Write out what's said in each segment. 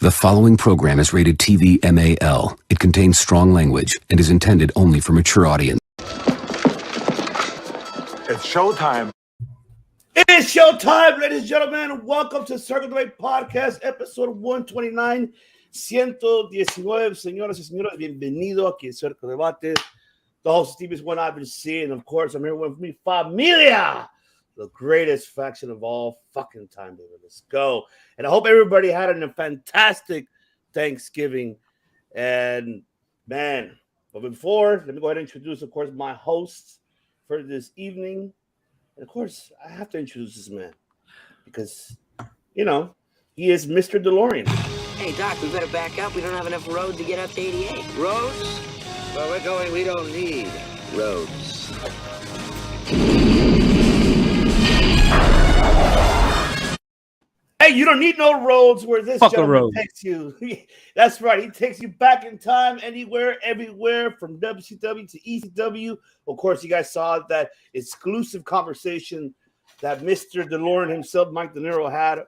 The following program is rated TV MAL. It contains strong language and is intended only for mature audience. It's showtime. It is showtime, ladies and gentlemen. Welcome to Circle Debate Podcast, episode 129, 119. Señoras y señores, bienvenido aquí a Circle Debate. The host, Steve, is one I've been seeing. Of course, I'm here with me, Familia, the greatest faction of all fucking time, baby. Let's go. And I hope everybody had a fantastic Thanksgiving. And, man, but before, let me go ahead and introduce, of course, my hosts for this evening. And, of course, I have to introduce this man because, you know, he is Mr. DeLorean. Hey, Doc, we better back up. We don't have enough road to get up to 88. Roads? Where we're going, we don't need roads. Hey, you don't need no roads where this gentleman takes you. That's right. He takes you back in time, anywhere, everywhere, from WCW to ECW. Of course, you guys saw that exclusive conversation that Mr. DeLorean himself, Mike De Niro, had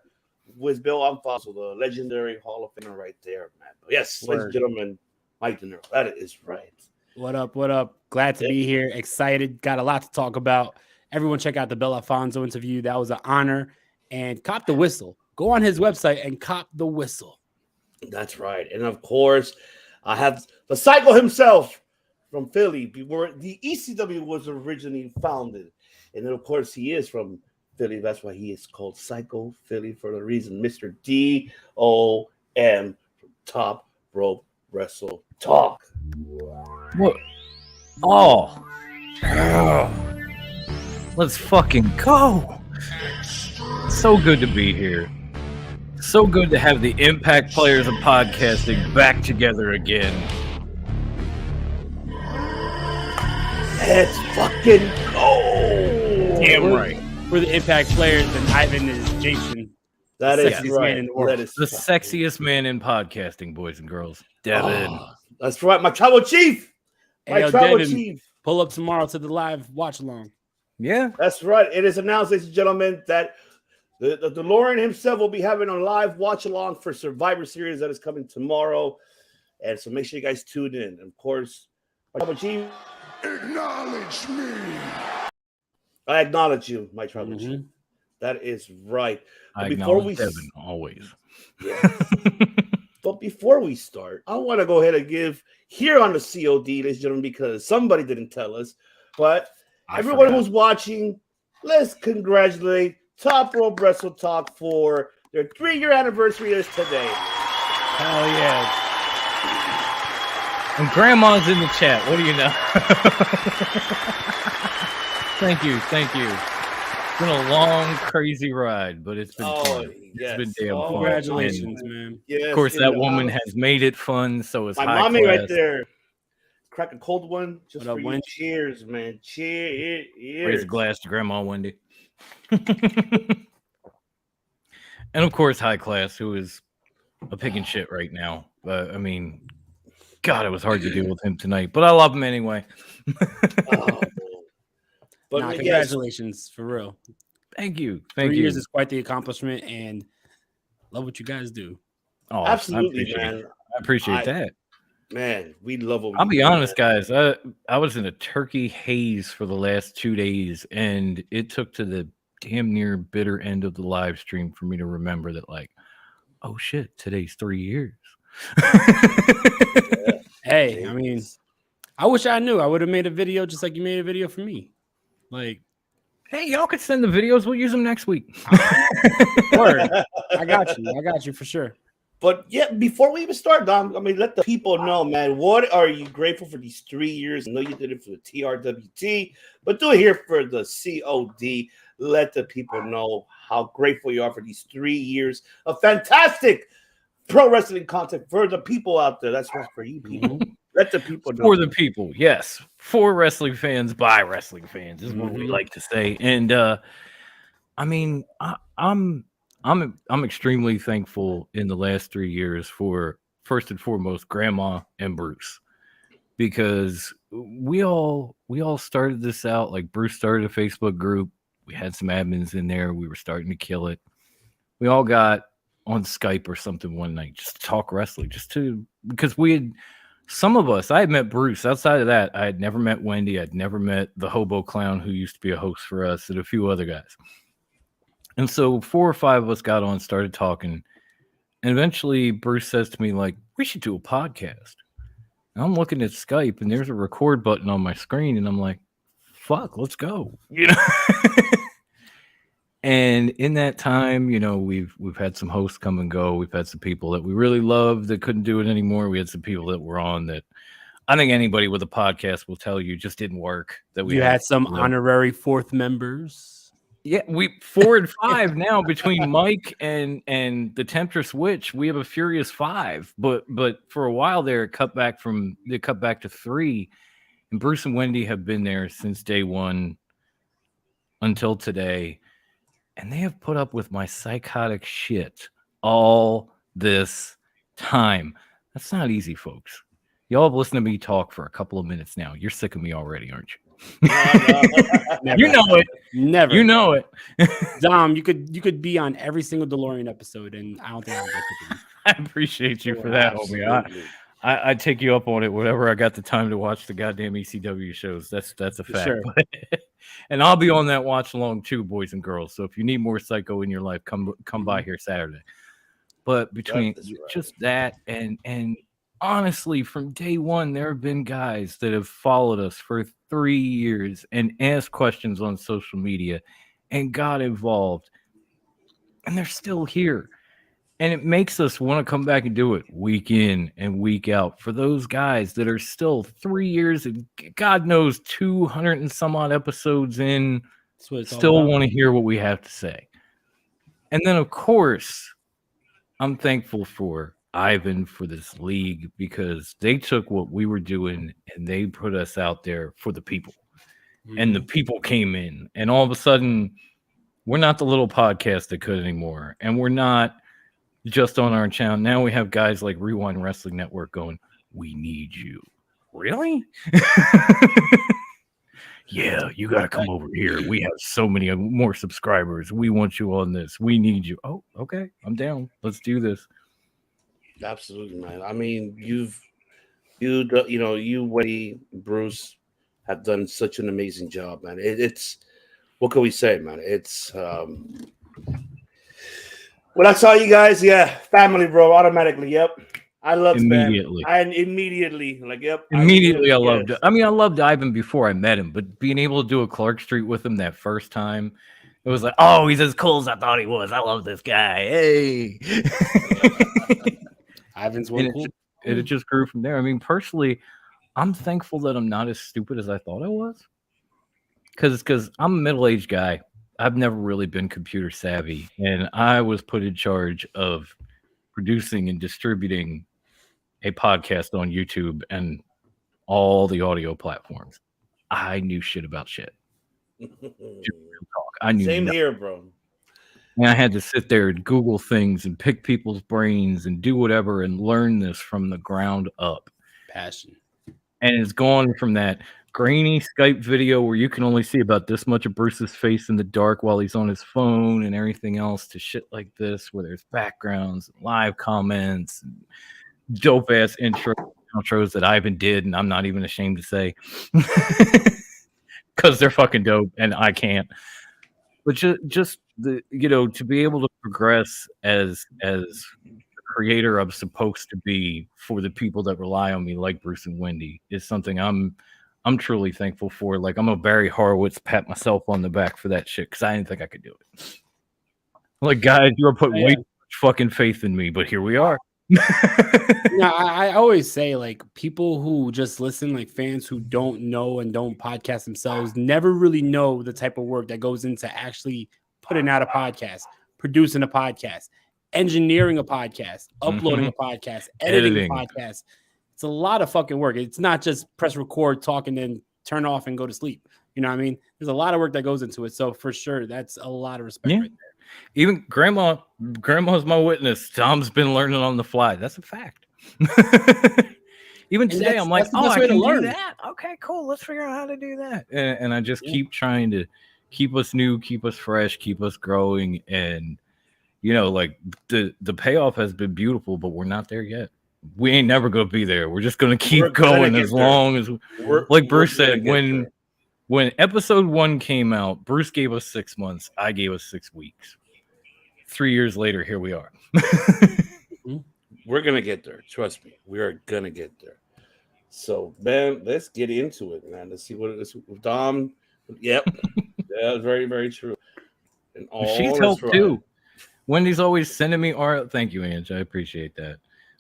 with Bill Alfonso, the legendary Hall of Famer right there, man. But yes, ladies and gentlemen, Mike De Niro. That is right. What up? What up? Glad to be here. Excited. Got a lot to talk about. Everyone check out the Bill Alfonso interview. That was an honor. And cop the whistle. Go on his website and cop the whistle. That's right. And of course, I have the Psycho himself from Philly, where the ECW was originally founded. And then, of course, he is from Philly. That's why he is called Psycho Philly for the reason. Mr. D.O.M. from Top Rope Wrestle Talk. What? Oh. Let's fucking go. So good to be here. So good to have the Impact players of podcasting back together again. Let's fucking go. Damn right. We're the Impact players, and Ivan is Jason. That is right. That is the sexiest man in podcasting, boys and girls. Devin. Oh, that's right. My tribal chief. Chief. Pull up tomorrow to the live watch along. Yeah. That's right. It is announced, ladies and gentlemen, that the DeLorean himself will be having a live watch along for Survivor Series that is coming tomorrow. And so make sure you guys tune in. And of course, my tribal chief. Acknowledge me. I acknowledge you, my tribal chief. That is right. I acknowledge Devin always. Yes. But before we start, I want to go ahead and give here on the COD, ladies and gentlemen, because somebody didn't tell us. But everyone who's watching, let's congratulate Top Rope Wrestle Talk for their 3-year anniversary is today. Hell yeah. And Grandma's in the chat. What do you know? Thank you. It's been a long, crazy ride, but it's been fun. Yes. It's been damn fun. Congratulations, man. Yes, of course, that woman has made it fun, so it's my high mommy class. right there. Crack a cold one. Just what for you. Cheers, man. Cheers. Raise a glass to Grandma Wendy. And of course, high class, who is a pig in shit right now. I mean, God, it was hard to deal with him tonight, but I love him anyway. But congratulations, for real. Thank you. 3 years is quite the accomplishment, and love what you guys do. Oh, absolutely, man. I appreciate that. Man, we love what we I'll be do, honest, man. guys. I was in a turkey haze for the last 2 days, and it took to the damn near bitter end of the live stream for me to remember that, like, oh shit, today's 3 years. Hey, I mean, I wish I knew. I would have made a video just like you made a video for me. Like, hey, y'all could send the videos. We'll use them next week. Word. I got you for sure. But yeah, before we even start, Dom, I mean, let the people know, man, what are you grateful for these 3 years? I know you did it for the TRWT, but do it here for the COD. Let the people know how grateful you are for these 3 years of fantastic pro wrestling content for the people out there. That's right, for you people. Let the people know. For the people, yes. For wrestling fans, by wrestling fans is what we like to say. And I mean, I'm extremely thankful in the last 3 years for, first and foremost, Grandma and Bruce, because we all started this out. Like, Bruce started a Facebook group. We had some admins in there. We were starting to kill it. We all got on Skype or something one night, just to talk wrestling, because some of us, I had met Bruce. Outside of that, I had never met Wendy. I'd never met the hobo clown who used to be a host for us, and a few other guys. And so 4 or 5 of us got on, started talking. And eventually Bruce says to me, like, we should do a podcast. And I'm looking at Skype, and there's a record button on my screen. And I'm like, fuck, let's go. And in that time, we've had some hosts come and go. We've had some people that we really loved that couldn't do it anymore. We had some people that were on that I think anybody with a podcast will tell you just didn't work. That we had some honorary 4th members. Yeah, we 4 and 5 now between Mike and the Temptress Witch. We have a furious 5, but for a while there, it cut back to 3, and Bruce and Wendy have been there since day one until today. And they have put up with my psychotic shit all this time. That's not easy, folks. Y'all have listened to me talk for a couple of minutes now. You're sick of me already, aren't you? Never. You know it. Never. You know it. Dom, you could be on every single DeLorean episode, and I don't think I would get to you. I appreciate you for that, homie. I take you up on it whenever I got the time to watch the goddamn ECW shows. That's a fact. Sure. And I'll be on that watch along too, boys and girls. So if you need more Psycho in your life, come by here Saturday. But between just that and honestly, from day one, there have been guys that have followed us for 3 years and asked questions on social media and got involved, and they're still here. And it makes us want to come back and do it week in and week out for those guys that are still 3 years and God knows 200 and some odd episodes in, still want to hear what we have to say. And then, of course, I'm thankful for Ivan for this league because they took what we were doing and they put us out there for the people. And the people came in, and all of a sudden, we're not the little podcast that could anymore. And we're not just on our channel. Now we have guys like Rewind Wrestling Network going, we need you. Really? Yeah, you got to come over here. We have so many more subscribers. We want you on this. We need you. Oh, okay. I'm down. Let's do this. Absolutely, man. I mean, you, Wendy, Bruce have done such an amazing job, man. It's what can we say, man? It's when I saw you guys, family, bro, automatically, yep. I loved immediately. Immediately, yep. Immediately, I loved it. I mean, I loved Ivan before I met him, but being able to do a Clark Street with him that first time, it was like, oh, he's as cool as I thought he was. I love this guy. Hey. Ivan's one cool. It just grew from there. I mean, personally, I'm thankful that I'm not as stupid as I thought I was. Because I'm a middle-aged guy. I've never really been computer savvy, and I was put in charge of producing and distributing a podcast on YouTube and all the audio platforms. I knew shit about shit. I knew Same nothing. here, bro. And I had to sit there and Google things and pick people's brains and do whatever and learn this from the ground up. Passion. And it's gone from that grainy Skype video where you can only see about this much of Bruce's face in the dark while he's on his phone and everything else to shit like this where there's backgrounds and live comments and dope ass outros that Ivan did and I'm not even ashamed to say because they're fucking dope and I can't. But just the to be able to progress as the creator I'm supposed to be for the people that rely on me like Bruce and Wendy is something I'm truly thankful for. Like I'm a Barry Horowitz pat myself on the back for that shit because I didn't think I could do it. Like guys, you are putting way too much fucking faith in me, but here we are. I always say like people who just listen, like fans who don't know and don't podcast themselves, never really know the type of work that goes into actually putting out a podcast, producing a podcast, engineering a podcast, uploading a podcast, editing a podcast. It's a lot of fucking work. It's not just press record, talk, and then turn off and go to sleep. You know what I mean? There's a lot of work that goes into it. So for sure, that's a lot of respect right there. Even grandma's my witness. Tom's been learning on the fly. That's a fact. Even today, I'm like, I can do that. Okay, cool. Let's figure out how to do that. And I just keep trying to keep us new, keep us fresh, keep us growing. And you know, like the payoff has been beautiful, but we're not there yet. We ain't never gonna be there. We're just gonna keep going as long as like Bruce said, when episode 1 came out, Bruce gave us 6 months, I gave us 6 weeks. 3 years later, here we are. We're gonna get there. Trust me, we are gonna get there. So, man, let's get into it, man. Let's see what it is with Dom. Yep, yeah, very, very true. And all she's helped too. Wendy's always sending me art. Thank you, Ange. I appreciate that.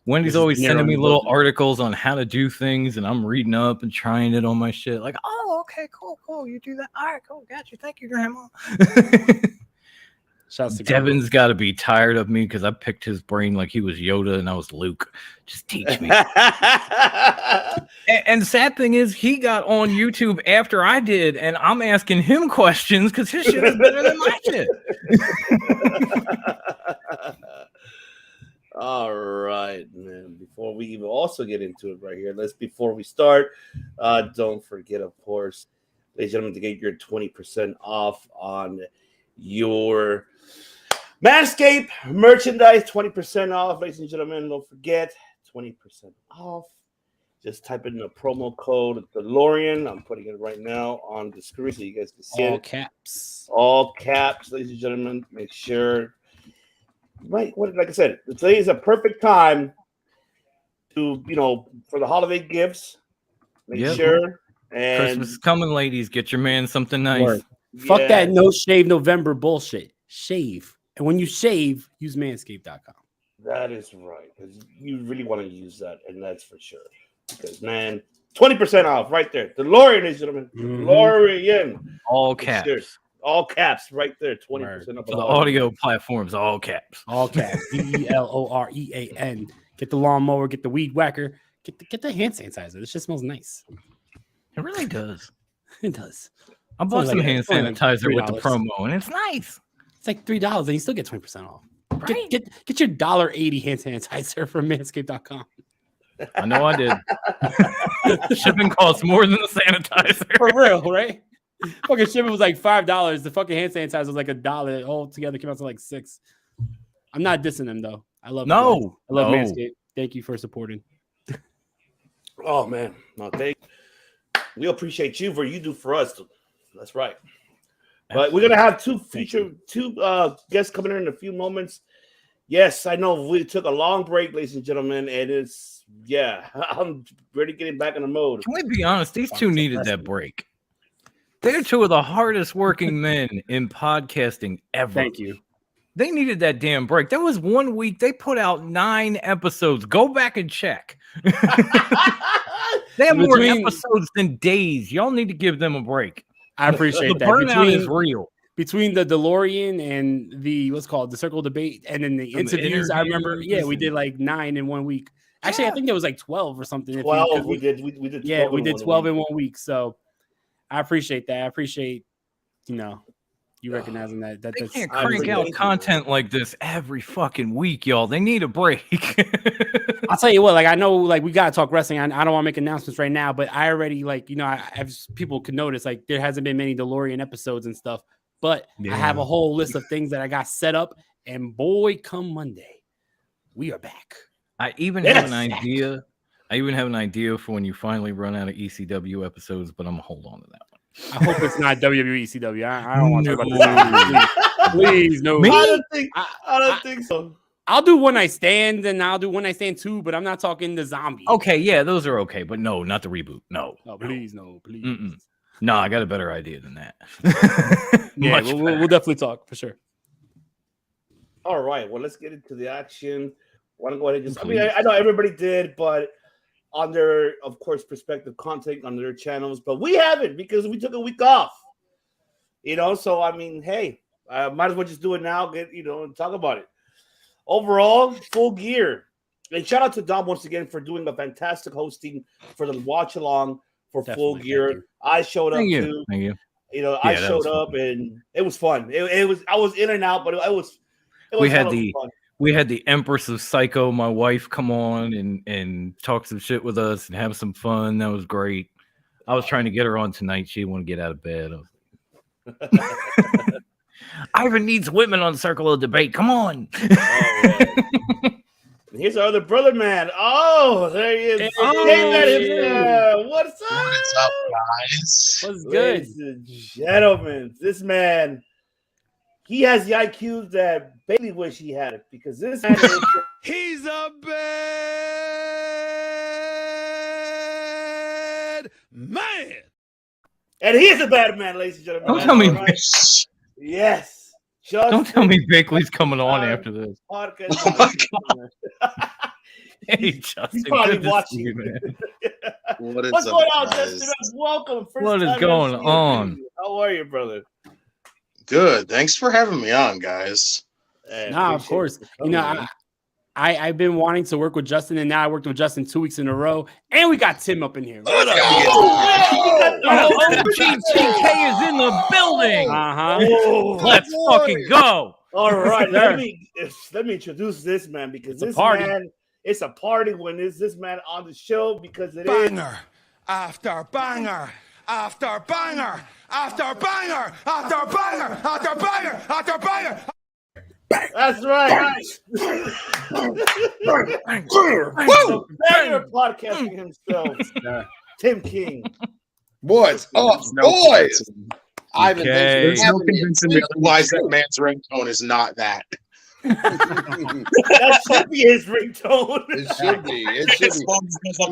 Wendy's always sending me little articles on how to do things, and I'm reading up and trying it on my shit. Like, oh, okay, cool. You do that. All right, cool. Got you. Thank you, Grandma. Devin's got to be tired of me because I picked his brain like he was Yoda and I was Luke. Just teach me. and sad thing is, he got on YouTube after I did, and I'm asking him questions because his shit is better than my shit. All right, man. Before we even also get into it right here, before we start, don't forget, of course, ladies and gentlemen, to get your 20% off on your Manscaped merchandise. 20% off, ladies and gentlemen. Don't forget, 20% off. Just type in the promo code DeLorean. I'm putting it right now on the screen so you guys can see all caps. All caps, ladies and gentlemen. Make sure. Right, like I said, today is a perfect time to, for the holiday gifts. Make sure. And Christmas is coming, ladies. Get your man something nice. Fuck that no shave November bullshit. Shave. And when you shave, use manscaped.com. That is right. Because you really want to use that, and that's for sure. Because, man, 20% off right there. DeLorean, ladies and gentlemen. DeLorean. All caps. Sure. All caps right there. 20% off. For the audio platforms, all caps. All caps. DeLorean. Get the lawnmower, get the weed whacker, get the hand sanitizer. This shit smells nice. It really does. It does. I bought some hand sanitizer with the promo, and it's nice. It's like $3, and you still get 20% off. Right. Get your $1.80 hand sanitizer from manscaped.com. I know I did. Shipping costs more than the sanitizer. For real, right? Fucking shipping was like $5. The fucking hand sanitizer was like $1. All together came out to like $6. I'm not dissing them though. I love Manscaped. Thank you for supporting. Oh man, no, we appreciate you for you do for us. That's right. But we're gonna have two guests coming in a few moments. Yes, I know we took a long break, ladies and gentlemen, and I'm ready getting back in the mode. Can we be honest? These two needed that break. They're two of the hardest working men in podcasting ever. Thank you. They needed that damn break. There was 1 week they put out 9 episodes. Go back and check. They have more episodes than days. Y'all need to give them a break. I appreciate that. The burnout is real. Between the DeLorean and the the circle debate, and then the interviews, I remember. Yeah, we did like 9 in 1 week. Actually, I think there was like 12 or something. 12. We did 12. Yeah, we did 12 in 1 week. So I appreciate that. I appreciate you recognizing that. They can't crank out content like this every fucking week, y'all. They need a break. I'll tell you what, I know, we gotta talk wrestling. I don't want to make announcements right now, but I already, as people could notice, there hasn't been many DeLorean episodes and stuff. But I have a whole list of things that I got set up, and boy, come Monday, we are back. I even have an idea. I even have an idea for when you finally run out of ECW episodes, but I'm gonna hold on to that one. I hope it's not WWE ECW. I don't want to talk about this. Please, no. I don't think so. I'll do One Night Stand, and I'll do One Night Stand 2, but I'm not talking the zombie. Okay, yeah, those are okay, but no, not the reboot. No. Please, no, please. Mm-mm. No, I got a better idea than that. Yeah, we'll definitely talk for sure. All right, well, let's get into the action. Want to go ahead and I know everybody did, but on their, of course, perspective content on their channels, but we haven't because we took a week off. So hey, might as well just do it now. And talk about it. Overall, Full Gear, and shout out to Dom once again for doing a fantastic hosting for the watch along for Full Gear. I showed up too. Thank you. I showed up and it was fun. It was. I was in and out, but it was. We had the Empress of Psycho, my wife, come on and talk some shit with us and have some fun. That was great. I was trying to get her on tonight. She didn't want to get out of bed. Ivan needs women on Circle of Debate. Come on. Here's our other brother, man. Oh, there he is. What's up? What's up, guys? What's good? Ladies and gentlemen, this man, he has the IQ that Bailey wish he had it because this man is He's a bad man. and he is a bad man, ladies and gentlemen. Don't tell me. Right? Yes. Don't tell me Bickley's coming on after this. Podcast. Oh my God. Hey, Justin. He's probably Good to watching. see you, man. What is What's up, going on, guys? Justin? Welcome. First What is time going I've seen you. on? How are you, brother? Good. Thanks for having me on, guys. Nah, of course. You know, I've been wanting to work with Justin, and now I worked with Justin 2 weeks in a row, and we got Tim up in here. What up? OGTK is in the building. Oh, Let's fucking go. all right, Sir. let me introduce this man because It's a this party. man, it's a party when this man on the show because it is. Banger after banger after banger after banger after banger after banger after banger. That's right. So, banger podcasting himself, Tim King. What's up, boys? Ivan, Okay. thanks for having me. Otherwise, that man's ringtone is not that. That should be his ringtone. It should be. It should be.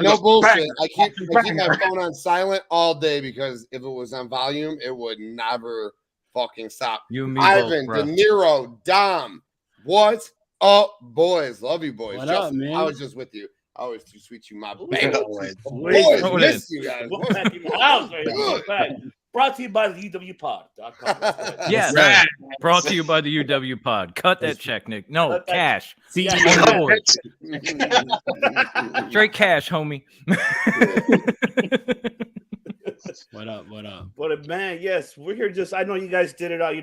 No bullshit. I keep my phone on silent all day because if it was on volume, it would never fucking stop. You and me Ivan, both, De bro. Niro, Dom, what's up, boys? Love you, boys. What up, Justin, man? I was just with you. Always too sweet, you my Ooh. baby. Boys. Boys, Throw it miss you guys. We're back in the house right now. Back. Brought to you by the UWPod.com. Yes. Right. Brought to you by the UW Pod. Cut that check, Nick. No, Cut that- cash. See, Yeah. Straight cash, homie. what up? What up? But man, yes, we're here. I know you guys did it out,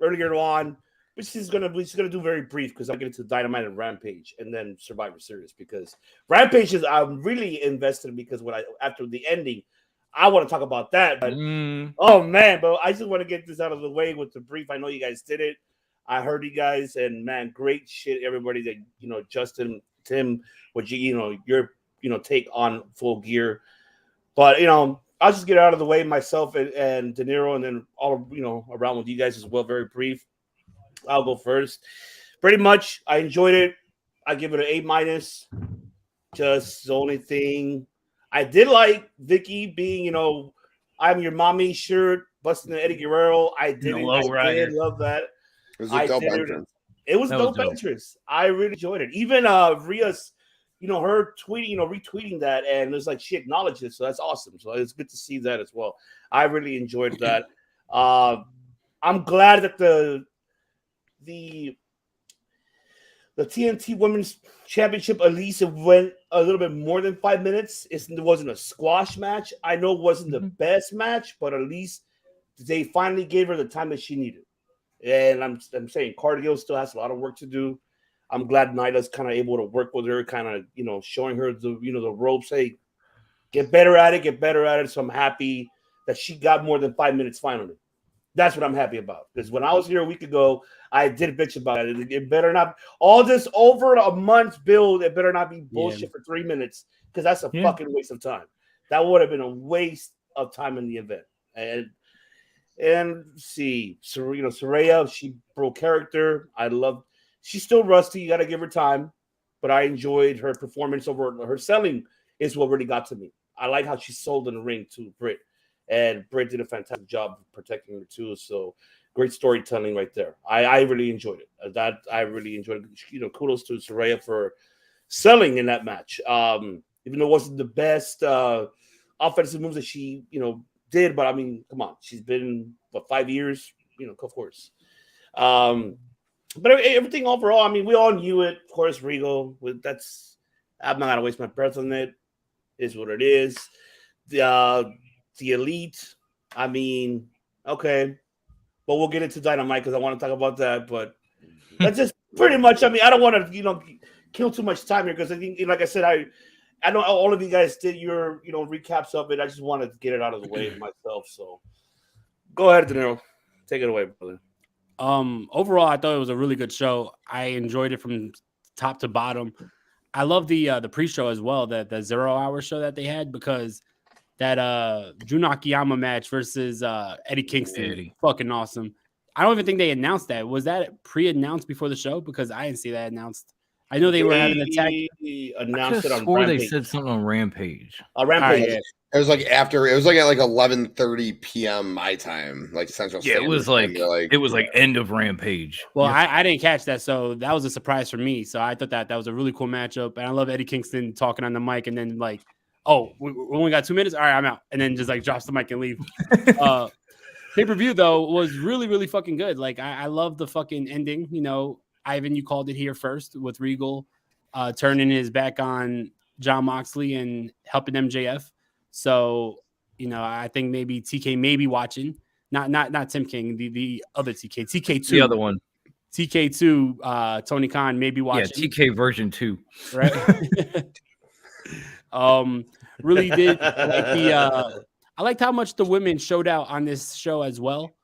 earlier on. We're just gonna do very brief because I'll get into Dynamite and Rampage and then Survivor Series because Rampage is I'm really invested in because after the ending, I want to talk about that. But oh man, but I just want to get this out of the way with the brief. I know you guys did it. I heard you guys, and man, great shit, everybody that Justin, Tim, what your take on Full Gear. But I'll just get out of the way myself and De Niro, and then all around with you guys as well. Very brief. I'll go first. Pretty much, I enjoyed it. I give it an A-. Just the only thing I did like Vicky being, I'm your mommy shirt, busting the Eddie Guerrero. I did love that. It was a dope did. entrance. It was That was dope dope. entrance. I really enjoyed it. Even Rhea's, her tweeting, retweeting that, and it's like she acknowledged it, so that's awesome. So it's good to see that as well. I really enjoyed that. I'm glad that the TNT Women's Championship at least it went a little bit more than 5 minutes. It wasn't a squash match. I know it wasn't the best match, but at least they finally gave her the time that she needed. And I'm saying Cardio still has a lot of work to do. I'm glad Nyla's kind of able to work with her, kind of showing her the ropes. Hey, get better at it. So I'm happy that she got more than 5 minutes finally. That's what I'm happy about. Because when I was here a week ago, I did bitch about it. It better not all this over a month build. It better not be bullshit for 3 minutes because that's a fucking waste of time. That would have been a waste of time in the event. And see, Saraya, she broke character. She's still rusty. You got to give her time, but I enjoyed her performance over her selling. Is what really got to me. I like how she sold in the ring to Britt. And Britt did a fantastic job protecting her too. So great storytelling right there. I really enjoyed it. I really enjoyed it. Kudos to Saraya for selling in that match. Even though it wasn't the best offensive moves that she did, but I mean, come on, she's been 5 years. Of course. But everything overall, I mean, we all knew it. Of course, Regal. I'm not gonna waste my breath on it. Is what it is. The Elite, I mean, okay, but we'll get into Dynamite because I want to talk about that. But that's just pretty much. I mean, I don't want to, kill too much time here because I think, like I said, I know all of you guys did your, recaps of it. I just wanted to get it out of the way myself. So, go ahead, De Niro, take it away, brother. Overall, I thought it was a really good show. I enjoyed it from top to bottom. I love the pre-show as well, the 0 hour show that they had, because that Jun Akiyama match versus Eddie Kingston, fucking awesome. I don't even think they announced that. Was that pre-announced before the show? Because I didn't see that announced. I know they were having an attack. Announced it on Rampage. They said something on Rampage. Rampage. It was like after. It was like at like 11:30 p.m. my time, like Central. Yeah, it was like it was like end of Rampage. Well, I didn't catch that, so that was a surprise for me. So I thought that was a really cool matchup, and I love Eddie Kingston talking on the mic, and then like, oh, we only got 2 minutes. All right, I'm out, and then just like drops the mic and leave. Pay-per-view though was really, really fucking good. Like I love the fucking ending. You know, Ivan, you called it here first with Regal turning his back on John Moxley and helping MJF. So, you know, I think maybe TK may be watching. Not Tim King, the other TK. TK2. The other one. TK2, Tony Khan may be watching. Yeah, TK version 2. Right. Really did like I liked how much the women showed out on this show as well.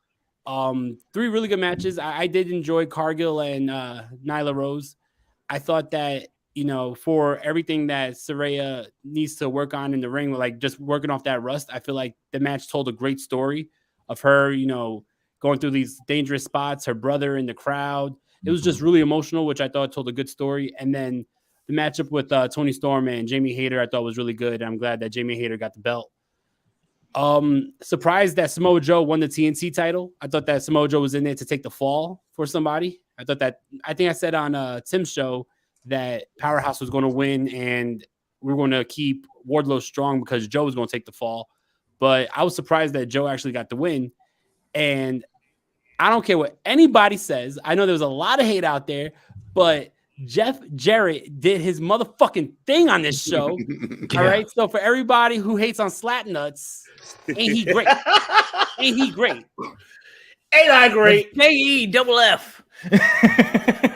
3 really good matches. I did enjoy Cargill and Nyla Rose. I thought that, you know, for everything that Saraya needs to work on in the ring, like just working off that rust, I feel like the match told a great story of her, you know, going through these dangerous spots, her brother in the crowd. It was just really emotional, which I thought told a good story. And then the matchup with Toni Storm and Jamie Hayter, I thought was really good. I'm glad that Jamie Hayter got the belt. Surprised that Samoa Joe won the TNT title. I thought that Samoa Joe was in there to take the fall for somebody. I think I said on Tim's show that Powerhouse was going to win and we were going to keep Wardlow strong because Joe was going to take the fall. But I was surprised that Joe actually got the win. And I don't care what anybody says. I know there was a lot of hate out there, but Jeff Jarrett did his motherfucking thing on this show. Yeah. All right. So for everybody who hates on Slat Nuts, ain't he great? Ain't he great? Ain't I great? K-E-double-F.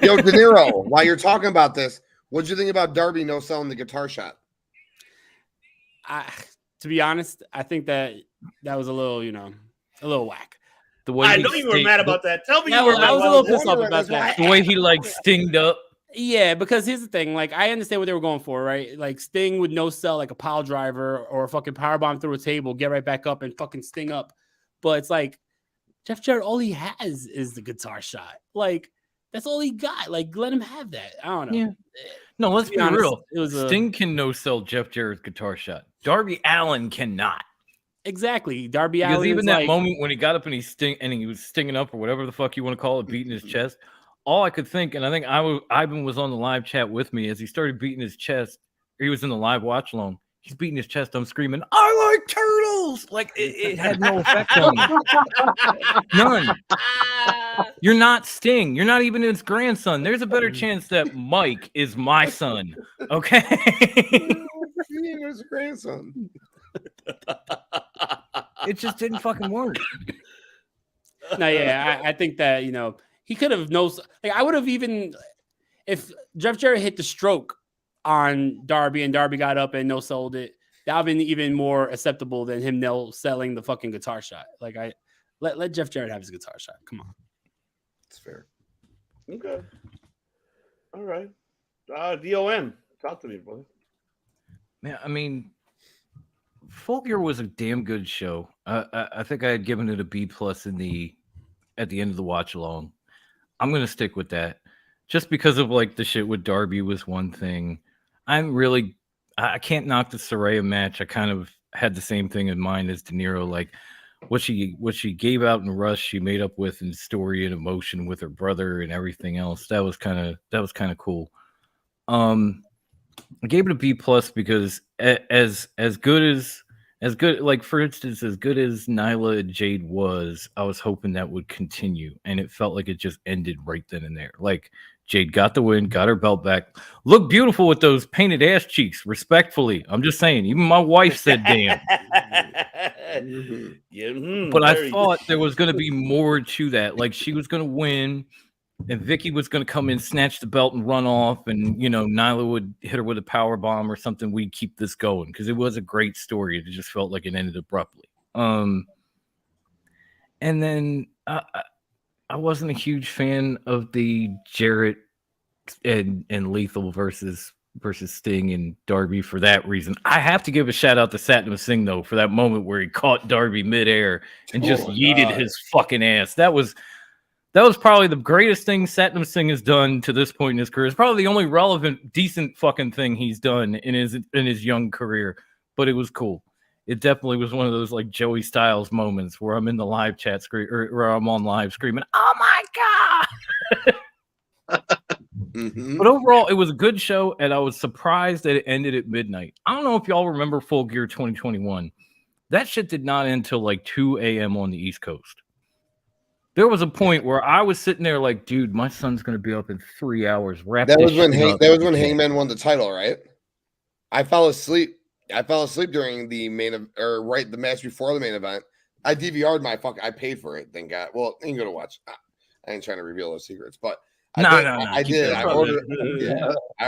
Yo, De Niro, while you're talking about this, what'd you think about Darby no selling the guitar shot? To be honest, I think that was a little, you know, a little whack. The way I know you were mad about that. Tell me you were mad. I was a little pissed off about that. The way he like stinged up. Yeah, because here's the thing. Like, I understand what they were going for, right? Like, Sting would no sell like a pile driver or a fucking powerbomb through a table, get right back up and fucking Sting up. But it's like, Jeff Jarrett, all he has is the guitar shot. Like, that's all he got. Like, let him have that. I don't know. Yeah. No, let's be honest, real. It was Sting can no sell Jeff Jarrett's guitar shot. Darby Allin cannot. Exactly. Darby Allin. Because even that moment when he got up and he was stinging up or whatever the fuck you want to call it, beating his chest. All I could think, and I think Ivan was on the live chat with me as he started beating his chest. He was in the live watch along. He's beating his chest. I'm screaming, "I like turtles!" Like it had no effect on me. None. You're not Sting. You're not even his grandson. There's a better chance that Mike is my son. Okay. His grandson. It just didn't fucking work. No, yeah, I think that, you know, he could have I would have even, if Jeff Jarrett hit the stroke on Darby and Darby got up and no sold it, that would have been even more acceptable than him no selling the fucking guitar shot. Like, let Jeff Jarrett have his guitar shot. Come on. It's fair. Okay. All right. DOM. Talk to me, brother. Man, I mean, Full Gear was a damn good show. I think I had given it a B+ at the end of the watch along. I'm gonna stick with that, just because of like the shit with Darby was one thing. I can't knock the Saraya match. I kind of had the same thing in mind as De Niro. Like what she gave out in Rush, she made up with in story and emotion with her brother and everything else. That was kind of cool. I gave it a B+ because as good, like for instance, as good as Nyla and Jade was, I was hoping that would continue, and it felt like it just ended right then and there. Like Jade got the win, got her belt back, looked beautiful with those painted ass cheeks. Respectfully, I'm just saying. Even my wife said, "Damn." Yeah, but I thought there was going to be more to that. Like she was going to win. And Vicky was going to come in, snatch the belt, and run off. And, you know, Nyla would hit her with a power bomb or something. We'd keep this going because it was a great story. It just felt like it ended abruptly. And then I wasn't a huge fan of the Jarrett and Lethal versus Sting and Darby for that reason. I have to give a shout out to Satnam Singh though for that moment where he caught Darby midair and just yeeted his fucking ass. That was probably the greatest thing Satnam Singh has done to this point in his career. It's probably the only relevant, decent fucking thing he's done in his young career. But it was cool. It definitely was one of those like Joey Styles moments where I'm in the live chat screen or where I'm on live screaming, "Oh my god!" But overall, it was a good show, and I was surprised that it ended at midnight. I don't know if y'all remember Full Gear 2021. That shit did not end till like 2 a.m. on the East Coast. There was a point where I was sitting there like, dude, my son's going to be up in 3 hours. That was when Hangman won the title, right? I fell asleep. During the the match before the main event. I DVR'd I paid for it. Thank God. Well, you can go to watch. I ain't trying to reveal those secrets, but I did. I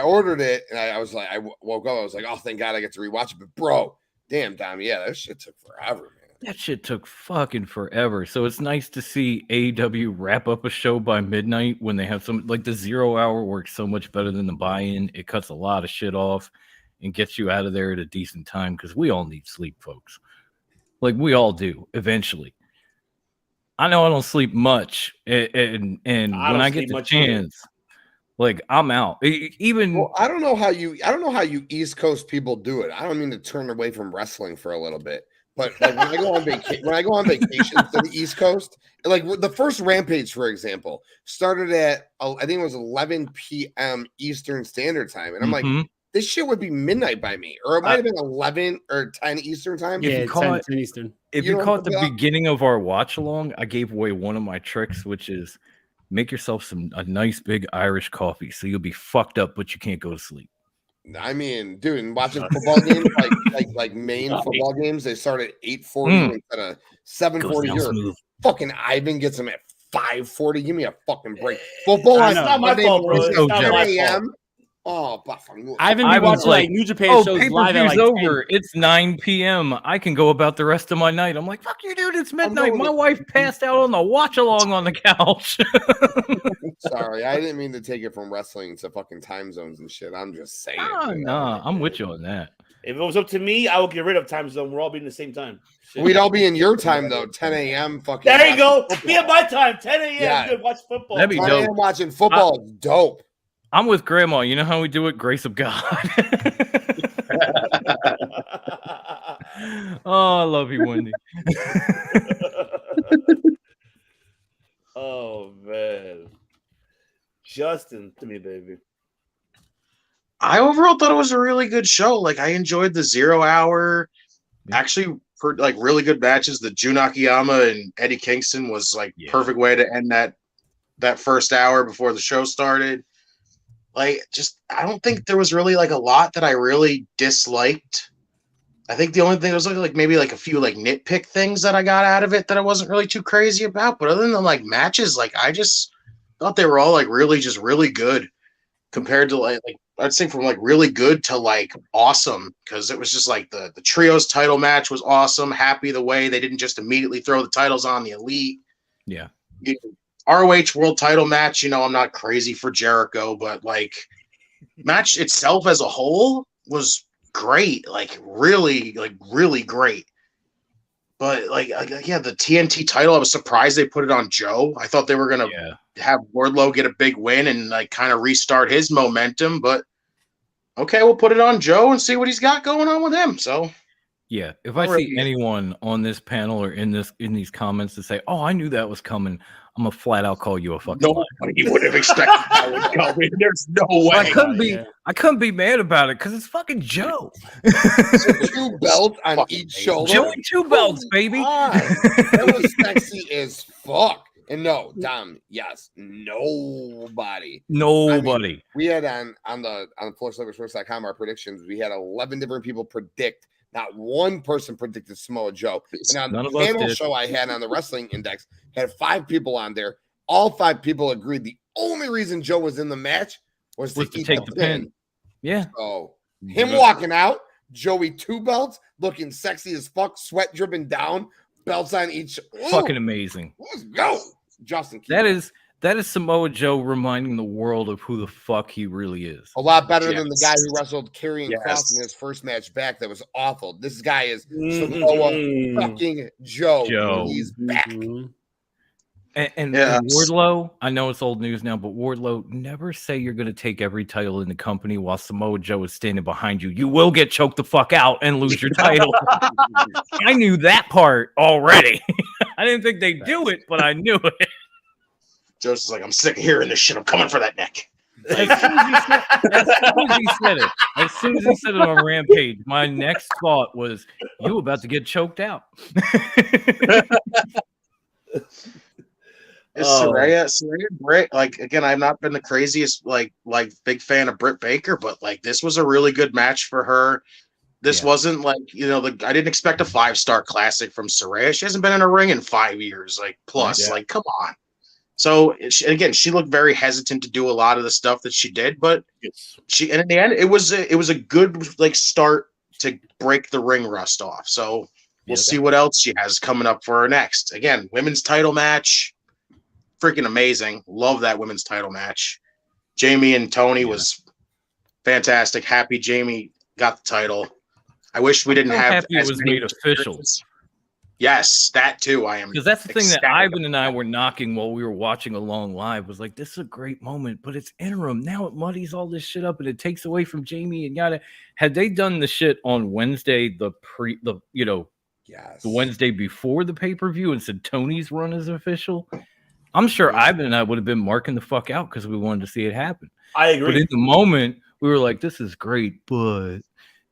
ordered it, and I was like, I woke up. I was like, oh, thank God I get to rewatch it. But bro, damn, Dom, yeah, that shit took forever, man. That shit took fucking forever. So it's nice to see AEW wrap up a show by midnight when they have some like the 0 hour works so much better than the buy-in. It cuts a lot of shit off and gets you out of there at a decent time because we all need sleep, folks. Like we all do eventually. I know I don't sleep much, and when I get the chance, like I'm out. I don't know how you East Coast people do it. I don't mean to turn away from wrestling for a little bit, but like when I go on vacation to the East Coast, like the first Rampage, for example, started at I think it was 11 p.m. Eastern Standard Time, and I'm like, this shit would be midnight by me, or it might have been 11 or 10 Eastern Time. Yeah, 10 Eastern. If you caught the beginning of our watch along, I gave away one of my tricks, which is make yourself a nice big Irish coffee, so you'll be fucked up, but you can't go to sleep. I mean, dude, and watching football games like Maine football games, they start at 8:40 instead of 7:40 here. Fucking Ivan gets them at 5:40. Give me a fucking break. Football, it's not my fault, bro. It's not my fault. Oh, I've been watching like New Japan shows live at like over. It's 9 p.m. I can go about the rest of my night. I'm like, fuck you, dude. It's midnight. My wife passed out on the watch along on the couch. Sorry, I didn't mean to take it from wrestling to fucking time zones and shit. I'm just saying. Nah, I'm with you on that. If it was up to me, I would get rid of time zone. We're all being the same time. Shit. We'd all be in your time though. 10 a.m. Fucking. There you go. Be at my time. 10 a.m. Yeah. Good. Watch football. That'd be dope. Watching football is dope. I'm with Grandma. You know how we do it? Grace of God. Oh, I love you, Wendy. Oh, man. Justin, to me, baby. I overall thought it was a really good show. Like, I enjoyed the 0 hour. Actually, for like really good matches. The Jun Akiyama and Eddie Kingston was like perfect way to end that first hour before the show started. Like, I don't think there was really like a lot that I really disliked. I think the only thing was like maybe like a few like nitpick things that I got out of it that I wasn't really too crazy about. But other than like matches, like I just thought they were all like really good compared to like I'd say from like really good to like awesome, because it was just like the trios title match was awesome. Happy the way they didn't just immediately throw the titles on the Elite. Yeah. ROH world title match, I'm not crazy for Jericho, but like match itself as a whole was great, like really great. But the TNT title, I was surprised they put it on Joe. I thought they were gonna have Wardlow get a big win and like kind of restart his momentum, but okay, we'll put it on Joe and see what he's got going on with him. So yeah, if I see anyone on this panel or in these comments to say, "Oh, I knew that was coming," I'm gonna flat out call you a fucking liar. Nobody would have expected that was coming. There's no way. I couldn't be mad about it because it's fucking Joe. So 2 belts on each shoulder. Joey 2 belts, baby. That was sexy as fuck. And no, Dom, yes, nobody. I mean, we had on the FloorSlippersFirst.com our predictions. We had 11 different people predict. Not one person predicted Samoa Joe. And on the panel show I had on the Wrestling Index, had 5 people on there. All 5 people agreed the only reason Joe was in the match was to take the pin. Yeah. So him walking out, Joey 2 belts, looking sexy as fuck, sweat dripping down, belts on each. Fucking amazing. Let's go. Justin. That is Samoa Joe reminding the world of who the fuck he really is. A lot better than the guy who wrestled Karrion Kross in his first match back. That was awful. This guy is Samoa fucking Joe. He's back. And Wardlow, I know it's old news now, but Wardlow, never say you're going to take every title in the company while Samoa Joe is standing behind you. You will get choked the fuck out and lose your title. I knew that part already. I didn't think they'd do it, but I knew it. Joe's just like, I'm sick of hearing this shit. I'm coming for that neck. As soon as he said it on Rampage, my next thought was, you about to get choked out. Saraya Britt, like, again, I've not been the craziest like big fan of Britt Baker, but like this was a really good match for her. This wasn't like, I didn't expect a 5-star classic from Saraya. She hasn't been in a ring in 5 years, like plus, like, come on. So again, she looked very hesitant to do a lot of the stuff that she did, but and in the end, it was a good like start to break the ring rust off. So we'll see what else she has coming up for her next. Again, women's title match, freaking amazing. Love that women's title match. Jamie and Tony was fantastic. Happy Jamie got the title. I wish we didn't have. Happy it was made official. Yes, that too. I am, because that's the thing that Ivan and I were knocking while we were watching along live. Was like, this is a great moment, but it's interim. Now it muddies all this shit up and it takes away from Jamie and yada. Had they done the shit on Wednesday, the Wednesday before the pay-per-view, and said Tony's run is official, I'm sure Ivan and I would have been marking the fuck out because we wanted to see it happen. I agree. But in the moment, we were like, this is great, but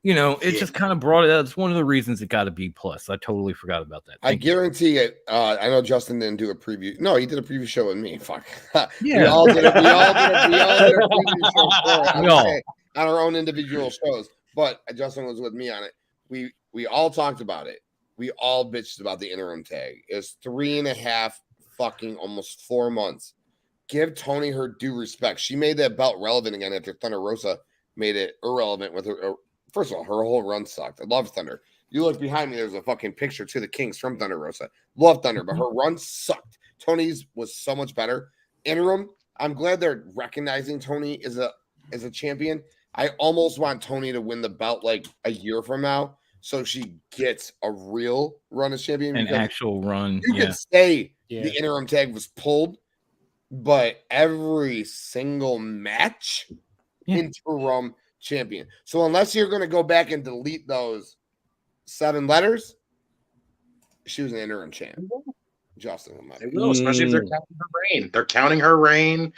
it just kind of brought it out. It's one of the reasons it got a B+. I totally forgot about that. I guarantee it. I know Justin didn't do a preview. No, he did a preview show with me. Fuck. Yeah. We all did a preview show on our own individual shows. But Justin was with me on it. We all talked about it. We all bitched about the interim tag. It's 3.5 fucking almost 4 months. Give Tony her due respect. She made that belt relevant again after Thunder Rosa made it irrelevant with her. First of all, her whole run sucked. I love Thunder. You look behind me, there's a fucking picture to the Kings from Thunder Rosa. Love Thunder, but her run sucked. Tony's was so much better. Interim, I'm glad they're recognizing Tony as a champion. I almost want Tony to win the belt like a year from now so she gets a real run as champion. An actual run. You could say the interim tag was pulled, but every single match, interim champion. So unless you're going to go back and delete those 7 letters, she was an interim champ. Justin, they will, especially if they're counting her reign. They're counting her reign.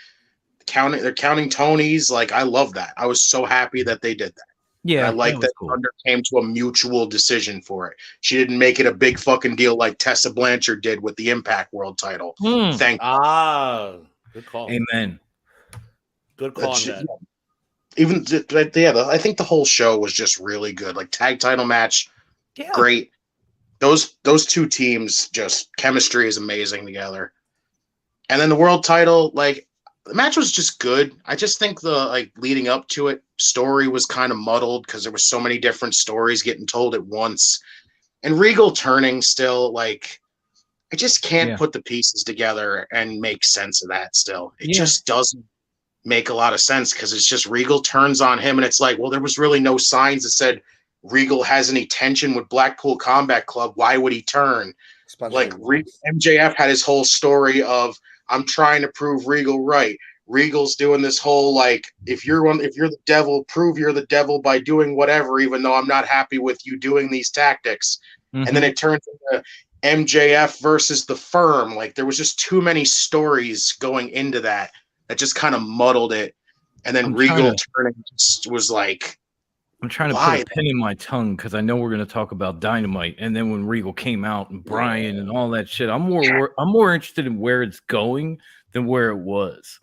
They're counting Tony's. Like, I love that. I was so happy that they did that. Yeah, I like that Thunder came to a mutual decision for it. She didn't make it a big fucking deal like Tessa Blanchard did with the Impact World title. Thank you. Good call. Amen. Good call on that. Even I think the whole show was just really good. Like, tag title match, great. Those two teams, just chemistry is amazing together. And then the world title, like, the match was just good. I just think the leading up to it story was kind of muddled because there were so many different stories getting told at once. And Regal turning still, like, I just can't put the pieces together and make sense of that still. It just doesn't make a lot of sense because it's just Regal turns on him and it's like, well, there was really no signs that said Regal has any tension with Blackpool Combat Club. Why would he turn? MJF had his whole story of, I'm trying to prove Regal right. Regal's doing this whole, like, if you're the devil, prove you're the devil by doing whatever, even though I'm not happy with you doing these tactics. And then it turns into MJF versus the Firm. Like, there was just too many stories going into that just kind of muddled it. And then Regal turning was like, I'm trying to put a pin in my tongue because I know we're going to talk about Dynamite, and then when Regal came out and Bryan and all that shit, I'm more interested in where it's going than where it was.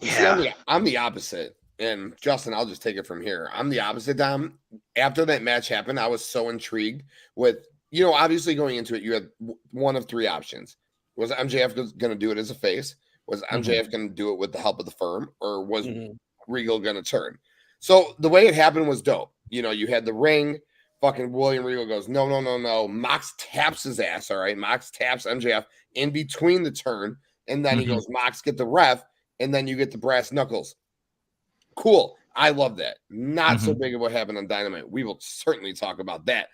Yeah, I'm the opposite. And Justin, I'll just take it from here. I'm the opposite, Dom. After that match happened, I was so intrigued with, obviously going into it, you had one of 3 options. Was MJF going to do it as a face? Was MJF going to do it with the help of the Firm? Or was Regal going to turn? So the way it happened was dope. You had the ring. Fucking William Regal goes, no. Mox taps his ass, all right? Mox taps MJF in between the turn. And then he goes, Mox, get the ref, and then you get the brass knuckles. Cool. I love that. Not so big of what happened on Dynamite. We will certainly talk about that.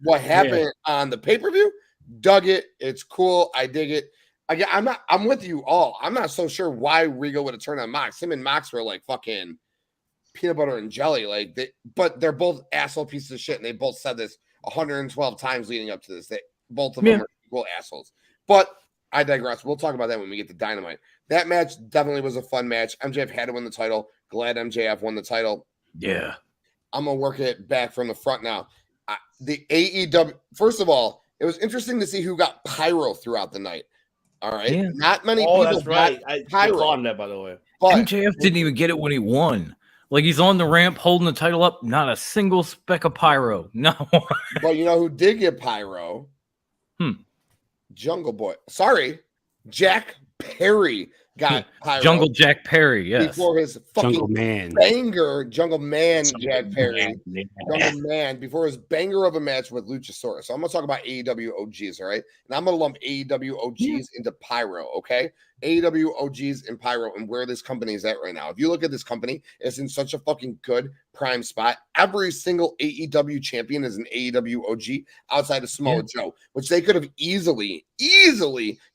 What happened on the pay-per-view, dug it. It's cool. I dig it. Again, I'm with you all. I'm not so sure why Regal would have turned on Mox. Him and Mox were like fucking peanut butter and jelly. But they're both asshole pieces of shit, and they both said this 112 times leading up to this. Both of them are equal assholes. But I digress. We'll talk about that when we get to Dynamite. That match definitely was a fun match. MJF had to win the title. Glad MJF won the title. Yeah. I'm going to work it back from the front now. The AEW, first of all, it was interesting to see who got pyro throughout the night. All right. Yeah. Not many people that's right. got I pyro. on that, by the way. But MJF didn't even get it when he won. Like, he's on the ramp holding the title up. Not a single speck of pyro. No. But you know who did get pyro? Jungle Boy. Sorry. Jack Perry got pyro. Jungle Jack Perry, yes. Before his fucking Jungle Man. Jungle Man Jack Perry. Jungle Man, before his banger of a match with Luchasaurus. So I'm going to talk about AEW OGs, all right? And I'm going to lump AEW OGs into pyro, okay? AEW OGs and pyro and where this company is at right now. If you look at this company, it's in such a fucking good prime spot. Every single AEW champion is an AEW OG outside of Samoa Joe, which they could have easily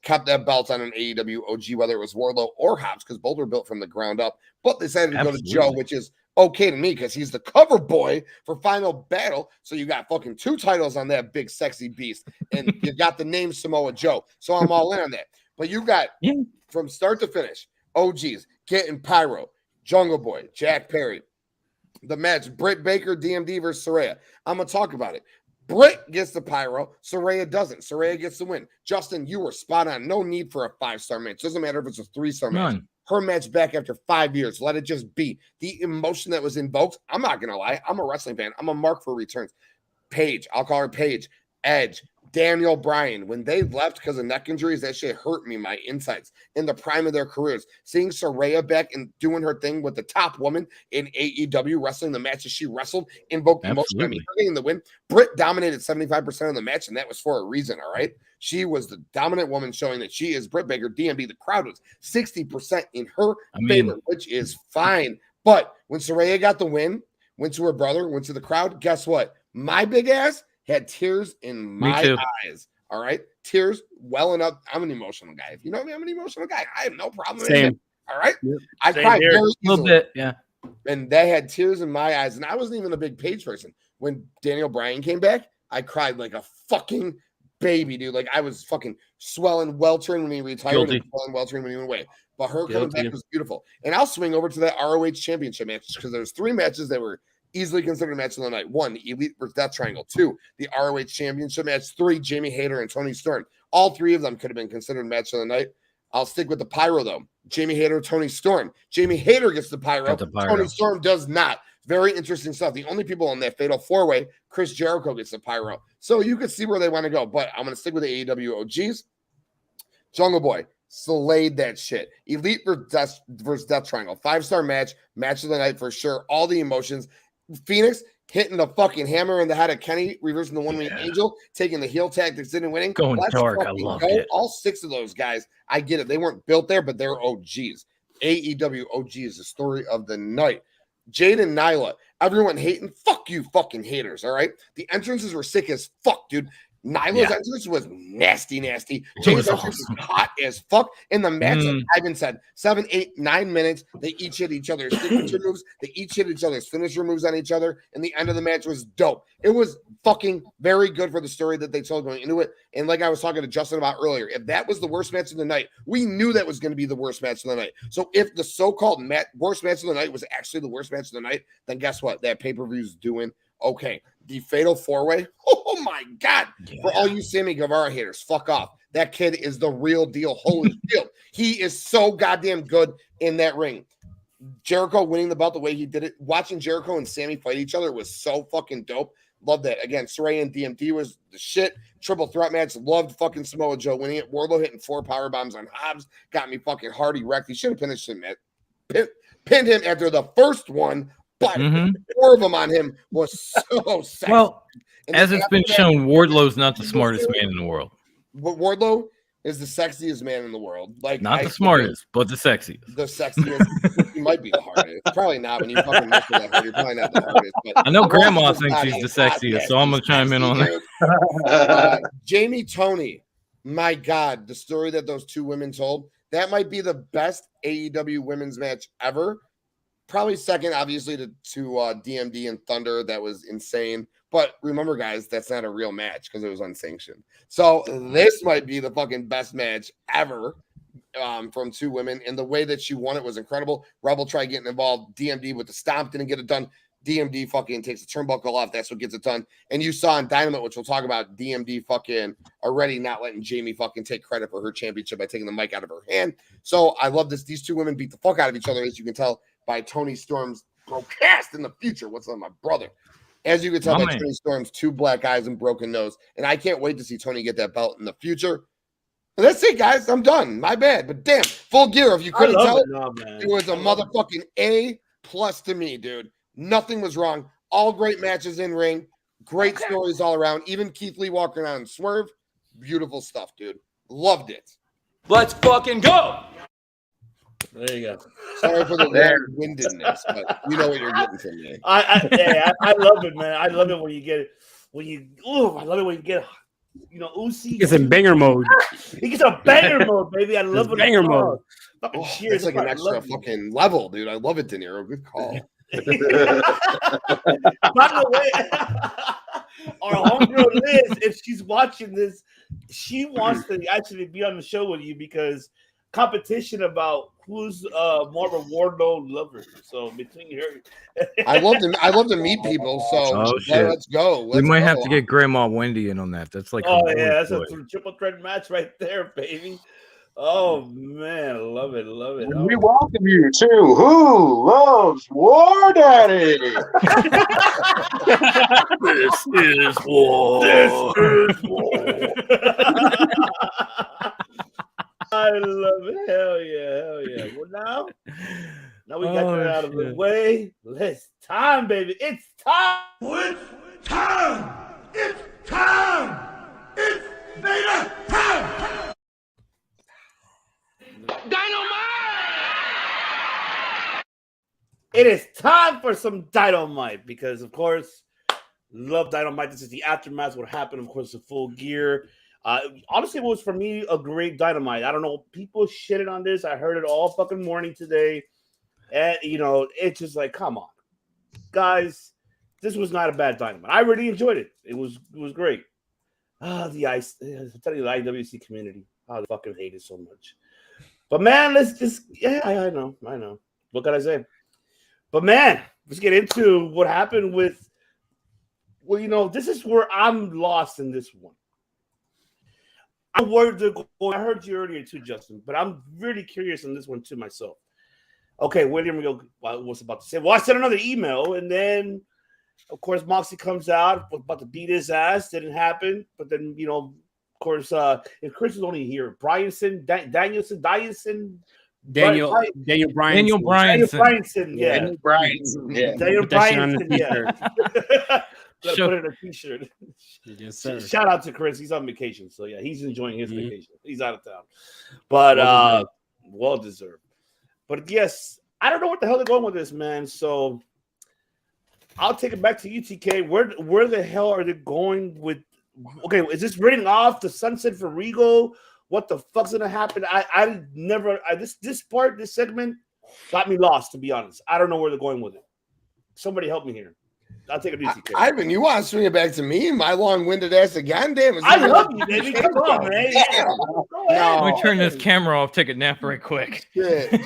kept that belt on an AEW OG, whether it was Wardlow or Hobbs, because both were built from the ground up. But they decided to go to Joe, which is okay to me because he's the cover boy for Final Battle. So you got fucking 2 titles on that big sexy beast, and you got the name Samoa Joe. So I'm all in on that. But you got from start to finish, OGs getting pyro, Jungle Boy, Jack Perry. The match, Britt Baker, DMD versus Saraya. I'm going to talk about it. Britt gets the pyro. Saraya doesn't. Saraya gets the win. Justin, you were spot on. No need for a 5-star match. Doesn't matter if it's a 3-star match. Her match back after 5 years. Let it just be. The emotion that was invoked, I'm not going to lie. I'm a wrestling fan. I'm a mark for returns. Paige, I'll call her Paige. Edge, Daniel Bryan, when they left because of neck injuries, that shit hurt me, my insides, in the prime of their careers. Seeing Saraya back and doing her thing with the top woman in AEW, wrestling the matches she wrestled, invoked emotion. I mean, her getting the win. Britt dominated 75% of the match, and that was for a reason, all right? She was the dominant woman, showing that she is Britt Baker, DMD. The crowd was 60% in her favor, which is fine. But when Saraya got the win, went to her brother, went to the crowd, guess what? My big ass had tears in my eyes. All right. Tears welling up. I'm an emotional guy. If you know me, I'm an emotional guy. I have no problem with it. All right. Yep. I cried very easily. A little bit. Yeah. And they had tears in my eyes. And I wasn't even a big Paige person. When Daniel Bryan came back, I cried like a fucking baby, dude. Like I was fucking swelling Weltering when he retired and swelling Weltering when he went away. But her coming back was beautiful. And I'll swing over to that ROH championship match because there's 3 matches that were easily considered match of the night. 1, the Elite versus Death Triangle. 2, the ROH Championship match. 3, Jamie Hayter and Tony Storm. All 3 of them could have been considered match of the night. I'll stick with the pyro, though. Jamie Hayter, Tony Storm. Jamie Hayter gets the pyro. Tony Storm does not. Very interesting stuff. The only people on that fatal 4-way, Chris Jericho gets the pyro. So you can see where they want to go. But I'm going to stick with the AEW OGs. Jungle Boy slayed that shit. Elite versus Death Triangle. 5-star match. Match of the night for sure. All the emotions. Phoenix hitting the fucking hammer in the head of Kenny, reversing the one-wing angel, taking the heel tactics in and winning. Going dark, I love it. All 6 of those guys, I get it. They weren't built there, but they're OGs. AEW OG is the story of the night. Jade and Nyla, everyone hating. Fuck you fucking haters, all right? The entrances were sick as fuck, dude. Nyla's entrance was nasty. Jade's entrance was hot as fuck. In the match, like Ivan said, 7, 8, 9 minutes. They each hit each other's signature moves. They each hit each other's finisher moves on each other. And the end of the match was dope. It was fucking very good for the story that they told going into it. And like I was talking to Justin about earlier, if that was the worst match of the night, we knew that was going to be the worst match of the night. So if the so-called worst match of the night was actually the worst match of the night, then guess what? That pay-per-view is doing okay. The fatal 4-way. Oh my God. Yeah. For all you Sammy Guevara haters, fuck off. That kid is the real deal. Holy shit. He is so goddamn good in that ring. Jericho winning the belt the way he did it. Watching Jericho and Sammy fight each other was so fucking dope. Love that. Again, Saraya and DMD was the shit. Triple threat match. Loved fucking Samoa Joe winning it. Wardlow hitting 4 power bombs on Hobbs. Got me fucking hard erect. He should have finished him pinned him after the first one. But 4 of them on him was so sexy. Well, as it's been shown, Wardlow's not the smartest man in the world. But Wardlow is the sexiest man in the world. Like, not the smartest, but the sexiest. The sexiest. He might be the hardest. Probably not. When you fucking mess with that hard, you're probably not the hardest. But I know Grandma thinks she's the sexiest, so I'm gonna chime in on that. Jamie Tony, my God, the story that those two women told, that might be the best AEW women's match ever. Probably second, obviously, to DMD and Thunder. That was insane. But remember, guys, that's not a real match because it was unsanctioned. So this might be the fucking best match ever from two women. And the way that she won it was incredible. Rebel tried getting involved. DMD with the stomp didn't get it done. DMD fucking takes the turnbuckle off. That's what gets it done. And you saw in Dynamite, which we'll talk about, DMD fucking already not letting Jamie fucking take credit for her championship by taking the mic out of her hand. So I love this. These two women beat the fuck out of each other, as you can tell by Tony Storm's broadcast in the future. What's on my brother? As you can tell by Tony Storm's two black eyes and broken nose. And I can't wait to see Tony get that belt in the future. And that's it, guys. I'm done. My bad. But damn, Full Gear, if you couldn't tell it was a motherfucking A+ to me, dude. Nothing was wrong. All great matches in ring. Great stories all around. Even Keith Lee walking around and Swerve. Beautiful stuff, dude. Loved it. Let's fucking go. There you go. Sorry for the long-windedness, but you know what you're getting from me. I love it, man. I love it when you get it. I love it when you get, Uzi. He gets in banger mode. He gets a banger mode, baby. I love it. Banger mode. It's like an extra fucking level, dude. I love it, De Niro. Good call. By the way, our homegirl Liz, if she's watching this, she wants to actually be on the show with you because competition about who's more of a Wardlow lover. So between her, I love to meet people. So let's go. We might have to get Grandma Wendy in on that. That's like that's a triple threat match right there, baby. Oh man, I love it. We welcome you to Who Loves War Daddy. This is war. I love it. Hell yeah. Well, now we got that out of the way. It's time, baby. It's time. It's time. It's time. It's Vader time. It is time for some Dynamite because, of course, love Dynamite. This is the aftermath. What happened, of course, the Full Gear. Honestly, it was for me a great Dynamite. I don't know. People shitted on this. I heard it all fucking morning today. And, it's just like, come on. Guys, this was not a bad Dynamite. I really enjoyed it. It was great. I'm telling you, the IWC community. I fucking hate it so much. But, man, I know. What can I say? But, man, let's get into what happened with, this is where I'm lost in this one. I'm worried they're going. I heard you earlier too, Justin, but I'm really curious on this one too myself. Okay, William was about to say, well, I sent another email, and then, of course, Moxie comes out, was about to beat his ass. Didn't happen. But then, of course, if Chris was only here, Daniel Bryanson. Daniel Bryanson. Put it in a t-shirt. Yes, sir. Shout out to Chris. He's on vacation. So yeah, he's enjoying his vacation. He's out of town. But well deserved. But yes, I don't know what the hell they're going with this, man. So I'll take it back to you, TK. Where the hell are they going with? Okay, is this written off the sunset for Regal? What the fuck's gonna happen? This segment got me lost, to be honest. I don't know where they're going with it. Somebody help me here. I'll take a DTK. Ivan, you want to swing it back to me? My long-winded ass again? Damn. I love you, baby. Come on, man. No, let me turn this camera off. Take a nap right quick. Shit. No,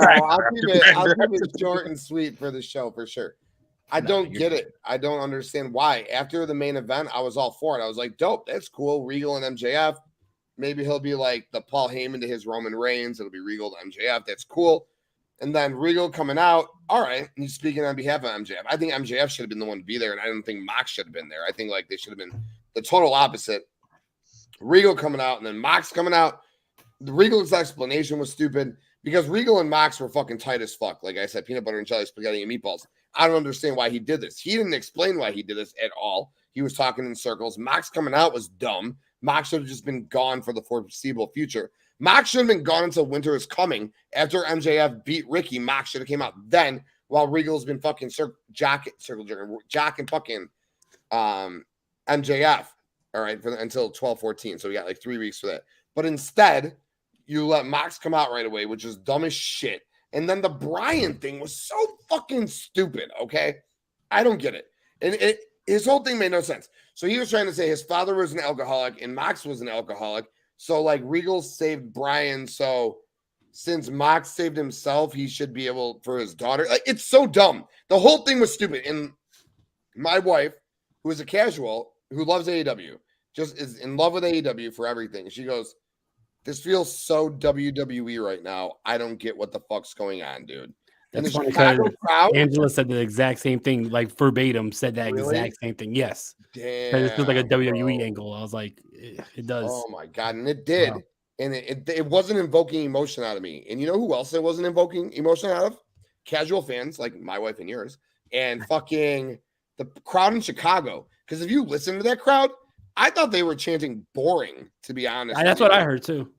I'll keep it short and sweet for the show for sure. I don't get it. I don't understand why. After the main event, I was all for it. I was like, dope. That's cool. Regal and MJF. Maybe he'll be like the Paul Heyman to his Roman Reigns. It'll be Regal to MJF. That's cool. And then Regal coming out. All right. He's speaking on behalf of MJF. I think MJF should have been the one to be there. And I don't think Mox should have been there. I think they should have been the total opposite. Regal coming out and then Mox coming out. The Regal's explanation was stupid because Regal and Mox were fucking tight as fuck. Like I said, peanut butter and jelly, spaghetti and meatballs. I don't understand why he did this. He didn't explain why he did this at all. He was talking in circles. Mox coming out was dumb. Mox should have just been gone for the foreseeable future. Mox should have been gone until Winter is coming. After MJF beat Ricky, Mox should have came out then, while Regal's been fucking jacking fucking MJF. All right, until 12-14. So we got like 3 weeks for that. But instead, you let Mox come out right away, which is dumb as shit. And then the Brian thing was so fucking stupid, okay? I don't get it. And his whole thing made no sense. So he was trying to say his father was an alcoholic and Mox was an alcoholic. So like Regal saved Brian. So since Mox saved himself, he should be able for his daughter. Like, it's so dumb. The whole thing was stupid. And my wife, who is a casual, who loves AEW, just is in love with AEW for everything. She goes, this feels so WWE right now. I don't get what the fuck's going on, dude. And That's funny because Angela said the exact same thing, like verbatim, said that exact same thing. Yes. Damn. This feels like a WWE angle. I was like, it does. Oh my God. And it did. Wow. And it wasn't invoking emotion out of me. And you know who else it wasn't invoking emotion out of? Casual fans like my wife and yours, and fucking the crowd in Chicago. Because if you listen to that crowd, I thought they were chanting boring, to be honest. That's what I heard too.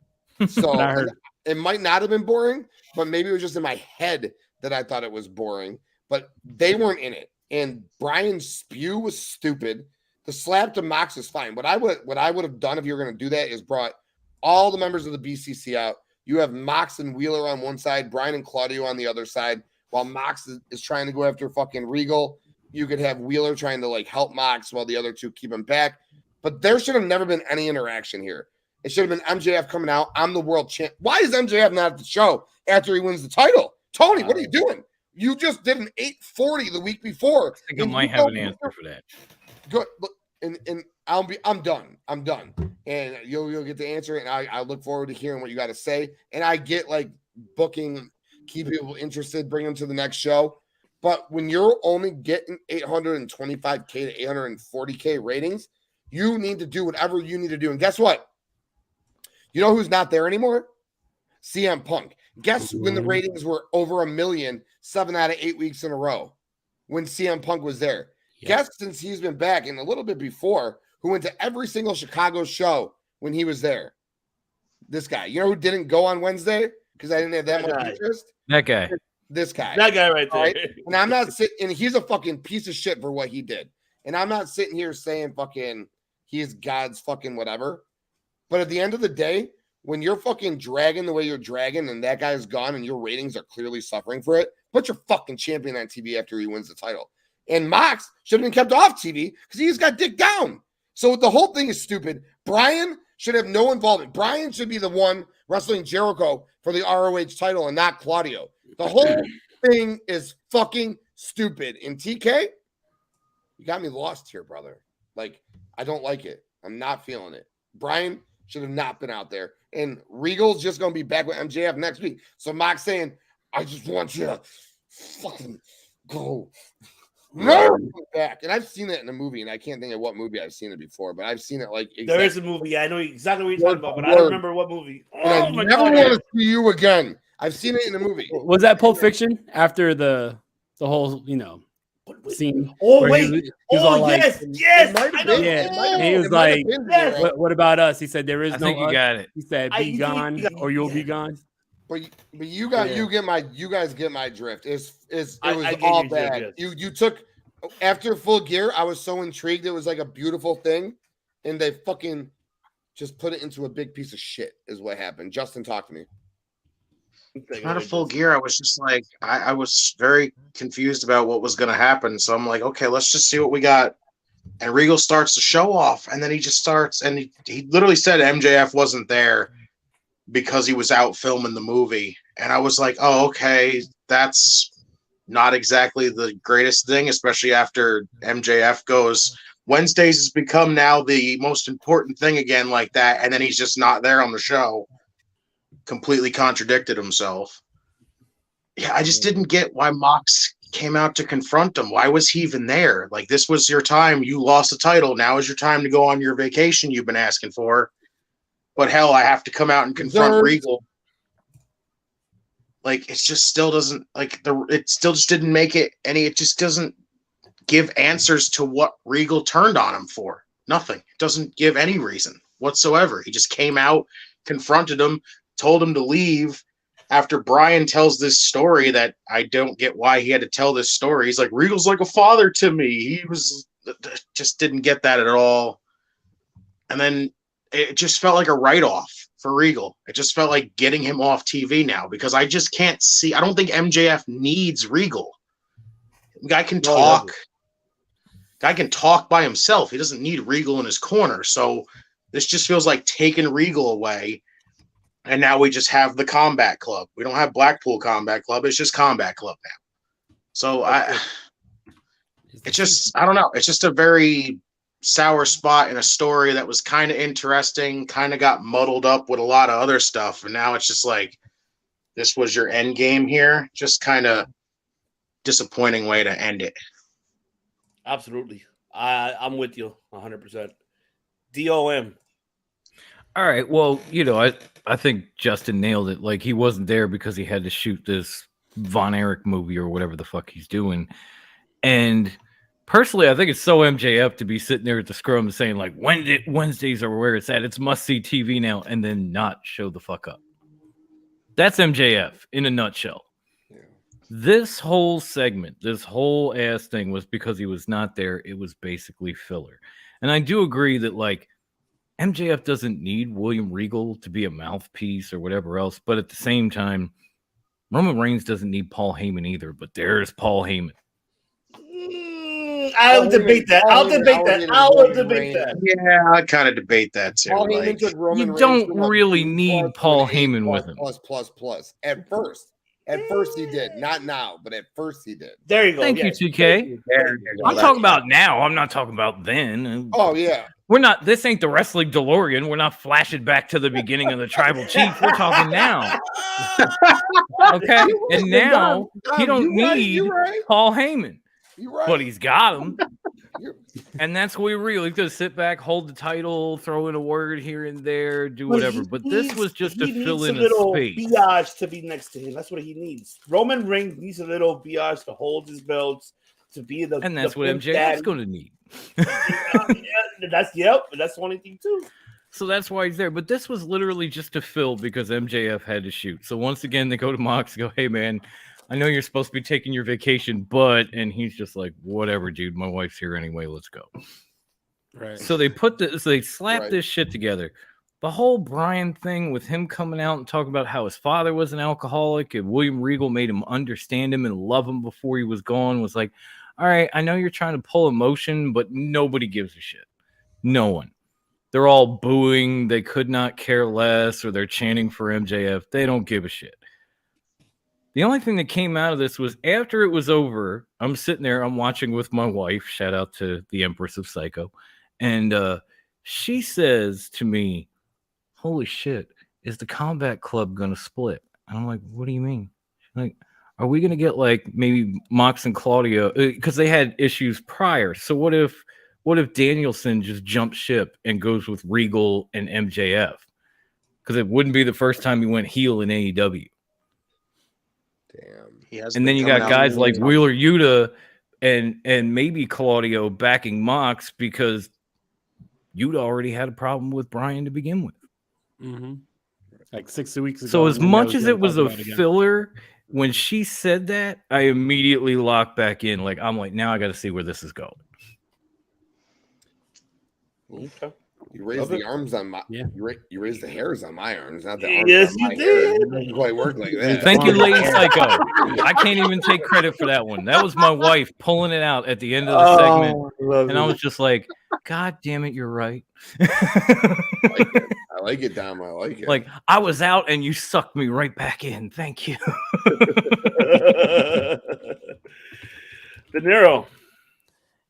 So I heard. It might not have been boring, but maybe it was just in my head that I thought it was boring. But they weren't in it. And Brian's spew was stupid. The slap to Mox is fine. What I would have done if you were going to do that is brought all the members of the BCC out. You have Mox and Wheeler on one side, Brian and Claudio on the other side, while Mox is trying to go after fucking Regal. You could have Wheeler trying to like help Mox while the other two keep him back. But there should have never been any interaction here. It should have been MJF coming out. I'm the world champ. Why is MJF not at the show after he wins the title? Tony, what are you doing? You just did an 840 the week before. I think I might have an answer for that. Good. And I'm done. I'm done. And you'll get the answer. And I look forward to hearing what you got to say. And I get like booking, keep people interested, bring them to the next show. But when you're only getting 825K to 840K ratings, you need to do whatever you need to do. And guess what? You know who's not there anymore? CM Punk. Guess when the ratings were over 1 million, 7 out of 8 weeks in a row, when CM Punk was there. Yep. Guess since he's been back and a little bit before, who went to every single Chicago show when he was there? This guy. You know who didn't go on Wednesday because I didn't have that much interest? That guy. This guy. That guy right there. Right? And I'm not sitting, and he's a fucking piece of shit for what he did. And I'm not sitting here saying fucking he's God's fucking whatever. But at the end of the day, when you're fucking dragging the way you're dragging and that guy's gone and your ratings are clearly suffering for it, put your fucking champion on TV after he wins the title. And Mox should have been kept off TV because he just got dicked down. So the whole thing is stupid. Brian should have no involvement. Brian should be the one wrestling Jericho for the ROH title and not Claudio. The whole thing is fucking stupid. And TK, you got me lost here, brother. Like, I don't like it. I'm not feeling it. Brian should have not been out there. And Regal's just going to be back with MJF next week. So Mox saying, I just want you to fucking go. No, back. And I've seen it in a movie, and I can't think of what movie I've seen it before, but I've seen it like exactly. There is a movie. Yeah, I know exactly what you're talking about, but I don't remember what movie. I never want to see you again. I've seen it in a movie. Was that Pulp Fiction after the whole, scene? Oh, wait. Yes. I know. Yeah. He was like, what about us? He said, there is no think you us. got it. He said, be gone or you'll be gone. But you guys get my drift. It was all bad. You took after Full Gear. I was so intrigued. It was like a beautiful thing, and they fucking just put it into a big piece of shit. Is what happened. Justin, talk to me. Not a Full Gear. I was just like, I was very confused about what was going to happen. So I'm like, okay, let's just see what we got. And Regal starts to show off, and then he just starts, and he literally said MJF wasn't there because he was out filming the movie. And I was like, oh, okay, that's not exactly the greatest thing, especially after MJF goes, Wednesdays has become now the most important thing again like that. And then he's just not there on the show. Completely contradicted himself. Yeah, I just didn't get why Mox came out to confront him. Why was he even there? Like, this was your time. You lost the title. Now is your time to go on your vacation you've been asking for. But hell, I have to come out and confront Regal. Like, it just still doesn't, it still just didn't make it any, it just doesn't give answers to what Regal turned on him for. Nothing. It doesn't give any reason whatsoever. He just came out, confronted him, told him to leave. After Brian tells this story that I don't get why he had to tell this story. He's like, Regal's like a father to me. He was just didn't get that at all. And then it just felt like a write-off for Regal. It just felt like getting him off TV now because I just can't see. I don't think MJF needs Regal. Guy can talk. Guy can talk by himself. He doesn't need Regal in his corner. So this just feels like taking Regal away. And now we just have the Combat Club. We don't have Blackpool Combat Club. It's just Combat Club now. So it's just, I don't know. It's just a very sour spot in a story that was kind of interesting, kind of got muddled up with a lot of other stuff. And now it's just like, this was your end game here. Just kind of disappointing way to end it. Absolutely. I'm with you 100%. DOM. All right. Well, I think Justin nailed it. Like, he wasn't there because he had to shoot this Von Erich movie or whatever the fuck he's doing. And personally, I think it's so MJF to be sitting there at the scrum saying, like, Wednesdays are where it's at. It's must-see TV now, and then not show the fuck up. That's MJF in a nutshell. Yeah. This whole segment, this whole ass thing was because he was not there. It was basically filler. And I do agree that, like, MJF doesn't need William Regal to be a mouthpiece or whatever else, but at the same time, Roman Reigns doesn't need Paul Heyman either, but there's Paul Heyman. I'll debate that. I'll debate that. Yeah, I kind of debate that too. Like, you don't really need Paul Heyman with him. Plus. At first he did. Not now, but at first he did. There you go. Thank you, TK. I'm talking about now. I'm not talking about then. Oh, yeah. We're not, this ain't the Wrestling Delorean. We're not flashing back to the beginning of the Tribal Chief. We're talking now. Okay? And now, he don't need Paul Heyman. Right. But he's got him. And that's what we really going to sit back, hold the title, throw in a word here and there, do whatever. But this was just to fill in a space. Biage to be next to him. That's what he needs. Roman Reigns needs a little biage to hold his belts, to be the. And that's what MJF's going to need. That's the only thing too. So that's why he's there. But this was literally just to fill because MJF had to shoot. So once again, they go to Mox and go, hey, man, I know you're supposed to be taking your vacation, and he's just like, whatever, dude, my wife's here anyway, let's go. Right. So they slapped this shit together. The whole Brian thing with him coming out and talking about how his father was an alcoholic and William Regal made him understand him and love him before he was gone was like, all right, I know you're trying to pull emotion, but nobody gives a shit. No one. They're all booing. They could not care less, or they're chanting for MJF. They don't give a shit. The only thing that came out of this was after it was over, I'm sitting there, I'm watching with my wife, shout out to the Empress of Psycho, and she says to me, holy shit, is the Combat Club going to split? And I'm like, what do you mean? She's like, are we going to get like maybe Mox and Claudio? Because they had issues prior. So what if Danielson just jumps ship and goes with Regal and MJF? Because it wouldn't be the first time he went heel in AEW. Damn. And then you got guys like Wheeler Yuta and maybe Claudio backing Mox because Yuta already had a problem with Brian to begin with. Mm-hmm. Like 6 weeks ago. So as much as it was a filler, when she said that, I immediately locked back in. Like, I'm like, now I got to see where this is going. Okay. You raised the arms on my. Yeah. You raised the hairs on my arms, not the arms. Yes, on you my did. hair. It doesn't quite work like that. Thank you, Lady Psycho. I can't even take credit for that one. That was my wife pulling it out at the end of the segment, and I was just like, "God damn it, you're right." I like it, Dom. I like it. Like, I was out and you sucked me right back in. Thank you. De Niro.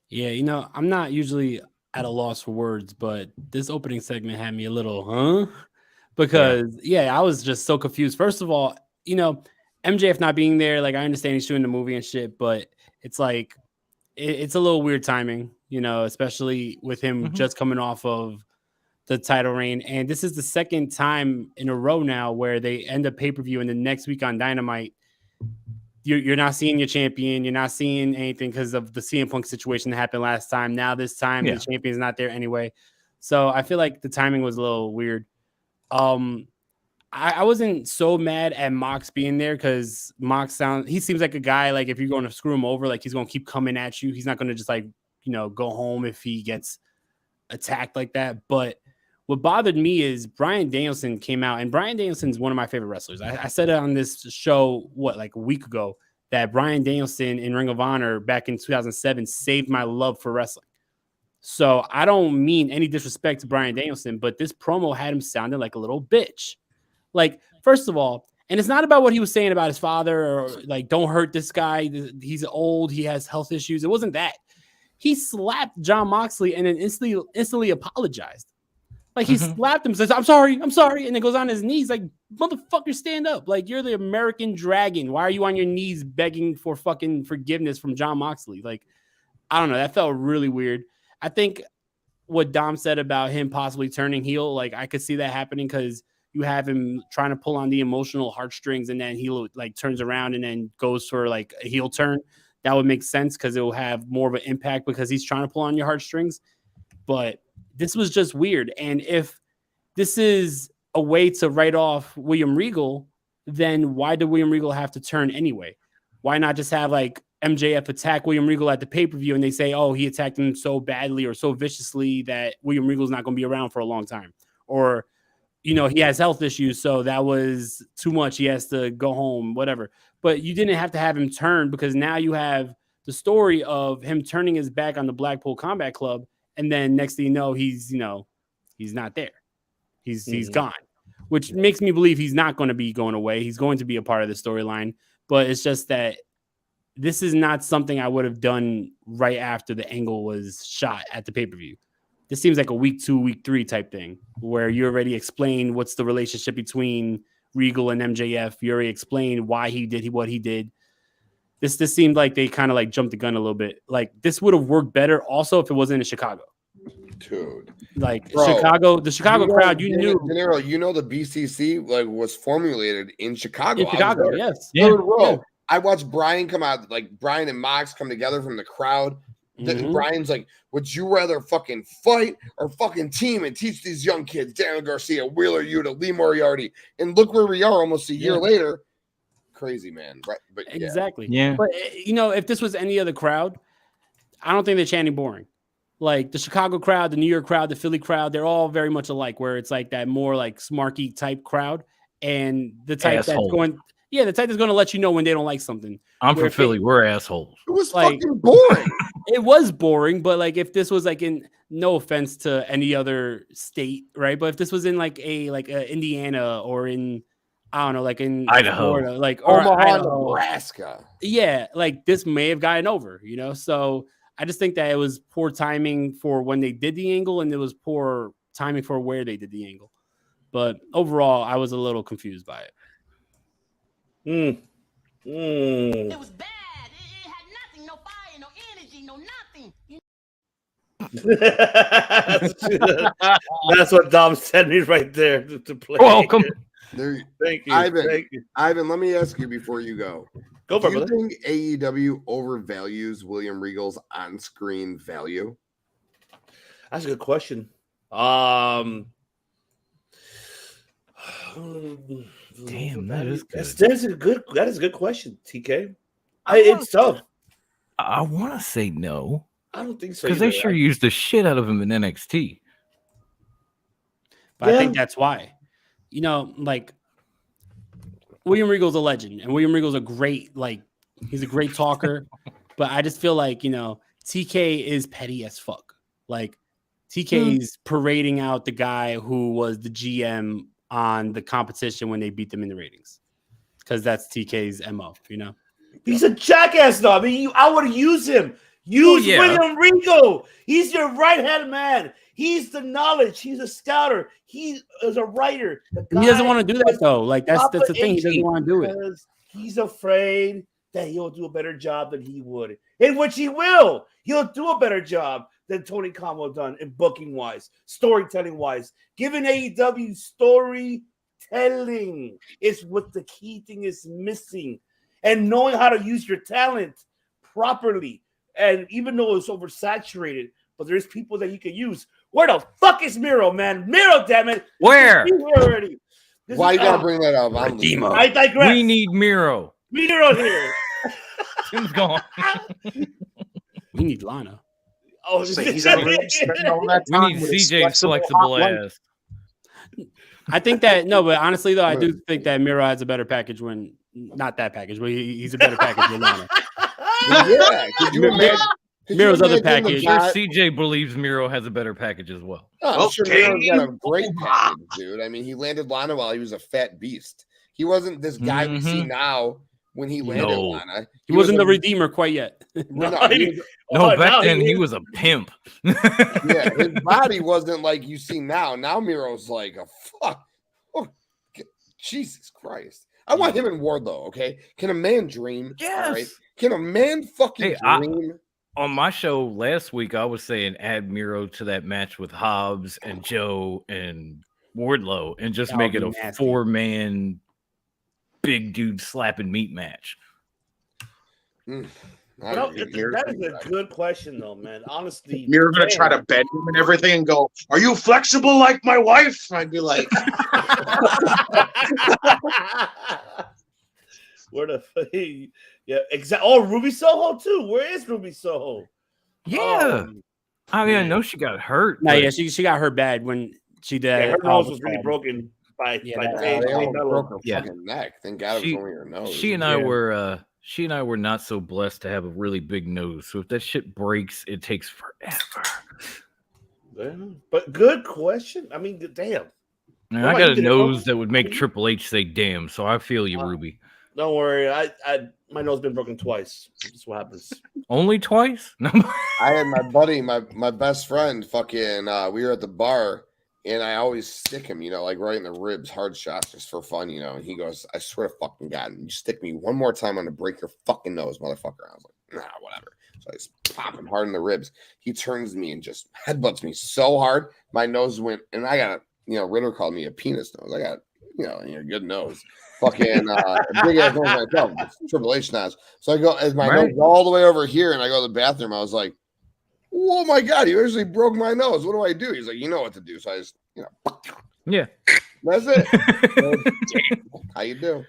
Yeah, I'm not usually at a loss for words, but this opening segment had me a little, because I was just so confused. First of all, MJF not being there, like, I understand he's shooting the movie and shit, but it's like, it's a little weird timing, especially with him just coming off of the title reign. And this is the second time in a row now where they end up pay-per-view, and the next week on Dynamite, you're not seeing your champion. You're not seeing anything because of the CM Punk situation that happened last time. Now this time, the champion's not there anyway. So I feel like the timing was a little weird. I wasn't so mad at Mox being there because Mox he seems like a guy, like if you're going to screw him over, like he's going to keep coming at you. He's not going to just like, go home if he gets attacked like that. But what bothered me is Bryan Danielson came out, and Bryan Danielson's one of my favorite wrestlers. I said it on this show, like a week ago, that Bryan Danielson in Ring of Honor back in 2007 saved my love for wrestling. So I don't mean any disrespect to Bryan Danielson, but this promo had him sounding like a little bitch. Like, first of all, and it's not about what he was saying about his father or like, don't hurt this guy. He's old. He has health issues. It wasn't that. He slapped Jon Moxley and then instantly apologized. Like he slapped him, says, I'm sorry. And then goes on his knees like, motherfucker, stand up. Like you're the American Dragon. Why are you on your knees begging for fucking forgiveness from Jon Moxley? Like, I don't know. That felt really weird. I think what Dom said about him possibly turning heel, like I could see that happening because you have him trying to pull on the emotional heartstrings and then he like turns around and then goes for like a heel turn. That would make sense because it will have more of an impact because he's trying to pull on your heartstrings. But this was just weird. And if this is a way to write off William Regal, then why did William Regal have to turn anyway? Why not just have like MJF attack William Regal at the pay-per-view and they say, oh, he attacked him so badly or so viciously that William Regal's not going to be around for a long time? Or he has health issues, so that was too much. He has to go home, whatever. But you didn't have to have him turn because now you have the story of him turning his back on the Blackpool Combat Club, and then next thing you know, he's not there. He's gone, which makes me believe he's not going to be going away. He's going to be a part of the storyline, but it's just that this is not something I would have done right after the angle was shot at the pay-per-view. This seems like a week 2, week 3 type thing where you already explained what's the relationship between Regal and MJF. You already explained why he did what he did. This seemed like they kind of like jumped the gun a little bit. Like this would have worked better also if it wasn't in Chicago. Dude. Like Chicago, the Chicago crowd, you knew. De Niro, the BCC like was formulated in Chicago. In Chicago, yes. Third row. Yeah. I watched Brian come out, like Brian and Mox come together from the crowd. Brian's like, would you rather fucking fight or fucking team and teach these young kids, Daniel Garcia, Wheeler Yuta, Lee Moriarty? And look where we are almost a year later. Crazy, man. Right? But exactly. Yeah. But if this was any other crowd, I don't think they're chanting boring. Like the Chicago crowd, the New York crowd, the Philly crowd, they're all very much alike, where it's like that more like smarky type crowd. And the type that's going, the type that's going to let you know when they don't like something. I'm from Philly. We're assholes. It was like, fucking boring. It was boring, but like if this was like in, no offense to any other state, right? But if this was in like Indiana or in, I don't know, like in Idaho, Florida, like Omaha, Nebraska. Yeah, like this may have gotten over, So I just think that it was poor timing for when they did the angle, and it was poor timing for where they did the angle. But overall, I was a little confused by it. It was bad. It had nothing, no fire, no energy, no nothing. That's what Dom sent me right there to play. Welcome. Thank you. Ivan, let me ask you before you go. Go for it. Do you think AEW overvalues William Regal's on-screen value? That's a good question. Damn, that is good. That is a good question, TK. It's tough. I want to say no. I don't think so. Because they sure used the shit out of him in NXT. But I think that's why. Like William Regal's a legend, and William Regal's he's a great talker. But I just feel like, TK is petty as fuck. Like TK's parading out the guy who was the GM on the competition when they beat them in the ratings. Because that's TK's MO, He's a jackass, though. I mean, I would use him. William Regal. He's your right-hand man. He's the knowledge. He's a scouter. He is a writer. He doesn't want to do that, though. Like, that's the thing. He doesn't want to do it. He's afraid that he'll do a better job than he would. In which he will. He'll do a better job than Tony Khan will done in booking-wise, storytelling-wise. Giving AEW storytelling is what the key thing is missing. And knowing how to use your talent properly. And even though it's oversaturated, but there's people that you can use. Where the fuck is Miro, man? Miro, damn it! Where? Already. Why you gotta bring that up? I digress. We need Miro. Miro here. Tim's gone. We need Lana. Oh, He's already spending all that We time need with his CJ's flexible hot ass. I think that but honestly though, I do think that Miro has a better package when not that package, but he's a better package than Lana. Yeah, could you imagine? Miro's other package. I'm sure CJ believes Miro has a better package as well. I'm sure Miro's got a great package, dude. I mean, he landed Lana while he was a fat beast. He wasn't this guy we see now when he landed Lana. He wasn't the Redeemer quite yet. Back then he was a pimp. Yeah, his body wasn't like you see now. Now Miro's like a fuck. Oh, Jesus Christ. I want him in Wardlow, okay? Can a man dream? Yes. All right? Can a man fucking dream? On my show last week, I was saying add Miro to that match with Hobbs and Joe and Wardlow and just make it a 4-man big dude slapping meat match. That is a good question, though, man. Honestly, You're gonna try to bend him and everything and go, "Are you flexible like my wife?" I'd be like, "Where the yeah, exactly." Oh, Ruby Soho too. Where is Ruby Soho? Yeah, I mean, I know she got hurt. No, yeah, she got hurt bad when she did. Yeah, her nose was really broken by they broke her fucking neck. Thank God it was only her nose. She and I were not so blessed to have a really big nose. So if that shit breaks, it takes forever. Yeah, but good question. I mean, damn. And I got a nose that would make Triple H say "damn." So I feel you, Ruby. Don't worry. My nose been broken twice. That's what happens. Only twice? No. I had my buddy, my best friend, fucking. We were at the bar, and I always stick him, like right in the ribs, hard shots, just for fun, And he goes, "I swear to fucking God, you stick me one more time, I'm gonna break your fucking nose, motherfucker." I was like, "Nah, whatever." So I just pop him hard in the ribs. He turns to me and just headbutts me so hard, my nose went, and I got, Ritter called me a penis nose. I got, a good nose. Fucking big ass nose myself. Triple H nose. So I go as my nose all the way over here, and I go to the bathroom. I was like, "Oh my God, you actually broke my nose. What do I do?" He's like, "You know what to do." So I just, yeah, that's it. How you do?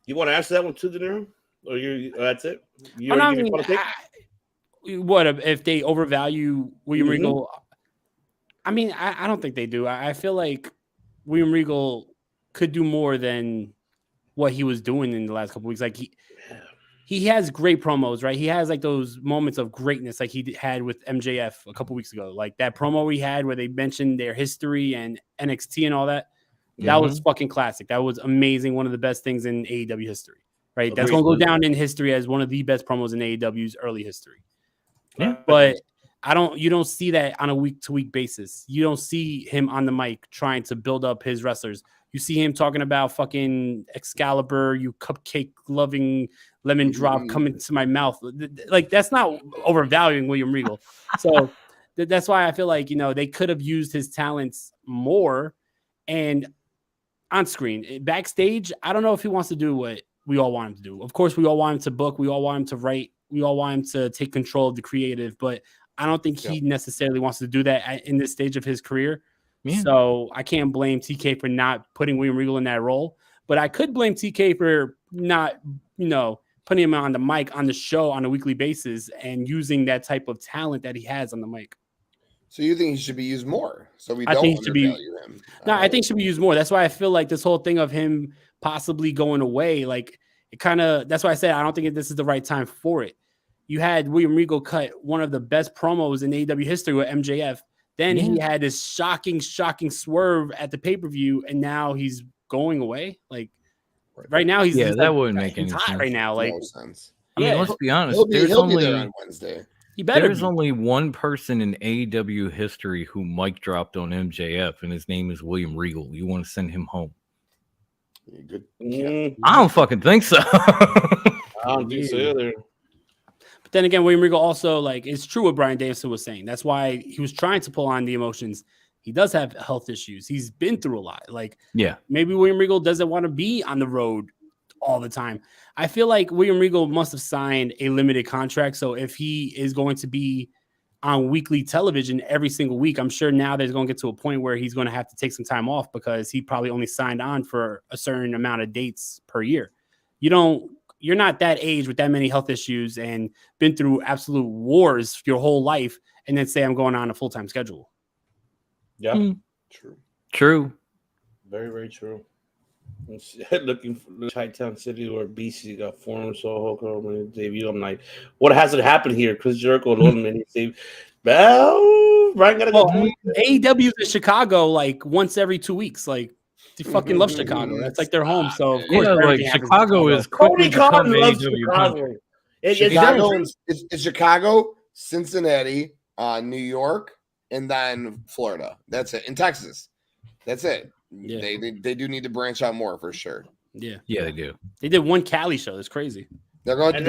You want to answer that one too, De Niro? Or that's it? What if they overvalue William Regal? I mean, I don't think they do. I feel like William Regal could do more than what he was doing in the last couple weeks. Like he has great promos, right? He has like those moments of greatness, like he had with MJF a couple weeks ago. Like that promo we had where they mentioned their history and NXT and all that. That was fucking classic. That was amazing. One of the best things in AEW history, right? That's going to go down in history as one of the best promos in AEW's early history. Yeah. But you don't see that on a week-to-week basis. You don't see him on the mic trying to build up his wrestlers. You see him talking about fucking Excalibur, you cupcake loving lemon drop coming to my mouth. Like that's not overvaluing William Regal. So that's why I feel like, they could have used his talents more and on screen. Backstage, I don't know if he wants to do what we all want him to do. Of course, we all want him to book. We all want him to write. We all want him to take control of the creative, but I don't think he necessarily wants to do that in this stage of his career. Yeah. So I can't blame TK for not putting William Regal in that role, but I could blame TK for not, putting him on the mic on the show on a weekly basis and using that type of talent that he has on the mic. So you think he should be used more? So we don't undervalue him. No, I think he should be used more. That's why I feel like this whole thing of him possibly going away, like it kind of, that's why I said I don't think this is the right time for it. You had William Regal cut one of the best promos in AEW history with MJF. Then he had this shocking swerve at the pay-per-view, and now he's going away. Like right now, he's that wouldn't make any sense right now. Like, no sense. I mean, let's be honest. He'll be there on Wednesday. There's only one person in AEW history who mic dropped on MJF, and his name is William Regal. You want to send him home? Good. I don't fucking think so. I don't think so either. But then again, William Regal also, like, it's true what Bryan Danielson was saying. That's why he was trying to pull on the emotions. He does have health issues. He's been through a lot. Like, maybe William Regal doesn't want to be on the road all the time. I feel like William Regal must have signed a limited contract. So if he is going to be on weekly television every single week. I'm sure now there's going to get to a point where he's going to have to take some time off because he probably only signed on for a certain amount of dates per year. You're not that age with that many health issues and been through absolute wars your whole life and then say I'm going on a full-time schedule. Yeah, True. Very, very true. Looking for Chi-Town City or BC got former Soho debut. I'm like, what hasn't happened here? Chris Jericho alone, man. Well, Brian gotta go. AEW's in Chicago like once every 2 weeks. Like, they fucking love Chicago. That's like their home. So of course, like Chicago is Cody Khan loves Chicago. Chicago. It's Chicago, Cincinnati, New York, and then Florida. That's it. In Texas. That's it. Yeah. They do need to branch out more for sure. Yeah, they do. They did one Cali show. It's crazy. They're going to do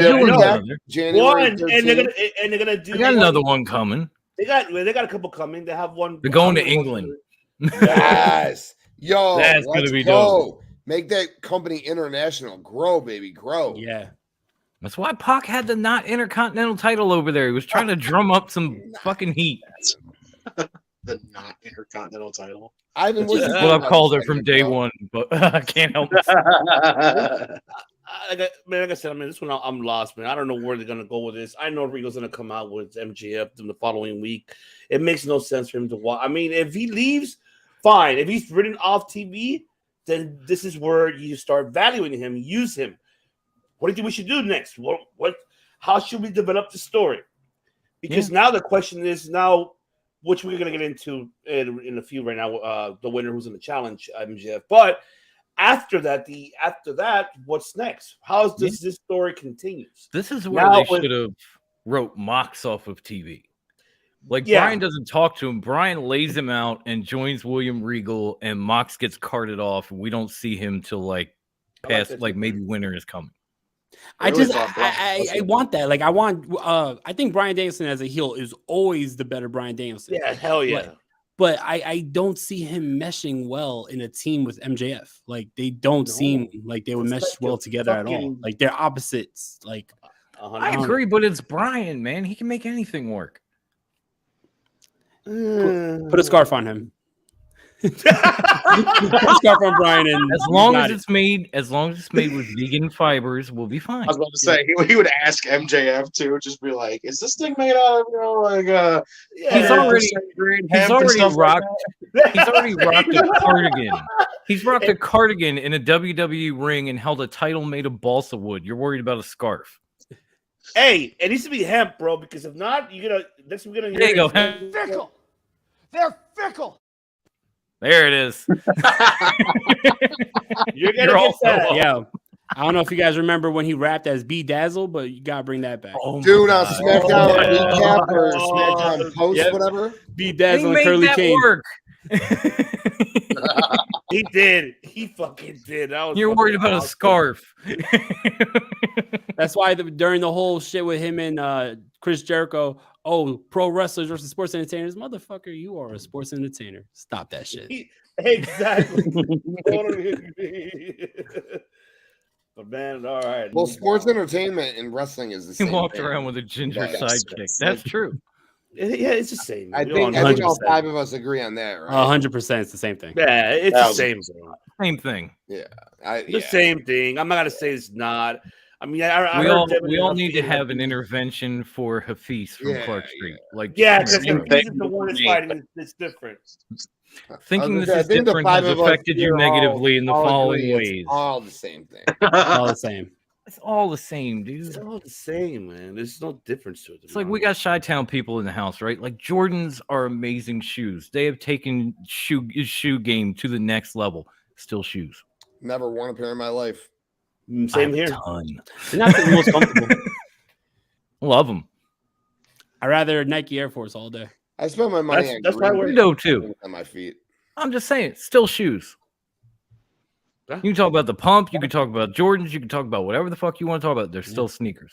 January 13th. and they're gonna do. They got another one coming. They got a couple coming. They have one. They're going to England. Yes, yo, that's let's gonna be go. dope. Make that company international. Grow, baby, grow. Yeah. That's why Pac had the not intercontinental title over there. He was trying to drum up some fucking heat. The not intercontinental title. That's what I've called it from day one, but I can't help it. Like I said, this one I'm lost, man. I don't know where they're gonna go with this. I know Rico's gonna come out with MJF the following week. It makes no sense for him to watch. I mean, if he leaves, fine. If he's written off TV, then this is where you start valuing him, use him. What do you think we should do next? How should we develop the story? Because now the question is which we're going to get into in a few right now, the winner who's in the challenge, MJF. But after that, what's next? How is this story continues? This is where they should have wrote Mox off of TV. Brian doesn't talk to him. Brian lays him out and joins William Regal, and Mox gets carted off, and we don't see him till past maybe winter is coming. I want that. I think Bryan Danielson as a heel is always the better Bryan Danielson. Yeah, hell yeah. But I don't see him meshing well in a team with MJF. Like, they don't seem like they would mesh well together at all. Like, they're opposites. Like, I agree, but it's Bryan, man. He can make anything work. Put a scarf on him. Scarf on Bryan, and as long as it's made with vegan fibers, we'll be fine. I was about to say he would ask MJF too, just be like, "Is this thing made out of He's already rocked a cardigan. He's rocked a cardigan in a WWE ring and held a title made of balsa wood. You're worried about a scarf? Hey, it needs to be hemp, bro. Because if not, there you go. Fickle. They're fickle. There it is. You're get that. Yeah. I don't know if you guys remember when he rapped as B Dazzle, but you gotta bring that back. Dude, on SmackDown recap or SmackDown post, whatever. B Dazzle and Curly King. Work. He did. He fucking did. You're worried about a scarf. That's why during the whole shit with him and Chris Jericho, pro wrestlers versus sports entertainers, motherfucker, you are a sports entertainer. Stop that shit. Exactly. But man, all right. Well, sports entertainment and wrestling is the same. He walked thing. around with a ginger sidekick. That's true. Yeah, it's the same. I think all five of us agree on that, right? 100%, it's the same thing. Yeah, it's the same. Same thing. Yeah, the same thing. I'm not gonna say it's not. I mean, we all need to have an intervention for Hafiz from Clark Street. Because Hafiz is the one that's fighting. It's different. Thinking this is different has affected you negatively in the following ways. All the same thing. All the same. It's all the same, dude. It's all the same, man. There's no difference to it. It's like we got Chi-Town people in the house, right? Like Jordans are amazing shoes. They have taken shoe game to the next level. Still shoes. Never worn a pair in my life. Same here. They're not the most comfortable. Love them. I'd rather Nike Air Force all day. I spend my money on that's why we're too on my feet. I'm just saying, still shoes. You can talk about the pump. You can talk about Jordans. You can talk about whatever the fuck you want to talk about. They're still sneakers.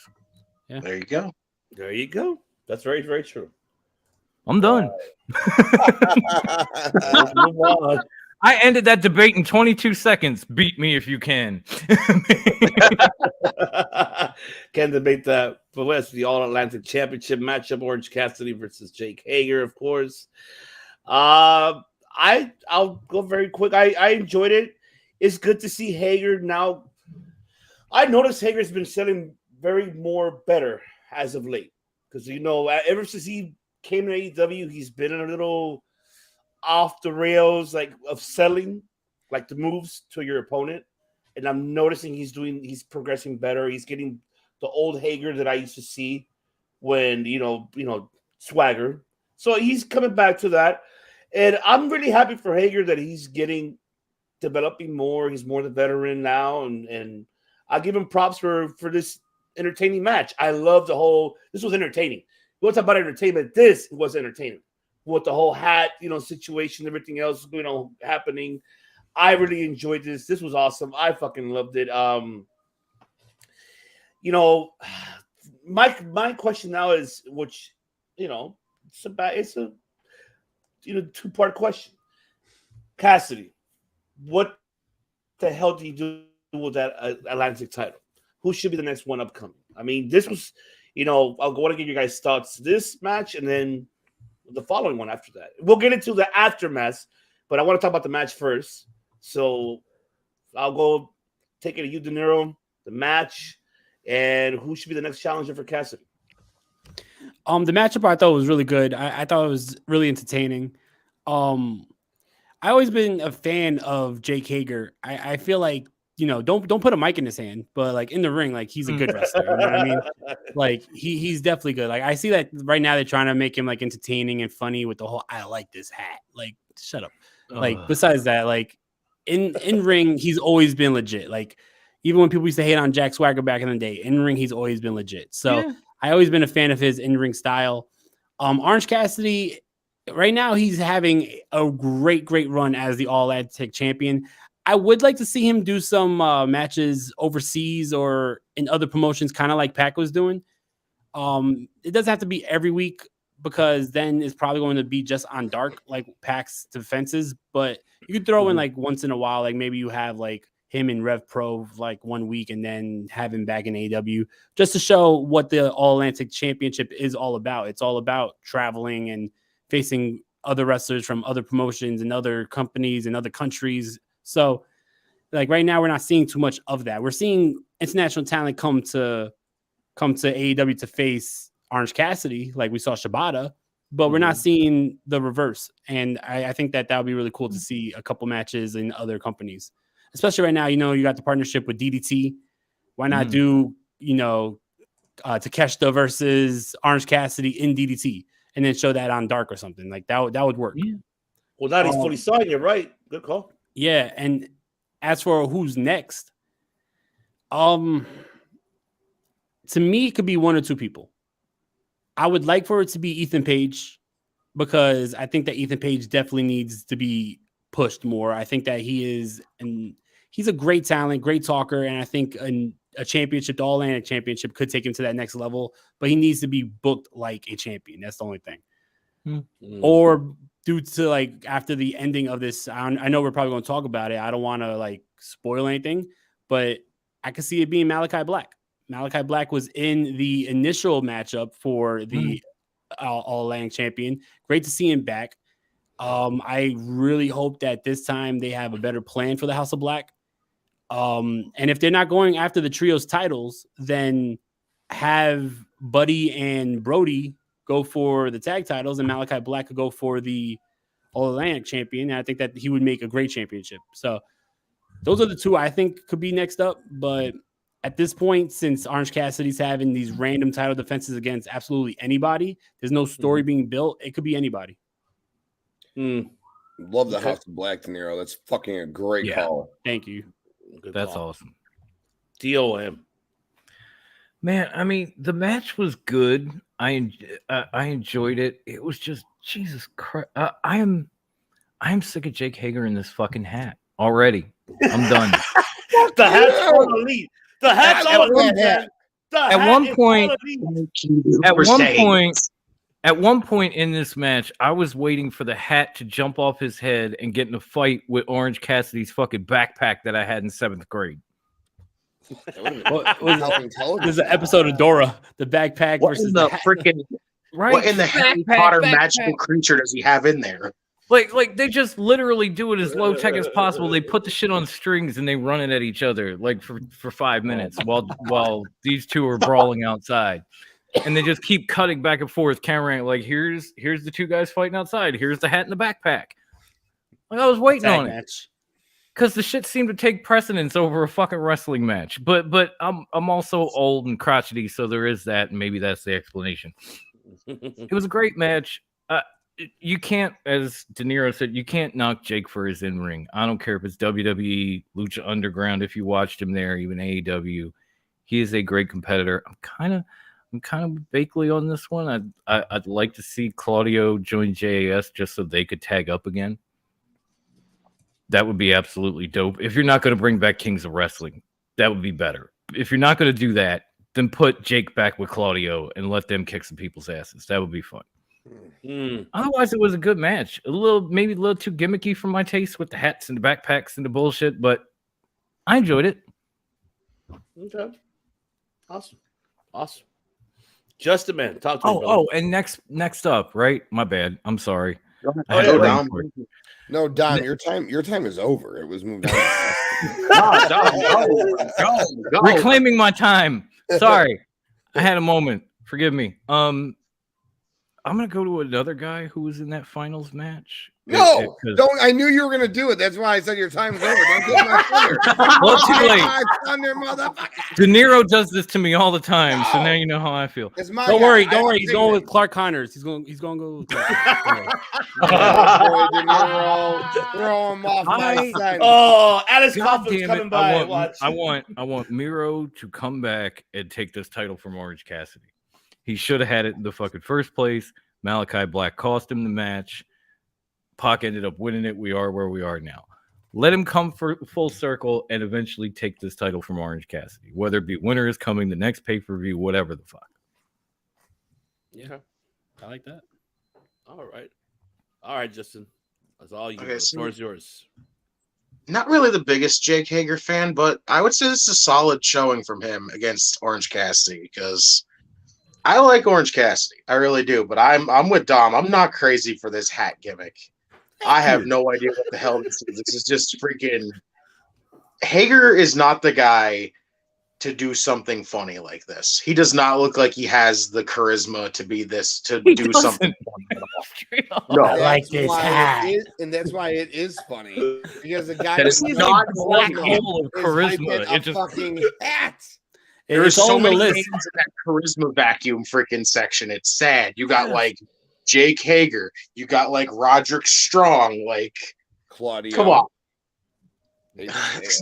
Yeah. There you go. There you go. That's very, very true. I'm done. Move on. I ended that debate in 22 seconds. Beat me if you can. Can't debate that. But what's the All Atlantic Championship matchup? Orange Cassidy versus Jake Hager, of course. I'll go very quick. I enjoyed it. It's good to see Hager now. I noticed Hager's been selling very more better as of late. Because, ever since he came to AEW, he's been a little off the rails, like of selling, like the moves to your opponent. And I'm noticing he's progressing better. He's getting the old Hager that I used to see when, swagger. So he's coming back to that. And I'm really happy for Hager that he's developing more. He's more the veteran now. And I'll give him props for this entertaining match. I love this was entertaining. You want to talk about entertainment? This was entertaining. With the whole hat, situation, everything else, happening. I really enjoyed this. This was awesome. I fucking loved it. My question now is, which, it's a two-part question. Cassidy, what the hell do you do with that Atlantic title? Who should be the next one upcoming? I mean, this was, I'll want to get you guys' thoughts. This match and then the following one after that. We'll get into the aftermath, but I want to talk about the match first. So I'll go take it to you, De Niro, the match, and who should be the next challenger for Cassidy. The matchup I thought was really good. I thought it was really entertaining. I always been a fan of Jake Hager. I feel like, don't put a mic in his hand, but like in the ring, like he's a good wrestler. You know what I mean? Like he's definitely good. Like I see that right now they're trying to make him like entertaining and funny with the whole I like this hat. Like shut up. Like besides that, like in ring, he's always been legit. Like even when people used to hate on Jack Swagger back in the day, in ring he's always been legit. So I always been a fan of his in ring style. Orange Cassidy, right now he's having a great run as the All Atlantic champion. I would like to see him do some matches overseas or in other promotions, kind of like Pac was doing. It doesn't have to be every week because then it's probably going to be just on Dark, like Pac's defenses. But you could throw in like once in a while, like maybe you have like him in Rev Pro like 1 week and then have him back in AEW just to show what the All Atlantic Championship is all about. It's all about traveling and facing other wrestlers from other promotions and other companies and other countries. So, like right now, we're not seeing too much of that. We're seeing international talent come to AEW to face Orange Cassidy, like we saw Shibata, but we're not seeing the reverse. And I think that would be really cool to see a couple matches in other companies, especially right now. You got the partnership with DDT. Why not do Takeshita versus Orange Cassidy in DDT and then show that on Dark or something like that? That would work. Yeah. Well, now he's fully signed. You're right. Good call. Yeah, and as for who's next, to me, it could be one or two people. I would like for it to be Ethan Page because I think that Ethan Page definitely needs to be pushed more. I think that he's a great talent, great talker, and I think a championship, the All Atlantic Championship, could take him to that next level. But he needs to be booked like a champion. That's the only thing. Or due to like after the ending of this, I know we're probably going to talk about it. I don't want to like spoil anything, but I could see it being Malachi Black. Malachi Black was in the initial matchup for the All Atlantic champion. Great to see him back. I really hope that this time they have a better plan for the House of Black. And if they're not going after the trios titles, then have Buddy and Brody go for the tag titles and Malachi Black could go for the All Atlantic champion. And I think that he would make a great championship. So those are the two I think could be next up. But at this point, since Orange Cassidy's having these random title defenses against absolutely anybody, there's no story being built. It could be anybody. Love the House of Black, De Niro. That's fucking a great call. Thank you. That's awesome. DOM. Man, I mean, the match was good. I enjoyed it. It was just Jesus Christ. I am sick of Jake Hager in this fucking hat already. I'm done. The hat's all elite. The hat's all elite. At one point, At one point in this match, I was waiting for the hat to jump off his head and get in a fight with Orange Cassidy's fucking backpack that I had in 7th grade. There's an episode of Dora, the backpack versus the hat. freaking Right? what in the Harry Potter magical creature does he have in there? Like they just literally do it as low tech as possible. They put the shit on strings and they run it at each other like for 5 minutes while these two are brawling outside. And they just keep cutting back and forth, camera like here's the two guys fighting outside. Here's the hat and the backpack. Like I was waiting on it because the shit seemed to take precedence over a fucking wrestling match. But I'm also old and crotchety, so there is that, and maybe that's the explanation. It was a great match. You can't, as De Niro said, you can't knock Jake for his in-ring. I don't care if it's WWE, Lucha Underground, if you watched him there, even AEW. He is a great competitor. I'm kind of vaguely on this one. I'd like to see Claudio join JAS just so they could tag up again. That would be absolutely dope. If you're not going to bring back Kings of Wrestling, that would be better. If you're not going to do that, then put Jake back with Claudio and let them kick some people's asses. That would be fun. Otherwise, it was a good match. Maybe a little too gimmicky for my taste with the hats and the backpacks and the bullshit, but I enjoyed it. Okay. Awesome. Justin, man, talk to me. Oh, and next up, right? My bad. I'm sorry. No, Dom, your time is over. It was moved on. Go. Reclaiming my time. Sorry. I had a moment. Forgive me. I'm gonna go to another guy who was in that finals match. No, don't. I knew you were gonna do it. That's why I said your time's over. Don't get my thunder. Well, too late. Thunder, motherfucker. De Niro does this to me all the time, so now you know how I feel. Don't worry. He's going with Clark Connors. He's going to go with Clark. De Niro, throw him off my side. Oh, Alice God Coffin's damn coming it. by. I want Miro to come back and take this title from Orange Cassidy. He should have had it in the fucking first place. Malachi Black cost him the match. Pac ended up winning it. We are where we are now. Let him come for full circle and eventually take this title from Orange Cassidy, whether it be winner is coming, the next pay-per-view, whatever the fuck. Yeah, I like that. All right, Justin. That's all you. The floor is yours. Not really the biggest Jake Hager fan, but I would say this is a solid showing from him against Orange Cassidy because I like Orange Cassidy. I really do, but I'm with Dom. I'm not crazy for this hat gimmick. I have no idea what the hell this is. This is just freaking Hager is not the guy to do something funny like this. He does not look like he has the charisma to be this, to do something funny. No, I like this hat. And that's why it is funny. Because the guy is not black hole of charisma. It's just fucking hat. There's so many names in that charisma vacuum freaking section. It's sad. You got like Jake Hager. You got like Roderick Strong. Like Claudio. Come on.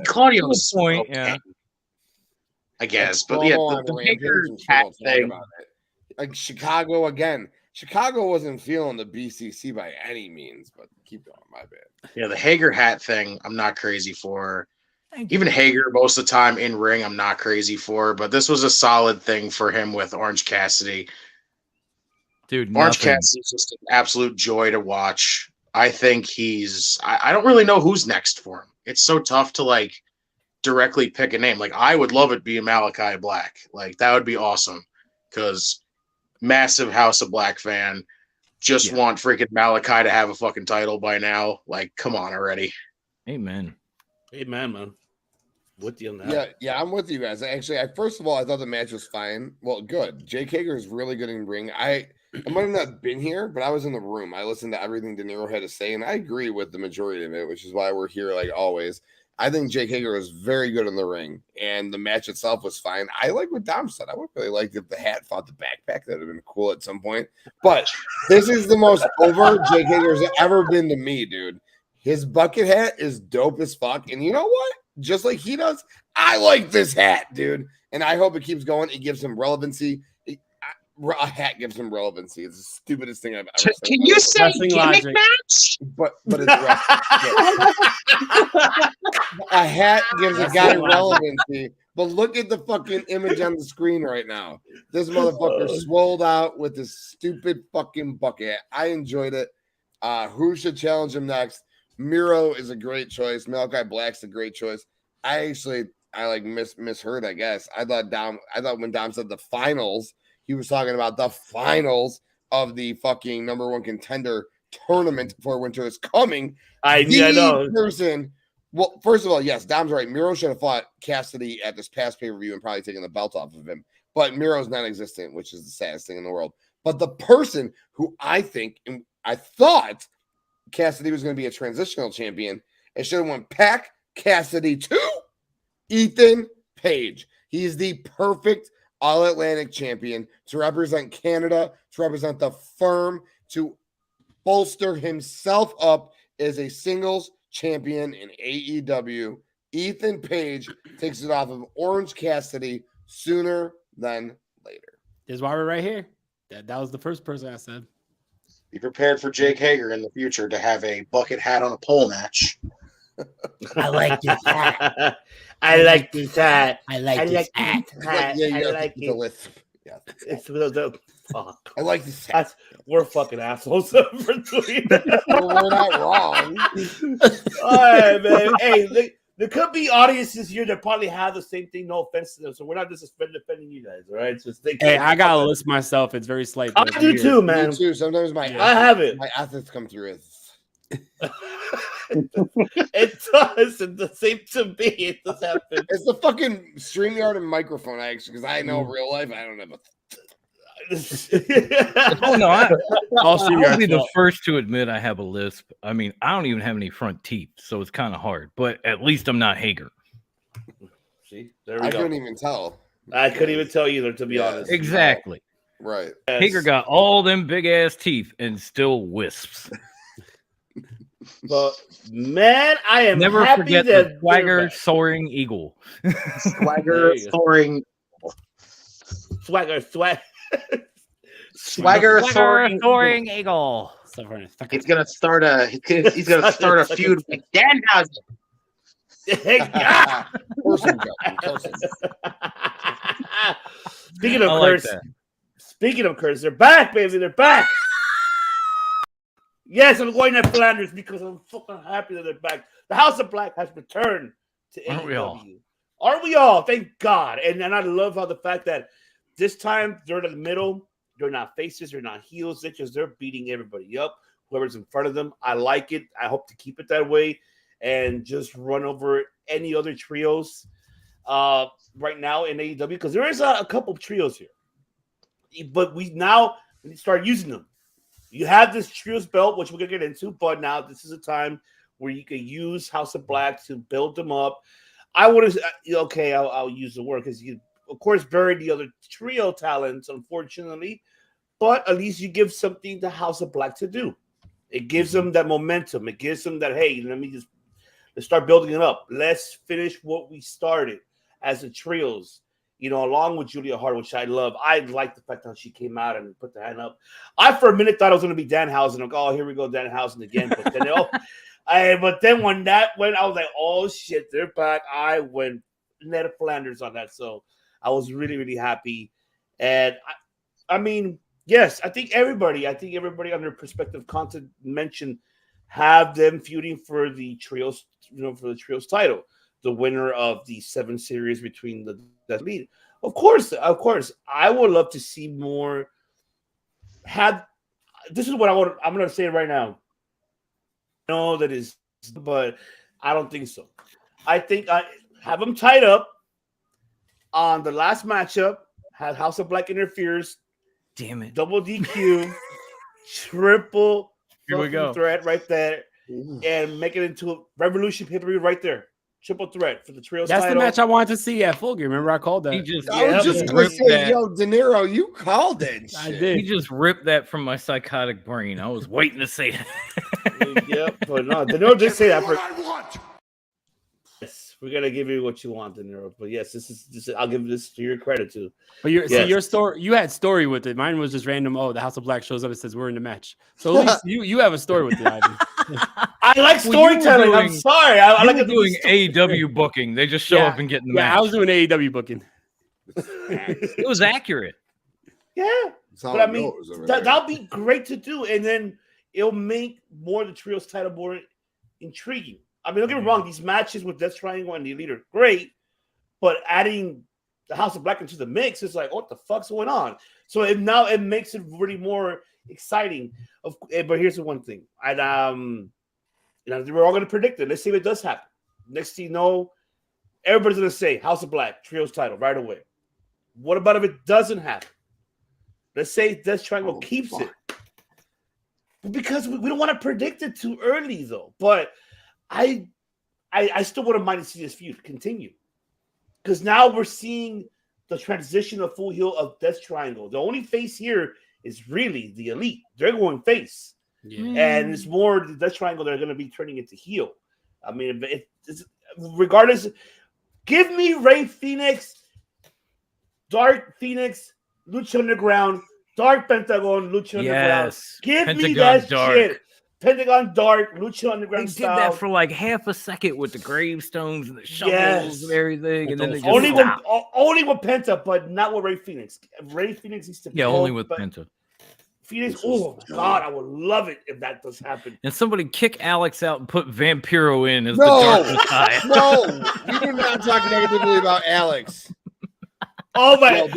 Claudio's point, okay, I guess. But yeah, the Hager hat thing. Like Chicago again. Chicago wasn't feeling the BCC by any means, but keep going. My bad. Yeah, the Hager hat thing, I'm not crazy for. Even Hager, most of the time in ring, I'm not crazy for. But this was a solid thing for him with Orange Cassidy. Dude, Orange Cassidy is just an absolute joy to watch. I think I don't really know who's next for him. It's so tough to like directly pick a name. Like I would love it being Malachi Black. Like that would be awesome because massive House of Black fan. Just want freaking Malachi to have a fucking title by now. Like, come on already. Amen. Amen, man. With you on that. Yeah, I'm with you guys. Actually, first of all, I thought the match was fine. Well, good. Jake Hager is really good in ring. I might have not been here, but I was in the room. I listened to everything De Niro had to say, and I agree with the majority of it, which is why we're here like always. I think Jake Hager was very good in the ring, and the match itself was fine. I like what Dom said. I would really like if the hat fought the backpack. That would have been cool at some point. But this is the most over Jake Hager's ever been to me, dude. His bucket hat is dope as fuck. And you know what? Just like he does, I like this hat, dude. And I hope it keeps going. It gives him relevancy. a hat gives him relevancy. It's the stupidest thing I've ever seen. Can you say Wrestling gimmick logic. match? But it's a hat gives a guy relevancy. But look at the fucking image on the screen right now. This motherfucker swolled out with this stupid fucking bucket. I enjoyed it. Who should challenge him next? Miro is a great choice. Malachi Black's a great choice. I misheard, I guess. I thought when Dom said the finals, he was talking about the finals of the fucking number one contender tournament for Winter is coming. I know. Person. Well, first of all, yes, Dom's right. Miro should have fought Cassidy at this past pay-per-view and probably taken the belt off of him. But Miro's non-existent, which is the saddest thing in the world. But the person who I thought Cassidy was going to be a transitional champion, it should have went Pac Cassidy to Ethan Page. He is the perfect All-Atlantic champion to represent Canada, to represent the firm, to bolster himself up as a singles champion in AEW. Ethan Page takes it off of Orange Cassidy sooner than later. That's why we're right here. That was the first person I said. Be prepared for Jake Hager in the future to have a bucket hat on a pole match. I like this hat. I like this hat. I like this hat. I like it. Lisp. Yeah. It's the fuck. I like this hat. We're fucking assholes for doing that. Well, we're not wrong. All right, man. Hey, there could be audiences here that probably have the same thing. No offense to them, so we're not just defending you guys. All right, just think. Hey, I got a list myself. It's very slight. I do too, man. Me too. Sometimes I have it. My ethics come through. It does. It's the same to me. It does happen. It's the fucking StreamYard and microphone, actually, because I know real life. I don't have a. Oh no! I'll be the first to admit I have a lisp. I mean, I don't even have any front teeth, so it's kind of hard. But at least I'm not Hager. See, there we go. I couldn't even tell. I couldn't even tell either, to be honest. Exactly. Right. Yes. Hager got all them big ass teeth and still wisps. But man, I am never happy forget that the swagger soaring eagle. Swagger soaring. Swagger soaring eagle. He's gonna start a feud with Danhausen. Speaking of Curtis, they're back, baby. They're back. Yes, I'm going to Flanders because I'm fucking happy that they're back. The House of Black has returned to AEW. Aren't we all? Thank God. And I love how the fact that this time they're in the middle. They're not faces. They're not heels. They're beating everybody up. Whoever's in front of them. I like it. I hope to keep it that way and just run over any other trios right now in AEW because there is a couple of trios here. But we start using them. You have this trios belt, which we're going to get into, but now this is a time where you can use House of Black to build them up. I would have, okay, I'll use the word because you, of course, buried the other trio talents, unfortunately, but at least you give something to House of Black to do. It gives them that momentum. It gives them that, hey, let's start building it up. Let's finish what we started as the trios. Along with Julia Hart, which I love. I like the fact that she came out and put the hand up. I, for a minute, thought it was going to be Danhausen. Like, oh, here we go, Danhausen again. But then, when that went, I was like, oh, shit, they're back. I went Ned Flanders on that. So I was really, really happy. And, I mean, yes, I think everybody under perspective content mentioned have them feuding for the trios, for the trios title. The winner of the 7 series between the lead. Of course, I would love to see more. This is what I want. I'm going to say it right now. I know that is, but I don't think so. I think I have them tied up on the last matchup. Have House of Black interferes. Damn it! Double DQ, triple. Here we go. Threat right there, and make it into a Revolution pay-per-view right there. Triple threat for the trios title. That's the match I wanted to see at Full Gear. Remember, I called that. I was just going to say, yo, De Niro, you called it. I did. He just ripped that from my psychotic brain. I was waiting to say that. Yep, but no, De Niro did say that. We're gonna give you what you want, De Niro. But yes, this is. I'll give this to your credit too. But your story, you had story with it. Mine was just random. Oh, the House of Black shows up and says we're in the match. So at least you have a story with it, Ivan. I like storytelling. I'm sorry. I like doing AEW booking. They just show up and get in the match. I was doing AEW booking. It was accurate. Yeah, but I mean that'll be great to do, and then it'll make more of the trios title more intriguing. I mean, don't get me wrong; these matches with Death Triangle and the Elite are great, but adding the House of Black into the mix is like, what the fuck's going on? So it makes it really more exciting. But here's the one thing: we're all going to predict it. Let's see if it does happen. Next thing you know, everybody's going to say House of Black trios title right away. What about if it doesn't happen? Let's say Death Triangle keeps it, because we don't want to predict it too early, though. But I still wouldn't mind to see this feud continue, because now we're seeing the transition of full heel of Death Triangle. The only face here is really the Elite. They're going face, and it's more the Death Triangle that are going to be turning into heel. I mean, regardless, give me Rey Fénix, Dark Phoenix, Lucha Underground, Dark Pentagon, Lucha Underground. Give me that shit. Pentagon Dark, Lucha Underground They did that for like half a second with the gravestones and the shovels and everything, and then they just only with Penta, but not with Rey Fénix. Rey Fénix needs to only with Penta. Fénix, oh my God, I would love it if that does happen. And somebody kick Alex out and put Vampiro in as the Dark Messiah. No, we do not talk negatively about Alex. Oh my!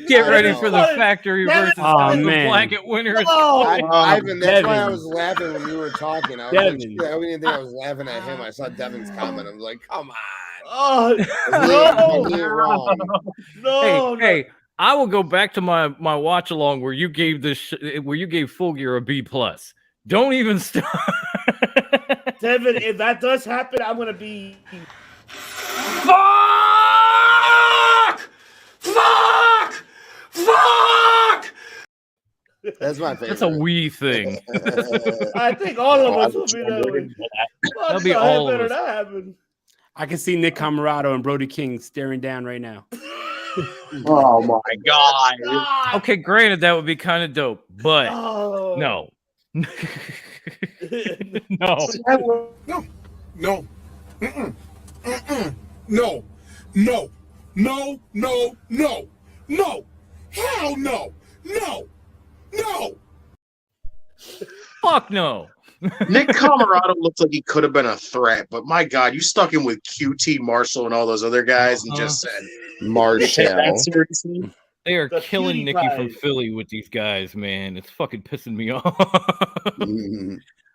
Get ready for the factory versus House of Black at Winners. Ivan, that's why I was laughing when you were talking. I was like, I didn't think I was laughing at him. I saw Devin's comment. I was like, come on. Oh no! Hey, I will go back to my watch along where you gave Full Gear a B+. Don't even start. Devin, if that does happen, I'm gonna be. Fuck! That's my favorite. That's a wee thing. I think all of us will be that way. That'll be all of us. That happen. I can see Nick Camarado and Brody King staring down right now. Oh my God. Okay, granted, that would be kind of dope, but no. No. No. No. Hell no. No. Fuck no. Nick Camarado looks like he could have been a threat, but my God, you stuck him with QT Marshall and all those other guys and just said Marshall. Seriously? They are killing Nikki from Philly with these guys, man. It's fucking pissing me off.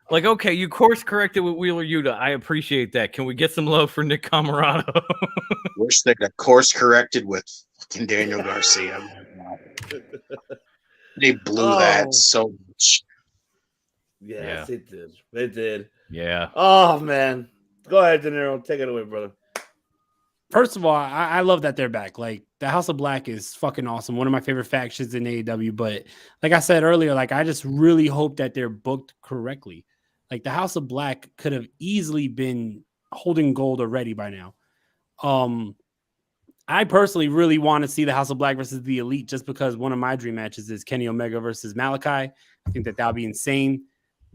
Like, okay, you course corrected with Wheeler Yuta. I appreciate that. Can we get some love for Nick Camarado? Wish they could course corrected with fucking Daniel Garcia. They blew that so much. Yes, it did. It did. Yeah. Oh man, go ahead, De Niro. Take it away, brother. First of all, I love that they're back. Like, the House of Black is fucking awesome. One of my favorite factions in AEW. But like I said earlier, like, I just really hope that they're booked correctly. Like, the House of Black could have easily been holding gold already by now. I personally really want to see the House of Black versus the Elite, just because one of my dream matches is Kenny Omega versus Malachi. I think that would be insane.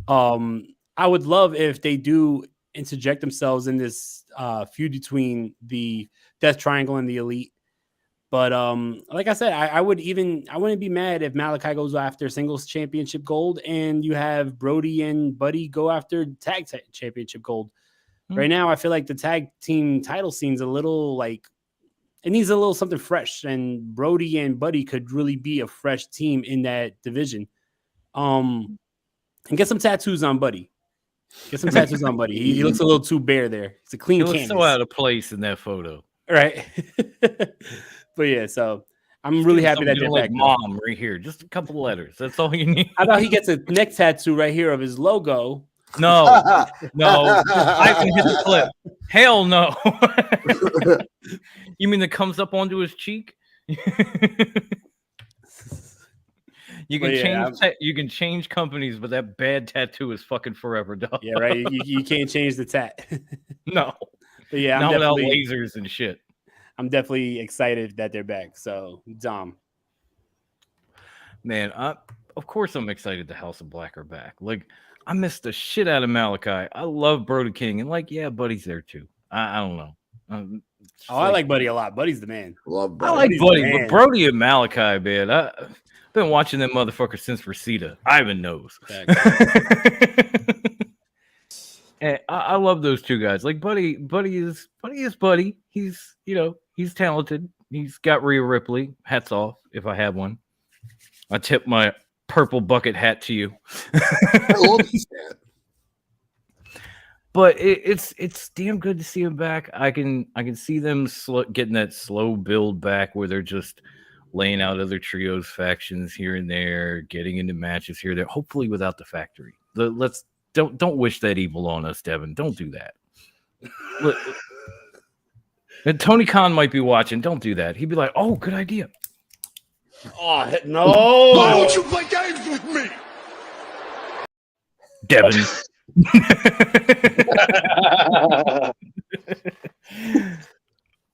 I would love if they do interject themselves in this feud between the Death Triangle and the Elite. But like I said, I wouldn't be mad if Malachi goes after singles championship gold and you have Brody and Buddy go after tag championship gold. Right now, I feel like the tag team title scene's a little like, it needs a little something fresh, and Brody and Buddy could really be a fresh team in that division. And get some tattoos on Buddy. He looks a little too bare there. It's a clean canvas. He looks so out of place in that photo. Right. But yeah, so I'm really happy that they're like back. Mom right here. Just a couple of letters. That's all you need. How about he gets a neck tattoo right here of his logo? No. I can hit the clip. Hell no. You mean that comes up onto his cheek? You can change companies, but that bad tattoo is fucking forever, dog. Yeah, right. You can't change the tat. No. But yeah, not without lasers and shit. I'm definitely excited that they're back. So, Dom. Man, of course I'm excited the House of Black are back. Like, I missed the shit out of Malachi. I love Brody King. And like, yeah, Buddy's there too. I don't know. I like Buddy a lot. Buddy's the man. Love Buddy. I like Buddy, but Brody and Malachi, man. I've been watching them motherfuckers since Reseda. Ivan knows. And I love those two guys. Like Buddy is Buddy. He's he's talented. He's got Rhea Ripley. Hats off if I have one. I tip my purple bucket hat to you. I love this hat. But it's damn good to see him back. I can see them getting that slow build back where they're just laying out other trios factions here and there, getting into matches here and there. Hopefully without the factory. Don't wish that evil on us, Devin. Don't do that. And Tony Khan might be watching. Don't do that. He'd be like, "Oh, good idea." Oh no! Why don't you play games with me? Devin.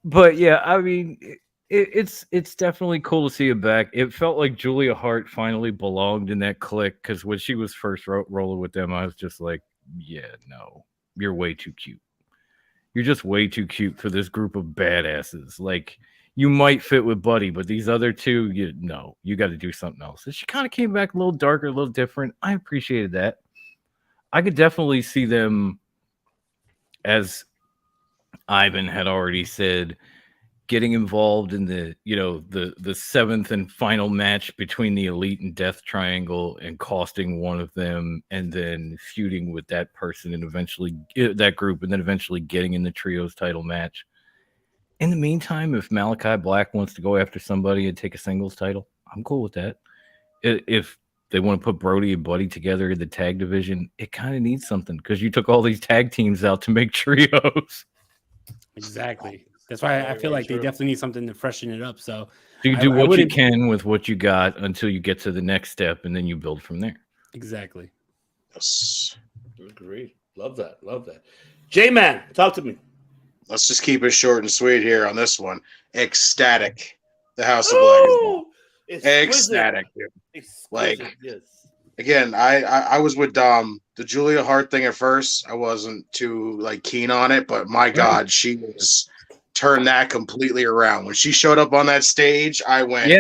But yeah, I mean, it's definitely cool to see him back. It felt like Julia Hart finally belonged in that clique because when she was first rolling with them, I was just like, yeah, no, you're way too cute. You're just way too cute for this group of badasses. Like, you might fit with Buddy, but these other two, you got to do something else. And she kind of came back a little darker, a little different. I appreciated that. I could definitely see them, as Ivan had already said, getting involved in the seventh and final match between the Elite and Death Triangle and costing one of them, and then feuding with that person and eventually that group, and then eventually getting in the trios title match. In the meantime, if Malachi Black wants to go after somebody and take a singles title, I'm cool with that. If they want to put Brody and Buddy together in the tag division, it kind of needs something because you took all these tag teams out to make trios. Exactly. That's why I feel like they definitely need something to freshen it up. So you do what you can with what you got until you get to the next step, and then you build from there. Exactly. Yes. Agreed. Love that. J-Man, talk to me. Let's just keep it short and sweet here on this one. Ecstatic. The House of Black is ecstatic, dude. Like, yes. Again, I was with Dom. The Julia Hart thing at first, I wasn't too keen on it, but my God, she was turned that completely around. When she showed up on that stage, I went,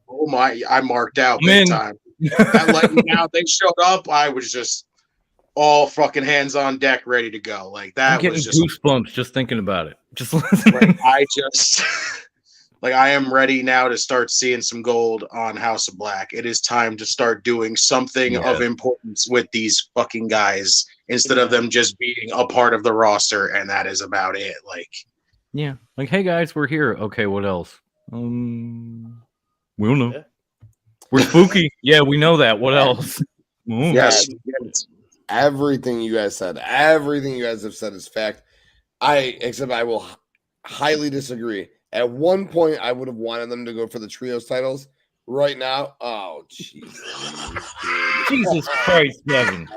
oh my, I marked out big time. That let me out. They showed up, I was just all fucking hands on deck, ready to go. Like that, I'm getting was just goosebumps just thinking about it. Just listening. I am ready now to start seeing some gold on House of Black. It is time to start doing something of importance with these fucking guys instead of them just being a part of the roster, and that is about it. Like, hey guys, we're here. Okay, what else? We don't know. Yeah. We're spooky. Yeah, we know that. What else? Yes. Everything you guys said, everything you guys have said is fact. Except I will highly disagree. At one point, I would have wanted them to go for the trios titles. Right now, oh Jesus Christ, Devin!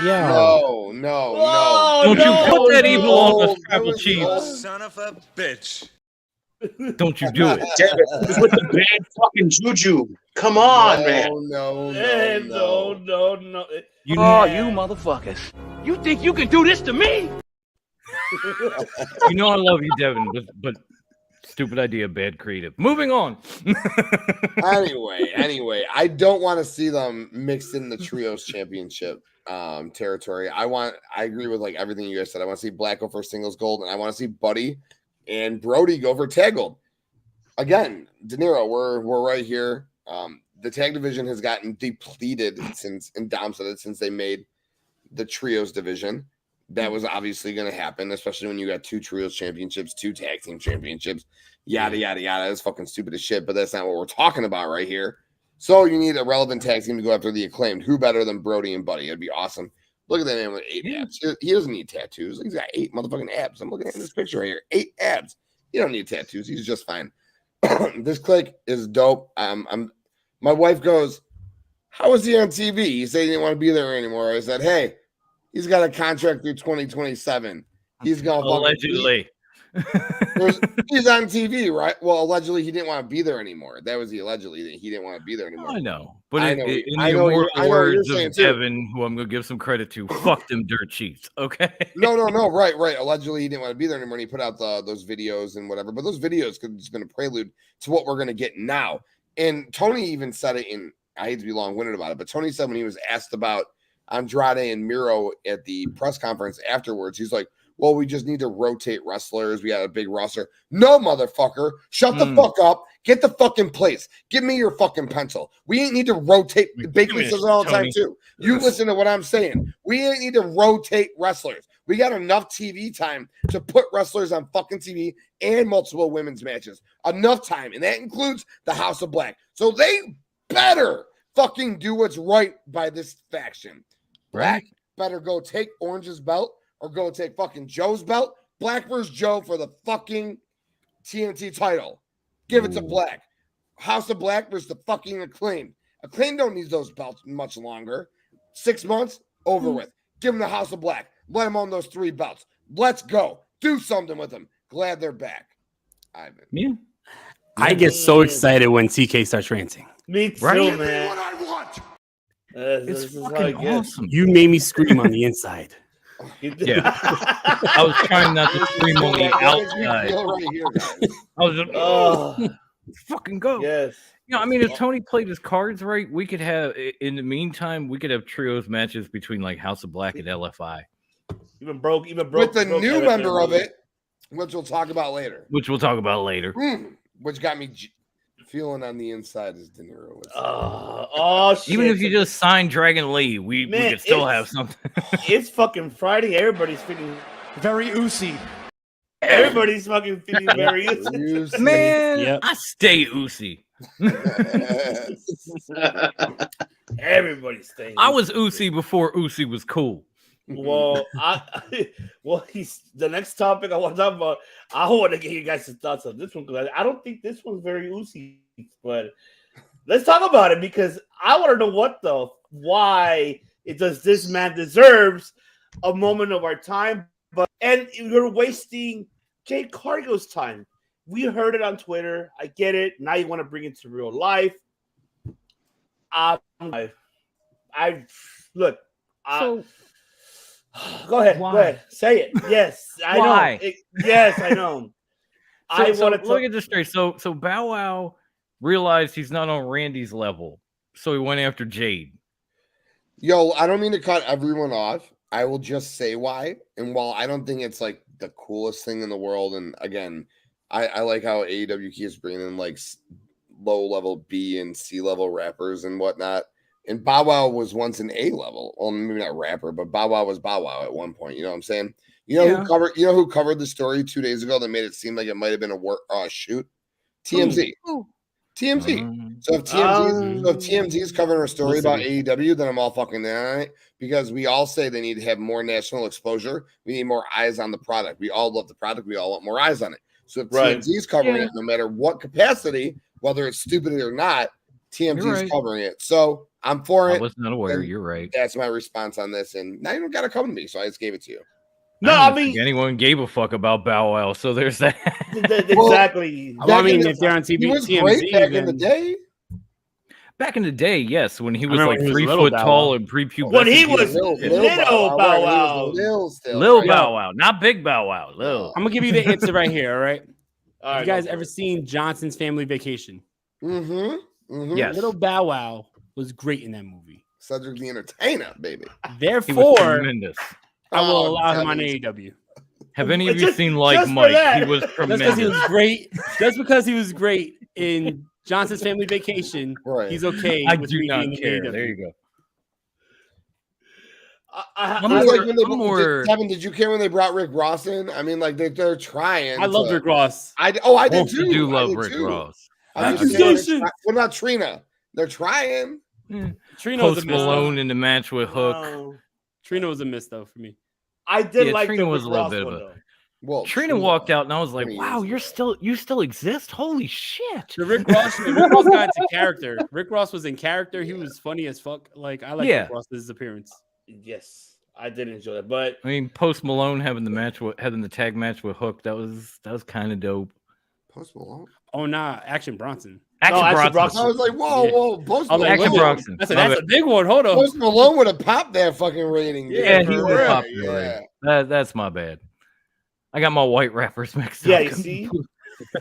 No. Don't you put that evil on the tribal chief, son of a bitch! Don't you do it? With the bad fucking juju. Come on, man. No. You motherfuckers! You think you can do this to me? You know I love you, Devin, but stupid idea, bad creative. Moving on. Anyway, I don't want to see them mixed in the trios championship territory. I agree with everything you guys said. I want to see Black go for singles gold, and I want to see Buddy and Brody go for tag gold. Again, De Niro, we're right here. The tag division has gotten depleted and Dom said it, since they made the trios division. That was obviously going to happen, especially when you got 2 trios championships, 2 tag team championships, yada, yada, yada. That's fucking stupid as shit, but that's not what we're talking about right here. So you need a relevant tag team to go after the Acclaimed. Who better than Brody and Buddy? It'd be awesome. Look at that man with 8 abs. He doesn't need tattoos. He's got 8 motherfucking abs. I'm looking at this picture right here. 8 abs. He don't need tattoos. He's just fine. This clique is dope. My wife goes, how was he on TV? He said he didn't want to be there anymore. I said, hey, he's got a contract through 2027. He's gonna Allegedly. He's on TV, right? Well, allegedly he didn't want to be there anymore. That was the allegedly that he didn't want to be there anymore. I know, but I in know the what you're words saying, of too. Devin, who I'm gonna give some credit to, fuck them dirt sheets. Okay. No, right. Allegedly he didn't want to be there anymore. And he put out those videos and whatever, but those videos could have just been a prelude to what we're gonna get now. And Tony even said it in. I hate to be long-winded about it, but Tony said when he was asked about Andrade and Miro at the press conference afterwards, he's like, well, we just need to rotate wrestlers. We got a big roster. No, motherfucker. Shut the fuck up. Get the fucking place. Give me your fucking pencil. We ain't need to rotate. Bakley says it all the time, too. You listen to what I'm saying. We ain't need to rotate wrestlers. We got enough TV time to put wrestlers on fucking TV and multiple women's matches. Enough time. And that includes the House of Black. So they better fucking do what's right by this faction. Black better go take Orange's belt or go take fucking Joe's belt. Black versus Joe for the fucking TNT title. Give it to Black. House of Black versus the fucking Acclaim. Acclaim don't need those belts much longer. 6 months, over with. Give them the House of Black. Let them own those 3 belts. Let's go. Do something with them. Glad they're back. Ivan. Yeah. I get so excited when TK starts ranting. Me too, Give me man. what I want. It's fucking awesome. You made me scream on the inside. Yeah. I was trying not to scream on the outside. I was just, oh, fucking go. Yes. You know, I mean, if Tony played his cards right, we could have, in the meantime, we could have trios matches between like House of Black and LFI. Even broke. With the new member of it, which we'll talk about later. Which got me feeling on the inside as De Niro was. Shit. Even if you just sign Dragon Lee, we could still have something. It's fucking Friday. Everybody's feeling very oozy. Everybody's fucking feeling very oozy. Man, I stay oozy. Everybody's staying. I was oozy before oozy was cool. Well, he's the next topic I want to talk about. I want to get you guys' thoughts on this one because I don't think this one's very oozy, but let's talk about it because I want to know why it does. This man deserves a moment of our time, and you're wasting Jade Cargill's time. We heard it on Twitter. I get it. Now you want to bring it to real life. Go ahead. Why? Go ahead. Say it. Yes, I Why? know. Yes, I know. Look at this straight. So Bow Wow realized he's not on Randy's level, so he went after Jade. Yo, I don't mean to cut everyone off. I will just say why. And while I don't think it's like the coolest thing in the world, and again, I like how AEW keeps bringing in like low level B and C level rappers and whatnot. And Bow Wow was once an A level. Well, maybe not rapper, but Bow Wow was Bow Wow at one point. You know what I'm saying? Who covered the story 2 days ago that made it seem like it might have been a shoot? TMZ. TMZ. So if TMZ is covering a story about AEW, then I'm all fucking there on it because we all say they need to have more national exposure. We need more eyes on the product. We all love the product. We all want more eyes on it. So if TMZ is covering it, no matter what capacity, whether it's stupid or not, TMZ is covering it. So I'm for it. I was not aware. You're right. That's my response on this. And now you don't got to come to me. So I just gave it to you. No, I mean, anyone gave a fuck about Bow Wow. So there's that. Exactly. Well, I mean, if they're on TV, he was TMZ, great back in the day. Back in the day, yes, when he was remember like when he was 3 little foot Bow tall Wow. and pre-pubescent. When he was little Bow Wow. Lil Bow Wow, not Big Bow Wow. Lil. I'm gonna give you the answer right here. All right. All Have right, you guys ever seen Johnson's Family Vacation? Yes. Little Bow Wow was great in that movie. Cedric the Entertainer, baby. He was Therefore, tremendous. I will Oh, allow him on heavens. AEW. Have any of you Just- seen Like just for Mike? that. He was Just because he tremendous. was great. Just because he was great in Johnson's Family Vacation, Right. he's okay. I with do me not being in care. AEW. There you go. I It was like when I'm more- Kevin, did you care when they brought Rick Ross in? I mean, like they're trying. I love to- Rick Ross. I did I too. do I love did Rick too. Ross. I think Accusation. what about Trina? They're trying. Trina was a Post miss. Malone Though. in the match with Hook. No. Trina was a miss though for me. I did Yeah, like Trina the was Rick a little Ross bit of one, a- though. Well, Trina walked out and I was like, 20 "Wow, years you still exist? Holy shit!" The Rick Ross got into character. Rick Ross was in character. He was funny as fuck. Like I like Yeah. Rick Ross's appearance. Yes. I did enjoy that. But I mean, Post Malone having the tag match with Hook, that was kind of dope. Post Malone. Oh, nah, Action Bronson. Action Bronson. I was like, whoa. Post I was Malone. like, Action whoa. Bronson. That's a big one. Hold on. Post Malone would have popped that fucking rating. Yeah, dude. he For would real. pop. Yeah. That's my bad. I got my white rappers mixed up. yeah, you see.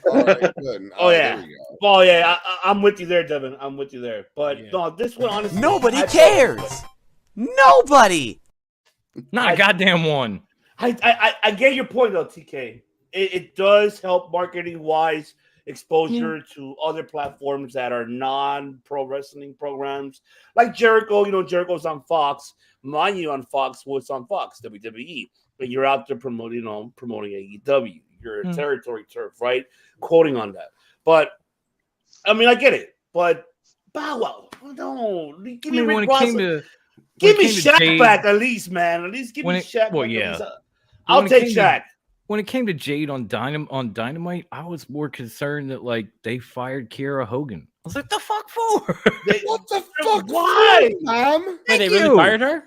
All right, good. Oh, yeah. There we go. Oh yeah, I'm with you there, Devin. I'm with you there. But no, this one honestly, Nobody cares. Nobody. Not a goddamn one. I get your point though, TK. It does help marketing wise exposure to other platforms that are non-pro wrestling programs, like Jericho. You know, Jericho's on Fox. Mind you, on Fox, what's on Fox? WWE. But you're out there promoting AEW. You're a territory turf, right? Quoting on that. But I mean, I get it. But Bow Wow, no, give me Rick Ross. Give me Shaq back at least, man. At least give me Shaq. Well, back. yeah. I'll take Shaq. When it came to Jade on Dynamite, I was more concerned that like they fired Kiera Hogan. I was like, the fuck for? What the fuck? Why, Mom? Wait, they really fired her?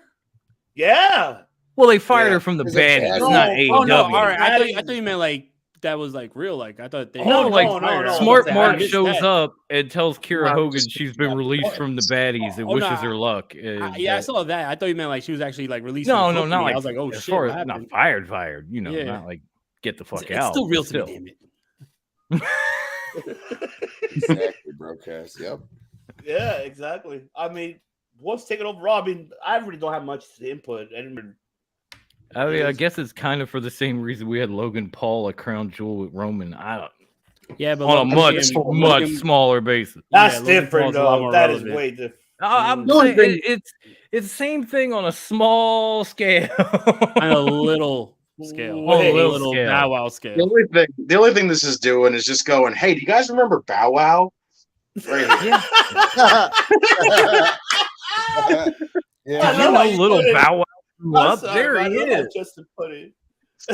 Yeah. Well, they fired her from the band. It's not AEW. Oh no! All right, I thought you meant like that was like real. Like I thought they. No, Smart Mark shows that. up and tells Kiera Hogan she's been released from the baddies and wishes her luck. I saw that. I thought you meant like she was actually like released. No, not like. I was like, oh as shit, far as not fired. You know, not like get the fuck out. It's still real to me, damn it. Exactly, broadcast. Yep. Yeah, exactly. I mean, what's taking over? I mean, I really don't have much input. I guess it's kind of for the same reason we had Logan Paul a crown jewel with Roman. Yeah, but on a much smaller basis. That's different, though. That is way different. It's the same thing on a small scale. On a little scale. On a little scale. Bow Wow scale. The only thing this is doing is just going, hey, do you guys remember Bow Wow? Yeah. Yeah. Little Bow Wow up. There he is. Justin put it.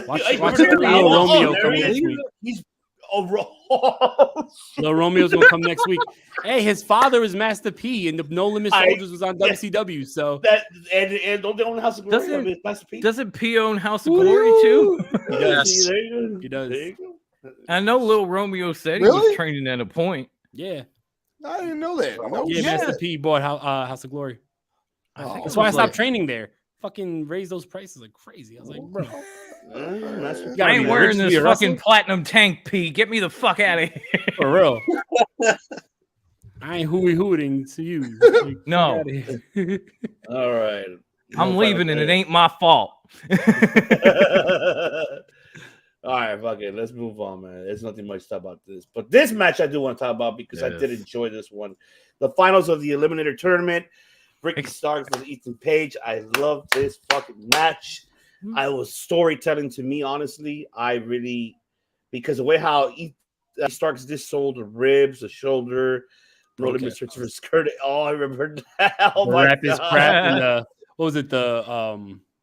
Watch Little Romeo come next week. Little Romeo's gonna come next week. Hey, his father is Master P, and the No Limit Soldiers was on WCW. So that and don't they own House of Glory? Doesn't P own House of Glory too? He does. He does. I know Little Romeo said he was training at a point. Yeah, I didn't know that. Master P bought House of Glory. That's why I stopped training there. Fucking raise those prices like crazy. I was like, bro, I ain't wearing this fucking platinum tank, P. Get me the fuck out of here. For real. I ain't hooting to you. Like, no. All right. I'm leaving and it ain't my fault. All right, fuck it. Let's move on, man. There's nothing much to talk about this. But this match I do want to talk about because I did enjoy this one. The finals of the Eliminator Tournament. Ricky Starks versus Ethan Page. I love this fucking match. I was storytelling to me, honestly. I really, because the way how Starks just sold the ribs, the shoulder, rolling Mr. Skirt. Oh, I remember that. Oh my God. His crap and what was it?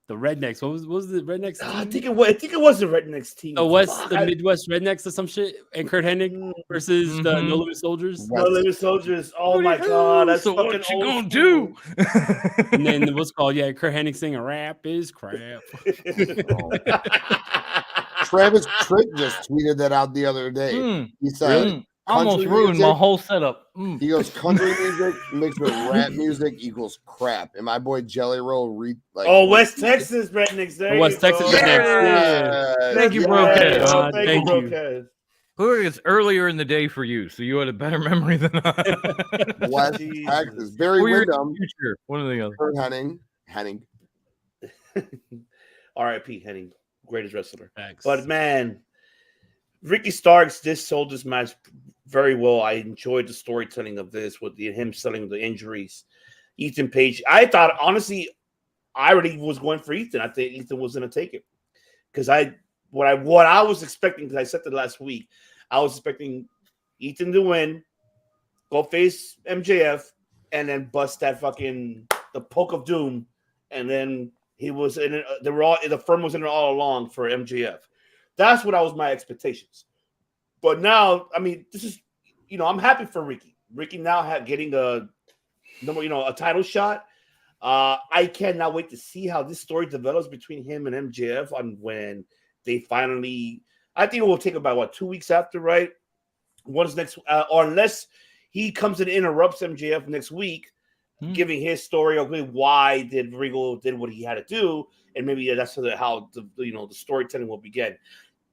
The Rednecks. What was the Rednecks team? I think it was the Rednecks team. The Midwest Rednecks or some shit. And Kurt Hennig versus the No Limit Soldiers. No Limit Soldiers. Oh my God, that's so fucking what you old gonna do? And then what's called Kurt Hennig singing "Rap is crap." Travis Tritt just tweeted that out the other day. He said, almost ruined my whole setup. He goes, country music mixed with rap music equals crap. And my boy Jelly Roll West Texas Rednecks. There West Texas Rednecks. Yeah. Thank you, Broadcast. Thank you, Broadcast. It's earlier in the day for you, so you had a better memory than I. West Texas. Barry Windham. One of the other. Kurt Hennig. R.I.P. Hennig. Greatest wrestler. Thanks. But man, Ricky Starks just sold this match very well. I enjoyed the storytelling of this with him selling the injuries. Ethan Page. I thought, honestly, I already was going for Ethan. I think Ethan was going to take it because what I was expecting, because I said that last week, I was expecting Ethan to win, go face MJF, and then bust that fucking the poke of doom, and then he was in it. The firm was in it all along for MJF. That's what my expectations. But now, I mean, this is, I'm happy for Ricky. Ricky now getting a title shot. I cannot wait to see how this story develops between him and MJF on when they finally. I think it will take about 2 weeks after, right? What's next? Or unless he comes and interrupts MJF next week, giving his story of why did Regal did what he had to do, and maybe that's how the storytelling will begin.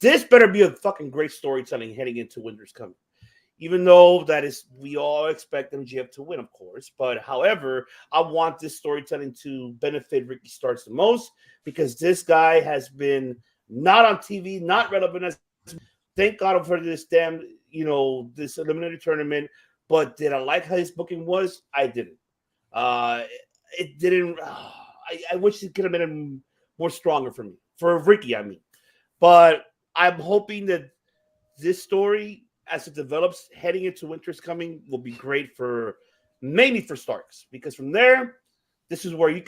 This better be a fucking great storytelling heading into Winter's Coming. Even though we all expect MJF to win, of course. But however, I want this storytelling to benefit Ricky Starks the most because this guy has been not on TV, not relevant as. Thank God for this damn, this eliminated tournament. But did I like how his booking was? I didn't. It didn't. I wish it could have been more stronger for me, for Ricky. I mean, but I'm hoping that this story, as it develops heading into Winter's Coming, will be great mainly for Starks, because from there, this is where you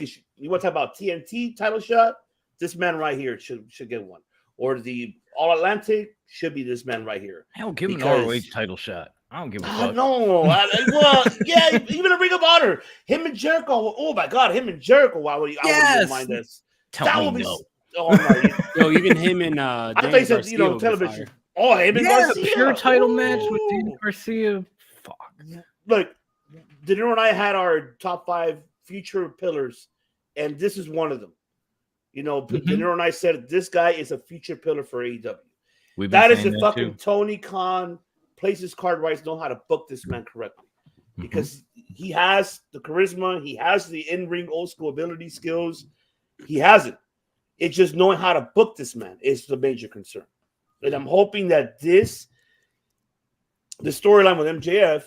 want to talk about TNT title shot. This man right here should get one, or the All Atlantic should be this man right here. Hell, give him an ROH title shot. I don't give a fuck. No, well, yeah, even a Ring of Honor, him and Jericho. Oh my God, him and Jericho. I wouldn't mind this. Tell me no. Oh no, yo, even him and I thought you said television. Oh, him and Garcia. Pure title match with Daniel Garcia. Fuck. Look, Dinero and I had our top 5 future pillars, and this is one of them. Dinero and I said this guy is a future pillar for AEW. That is the fucking Tony Khan plays his card right, know how to book this man correctly, because he has the charisma, he has the in-ring old school ability skills. He has it. It's just knowing how to book this man is the major concern. And I'm hoping that the storyline with MJF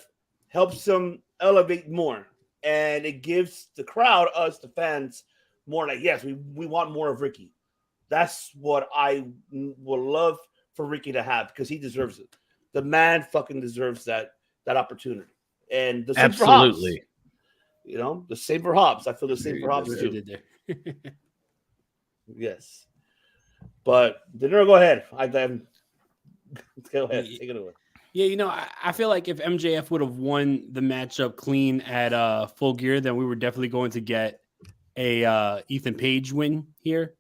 helps him elevate more. And it gives the crowd, us, the fans, more like, yes, we want more of Ricky. That's what I would love for Ricky to have, because he deserves it. The man fucking deserves that opportunity. And the same for Hobbs. The same for Hobbs. I feel the same for Hobbs too. Yes. But Dinero, go ahead. Go ahead. Take it away. Yeah, I feel like if MJF would have won the matchup clean at Full Gear, then we were definitely going to get a Ethan Page win here.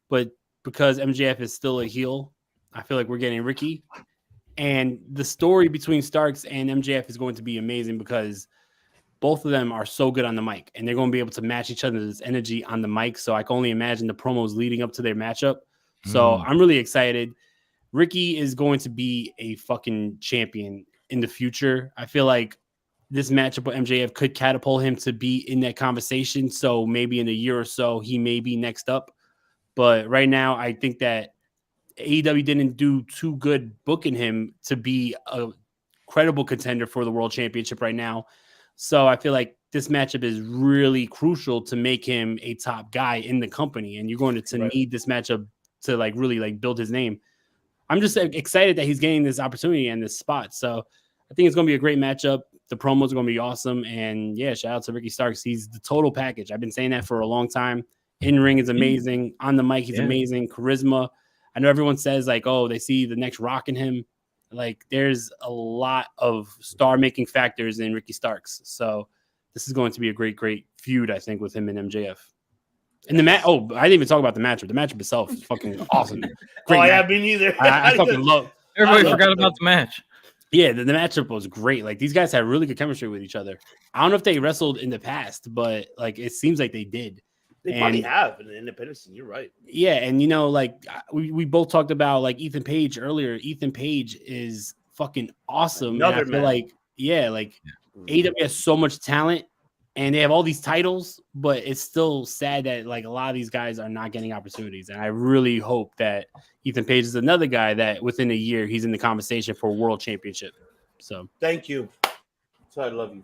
But because MJF is still a heel, I feel like we're getting Ricky. And the story between Starks and MJF is going to be amazing because both of them are so good on the mic, and they're going to be able to match each other's energy on the mic. So I can only imagine the promos leading up to their matchup. So I'm really excited. Ricky is going to be a fucking champion in the future. I feel like this matchup with MJF could catapult him to be in that conversation. So maybe in a year or so, he may be next up. But right now, I think that AEW didn't do too good booking him to be a credible contender for the world championship right now. So I feel like this matchup is really crucial to make him a top guy in the company. And you're going to need this matchup to really build his name. I'm just excited that he's getting this opportunity and this spot. So I think it's going to be a great matchup. The promos are going to be awesome. And yeah, shout out to Ricky Starks. He's the total package. I've been saying that for a long time. In ring is amazing. On the mic, he's amazing. Charisma. I know everyone says they see the next Rock in him. There's a lot of star-making factors in Ricky Starks. So this is going to be a great, great feud, I think, with him and MJF. And I didn't even talk about the matchup. The matchup itself is fucking awesome. Great me neither. I fucking love. Everybody forgot about the match. Yeah, the matchup was great. These guys had really good chemistry with each other. I don't know if they wrestled in the past, but it seems like they did. They probably have in the independent scene. You're right. Yeah, and we both talked about Ethan Page earlier. Ethan Page is fucking awesome. I feel AEW has so much talent, and they have all these titles, but it's still sad that a lot of these guys are not getting opportunities. And I really hope that Ethan Page is another guy that within a year he's in the conversation for a world championship. So thank you. So I love you.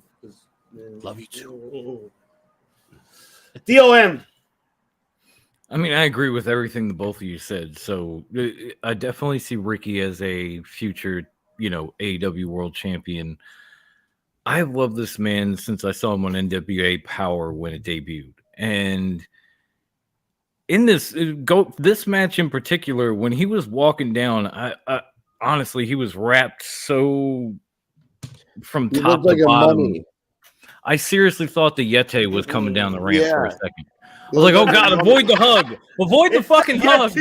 Love you too. DOM. I mean, I agree with everything the both of you said. So I definitely see Ricky as a future, AEW world champion. I love this man since I saw him on NWA Power when it debuted. And in this match in particular, when he was walking down, I honestly, he was wrapped so from top to bottom. I seriously thought the Yeti was coming down the ramp for a Yeah. second. I was like, oh God, avoid the hug. Avoid the fucking hug.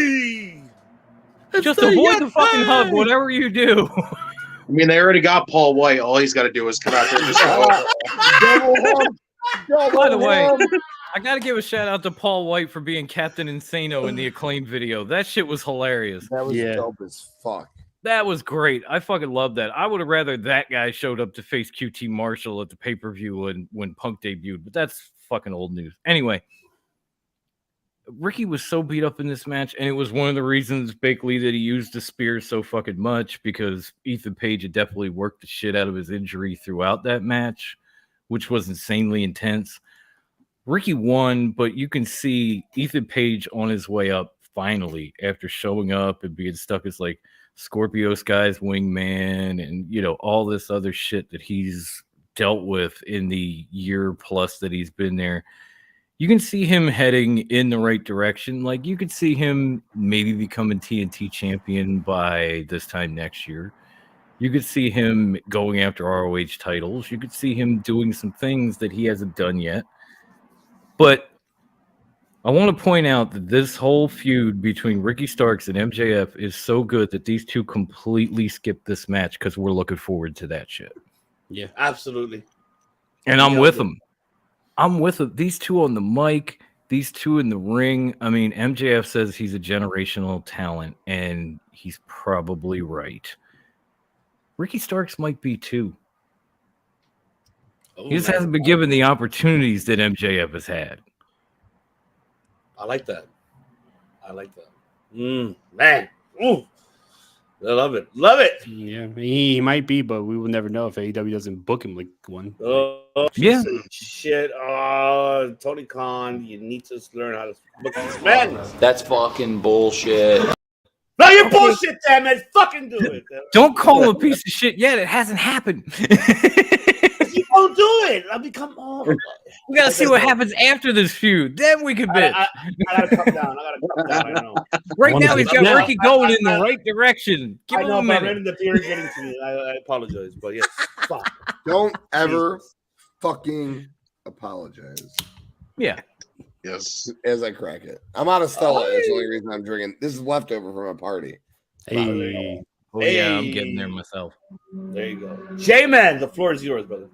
Just avoid the fucking hug, whatever you do. I mean, they already got Paul White. All he's got to do is come out there and just By the way, I got to give a shout out to Paul White for being Captain Insano in the Acclaim video. That shit was hilarious. That was dope as fuck. That was great. I fucking love that. I would have rather that guy showed up to face QT Marshall at the pay-per-view when Punk debuted, but that's fucking old news. Anyway, Ricky was so beat up in this match, and it was one of the reasons, basically, that he used the spear so fucking much, because Ethan Page had definitely worked the shit out of his injury throughout that match, which was insanely intense. Ricky won, but you can see Ethan Page on his way up finally after showing up and being stuck as like Scorpio Sky's wingman and, you know, all this other shit that he's dealt with in the year plus that he's been there. You can see him heading in the right direction. Like, you could see him maybe becoming TNT champion by this time next year. You could see him going after ROH titles. You could see him doing some things that he hasn't done yet. But I want to point out that this whole feud between Ricky Starks and MJF is so good that these two completely skipped this match because we're looking forward to that shit. Yeah, absolutely. And I'm with them. I'm with them. These two on the mic, these two in the ring. I mean, MJF says he's a generational talent, and he's probably right. Ricky Starks might be too. He just hasn't been given the opportunities that MJF has had. I like that. Man. Ooh. I love it. Love it. Yeah, he might be, but we will never know if AEW doesn't book him like one. Oh, yeah. Shit. Oh, Tony Khan, you need to learn how to book these men. That's fucking bullshit. No, you're bullshit, damn it. Fucking do it. Don't call him a piece of shit yet. It hasn't happened. You won't do it. I'll become. Oh, we gotta see what happens after this feud. Then we can bitch. I gotta come down. I know. Right now, he's got Ricky going in the right direction. Give I him know, a but minute. I'm in the beer getting to me. I apologize, but yes. Fuck. Don't ever fucking apologize. Yeah. Yes. As I crack it. I'm out of Stella. That's the only reason I'm drinking. This is leftover from a party. Hey. Oh, yeah, I'm getting there myself. There you go. J-Man, the floor is yours, brother.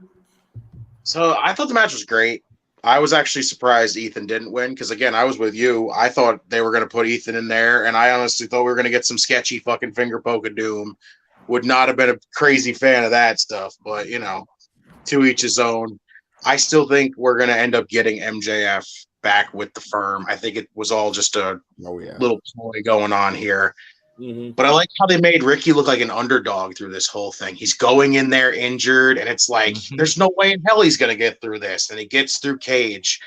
So I thought the match was great. I was actually surprised Ethan didn't win because, again, I was with you. I thought they were going to put Ethan in there, and I honestly thought we were going to get some sketchy fucking finger poke of doom. Would not have been a crazy fan of that stuff, but, you know, to each his own. I still think we're going to end up getting MJF back with the firm. I think it was all just a little ploy going on here. Mm-hmm. But I like how they made Ricky look like an underdog through this whole thing. He's going in there injured, and it's like, there's no way in hell he's going to get through this. And he gets through Cage,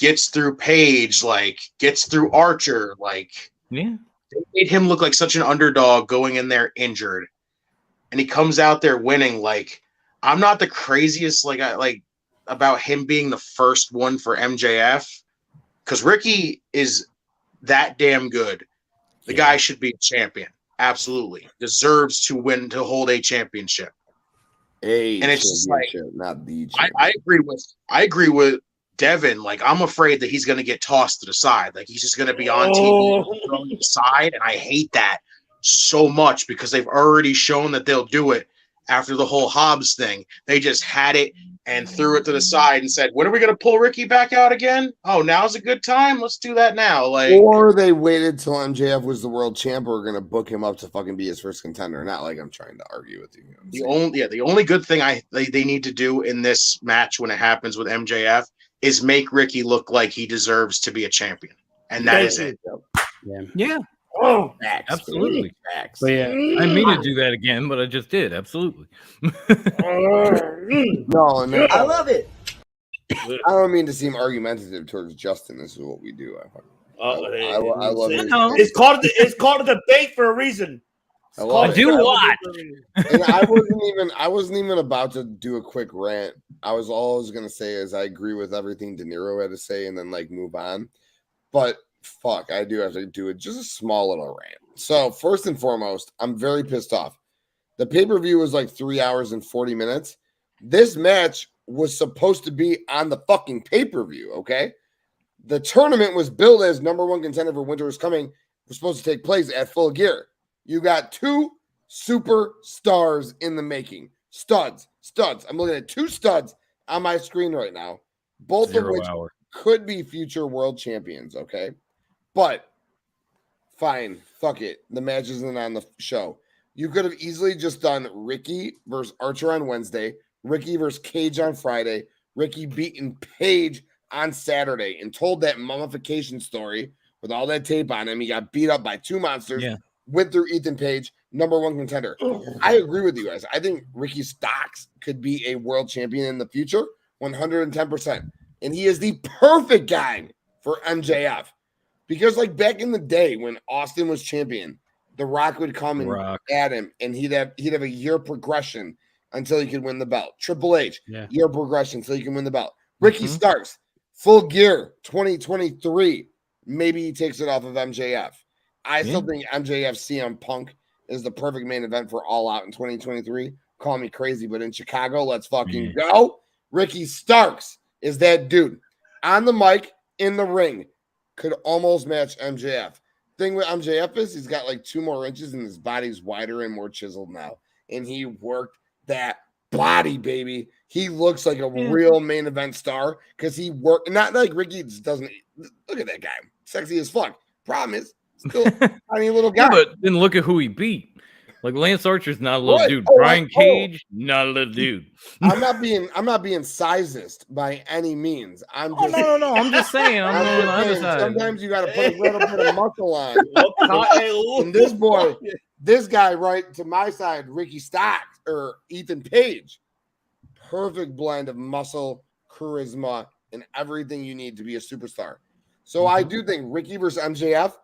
gets through Page, like, gets through Archer. Like, yeah, they made him look like such an underdog going in there injured. And he comes out there winning. Like, I'm not the craziest, about him being the first one for MJF, because Ricky is that damn good. The guy should be a champion. Absolutely. Deserves to win, to hold a championship. And it's just like, not the I agree with Devin. Like, I'm afraid that he's going to get tossed to the side. Like, he's just going to be on TV thrown to the side. And I hate that so much because they've already shown that they'll do it after the whole Hobbs thing. They just had it and threw it to the side and said, when are we going to pull Ricky back out again? Oh, now's a good time. Let's do that now. Like, or they waited till MJF was the world champ. We're going to book him up to fucking be his first contender. Not like I'm trying to argue with you. The only good thing they need to do in this match when it happens with MJF is make Ricky look like he deserves to be a champion. And that is it. Yeah. Oh, absolutely. But yeah, I mean to do that again, but I just did. Absolutely. No, I love it. I don't mean to seem argumentative towards Justin. This is what we do. I love it. It's called a debate for a reason. I do what? And I wasn't even about to do a quick rant. All I was gonna say is I agree with everything De Niro had to say, and then move on. But fuck, I do have to do it. Just a small little rant. So first and foremost, I'm very pissed off. The pay-per-view was 3 hours and 40 minutes. This match was supposed to be on the fucking pay-per-view, okay? The tournament was billed as number one contender for Winter is Coming. Was supposed to take place at Full Gear. You got two superstars in the making. Studs. I'm looking at two studs on my screen right now. Both of which could be future world champions, okay? But fine, fuck it. The match isn't on the show. You could have easily just done Ricky versus Archer on Wednesday, Ricky versus Cage on Friday, Ricky beating Page on Saturday, and told that mummification story with all that tape on him. He got beat up by two monsters, went through Ethan Page, number one contender. I agree with you guys. I think Ricky Starks could be a world champion in the future, 110%. And he is the perfect guy for MJF. Because like back in the day when Austin was champion, The Rock would come and at him, and he'd have a year progression until he could win the belt. Triple H, year progression until he can win the belt. Ricky Starks, Full Gear 2023. Maybe he takes it off of MJF. I still think MJF CM Punk is the perfect main event for All Out in 2023. Call me crazy, but in Chicago, let's fucking go. Ricky Starks is that dude. On the mic, in the ring, could almost match MJF. Thing with MJF is he's got like 2 more inches and his body's wider and more chiseled now. And he worked that body, baby. He looks like a real main event star because he worked. Not like Ricky just doesn't. Look at that guy. Sexy as fuck. Problem is, still a tiny little guy. But then look at who he beat. Like Lance Archer's not a little dude. Brian Cage, not a little dude. I'm not being sizist by any means. I'm just no. I'm just saying. I'm on the other side. Sometimes you got to put a little bit of muscle on. And this guy right to my side, Ricky Starks or Ethan Page, perfect blend of muscle, charisma, and everything you need to be a superstar. So I do think Ricky versus MJF.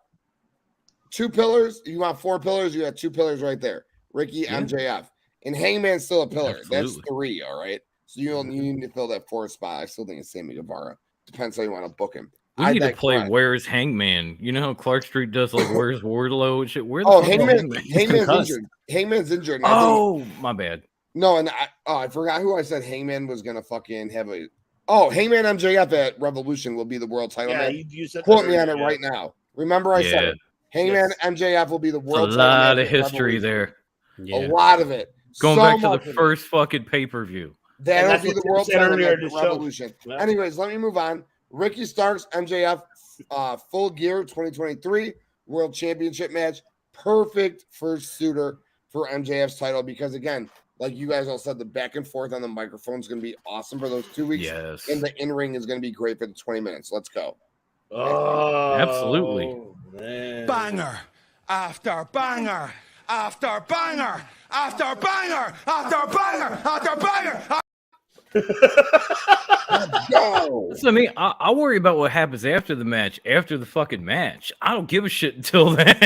2 pillars. You want 4 pillars? You got 2 pillars right there. Ricky, MJF. And Hangman's still a pillar. Absolutely. That's 3, all right? So you need to fill that 4th spot. I still think it's Sammy Guevara. Depends how you want to book him. We need to play Where's Hangman? You know how Clark Street does like Where's Wardlow and shit? Where the Hangman's injured. Hangman's injured. Oh, my bad. No, and I forgot who I said Hangman was going to fucking have a... Oh, Hangman MJF at Revolution will be the world title match. You said quote me on it right now. Remember I said it. Hangman MJF will be the world. A lot of history there. A lot of it. Going back to the first fucking pay-per-view. That'll be the world title Revolution. Anyways, let me move on. Ricky Starks, MJF, Full Gear 2023 World Championship match. Perfect first suitor for MJF's title because again, like you guys all said, the back and forth on the microphone is going to be awesome for those 2 weeks. Yes. And the in-ring is going to be great for the 20 minutes. Let's go. Oh, absolutely. Man. Banger after banger after banger after banger after banger after banger. So, I mean, I worry about what happens after the match, after the fucking match. I don't give a shit until then.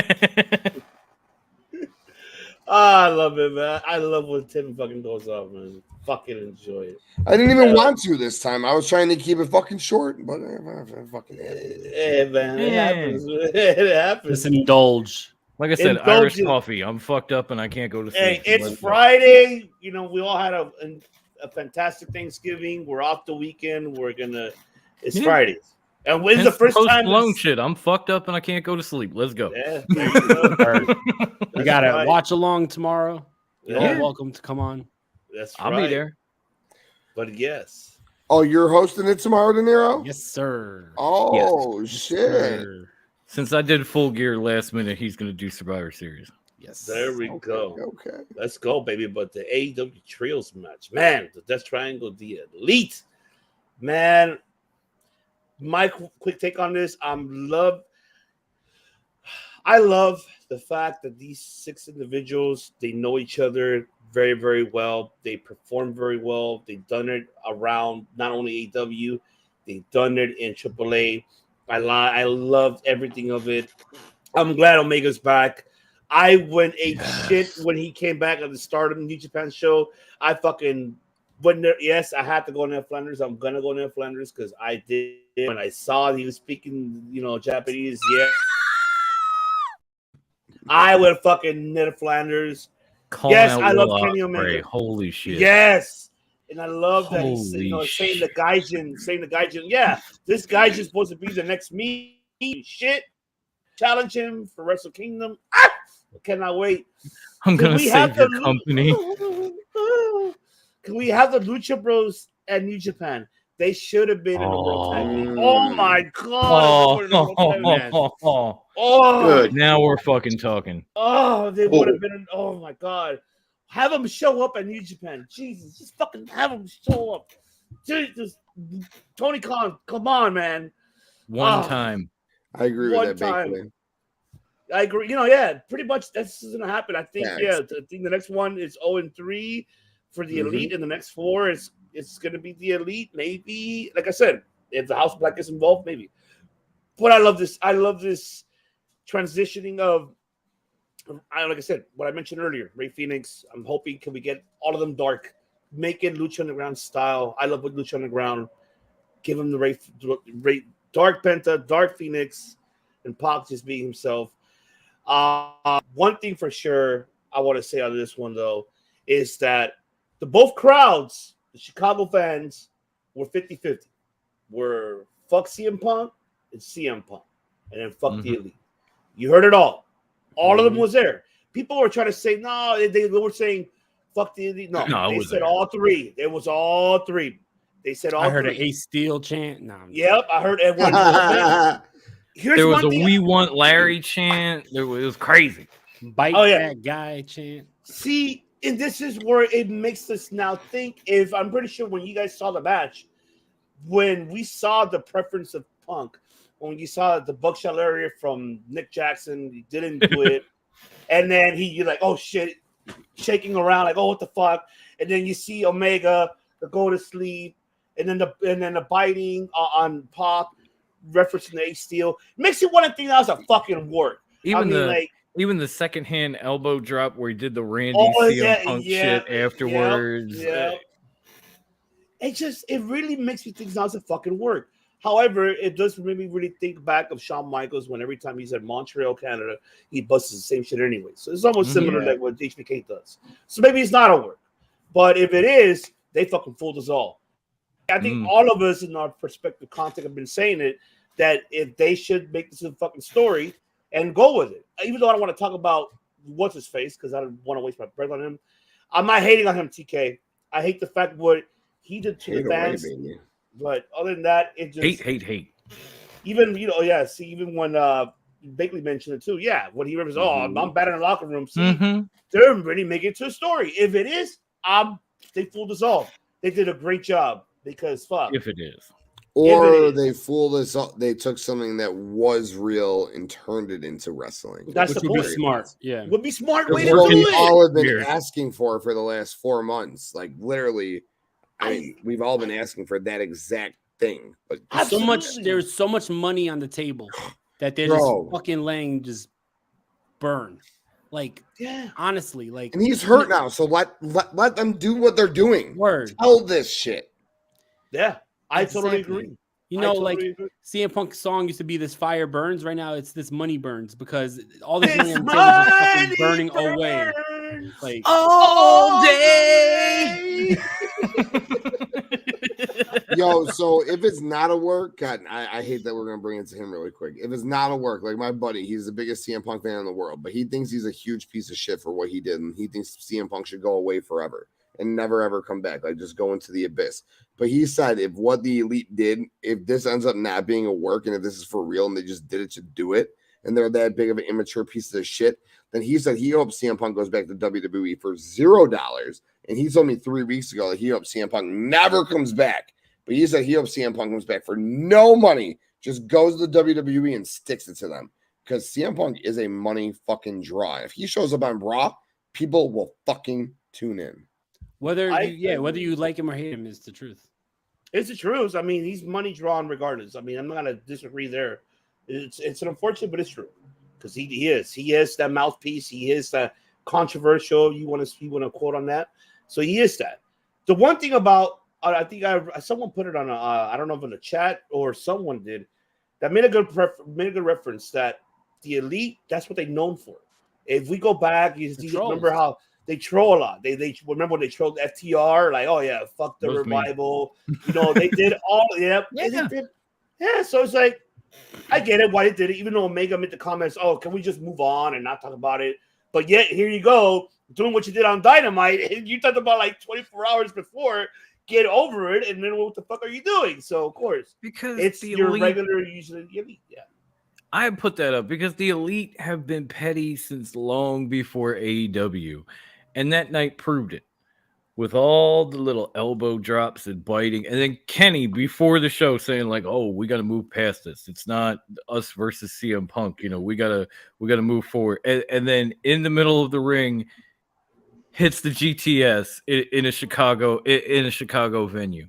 I love it, man. I love when Tim fucking goes off, man. Fucking enjoy it. I didn't even want to this time. I was trying to keep it fucking short, but fucking man, it happens. It happens. Just indulge. Like I said, Irish coffee. I'm fucked up and I can't go to sleep. Hey, it's Friday. You know, we all had a fantastic Thanksgiving. We're off the weekend. It's Fridays. And when's the first time? Long shit. I'm fucked up and I can't go to sleep. Let's go. Yeah. We got to watch along tomorrow. You're all welcome to come on. That's I'll be there. But yes. Oh, you're hosting it tomorrow, De Niro? Yes, sir. Oh, yes. Shit. Sir. Since I did Full Gear last minute, he's going to do Survivor Series. Yes. There we go. Okay. Let's go, baby. But the AEW Trios match, man, the Death Triangle, the Elite, man. My quick take on this. I love the fact that these 6 individuals, they know each other very, very well. They perform very well. They've done it around not only AEW, they've done it in AAA. I loved everything of it. I'm glad Omega's back. I went ate shit when he came back at the start of the New Japan show. I fucking went there. Yes, I had to go Ned Flanders. I'm gonna go Ned Flanders because I did when I saw he was speaking, Japanese. Yeah, I went fucking Ned Flanders. Calling yes, out I love Will Kenny Ospreay. Omega. Holy shit! Yes, And I love that he's saying the Gaijin. Yeah, this Gaijin's supposed to be the next me. Shit. Challenge him for Wrestle Kingdom. I cannot wait. I'm going to save your company. Can we have the Lucha Bros at New Japan? They should have been in the World Tag League. Oh my God. Good. Now we're fucking talking. Oh, they would have been. Oh my God. Have them show up at New Japan. Jesus, just fucking have them show up. Jesus, Tony Khan, come on, man. One time. I agree with that. Basically. I agree. Pretty much that's gonna happen. I think. I think the next one is 0-3 for the Elite, and the next 4 is it's gonna be the Elite. Maybe, like I said, if the House of Black is involved, maybe. But I love this. I love this transitioning of. Like I said, what I mentioned earlier, Rey Fénix. I'm hoping can we get all of them dark, make it Lucha Underground style. I love what Lucha Underground. Give him the Rey Dark Penta, Dark Fénix, and Pac just being himself. One thing for sure I want to say on this one though is that both crowds, the Chicago fans, were 50-50. Were fuck CM Punk and CM Punk, and then fuck the Elite. You heard it all. All of them was there. People were trying to say, no, they were saying, fuck the Elite. No, they said all three. It was all three. They said all three. I heard an Ace Steel chant. No, yep, I heard everyone. There was a "We Want Larry" chant. It was crazy. Bite that guy chant. See, and this is where it makes us now think. If I'm pretty sure when you guys saw the match, when we saw the preference of Punk, when you saw the buckshot area from Nick Jackson, he didn't do it, and then you're like, oh shit, shaking around like, oh what the fuck, and then you see Omega go to sleep, and then the biting on Pac, referencing the Ace Steel, makes you want to think that was a fucking work. Even the second hand elbow drop where he did the Randy CM Punk shit afterwards. It really makes me think that was a fucking work. However, it does make me really think back of Shawn Michaels when every time he's at Montreal, Canada, he busts the same shit anyway. So it's almost similar to what HBK does. So maybe it's not a work. But if it is, they fucking fooled us all. I think all of us in our perspective content have been saying it, that if they should make this a fucking story and go with it. Even though I don't want to talk about what's his face because I don't want to waste my breath on him. I'm not hating on him, TK. I hate the fact what he did to the fans. But other than that, it just hate. Even even when Bakley mentioned it too. Yeah, when he remembers, I'm bad in the locker room. See, they're really making it to a story. If it is, they fooled us all. They did a great job because fuck. If it is. Or they fooled us all. They took something that was real and turned it into wrestling. That's which the would point. Be smart. Yeah, would be smart way to do we it. all have been asking for the last 4 months. Like literally. I mean, we've all been asking for that exact thing, but there's so much money on the table that they're just fucking letting just burn. Like, honestly, like, and he's hurt now, so let them do what they're doing. Tell this shit. Yeah, I totally agree. You know, like CM Punk's song used to be "This Fire Burns." Right now, it's "This Money Burns" because all this money on the table is fucking burning away, like all day. Yo, so if it's not a work, God, I hate that we're gonna bring it to him really quick. If it's not a work, like my buddy, he's the biggest CM Punk fan in the world, but he thinks he's a huge piece of shit for what he did, and he thinks CM Punk should go away forever and never ever come back, like just go into the abyss. But he said if what the Elite did, if this ends up not being a work, and if this is for real, and they just did it to do it, and they're that big of an immature piece of shit, then he said he hopes CM Punk goes back to WWE for $0. And he told me 3 weeks ago that he hopes CM Punk never comes back. But he said he hopes CM Punk comes back for no money, just goes to the WWE and sticks it to them. Because CM Punk is a money fucking draw. If he shows up on Raw, people will fucking tune in. Whether you like him or hate him is the truth. It's the truth. I mean, he's money drawn regardless. I mean, I'm not gonna disagree there. It's an unfortunate, but it's true. Because he is that mouthpiece. He is that controversial. You want to quote on that? So he is that. The one thing about I think someone put it on I don't know if in the chat or someone did that made a good reference that the Elite, that's what they're known for. If we go back, you remember how they troll a lot. They remember when they trolled FTR, like, oh yeah, fuck the revival. They did all so it's like, I get it why they did it, even though Omega made the comments, oh, can we just move on and not talk about it? But yet here you go, doing what you did on Dynamite, and you talked about like 24 hours before. Get over it, and then what the fuck are you doing? So of course, because it's your regular, usually the Elite. Yeah, I put that up because the Elite have been petty since long before AEW, and that night proved it with all the little elbow drops and biting, and then Kenny before the show saying like, "Oh, we got to move past this. It's not us versus CM Punk. We gotta move forward." And then in the middle of the ring, hits the GTS in a Chicago venue.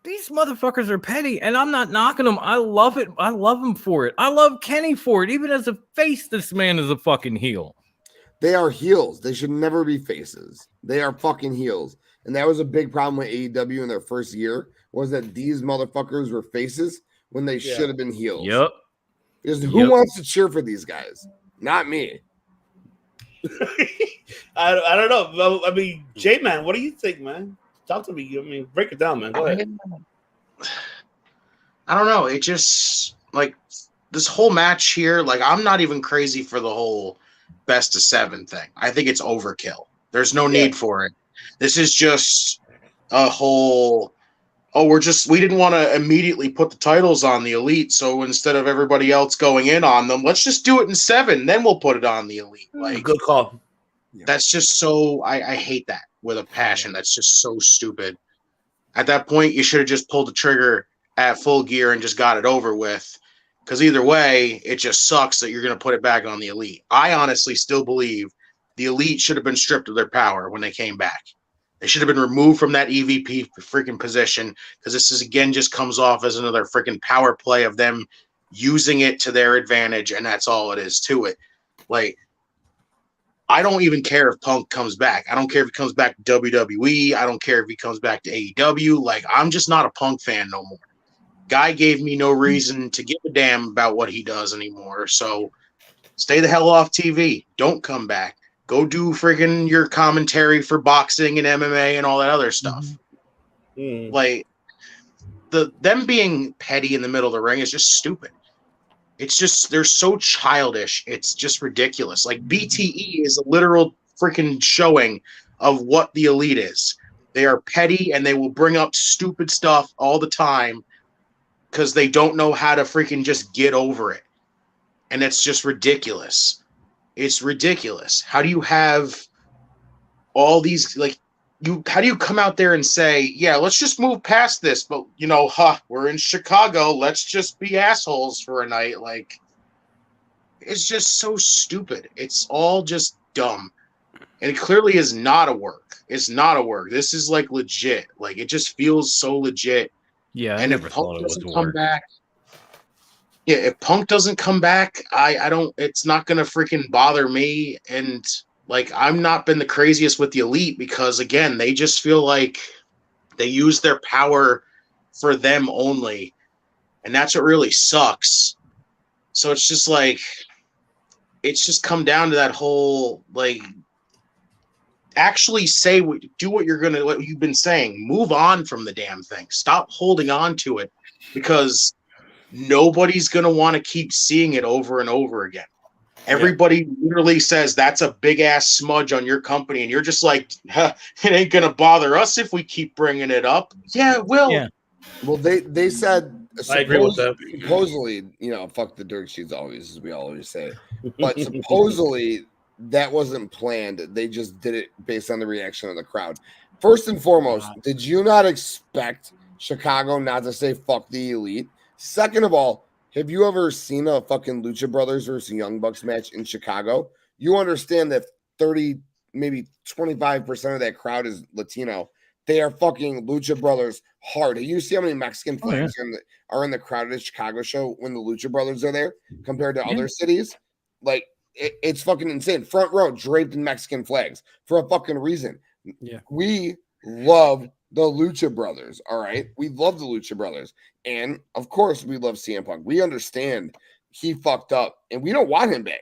These motherfuckers are petty, and I'm not knocking them. I love it. I love them for it. I love Kenny for it. Even as a face, this man is a fucking heel. They are heels. They should never be faces. They are fucking heels. And that was a big problem with AEW in their first year, was that these motherfuckers were faces when they should have been heels. Yep. Because who wants to cheer for these guys? Not me. I don't know. I mean, J-Man, what do you think, man? Talk to me. I mean, break it down, man. Go ahead. I don't know. It just, like, this whole match here, like, I'm not even crazy for the whole best of 7 thing. I think it's overkill. There's no need for it. This is just a whole, we didn't want to immediately put the titles on the Elite, so instead of everybody else going in on them, let's just do it in 7, then we'll put it on the Elite. Like, good call. That's just so, I hate that with a passion. That's just so stupid. At that point, you should have just pulled the trigger at Full Gear and just got it over with. Because either way, it just sucks that you're going to put it back on the Elite. I honestly still believe the Elite should have been stripped of their power when they came back. They should have been removed from that EVP freaking position, because this is, again, just comes off as another freaking power play of them using it to their advantage, and that's all it is to it. Like, I don't even care if Punk comes back. I don't care if he comes back to WWE. I don't care if he comes back to AEW. Like, I'm just not a Punk fan no more. Guy gave me no reason to give a damn about what he does anymore. So stay the hell off TV. Don't come back. Go do friggin' your commentary for boxing and MMA and all that other stuff. Like, them being petty in the middle of the ring is just stupid. It's just, they're so childish. It's just ridiculous. Like, BTE is a literal freaking showing of what the Elite is. They are petty, and they will bring up stupid stuff all the time because they don't know how to freaking just get over it. And it's just ridiculous. It's ridiculous. How do you have all these, like, how do you come out there and say, yeah, let's just move past this, but, we're in Chicago, let's just be assholes for a night? Like, it's just so stupid. It's all just dumb. And it clearly is not a work. It's not a work. This is, like, legit. Like, it just feels so legit. Yeah, and if Punk doesn't come back, if Punk doesn't come back, I don't, it's not going to freaking bother me. And, like, I'm not been the craziest with the Elite because, again, they just feel like they use their power for them only. And that's what really sucks. So it's just like, it's just come down to that whole, like, actually do what you've been saying. Move on from the damn thing. Stop holding on to it, because nobody's going to want to keep seeing it over and over again. Everybody literally says that's a big ass smudge on your company, and you're just like, it ain't gonna bother us if we keep bringing it up. Yeah, it will. Yeah. Well, they said I agree with that. Supposedly, fuck the dirt sheets always, as we always say. But supposedly that wasn't planned. They just did it based on the reaction of the crowd. First and foremost, did you not expect Chicago not to say fuck the Elite? Second of all, have you ever seen a fucking Lucha Brothers versus Young Bucks match in Chicago? You understand that 30, maybe 25% of that crowd is Latino. They are fucking Lucha Brothers hard. You see how many Mexican flags are in the crowded Chicago show when the Lucha Brothers are there compared to other cities? Like, it's fucking insane. Front row draped in Mexican flags for a fucking reason. Yeah. We love the Lucha Brothers, all right? We love the Lucha Brothers. And, of course, we love CM Punk. We understand he fucked up, and we don't want him back.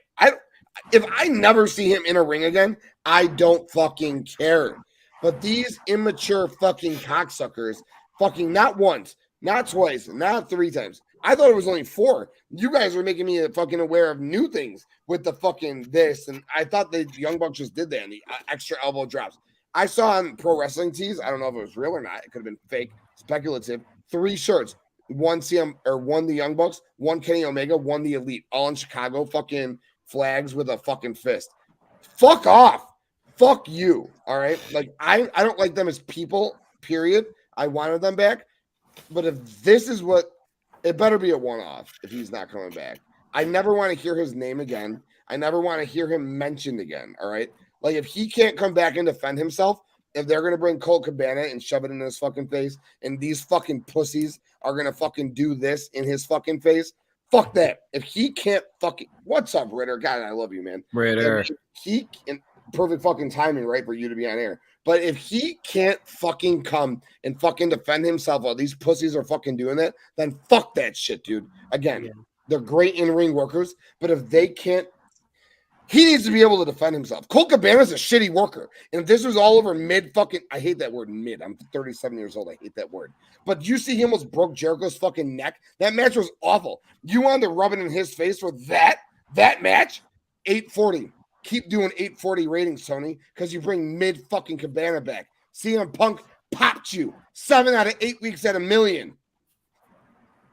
If I never see him in a ring again, I don't fucking care. But these immature fucking cocksuckers, fucking not once, not twice, not 3 times. I thought it was only 4. You guys were making me fucking aware of new things with the fucking this. And I thought the Young Bucks just did that and the extra elbow drops. I saw on Pro Wrestling Tees, I don't know if it was real or not. It could have been fake, speculative. 3 shirts. 1 the Young Bucks, 1 Kenny Omega, 1 the Elite, all in Chicago, fucking flags with a fucking fist. Fuck off. Fuck you. All right. Like, I don't like them as people, period. I wanted them back. But if this is what, it better be a one-off if he's not coming back. I never want to hear his name again. I never want to hear him mentioned again. All right. Like, if he can't come back and defend himself, if they're going to bring Colt Cabana and shove it in his fucking face, and these fucking pussies are going to fucking do this in his fucking face, fuck that. If he can't fucking, what's up, Ritter? God, I love you, man. Ritter. He can, perfect fucking timing, right, for you to be on air. But if he can't fucking come and fucking defend himself while these pussies are fucking doing that, then fuck that shit, dude. Again, they're great in-ring workers, but if they can't, he needs to be able to defend himself. Colt Cabana's a shitty worker. And if this was all over mid fucking, I hate that word mid. I'm 37 years old. I hate that word. But you see him almost broke Jericho's fucking neck. That match was awful. You wanted to rub it in his face for that match? 840. Keep doing 840 ratings, Tony, because you bring mid fucking Cabana back. CM Punk popped you 7 out of 8 weeks at $1 million.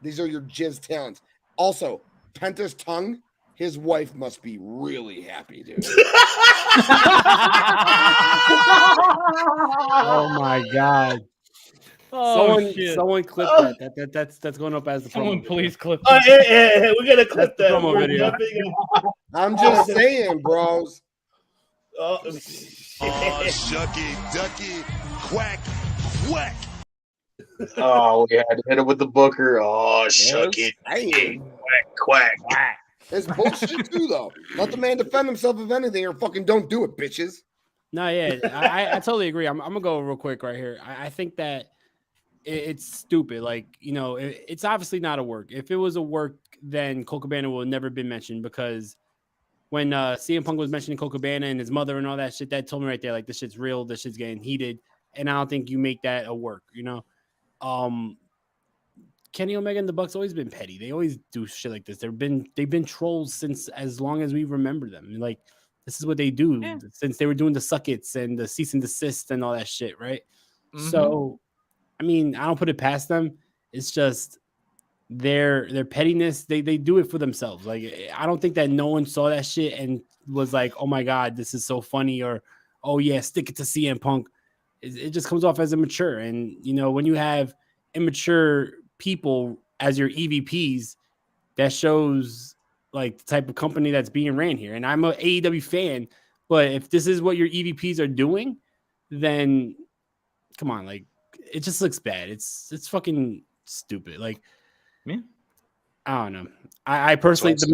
These are your jizz talents. Also, Penta's tongue. His wife must be really happy, dude. Oh my god! Someone clip that. That's going up as the someone promo please video. clip. Yeah, we're gonna clip that promo video. I'm just saying, bros. Oh, shucky, ducky, quack, quack. Oh, we had to hit it with the Booker. Oh, shuck it. Quack, quack. It's bullshit too, though. Let the man defend himself if anything, or fucking don't do it, bitches. No, yeah, I totally agree. I'm gonna go real quick right here. I think that it's stupid. Like, you know, it's obviously not a work. If it was a work, then Colt Cabana would have never been mentioned, because when CM Punk was mentioning Colt Cabana and his mother and all that shit, that told me right there, like, this shit's real. This shit's getting heated, and I don't think you make that a work. You know, Kenny Omega and the Bucks always been petty. They always do shit like this. They've been trolls since as long as we remember them. Like, this is what they do since they were doing the suckets and the cease and desist and all that shit, right? Mm-hmm. So, I mean, I don't put it past them. It's just their pettiness. They do it for themselves. Like, I don't think that no one saw that shit and was like, "Oh my god, this is so funny," or "Oh yeah, stick it to CM Punk." It just comes off as immature. And you know, when you have immature people as your EVPs, that shows like the type of company that's being ran here. And I'm an AEW fan, but if this is what your EVPs are doing, then come on, like, it just looks bad. It's fucking stupid. Like, I don't know. I personally, the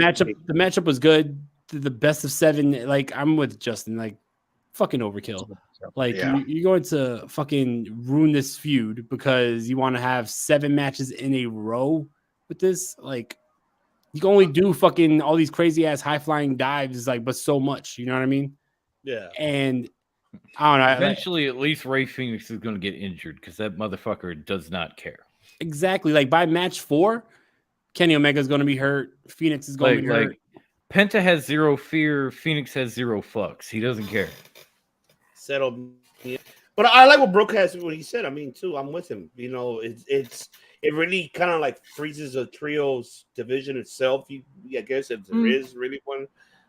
matchup was good. The best of 7. Like, I'm with Justin. Like, fucking overkill. Like, you're going to fucking ruin this feud because you want to have 7 matches in a row with this. Like, you can only do fucking all these crazy ass high flying dives, like, but so much. You know what I mean? Yeah. And I don't know. Eventually, at least Rey Fenix is going to get injured because that motherfucker does not care. Exactly. Like, by match 4, Kenny Omega is going to be hurt. Phoenix is going to be hurt. Like, Penta has 0 fear. Phoenix has 0 fucks. He doesn't care. Settled. But I like what Brooke has, what he said. I mean, too, I'm with him. You know, it really kind of like freezes a trios division itself. I guess if there is really one,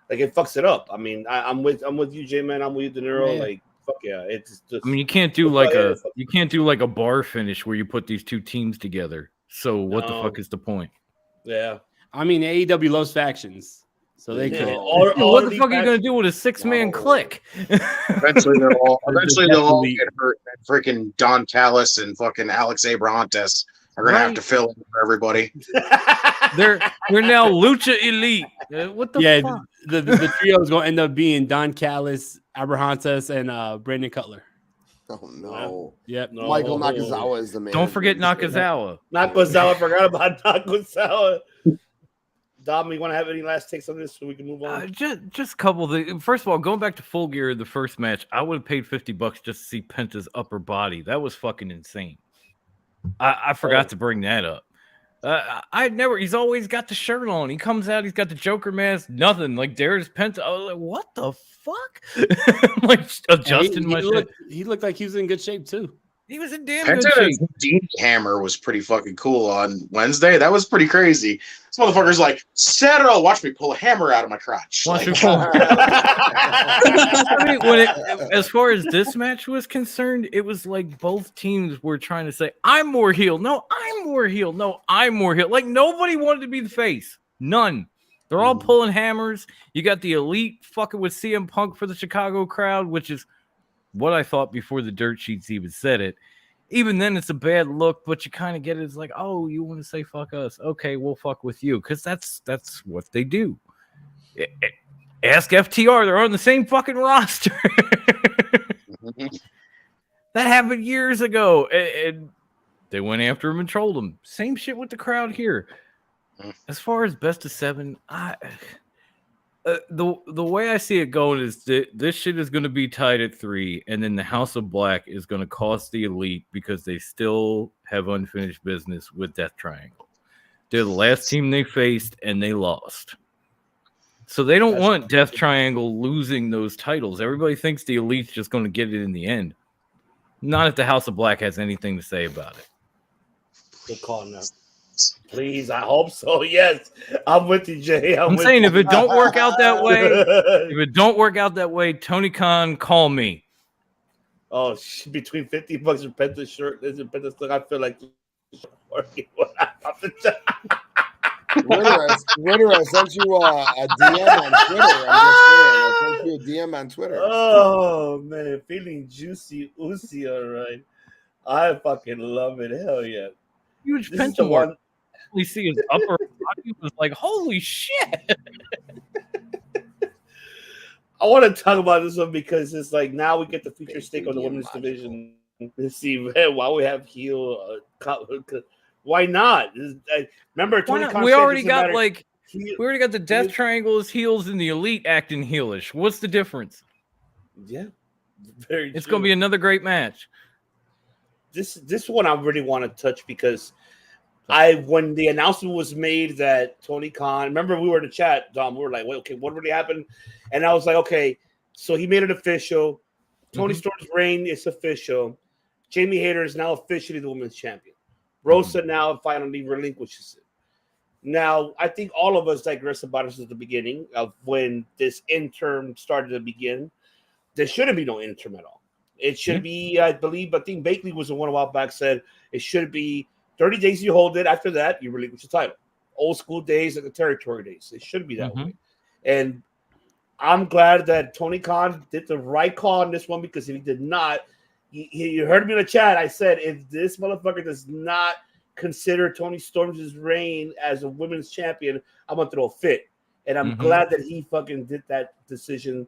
like, it fucks it up. I mean, I'm with you, J-Man. I'm with you, De Niro. Yeah. Like, fuck yeah. It's just, I mean, you can't do like a bar finish where you put these 2 teams together. So what the fuck is the point? Yeah. I mean, AEW loves factions. So they could. What the fuck are you gonna do with a 6-man clique? Eventually they'll all get hurt. And freaking Don Callis and fucking Alex Abrahantes are gonna have to fill in for everybody. They're now Lucha Elite. What the fuck? The trio is gonna end up being Don Callis, Abrahantes, and Brandon Cutler. Oh no! Yep. No. Michael Nakazawa is the man. Don't forget Nakazawa. Nakazawa. Forgot about Nakazawa. Dom, you want to have any last takes on this so we can move on? Just a couple of things. First of all, going back to Full Gear, the first match, I would have paid $50 just to see Penta's upper body. That was fucking insane. I forgot to bring that up. He's always got the shirt on. He comes out, he's got the Joker mask, nothing. Like, there's Penta. I was like, what the fuck? Like, adjusting my shit. He looked like he was in good shape, too. He was in damn good shape. Penta's Houdini hammer was pretty fucking cool on Wednesday. That was pretty crazy. This motherfucker's like, Cedro, watch me pull a hammer out of my crotch. Watch Like, me pull. I mean, as far as this match was concerned, it was like both teams were trying to say, I'm more heel. No, I'm more heel. No, I'm more heel. Like, nobody wanted to be the face. None. They're all pulling hammers. You got the Elite fucking with CM Punk for the Chicago crowd, which is what I thought before the dirt sheets even said it. Even then, it's a bad look, but you kind of get it. It's like, oh, you want to say fuck us? Okay, we'll fuck with you, because that's what they do. Ask FTR; they're on the same fucking roster. That happened years ago, and they went after him and trolled him. Same shit with the crowd here. As far as best of 7, the way I see it going is that this shit is going to be tied at 3, and then the House of Black is going to cost the Elite because they still have unfinished business with Death Triangle. They're the last team they faced, and they lost. So they don't want Death Triangle losing those titles. Everybody thinks the Elite's just going to get it in the end. Not if the House of Black has anything to say about it. Good call now. Please, I hope so. Yes, I'm with you, Jay. I'm saying if it don't work out that way, Tony Khan, call me. Oh, between $50 and Penta's shirt, isn't Penta's look? I feel like Ritter, I sent you a DM on Twitter. I'm just saying, I sent you a DM on Twitter. Oh man, feeling juicy, oozy. All right, I fucking love it. Hell yeah. Huge Penta one. We see his upper body was like, holy shit. I want to talk about this one because it's like now we get the feature stake on the women's division to see why we have heel. Why not? Remember, we already got the Death Triangle as heels and the Elite acting heelish. What's the difference? Yeah, it's going to be another great match. This one I really want to touch because when the announcement was made that Tony Khan, remember we were in the chat, Dom, we were like, well, okay, what really happened? And I was like, okay, so he made it official. Tony Storm's reign is official. Jamie Hayter is now officially the women's champion. Rosa now finally relinquishes it. Now, I think all of us digress about this at the beginning of when this interim started to begin. There shouldn't be no interim at all. It should be, I think Bakley was the one a while back said it should be 30 days you hold it. After that, you relinquish the title. Old school days, like the territory days. It should be that way. And I'm glad that Tony Khan did the right call on this one because if he did not, you heard me in the chat. I said, if this motherfucker does not consider Tony Storm's reign as a women's champion, I'm going to throw a fit. And I'm glad that he fucking did that decision.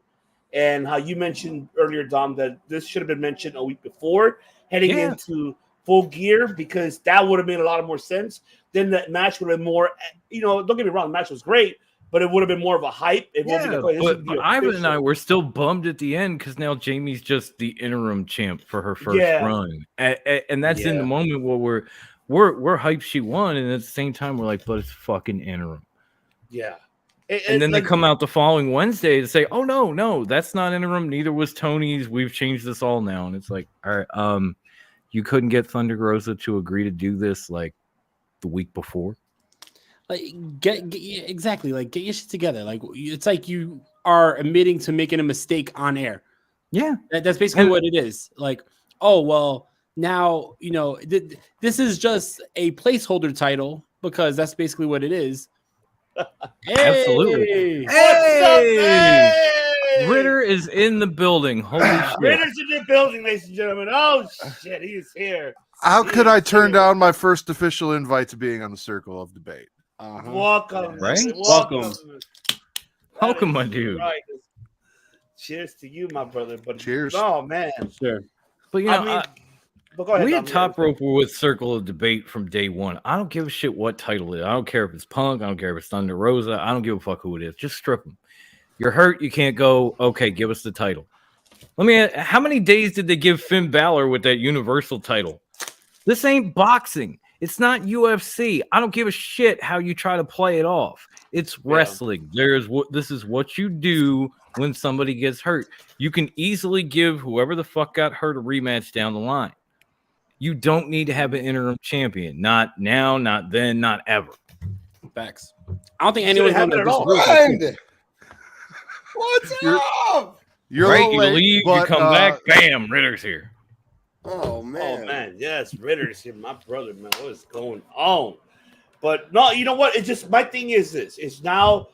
And how you mentioned earlier, Dom, that this should have been mentioned a week before heading into Full Gear because that would have made a lot of more sense. Then that match would have been more, don't get me wrong, the match was great, but it would have been more of a hype. But Ivan and I were still bummed at the end because now Jamie's just the interim champ for her first run. And that's in the moment where we're hyped she won, and at the same time we're like, but it's fucking interim. Yeah. And then they come out the following Wednesday to say, oh, no, that's not interim. Neither was Tony's. We've changed this all now. And it's like, all right, you couldn't get Thunder Rosa to agree to do this like the week before. Like, exactly. Like, get your shit together. Like, it's like you are admitting to making a mistake on air. Yeah. That's basically what it is. Like, oh, well, now, this is just a placeholder title because that's basically what it is. Absolutely. Hey! Ritter is in the building. Holy shit. Ritter's in the building, ladies and gentlemen. Oh, shit. He is here. How could I turn down my first official invite to being on the Circle of Debate? Welcome. Right? Welcome, my dude. Right. Cheers to you, my brother. But cheers. Oh, man. Sure. But, But go ahead. We had Top Rope with Circle of Debate from day one. I don't give a shit what title it is. I don't care if it's Punk. I don't care if it's Thunder Rosa. I don't give a fuck who it is. Just strip them. You're hurt. You can't go. Okay, give us the title. Let me ask, how many days did they give Finn Balor with that Universal title? This ain't boxing. It's not UFC. I don't give a shit how you try to play it off. It's wrestling. This is what you do when somebody gets hurt. You can easily give whoever the fuck got hurt a rematch down the line. You don't need to have an interim champion. Not now, not then, not ever. Facts. I don't think anyone's going to disagree. What's up? You're right. late, You leave, you come back, bam, Ritter's here. Oh man. Yes, Ritter's here, my brother, man. What is going on? But no, you know what? It's just my thing is this. It's now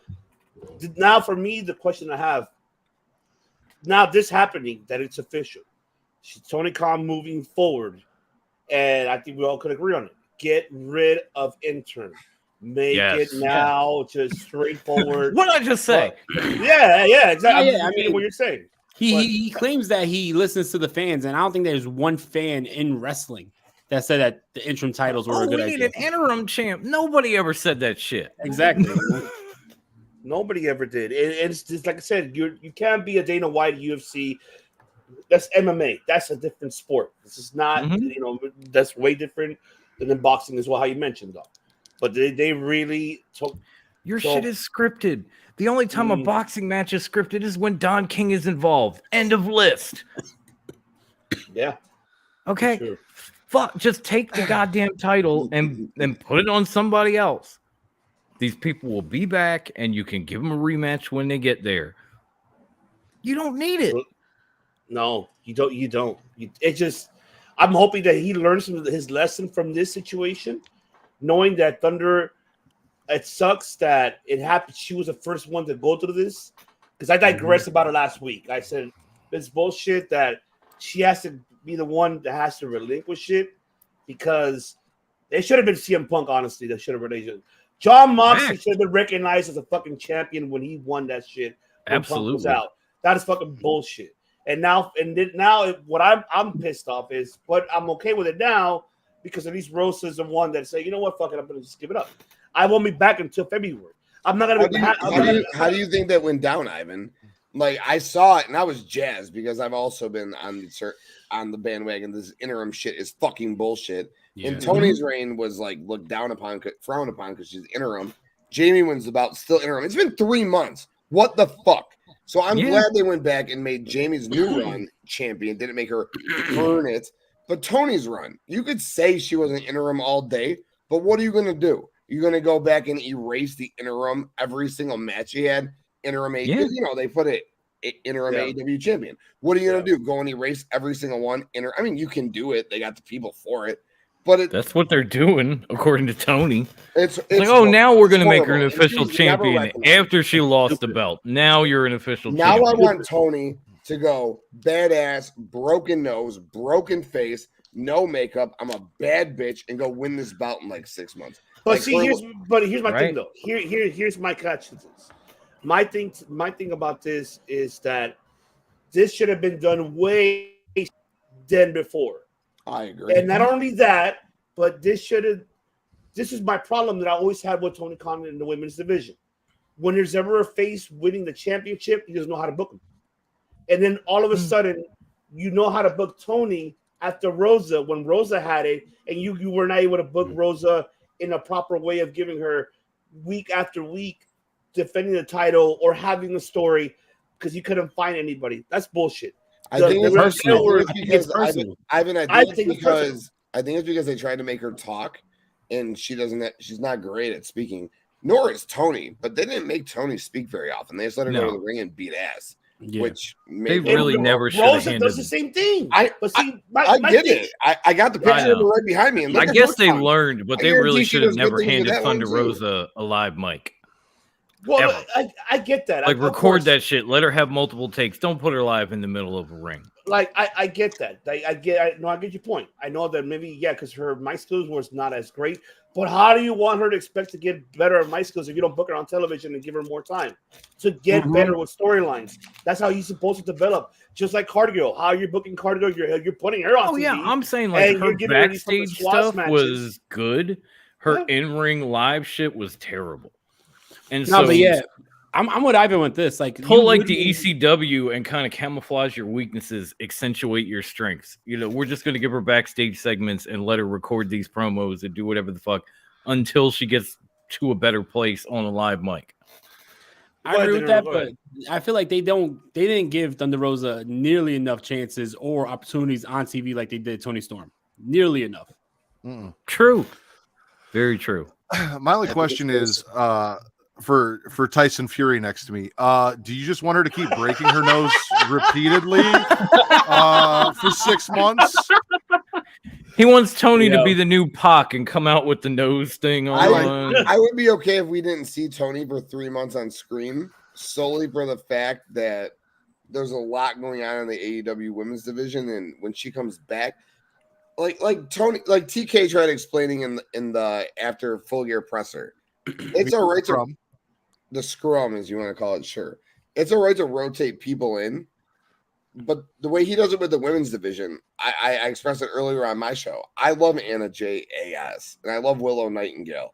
for me, the question I have now, this happening that it's official. Tony Khan moving forward, and I think we all could agree on it. Get rid of intern. Make it now just straightforward. What did I just say? Yeah, exactly. Yeah, I mean, what you're saying. He claims that he listens to the fans, and I don't think there's one fan in wrestling that said that the interim titles were a good idea. We need an interim champ. Nobody ever said that shit. Exactly. Nobody ever did. And it's just like I said, you can't be a Dana White UFC. That's MMA. That's a different sport. This is not, that's way different than in boxing as well, how you mentioned, though. But they really took. Your shit is scripted. The only time a boxing match is scripted is when Don King is involved. End of list. Yeah. Okay. Sure. Fuck. Just take the goddamn title and put it on somebody else. These people will be back, and you can give them a rematch when they get there. You don't need it. No, you don't. I'm hoping that he learns his lesson from this situation, knowing that Thunder. It sucks that it happened. She was the first one to go through this, because I digressed about it last week. I said it's bullshit that she has to be the one that has to relinquish it, because they should have been CM Punk. Honestly, they should have been. John Moxley should have been recognized as a fucking champion when he won that shit. Absolutely. Punk was out. That is fucking bullshit. And now, what I'm pissed off is, but I'm okay with it now, because at least Rosa's the one that say, you know what, fuck it, I'm gonna just give it up. I won't be back until February. I'm not gonna. How do you think that went down, Ivan? Like, I saw it and I was jazzed, because I've also been on the bandwagon. This interim shit is fucking bullshit. Yeah. And Tony's reign was like looked down upon, frowned upon, because she's interim. Jamie wins about still interim. It's been 3 months. What the fuck? So I'm glad they went back and made Jamie's new run champion. Didn't make her earn it. But Tony's run, you could say she was an interim all day, but what are you going to do? You're going to go back and erase the interim every single match he had? Interim AEW, they put it interim AEW champion. What are you going to do? Go and erase every single one? I mean, you can do it. They got the people for it. But that's what they're doing, according to Tony. It's like, now we're going to make her an official champion after she lost the belt. Now you're an official champion. Now I want Tony to go badass, broken nose, broken face, no makeup. I'm a bad bitch, and go win this belt in like 6 months. But here's my thing though. Here's my catch. My thing about this is that this should have been done way than before. I agree. And not only that, but this is my problem that I always had with Tony Khan in the women's division. When there's ever a face winning the championship, he doesn't know how to book them. And then all of a sudden, you know how to book Tony after Rosa, when Rosa had it, and you were not able to book Rosa in a proper way of giving her week after week defending the title or having the story, because you couldn't find anybody. That's bullshit. I think it's personal. I think it's because they tried to make her talk, and she's not great at speaking, nor is Tony, but they didn't make Tony speak very often. They just let her go to the ring and beat ass. Yeah. Which they really never should have handed. Does the same thing. I get it. I got the picture of her right behind me. And I guess they learned, but they really should have never handed Thunder Rosa a live mic. Well, I get that. Like, record that shit. Let her have multiple takes. Don't put her live in the middle of a ring. like I get that. I get your point. I know that maybe because her mic skills was not as great. But how do you want her to expect to get better at mic skills if you don't book her on television and give her more time to get better with storylines? That's how you're supposed to develop. Just like Cardio, how you're booking Cardio, you're putting her on. Oh TV, yeah, I'm saying like her backstage stuff was good. Her in-ring live shit was terrible. And so, but yeah, I'm with Ivan with this. Like, pull like the ECW and kind of camouflage your weaknesses, accentuate your strengths. You know, we're just going to give her backstage segments and let her record these promos and do whatever the fuck until she gets to a better place on a live mic. I agree with that, but I feel like they didn't give Thunder Rosa nearly enough chances or opportunities on TV like they did Toni Storm. Nearly enough. True. Very true. My only question is for Tyson Fury next to me. Do you just want her to keep breaking her nose repeatedly for 6 months? He wants Tony to be the new Pac and come out with the nose thing on. I would be okay if we didn't see Tony for 3 months on screen, solely for the fact that there's a lot going on in the AEW women's division, and when she comes back, like Tony, like TK tried explaining in the after Full Gear presser, it's all right to the scrum, as you want to call it. Sure, it's all right to rotate people in. But the way he does it with the women's division, I expressed it earlier on my show. I love Anna J.A.S. and I love Willow Nightingale.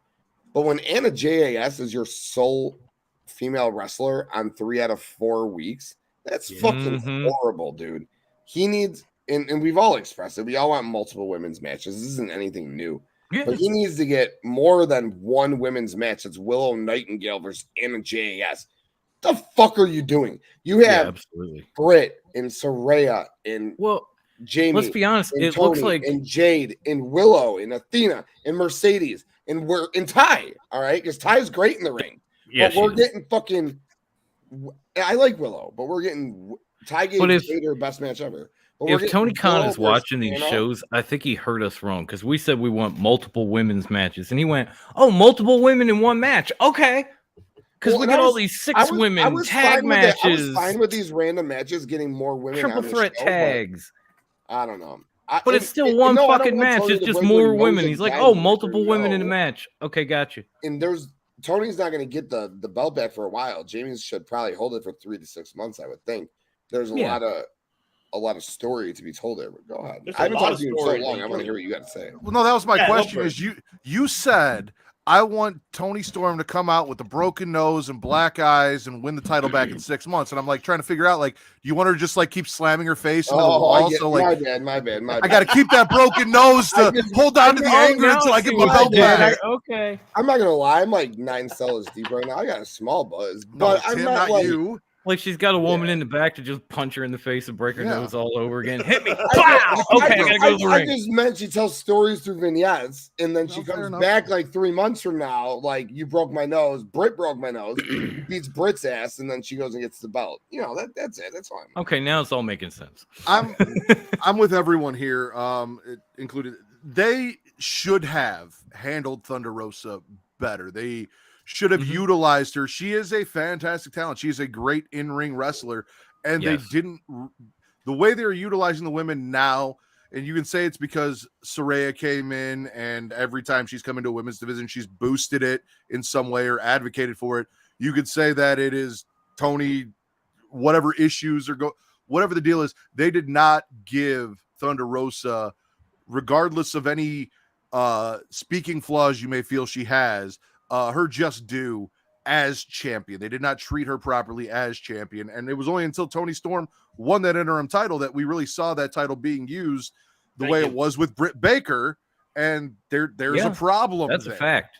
But when Anna J.A.S. is your sole female wrestler on 3 out of 4 weeks, that's fucking horrible, dude. He needs, and we've all expressed it, we all want multiple women's matches. This isn't anything new. Yeah. But he needs to get more than one women's match. It's Willow Nightingale versus Anna J.A.S. The fuck are you doing? You have Britt and Saraya and Jamie. Let's be honest. And it Tony looks like and Jade and Willow and Athena and Mercedes and we're in Ty. All right, because Ty's great in the ring. Yeah, but we're getting fucking. I like Willow, but we're getting Ty gave Jade her best match ever. If Tony Khan is watching these shows, I think he heard us wrong because we said we want multiple women's matches, and he went, "Oh, multiple women in one match, okay." Because we got all these 6 women tag matches. I was fine with these random matches getting more women. Triple threat tags. I don't know. But it's still one fucking match. It's just more women. He's like, oh, multiple women in a match. Okay, gotcha. And Tony's not going to get the belt back for a while. Jamie should probably hold it for 3 to 6 months, I would think. There's a lot of story to be told there. But go ahead. I haven't talked to you in so long. I want to hear what you got to say. Well, no, that was my question. Is you said, I want Toni Storm to come out with a broken nose and black eyes and win the title back in 6 months. And I'm like trying to figure out, like, do you want her to just like keep slamming her face into the wall? So like, my bad. I got to keep that broken nose to hold on to the anger until I get my belt back. Okay. I'm not gonna lie. I'm like 9 cellars deep right now. I got a small buzz, but I'm not like you. Like she's got a woman in the back to just punch her in the face and break her nose all over again. Hit me! Wow. Okay, I gotta go to the ring. I just meant she tells stories through vignettes, and then she comes back like 3 months from now. Like, you broke my nose. Britt broke my nose. Beats Britt's ass, and then she goes and gets the belt. You know, that's it. That's fine. Okay, now it's all making sense. I'm with everyone here, included. They should have handled Thunder Rosa better. They should have utilized her. She is a fantastic talent. She is a great in-ring wrestler, and they didn't. The way they're utilizing the women now, and you can say it's because Saraya came in, and every time she's come into a women's division, she's boosted it in some way or advocated for it. You could say that it is Tony, whatever issues whatever the deal is. They did not give Thunder Rosa, regardless of any speaking flaws you may feel she has, her just due as champion. They did not treat her properly as champion. And it was only until Toni Storm won that interim title that we really saw that title being used the way it was with Britt Baker. And there's a problem. That's a fact.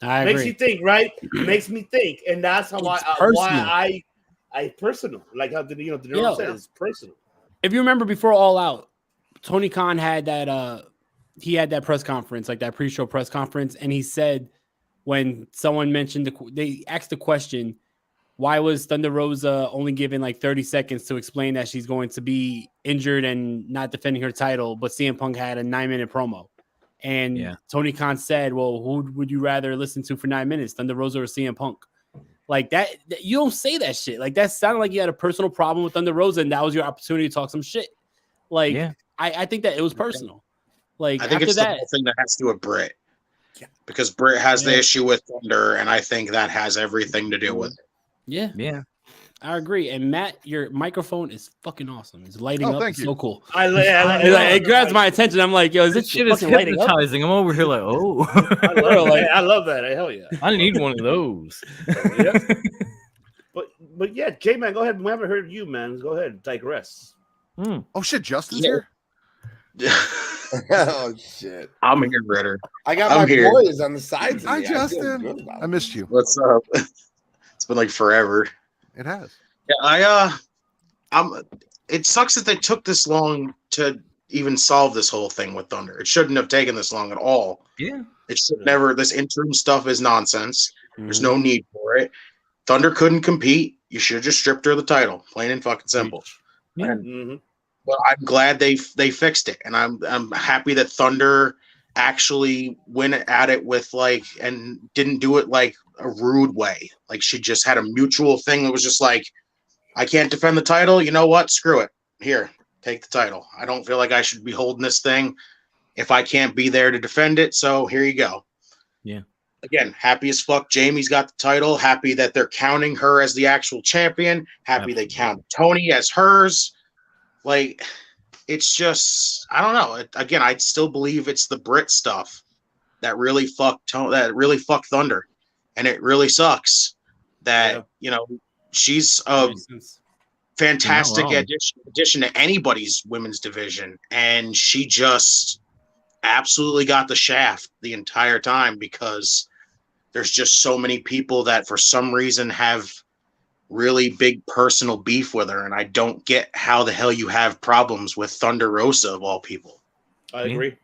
I Makes agree. you think, right? Makes me think. And that's how why I personal. Like how the said it's personal. If you remember before All Out, Tony Khan had that he had that press conference, like that pre-show press conference, and he said when someone mentioned they asked the question, why was Thunder Rosa only given like 30 seconds to explain that she's going to be injured and not defending her title, but CM Punk had a 9-minute promo. And Tony Khan said, well, who would you rather listen to for 9 minutes, Thunder Rosa or CM Punk? Like that, you don't say that shit. Like that sounded like you had a personal problem with Thunder Rosa, and that was your opportunity to talk some shit. Like, I think that it was personal. Like, I think it's the whole thing that has to do with Britt. Because Britt has the issue with Thunder, and I think that has everything to do with it. Yeah. I agree. And Matt, your microphone is fucking awesome. It's lighting up. It's so cool. It grabs my attention. I'm like, yo, is this shit is hypnotizing. I'm over here like, oh. I love that. Hell yeah. I need one of those. But yeah, J-Man, go ahead. We haven't heard you, man. Go ahead. Digress. Oh, shit. Justin's here? Oh, shit. I'm here, Ritter. I got my boys on the sides. Hi, Justin. I missed you. What's up? It's been like forever. It has. Yeah, it sucks that they took this long to even solve this whole thing with Thunder. It shouldn't have taken this long at all. Yeah. It should never. This interim stuff is nonsense. There's no need for it. Thunder couldn't compete. You should have just stripped her of the title. Plain and fucking simple. Yeah. But I'm glad they fixed it, and I'm happy that Thunder actually went at it with and didn't do it like a rude way. Like she just had a mutual thing that was just like, I can't defend the title. You know what? Screw it. Here, take the title. I don't feel like I should be holding this thing if I can't be there to defend it. So here you go. Yeah. Again, happy as fuck. Jamie's got the title. Happy that they're counting her as the actual champion. Happy they count Tony as hers. Like, it's just, I don't know. Again, I still believe it's the Brit stuff that really fucked Thunder. And it really sucks that, she's a fantastic addition to anybody's women's division. And she just absolutely got the shaft the entire time because there's just so many people that for some reason have really big personal beef with her. And I don't get how the hell you have problems with Thunder Rosa of all people. I agree.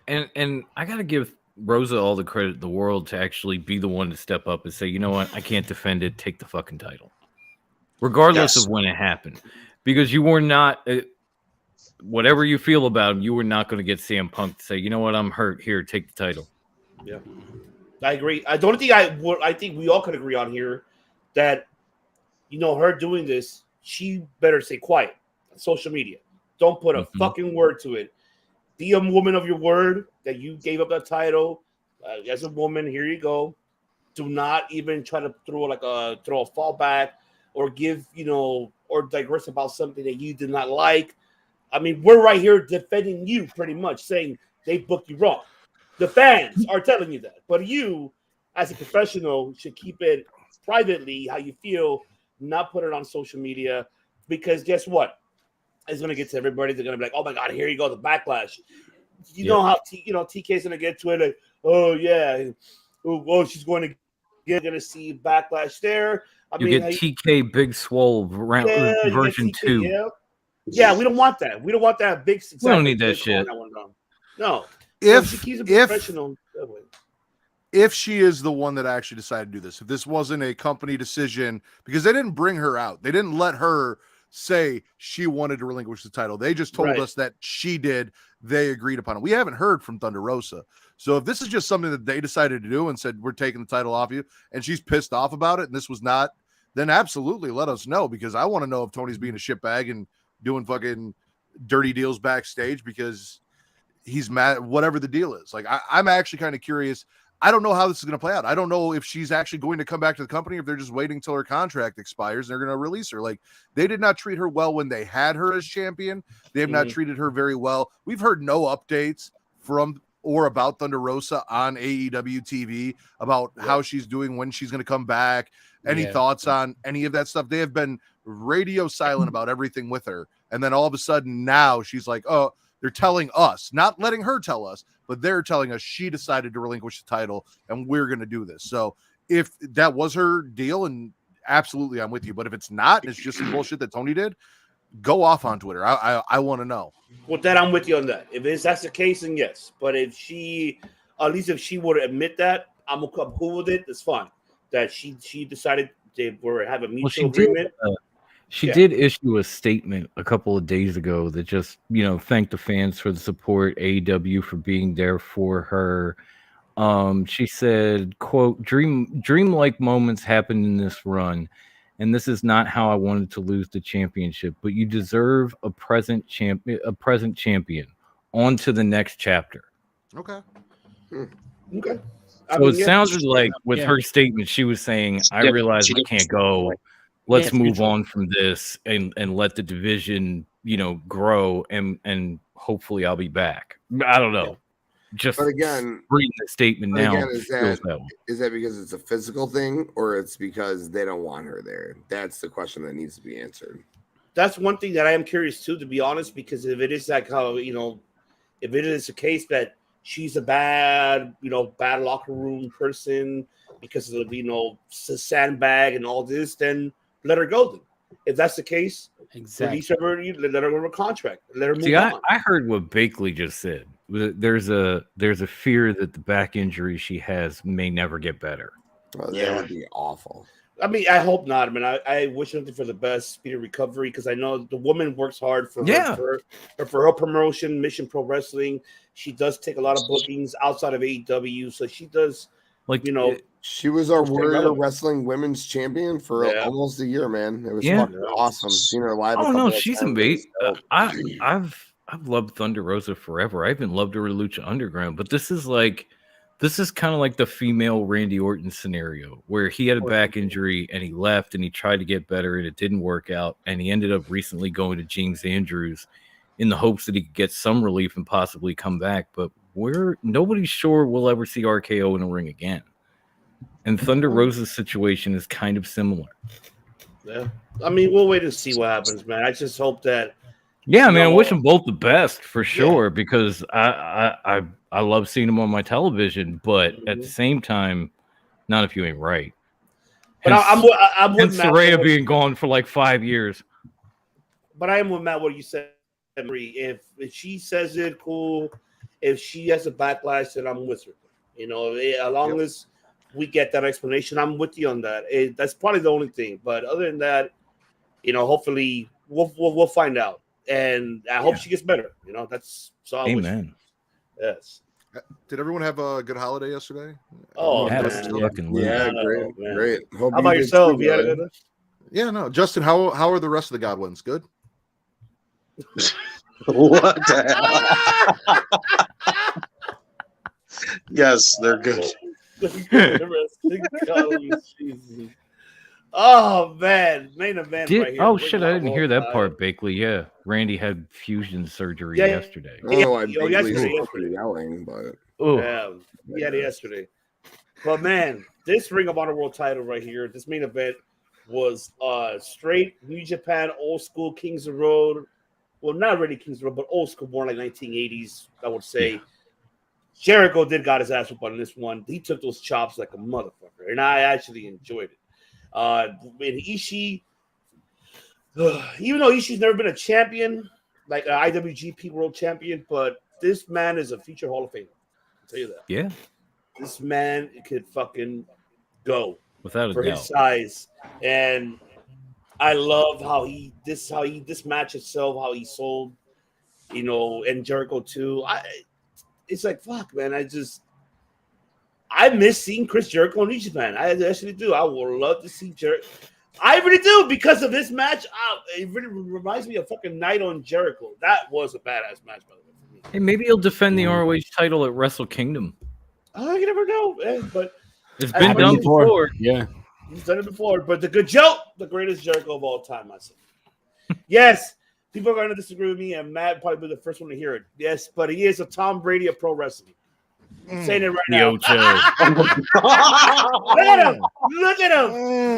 And I got to give Rosa all the credit in the world to actually be the one to step up and say, you know what, I can't defend it. Take the fucking title, regardless of when it happened, because you were not. Whatever you feel about him, you were not going to get CM Punk to say, you know what, I'm hurt. Here, take the title. Yeah, I agree. I don't think I think we all could agree on here that her doing this, she better stay quiet on social media. Don't put a fucking word to it. Be a woman of your word that you gave up that title as a woman. Here you go. Do not even try to throw a fallback or give or digress about something that you did not like. I mean, we're right here defending you pretty much, saying they booked you wrong. The fans are telling you that, but you, as a professional, should keep it privately how you feel, not put it on social media, because guess what? It's going to get to everybody. They're going to be like, oh my God, here you go, the backlash. You know how TK's going to get to it. Like, oh yeah, she's going to see backlash there. You get TK Big Swole version 2. Yeah, we don't want that. We don't want that big. We don't need that shit. No. If she is the one that actually decided to do this, if this wasn't a company decision, because they didn't bring her out, they didn't let her say she wanted to relinquish the title. They just told us that she did. They agreed upon it. We haven't heard from Thunder Rosa. So if this is just something that they decided to do and said, we're taking the title off you, and she's pissed off about it, and this was not, then absolutely let us know, because I want to know if Tony's being a shitbag and doing fucking dirty deals backstage because he's mad, whatever the deal is. Like, I'm actually kind of curious. I don't know how this is going to play out. I don't know if she's actually going to come back to the company, if they're just waiting till her contract expires and they're going to release her. Like, they did not treat her well when they had her as champion. They have not treated her very well. We've heard no updates from or about Thunder Rosa on AEW TV about how she's doing, when she's going to come back, any thoughts on any of that stuff. They have been radio silent about everything with her. And then all of a sudden now she's like, oh, they're telling us, not letting her tell us, but they're telling us she decided to relinquish the title and we're going to do this. So if that was her deal, and absolutely I'm with you, but if it's not, it's just some bullshit that Tony did, go off on Twitter. I want to know. With that, I'm with you on that. If that's the case, then yes. But if she, at least if she would admit that, I'm cool with it. It's fine that she decided they were have a mutual agreement. She did issue a statement a couple of days ago that just, thanked the fans for the support, AEW for being there for her. She said, quote, dreamlike moments happened in this run, and this is not how I wanted to lose the championship, but you deserve a present champion. On to the next chapter. Okay. Okay. So it sounded like with her statement, she was saying, I realize I can't go. Let's move on from this and let the division, grow and hopefully I'll be back. I don't know. Just but again, reading the statement now. Again, is that because it's a physical thing or it's because they don't want her there? That's the question that needs to be answered. That's one thing that I am curious too, to be honest, because if it is like how, if it is a case that she's a bad locker room person because of, sandbag and all this, then let her go then. If that's the case, release her, let her go to a contract. Let her move on. I heard what Bakley just said. There's a fear that the back injury she has may never get better. Well, that would be awful. I mean, I hope not. I mean, I wish her for the best speedy recovery because I know the woman works hard for her promotion, Mission Pro Wrestling. She does take a lot of bookings outside of AEW, so she does she was our Warrior Wrestling Women's Champion for almost a year, man. It was fucking awesome. Seen her live. Oh no, she's amazing. I've loved Thunder Rosa forever. I even loved her at Lucha Underground, but this is kind of like the female Randy Orton scenario where he had a back injury and he left and he tried to get better and it didn't work out. And he ended up recently going to James Andrews in the hopes that he could get some relief and possibly come back. But nobody's sure we'll ever see RKO in a ring again. And Thunder Rosa's situation is kind of similar. Yeah. I mean, we'll wait and see what happens, man. I just hope that. Yeah, man, I wish them both the best for sure because I love seeing them on my television, but at the same time, not if you ain't right. But I'm with Matt. Saraya being gone for like 5 years. But I am with Matt. What you said, Marie. If she says it, cool. If she has a backlash, then I'm with her. As long as we get that explanation, I'm with you on that. That's probably the only thing. But other than that, hopefully we'll find out. And I hope she gets better. That's so. Amen. Yes. Did everyone have a good holiday yesterday? Oh, great. Hope how about yourself? Yeah, no. Justin, how are the rest of the Godwins? Good. What the hell? Yes, they're good. Oh man, main event right here. Oh shit, I didn't hear that part, Bakley. Yeah, Randy had fusion surgery yesterday. I don't know why Bakley's yelling, but he had it yesterday. But man, this Ring of Honor World title right here, this main event was straight New Japan, old school Kings of Road. Well, not really Kings of Road, but old school, more like 1980s, I would say. Yeah. Jericho got his ass up on this one. He took those chops like a motherfucker, and I actually enjoyed it. And Ishii, even though Ishii's never been a champion, like an IWGP World Champion, but this man is a future Hall of Famer. I'll tell you that. Yeah. This man could fucking go without a for doubt. His size, and I love how this match itself, how he sold, and Jericho too. It's like fuck, man. I miss seeing Chris Jericho in New Japan. I actually do. I would love to see Jericho. I really do because of this match. It really reminds me of fucking Night on Jericho. That was a badass match, by the way, for me. Hey, maybe he'll defend the ROH title at Wrestle Kingdom. You never know, man. But it's been done before. Yeah, he's done it before. But the good joke, the greatest Jericho of all time, I say. Yes, people are going to disagree with me, and Matt probably be the first one to hear it. Yes, but he is a Tom Brady of pro wrestling. I'm saying it right now. Look at him. Look at him.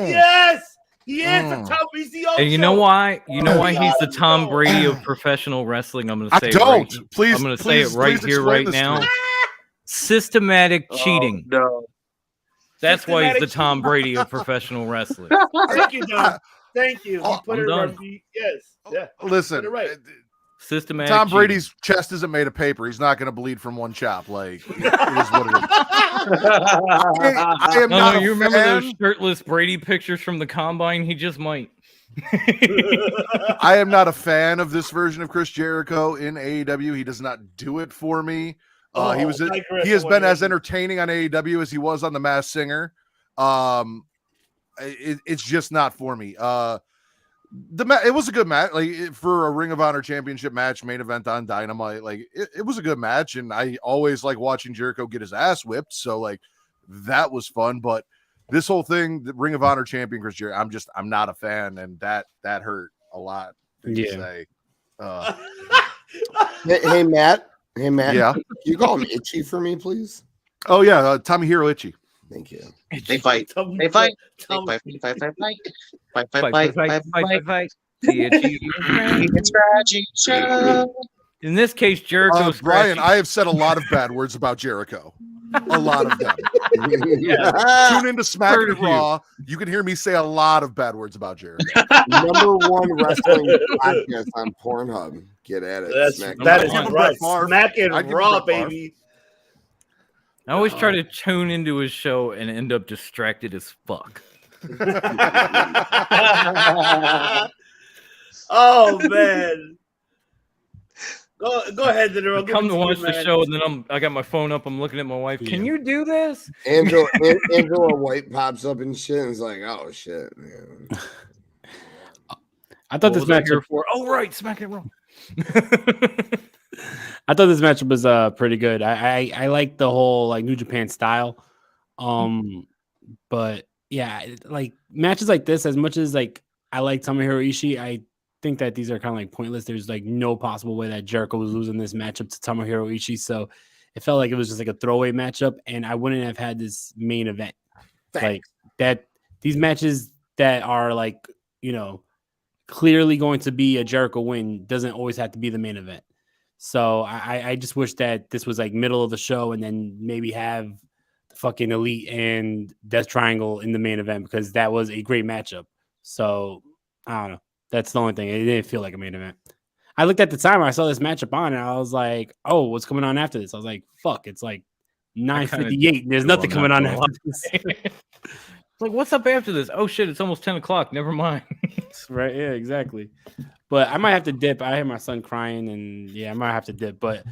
Yes, he is the Tom. He's the Ocho. And you know why? You know why he's the Tom Brady of professional wrestling? I'm going to say it right. Please, I'm going to say it right here, right now. Systematic cheating. No. That's why he's the Tom Brady of professional wrestling. Thank you, Don. Thank you. You put it right. Yes. Yeah. Listen. Put it right. Systematic. Tom Brady's chest isn't made of paper. He's not going to bleed from one chop. Like it is what it is. I am not you remember fan. those shirtless Brady pictures from the combine? He just might. I am not a fan of this version of Chris Jericho in AEW. He does not do it for me. He has been as entertaining on AEW as he was on The Masked Singer. It's just not for me. It was a good match, like for a Ring of Honor Championship match, main event on Dynamite. Like it was a good match, and I always like watching Jericho get his ass whipped. So like that was fun. But this whole thing, the Ring of Honor champion Chris Jericho, I'm not a fan, and that hurt a lot. Yeah. Hey Matt. Yeah. You call him Itchy for me, please? Oh yeah, Tomohiro Itchy. Thank you. They fight. They fight. Fight. In this case, Jericho's Brian, I have said a lot of bad words about Jericho. A lot of them. Tune into Smack and Raw. You can hear me say a lot of bad words about Jericho. #1 wrestling podcast on Pornhub. Get at it. That is right. Smack and Raw, baby. I always try to tune into his show and end up distracted as fuck. Oh man. Go ahead, Dinero. Come to watch the show, and then I got my phone up. I'm looking at my wife. Can you do this? Angela White pops up and shit, and it's like, oh shit. Man. I thought this match for. Oh right, Smack and Raw. I thought this matchup was pretty good. I like the whole like New Japan style. But yeah, like matches like this, as much as like I like Tomohiro Ishii, I think that these are kind of like pointless. There's like no possible way that Jericho was losing this matchup to Tomohiro Ishii. So it felt like it was just like a throwaway matchup, and I wouldn't have had this main event. Thanks. Like that, these matches that are like, you know, clearly going to be a Jericho win doesn't always have to be the main event. So I just wish that this was like middle of the show, and then maybe have the fucking Elite and Death Triangle in the main event, because that was a great matchup. So I don't know. That's the only thing. It didn't feel like a main event. I looked at the time, I saw this matchup on, and I was like, oh, what's coming on after this? I was like, fuck, it's like 9:58. There's nothing coming on after this. Like, what's up after this? Oh shit, it's almost 10 o'clock. Never mind. Right, yeah, exactly. But I might have to dip. I hear my son crying, and yeah, I might have to dip. But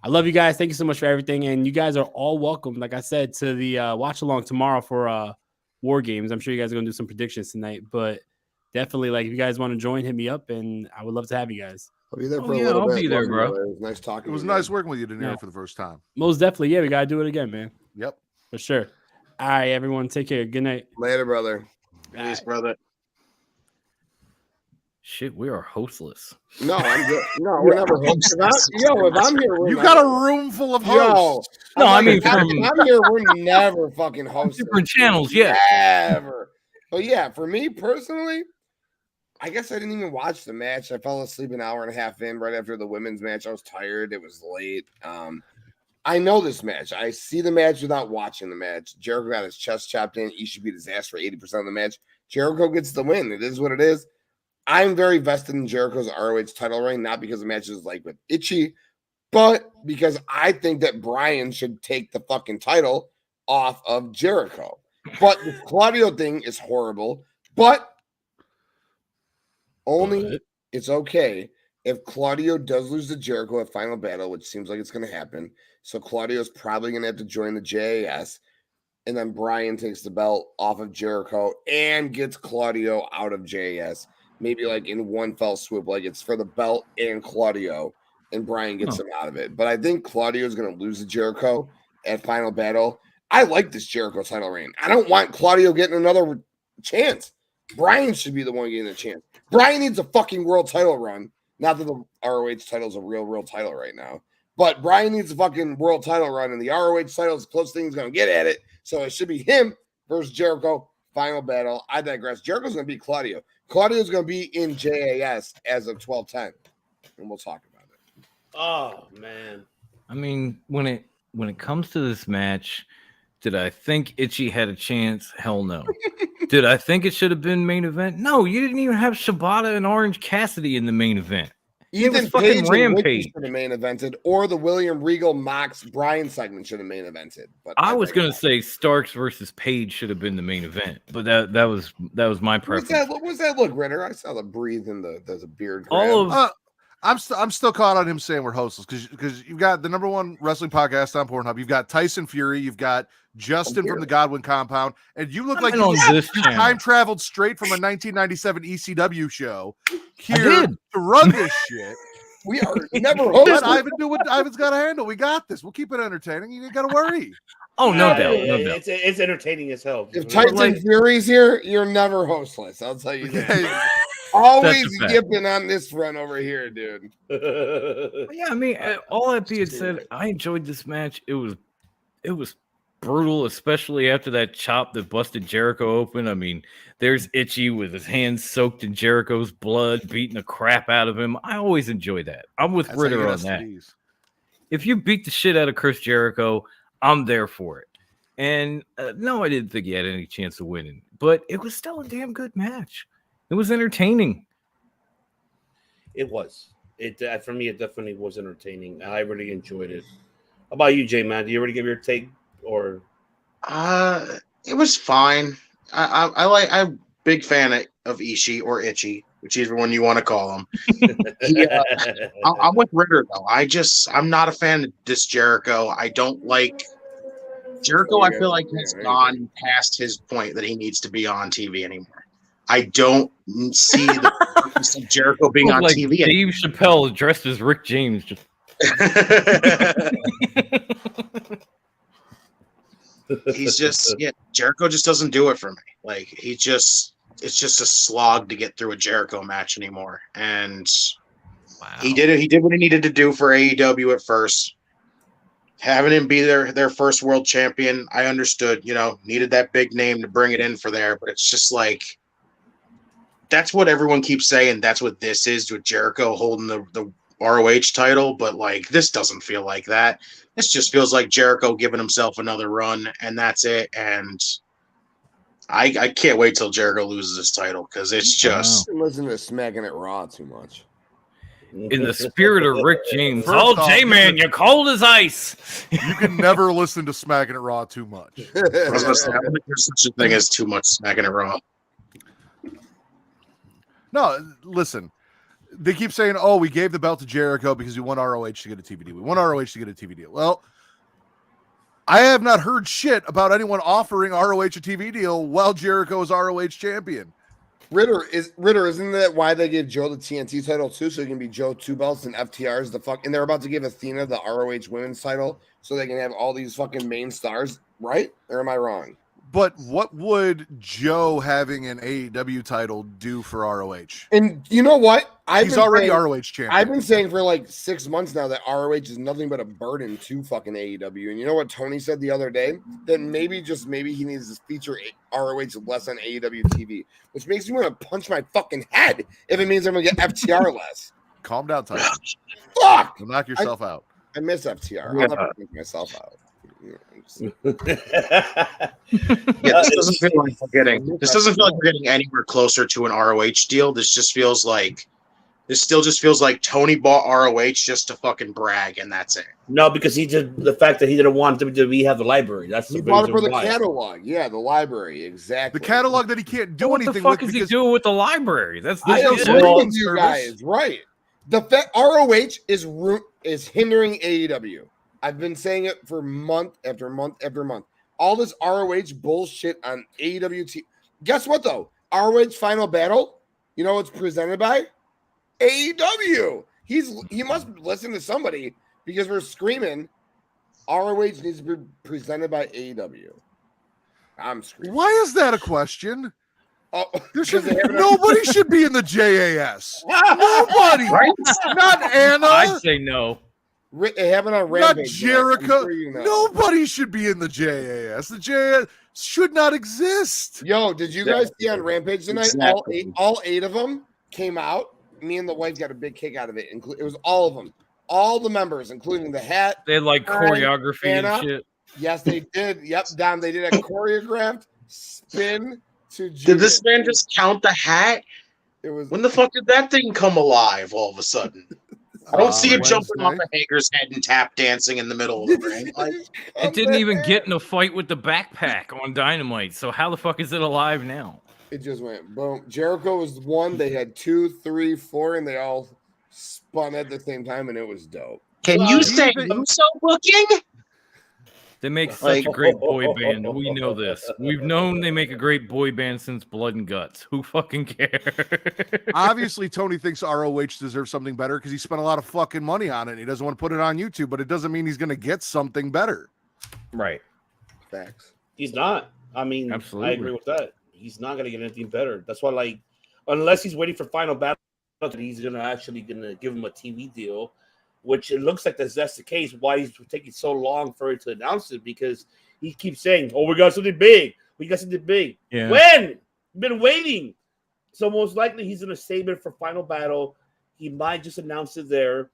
I love you guys. Thank you so much for everything. And you guys are all welcome, like I said, to the watch along tomorrow for War Games. I'm sure you guys are gonna do some predictions tonight. But definitely, like, if you guys want to join, hit me up, and I would love to have you guys. I'll be there for a little bit. I'll be there, bro. It was nice talking. It was nice working with you, Dinero, for the first time. Most definitely, yeah. We gotta do it again, man. Yep, for sure. All right, everyone, take care. Good night. Later, brother. Peace, brother. Shit, we are hostless. No, I'm good. No, we're never hostless. If I'm here, you got a room full of hosts. No, I mean, if I'm here, we're never fucking hosting. Different channels, yeah. Never. But yeah, for me personally, I guess I didn't even watch the match. I fell asleep an hour and a half in right after the women's match. I was tired. It was late. I know this match. I see the match without watching the match. Jericho got his chest chopped in. Ishii beat his ass for 80% of the match. Jericho gets the win. It is what it is. I'm very vested in Jericho's ROH title reign, not because of matches like with Itchy, but because I think that Brian should take the fucking title off of Jericho. But the Claudio thing is horrible, but only it's okay if Claudio does lose to Jericho at Final Battle, which seems like it's going to happen. So Claudio's probably going to have to join the JAS, and then Brian takes the belt off of Jericho and gets Claudio out of JAS. Maybe like in one fell swoop, like it's for the belt and Claudio, and Brian gets him out of it. But I think Claudio is going to lose to Jericho at Final Battle. I like this Jericho title reign. I don't want Claudio getting another chance. Brian should be the one getting a chance. Brian needs a fucking world title run. Not that the ROH title is a real title right now, but Brian needs a fucking world title run, and the ROH title is the closest thing he's going to get at it. So it should be him versus Jericho. Final Battle. I digress. Jericho's going to beat Claudio. Claudio's going to be in JAS as of 12/10, and we'll talk about it. Oh man. I mean, when it comes to this match, did I think Itchy had a chance? Hell no. Did I think it should have been main event? No, you didn't even have Shibata and Orange Cassidy in the main event. Ethan Page and Rampage should have main evented, or the William Regal Mox Bryan segment should have main evented. But I was going to say Starks versus Page should have been the main event, but that was my preference. What was that look, Ritter? I saw the breathe in there's a beard. All of I'm still caught on him saying we're hostless because you've got the #1 wrestling podcast on Pornhub. You've got Tyson Fury. You've got Justin from the Godwin Compound, and you look like you time traveled straight from a 1997 ECW show here to run this shit. We are never hostless. Let Ivan do what Ivan's got to handle. We got this. We'll keep it entertaining. You ain't got to worry. Oh, no doubt. No doubt. It's entertaining as hell. If Tyson Fury's here, you're never hostless. I'll tell you that. Always yipping on this front over here, dude. Yeah, I mean, all that being said, I enjoyed this match. It was brutal, especially after that chop that busted Jericho open. I mean, there's Itchy with his hands soaked in Jericho's blood, beating the crap out of him. I always enjoy that. I'm with Ritter on that. If you beat the shit out of Chris Jericho, I'm there for it. And no, I didn't think he had any chance of winning, but it was still a damn good match. It was entertaining. It was. For me, it definitely was entertaining. I really enjoyed it. How about you, J-Man? Do you already give your take? Or it was fine. I'm a big fan of Ishii or Itchy, whichever one you want to call him. I'm with Ritter though. I'm not a fan of this Jericho. I don't like Jericho. I feel like he's gone past his point that he needs to be on TV anymore. I don't see the purpose of Jericho being on TV. Dave Chappelle dressed as Rick James. He's just Jericho just doesn't do it for me. Like it's just a slog to get through a Jericho match anymore. And he did what he needed to do for AEW at first. Having him be their first world champion, I understood, needed that big name to bring it in for there, but it's just like that's what everyone keeps saying. That's what this is with Jericho holding the ROH title, but like this doesn't feel like that. This just feels like Jericho giving himself another run, and that's it. And I can't wait till Jericho loses his title because it's just listen to Smacking It Raw too much. In the spirit of Rick James, J-Man, you're cold as ice. You can never listen to Smacking It Raw too much. I was gonna say, I don't think there's such a thing as too much Smacking It Raw. No, listen. They keep saying, "Oh, we gave the belt to Jericho because we want ROH to get a TV deal. We want ROH to get a TV deal." Well, I have not heard shit about anyone offering ROH a TV deal while Jericho is ROH champion. Ritter, isn't that why they gave Joe the TNT title too? So it can be Joe 2 belts and FTR's and they're about to give Athena the ROH women's title so they can have all these fucking main stars, right? Or am I wrong? But what would Joe having an AEW title do for ROH? And you know what? He's already ROH champion. I've been saying for like 6 months now that ROH is nothing but a burden to fucking AEW. And you know what Tony said the other day? That maybe he needs to feature ROH less on AEW TV, which makes me want to punch my fucking head if it means I'm going to get FTR less. Calm down, Tyson. Fuck! You'll knock yourself out. I miss FTR. I'll never knock myself out. This doesn't feel like we're getting anywhere closer to an ROH deal. This still just feels like Tony bought ROH just to fucking brag, and that's it. No, because the fact that he didn't want WWE have the library. That's he bought it for the catalog. Yeah, the library, exactly. The catalog that he can't do anything with. What the fuck is he doing with the library? That's I agree with you guys, right? The fact ROH is hindering AEW. I've been saying it for month after month after month. All this ROH bullshit on AEW. Guess what, though? ROH Final Battle, you know what's presented by? AEW. He must listen to somebody because we're screaming ROH needs to be presented by AEW. I'm screaming. Why is that a question? Oh, nobody should be in the JAS. Nobody. Right? Not Anna. I'd say no. They have it on Rampage. Not Jericho. Sure Nobody should be in the JAS. The JAS should not exist. Yo, did you guys see on Rampage tonight? Exactly. All eight of them came out. Me and the wife got a big kick out of it. It was all of them. All the members, including the hat. They had like choreography and shit. Yes, they did. Yep, Dom, they did a choreographed spin to Judith. Did this man just count the hat? When the fuck did that thing come alive all of a sudden? I don't see it jumping off a Hager's head and tap dancing in the middle of the ring. It didn't even get in a fight with the backpack on Dynamite. So how the fuck is it alive now? It just went boom. Jericho was 1. They had 2, 3, 4, and they all spun at the same time, and it was dope. Can you say Uso booking? They make such a great boy band. We know this. We've known they make a great boy band since Blood and Guts. Who fucking cares? Obviously, Tony thinks ROH deserves something better because he spent a lot of fucking money on it. And he doesn't want to put it on YouTube, but it doesn't mean he's going to get something better. Right. Facts. He's not. I mean, Absolutely. I agree with that. He's not going to get anything better. That's why, like, unless he's waiting for Final Battle, he's going to give him a TV deal, which it looks like that's the case. Why he's taking so long for it to announce it, because he keeps saying, "Oh, we got something big. We got something big." Yeah. When? Been waiting. So most likely he's going to save it for Final Battle. He might just announce it there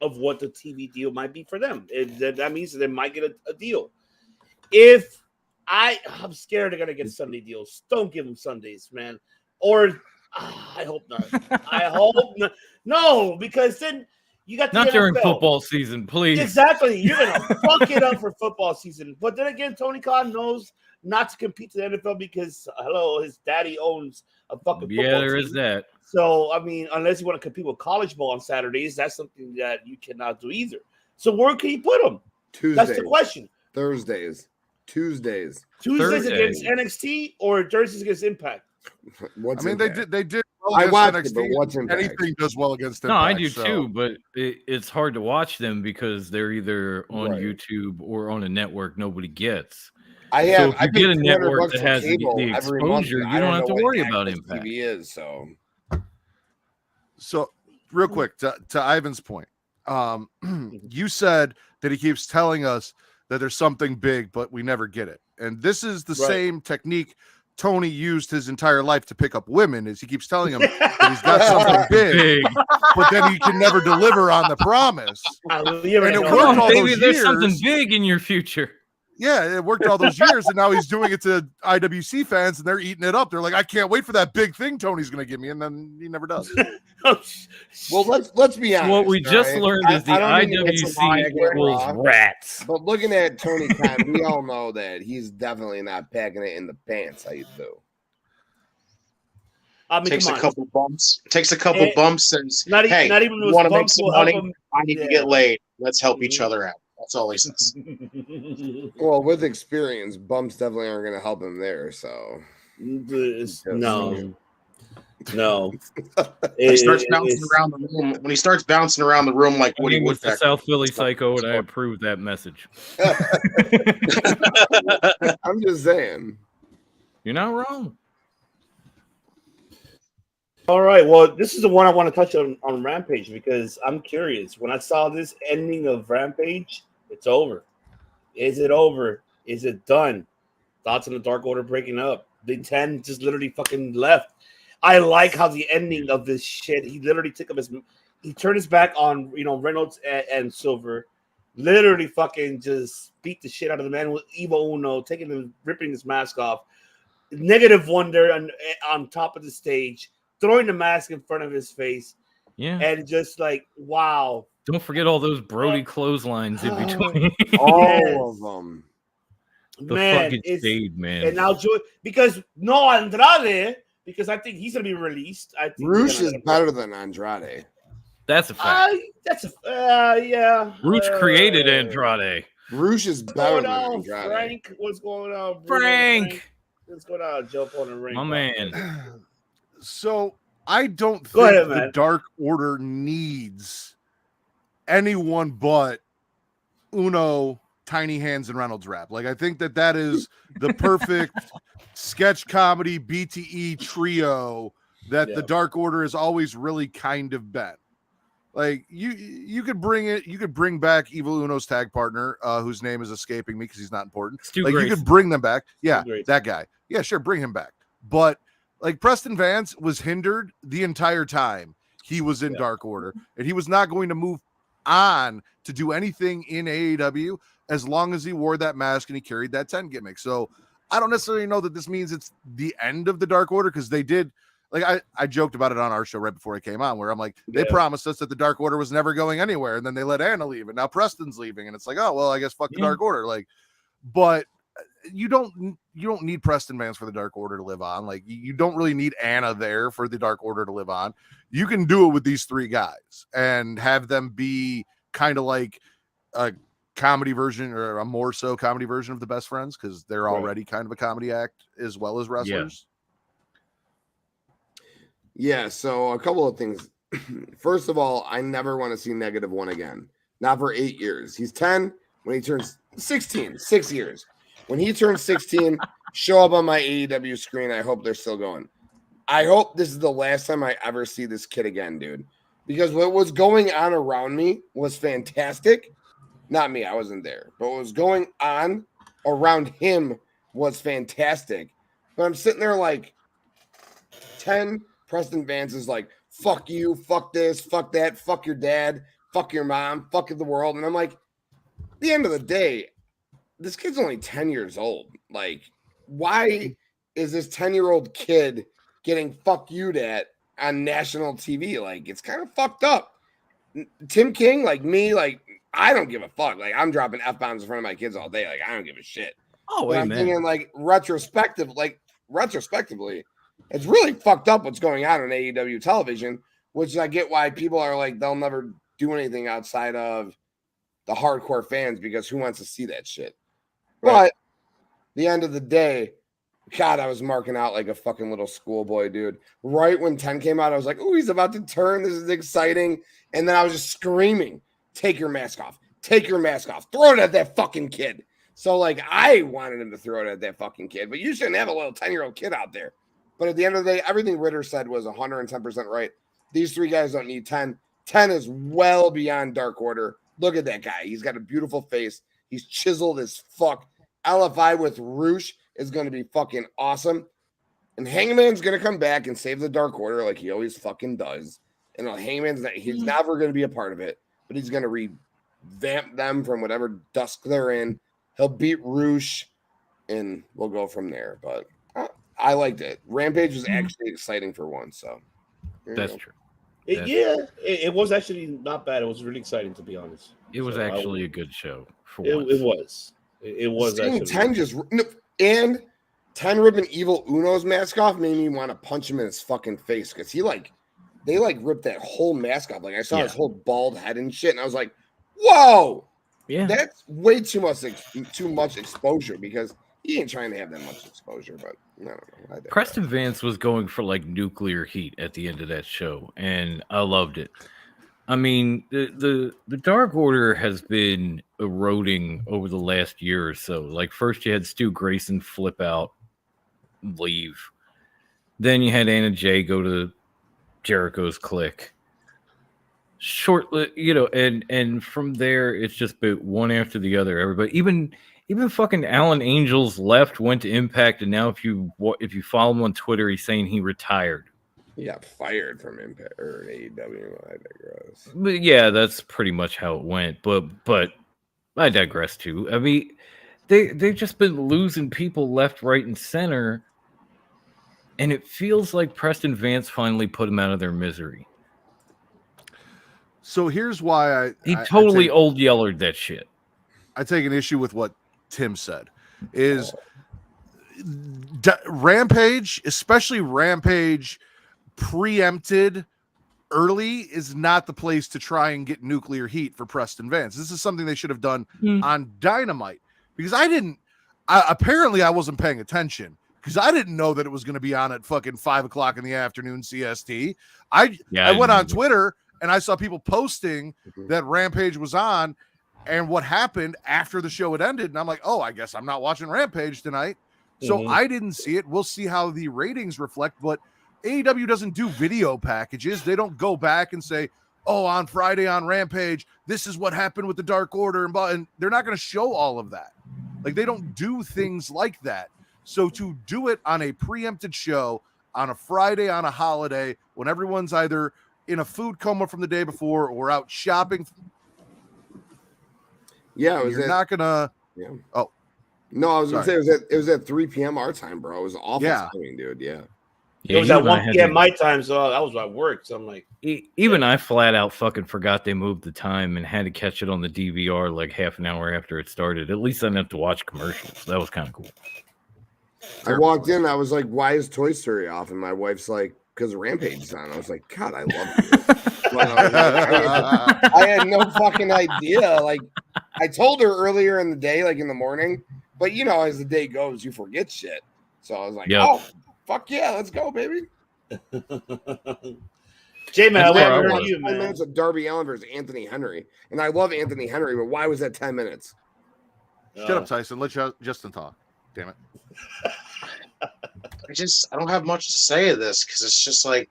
of what the TV deal might be for them. That means that they might get a deal. I'm scared they're going to get Sunday deals. Don't give them Sundays, man. Or I hope not. I hope not. No, because then you got Not during football season, please. Exactly. You're going to fuck it up for football season. But then again, Tony Khan knows not to compete to the NFL because, his daddy owns a fucking football Yeah, there team. is that. So, I mean, unless you want to compete with college ball on Saturdays, that's something that you cannot do either. So where can you put them? Tuesdays. That's the question. Thursdays. Tuesdays against NXT or Thursdays against Impact? They did well I against watched NXT. it, but what's Impact? Anything does well against No, Impact. I do so. too, but it's hard to watch them because they're either on Right. YouTube or on a network nobody gets. I So have. if you get a network that for has the cable every month, exposure, I you don't have to know what worry about Access Impact. TV is so. So, real quick, to Ivan's point, you said that he keeps telling us that there's something big, but we never get it. And this is the same technique Tony used his entire life to pick up women, is he keeps telling him that he's got something big, but then he can never deliver on the promise. And it worked all Maybe those there's years. something big in your future. Yeah, it worked all those years, and now he's doing it to IWC fans, and they're eating it up. They're like, I can't wait for that big thing Tony's going to give me, and then he never does. Well, let's be honest. What we just right? learned is the I don't mean to get IWC equals Raw, rats. But looking at Tony Khan, we all know that he's definitely not packing it in the pants. How you do? I mean, Takes come a on. couple bumps. Takes a couple bumps and says, Not "Hey, even you those want to make bumps some will help money? him. I need to get laid. Let's help each other out." That's all he says. Well, with experience, bumps definitely aren't going to help him there. So No. When he starts bouncing around the room, like Woody Woody was the Woodpecker. South Philly psycho, and I approve that message. I'm just saying. You're not wrong. All right. Well, this is the one I want to touch on Rampage because I'm curious. When I saw this ending of Rampage, it's over. Is it over? Is it done? Thoughts on the Dark Order breaking up? Big Ten just literally fucking left. I like how the ending of this shit. He literally he turned his back on Reynolds and Silver. Literally fucking just beat the shit out of the man with Evil Uno, ripping his mask off. Negative Wonder on top of the stage, throwing the mask in front of his face. Yeah. And just like, wow. Don't forget all those Brody clotheslines in between. All of them. The Man, fucking shade, man. And now because Andrade, because I think he's gonna be released. I think Roosh is better than Andrade. That's a fact. Yeah. Roosh created Andrade. Roosh is better than on, Andrade. Frank? What's going on, Frank? What's going on? Jump on the ring, My man. So I don't Go think ahead, the man. Dark Order needs anyone but Uno, Tiny Hands, and Reynolds Rap. Like, I think that is the perfect sketch comedy BTE trio that the Dark Order has always really kind of been. Like, you could bring back Evil Uno's tag partner, whose name is escaping me because he's not important. Stu Like, Grayson. you could bring them back. Yeah, Stu Grayson. that guy. Yeah, sure, bring him back. But like Preston Vance was hindered the entire time he was in Dark Order, and he was not going to move on to do anything in AEW as long as he wore that mask and he carried that 10 gimmick. So I don't necessarily know that this means it's the end of the Dark Order, because they did, like, I joked about it on our show right before I came on, where I'm like, they promised us that the Dark Order was never going anywhere, and then they let Anna leave, and now Preston's leaving, and it's like, oh well, I guess fuck the Dark Order. Like, but you don't need Preston Vance for the Dark Order to live on. Like, you don't really need Anna there for the Dark Order to live on. You can do it with these three guys and have them be kind of like a comedy version, or a more so comedy version of the Best Friends, because they're already kind of a comedy act as well as wrestlers. Yeah, so a couple of things. First of all, I never want to see -1 again. Not for 8 years. He's 10 when he turns 16, 6 years. When he turns 16, show up on my AEW screen. I hope they're still going. I hope this is the last time I ever see this kid again, dude. Because what was going on around me was fantastic. Not me, I wasn't there. But what was going on around him was fantastic. But I'm sitting there like 10 Preston Vance is like, fuck you, fuck this, fuck that, fuck your dad, fuck your mom, fuck the world. And I'm like, at the end of the day, this kid's only 10 years old. Like, why is this 10-year-old kid getting fuck you'd at on national TV? Like, it's kind of fucked up. Tim King, like me, like, I don't give a fuck. Like, I'm dropping F-bombs in front of my kids all day. Like, I don't give a shit. Oh, but I'm thinking, like, retrospectively, it's really fucked up what's going on AEW television, which I get why people are like, they'll never do anything outside of the hardcore fans, because who wants to see that shit? Right. But at the end of the day, God, I was marking out like a fucking little schoolboy, dude. Right when 10 came out, I was like, oh, he's about to turn. This is exciting. And then I was just screaming, take your mask off. Take your mask off. Throw it at that fucking kid. So, like, I wanted him to throw it at that fucking kid, but you shouldn't have a little 10-year-old kid out there. But at the end of the day, everything Ritter said was 110% right. These three guys don't need 10. 10 is well beyond Dark Order. Look at that guy. He's got a beautiful face. He's chiseled as fuck. LFI with Roosh is going to be fucking awesome. And Hangman's going to come back and save the Dark Order like he always fucking does. And he's never going to be a part of it, but he's going to revamp them from whatever dusk they're in. He'll beat Roosh, and we'll go from there. But I liked it. Rampage was actually exciting for once. So that's true. It was actually not bad. It was really exciting, to be honest. It was actually a good show. For it once. was. It was. Seeing 10 and 10 ripping Evil Uno's mask off made me want to punch him in his fucking face, because they ripped that whole mask off. Like, I saw his whole bald head and shit, and I was like, whoa, that's way too much exposure, because he ain't trying to have that much exposure. But I don't know. Preston Vance was going for like nuclear heat at the end of that show, and I loved it. I mean, the Dark Order has been eroding over the last year or so. Like, first you had Stu Grayson flip out, leave. Then you had Anna Jay go to Jericho's clique. And from there it's just been one after the other. Everybody, even fucking Alan Angels left, went to Impact, and now if you follow him on Twitter, he's saying he retired. He got fired from Impact or AEW. I digress. But yeah, that's pretty much how it went. But I digress too. I mean, they've just been losing people left, right, and center, and it feels like Preston Vance finally put them out of their misery. So here's why he totally old yellered that shit. I take an issue with what Tim said. Is Rampage, especially Rampage, preempted early, is not the place to try and get nuclear heat for Preston Vance. This is something they should have done on Dynamite, because apparently I wasn't paying attention, because I didn't know that it was going to be on at fucking 5:00 in the afternoon CST. I went on Twitter and I saw people posting that Rampage was on and what happened after the show had ended. And I'm like, oh, I guess I'm not watching Rampage tonight. So I didn't see it. We'll see how the ratings reflect, but AEW doesn't do video packages. They don't go back and say, oh, on Friday on Rampage, this is what happened with the Dark Order. And they're not going to show all of that. Like, they don't do things like that. So to do it on a preempted show on a Friday on a holiday when everyone's either in a food coma from the day before or out shopping. Yeah, you're not going to. Yeah. Oh. No, I was going to say it was at 3 p.m. our time, bro. It was awful timing, dude. Yeah. It was at 1 p.m. my time, so I was at work. So I'm like, even I flat out fucking forgot they moved the time and had to catch it on the DVR like half an hour after it started. At least I didn't have to watch commercials. That was kind of cool. I walked in, I was like, why is Toy Story off? And my wife's like, because Rampage is on. I was like, God, I love you. I had no fucking idea. Like, I told her earlier in the day, like in the morning, but you know, as the day goes, you forget shit. So I was like, oh, fuck yeah, let's go, baby. J-Man, I haven't heard you, 10 man. minutes of Darby Allin versus Anthony Henry. And I love Anthony Henry, but why was that 10 minutes? Shut up, Tyson. Let Justin talk. Damn it. I don't have much to say of this because it's just like,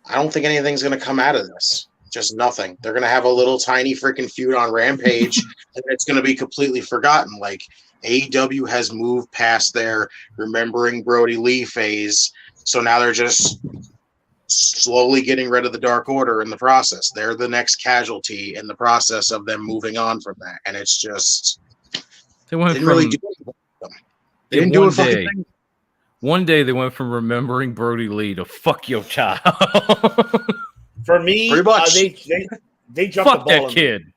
I don't think anything's going to come out of this. Just nothing. They're going to have a little tiny freaking feud on Rampage and it's going to be completely forgotten. Like, AEW has moved past their remembering Brody Lee phase. So now they're just slowly getting rid of the Dark Order in the process. They're the next casualty in the process of them moving on from that. And it's just, they didn't really do it. They didn't do a fucking thing. One day they went from remembering Brody Lee to fuck your child. For me, they dropped fuck the ball. That kid.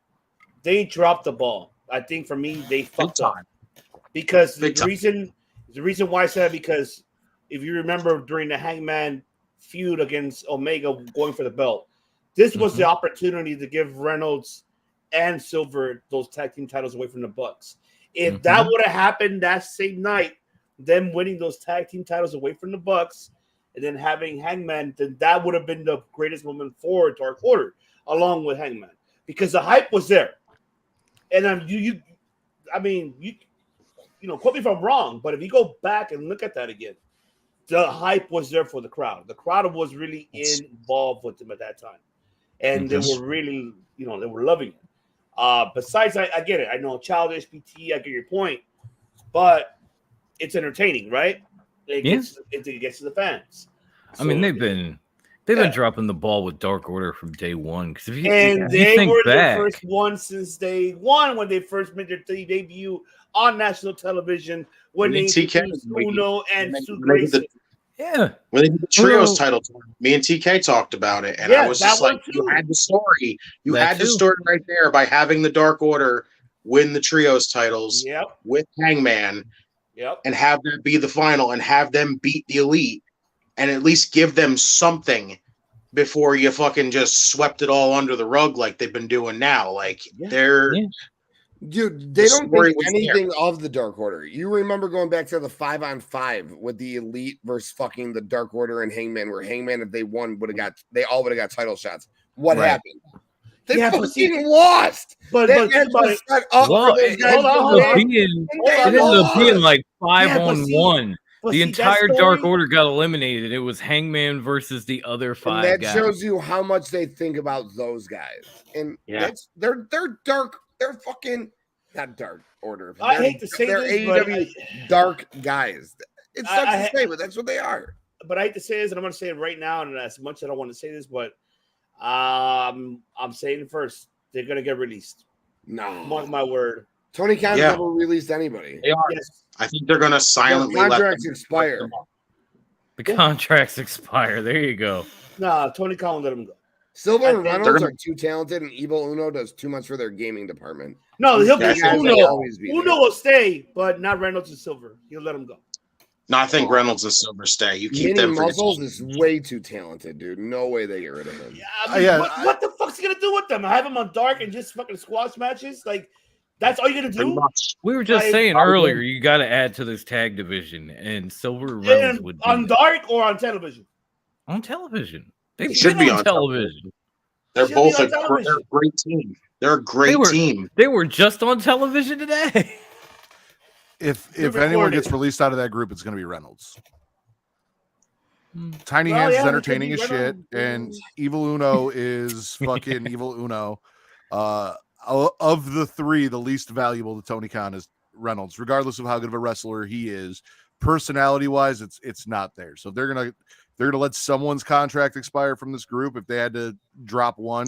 They dropped the ball. I think for me, they fucked up. Because the reason why I said because if you remember during the Hangman feud against Omega going for the belt, this was the opportunity to give Reynolds and Silver those tag team titles away from the Bucks. If that would have happened that same night, them winning those tag team titles away from the Bucks, and then having Hangman, then that would have been the greatest moment for Dark Order, along with Hangman, because the hype was there. And you quote me if I'm wrong, but if you go back and look at that again, the hype was there for the crowd. The crowd was really involved with them at that time, and they were really, they were loving it. Besides, I get it. I know childish PT. I get your point, but it's entertaining, right? It gets to the fans. I mean, they've been dropping the ball with Dark Order from day one. Because they were the first one since day one when they first made their debut on national television when they introduced Uno and Stu Grayson. When they did the trios title, me and TK talked about it, and I was just like, you had the story. You had the story right there by having the Dark Order win the trios titles with Hangman. And have that be the final and have them beat the Elite and at least give them something before you fucking just swept it all under the rug like they've been doing now. Like Dude, they don't think anything of the Dark Order. You remember going back to the 5-on-5 with the Elite versus fucking the Dark Order and Hangman, where Hangman, if they won, they all would have got title shots. What happened? They fucking lost. But it ended up being like 5-on-1. The entire Dark Order got eliminated. It was Hangman versus the other 5 and that guys. shows you how much they think about those guys. And they're dark. They're fucking not Dark Order. I hate to say they're this, AEW dark guys. It sucks to say, but that's what they are. But I hate to say this, and I'm going to say it right now. And as much as I don't want to say this, but I'm saying it first. They're going to get released. No. Mark my word. Tony Khan's never released anybody. They are. Yes. I think they're going to silently let contracts expire. The contracts expire. There you go. No, Tony Khan let them go. Silver and Reynolds are too talented, and Evil Uno does too much for their gaming department. No, he'll be Uno. Uno will stay, but not Reynolds and Silver. He'll let him go. No, I think Reynolds and Silver stay. You keep them for Muscles is way too talented, dude. No way they get rid of him. What the fuck's he gonna do with them? Have him on Dark and just fucking squash matches? Like, that's all you're gonna do? We were just saying earlier, you got to add to this tag division, and Silver Reynolds would be on Dark or on television. On television. They should be on television. They're both a great team. They're a great team. They were just on television today. If anyone gets released out of that group, it's going to be Reynolds. Tiny Hands is entertaining as shit, and Evil Uno is fucking Evil Uno. Of the 3, the least valuable to Tony Khan is Reynolds, regardless of how good of a wrestler he is. Personality-wise, it's not there. So they're gonna let someone's contract expire from this group. If they had to drop one,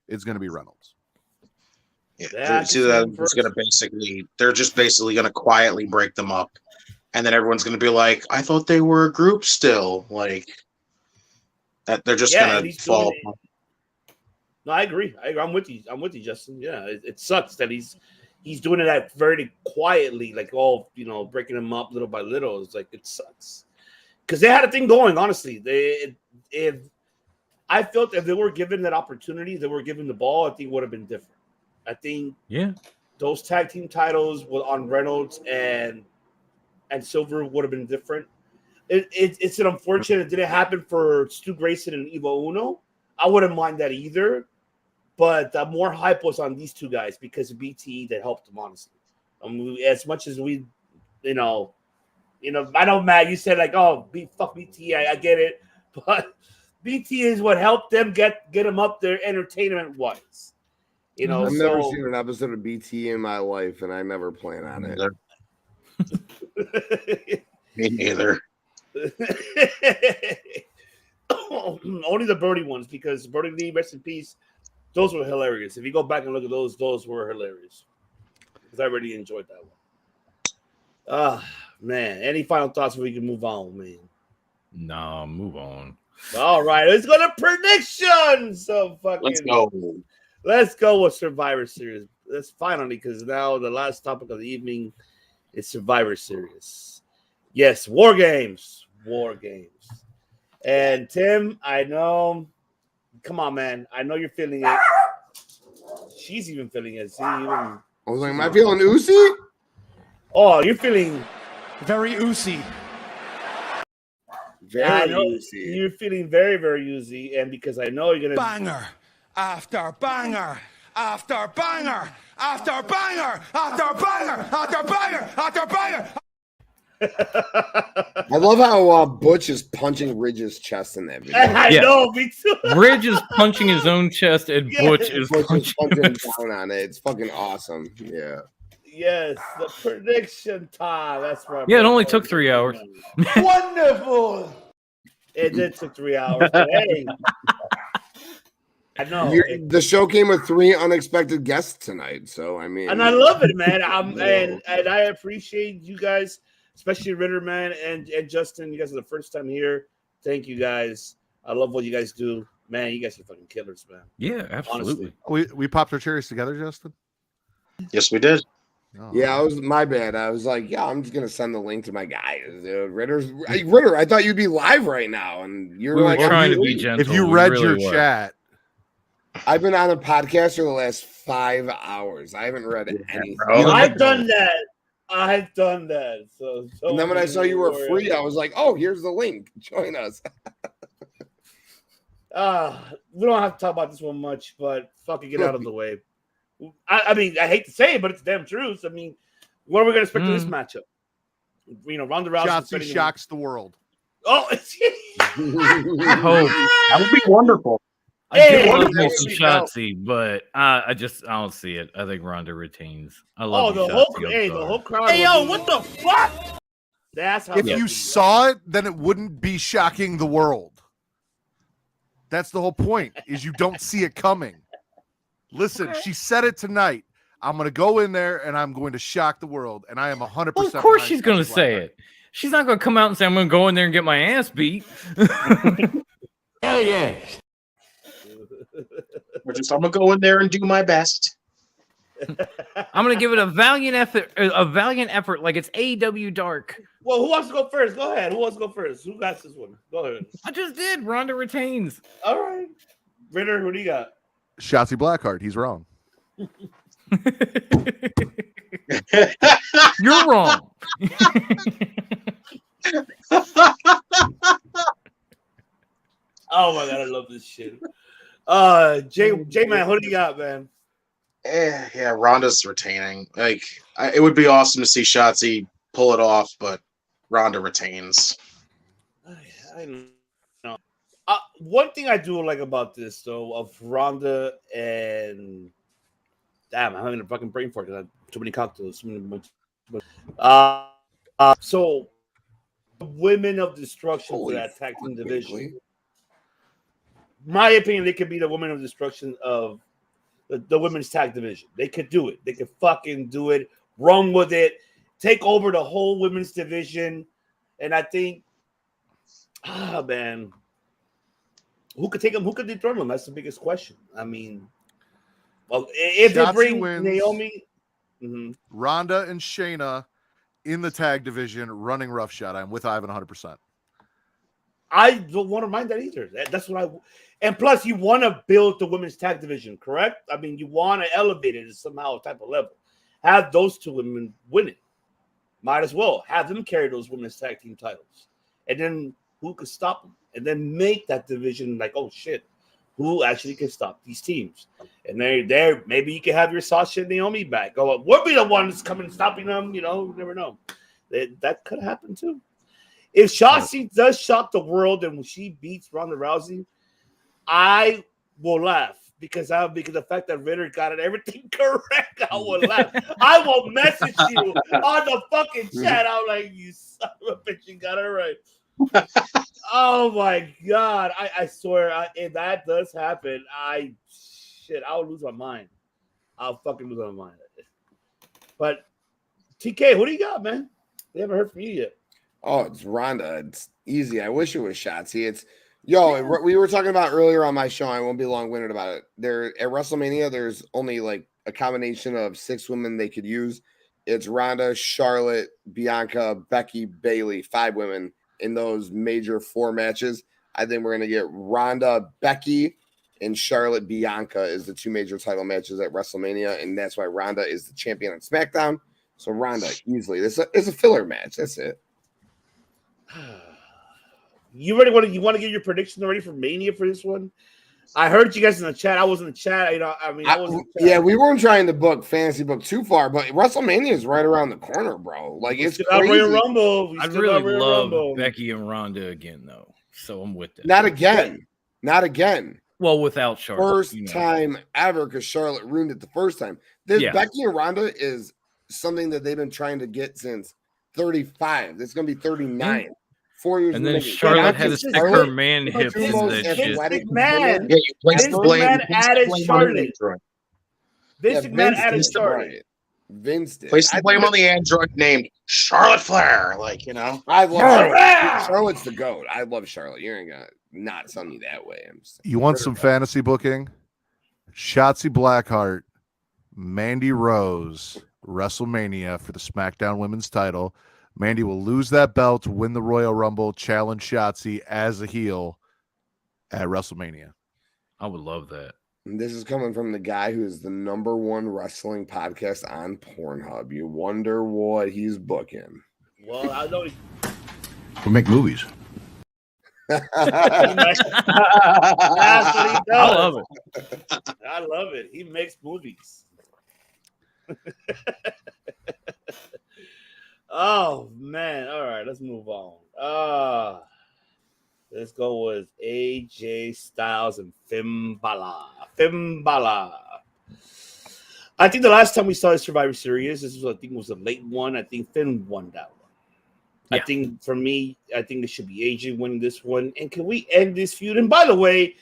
it's gonna be Reynolds. Yeah, they're just basically gonna quietly break them up, and then everyone's gonna be like, "I thought they were a group still." Like, that they're just Yeah, and gonna he's fall. doing it. No, I agree. I'm with you. Justin. Yeah, it sucks that he's doing it at very quietly, like breaking him up little by little. It's like it sucks because they had a thing going. Honestly, I felt if they were given that opportunity, they were given the ball, I think it would have been different. I think those tag team titles on Reynolds and Silver would have been different. It's an unfortunate it didn't happen for Stu Grayson and Evo Uno. I wouldn't mind that either. But the more hype was on these two guys because of BTE that helped them, honestly. As much as we, I know, Matt, you said like, oh, fuck BTE, I get it. But BTE is what helped them get them up there entertainment-wise. I've never seen an episode of BTE in my life, and I never plan on it. Me neither. Only the Birdie ones, because Birdie Lee, rest in peace, those were hilarious. If you go back and look at those were hilarious. Because I really enjoyed that one. Man. Any final thoughts before we can move on, man? No, move on. All right, let's go to predictions. Let's go with Survivor Series. That's finally, because now the last topic of the evening is Survivor Series. Yes, War Games. And Tim, I know. Come on, man. I know you're feeling it. She's even feeling it. See, I was like, am I feeling oozy? Oh, you're feeling very oozy. Very oozy. You're feeling very, very oozy. And because I know you're going to... Banger after banger after banger after banger after banger after banger after banger. I love how Butch is punching Ridge's chest in that video. I know, me too. Ridge is punching his own chest, and Butch is punching down on it. It's fucking awesome. Yeah. Yes, the prediction time. That's right. Yeah, it only took 3 hours. Wonderful. It did took 3 hours. But hey, I know. The show came with 3 unexpected guests tonight, so I mean, and I love it, man. And I appreciate you guys. Especially Ritter, man, and Justin. You guys are the first time here. Thank you, guys. I love what you guys do. Man, you guys are fucking killers, man. Yeah, absolutely. We popped our cherries together, Justin? Yes, we did. Oh. Yeah, it was my bad. I was like, yeah, I'm just going to send the link to my guys. Dude. Ritter, I thought you'd be live right now. And you're like, trying to be gentle. If you read your chat. I've been on a podcast for the last 5 hours. I haven't read anything. I've done that. So and then when I saw you were free, I was like, "Oh, here's the link. Join us." We don't have to talk about this one much, but fucking get out of the way. I mean, I hate to say it, but it's the damn truth. I mean, what are we going to expect in this matchup? Ronda Rousey. Shotzi shocks the world. Oh, I hope that would be wonderful. I do love me some Shotzi, but I don't see it. I think Ronda retains. I love the whole crowd. Hey, yo, what the fuck? That's how. If you saw it, then it wouldn't be shocking the world. That's the whole point. Is you don't see it coming. Listen, she said it tonight. I'm going to go in there and I'm going to shock the world, and I am 100%. Well, of course, she's going to say it. She's not going to come out and say, "I'm going to go in there and get my ass beat." Hell yeah. I'm gonna go in there and do my best. I'm gonna give it a valiant effort, like it's AEW Dark. Well, who wants to go first? Go ahead. Who wants to go first? Who got this one? Go ahead. I just did. Ronda retains. All right, Ritter, who do you got? Shotzi Blackheart. He's wrong. You're wrong. Oh my god, I love this shit. J Man, what do you got, man? Yeah, Ronda's retaining. Like, it would be awesome to see Shotzi pull it off, but Ronda retains. I know. One thing I do like about this, though, of Ronda and damn, I'm having a fucking brain fart because I have too many cocktails. So, Women of Destruction for that tag team division. My opinion, they could be the Women of Destruction of the women's tag division. They could do it. They could fucking do it. Run with it. Take over the whole women's division. And I think, man, Who could take them? Who could dethrone them? That's the biggest question. I mean, well, if they bring Naomi, Ronda and Shayna in the tag division running roughshod, I'm with Ivan 100%. I don't want to mind that either. That's what I. And plus, you want to build the women's tag division, correct? I mean, you want to elevate it somehow, type of level. Have those two women win it. Might as well have them carry those women's tag team titles, and then who could stop them? And then make that division like, oh shit, who actually can stop these teams? And there, maybe you can have your Sasha and Naomi back. Go, we'll be the ones coming stopping them. You know, you never know. That could happen too. If Shotzi does shock the world and when she beats Ronda Rousey, I will laugh because the fact that Ritter got it everything correct, I will laugh. I will message you on the fucking chat. I'm like, you son of a bitch, you got it right. Oh my god! I swear, if that does happen, I'll lose my mind. I'll fucking lose my mind. But TK, what do you got, man? We haven't heard from you yet. Oh, it's Ronda. It's easy. I wish it was Shotzi. We were talking about earlier on my show. I won't be long-winded about it. There at WrestleMania, there's only like a combination of 6 women they could use. It's Ronda, Charlotte, Bianca, Becky, Bayley, 5 women in those major 4 matches. I think we're gonna get Ronda, Becky, and Charlotte, Bianca is the 2 major title matches at WrestleMania, and that's why Ronda is the champion on SmackDown. So Ronda easily. This is a filler match. That's it. You want to give your prediction already for Mania for this one? I heard you guys in the chat. I was in the chat. You know, I was. Yeah, we weren't trying to fantasy book too far, but WrestleMania is right around the corner, bro. Like it's crazy. Royal Rumble. I'd really love Becky and Ronda again, though. So I'm with it. Not again. Well, without Charlotte, first time ever, because Charlotte ruined it the first time. Becky and Ronda is something that they've been trying to get since 35. It's going to be 39. 4 years. And then Charlotte had to stick her man hips in that shit. Man, Vince McMahon added Charlotte. Vince McMahon added Charlotte. Vince did. Place the blame on the android named Charlotte Flair. Like, you know. I love Charlotte. Charlotte's the GOAT. I love Charlotte. You ain't gonna not tell me that way. You want some fantasy booking? Shotzi Blackheart, Mandy Rose, WrestleMania for the SmackDown Women's title. Mandy will lose that belt to win the Royal Rumble, challenge Shotzi as a heel at WrestleMania. I would love that. And this is coming from the guy who is the #1 wrestling podcast on Pornhub. You wonder what he's booking. Well, I know We'll make movies. That's what he does. I love it. I love it. He makes movies. Oh man! All right, let's move on. Let's go with AJ Styles and Finn Balor. I think the last time we saw the Survivor Series, I think it was a late one. I think Finn won that one. Yeah. I think for me, I think it should be AJ winning this one. And can we end this feud? And by the way,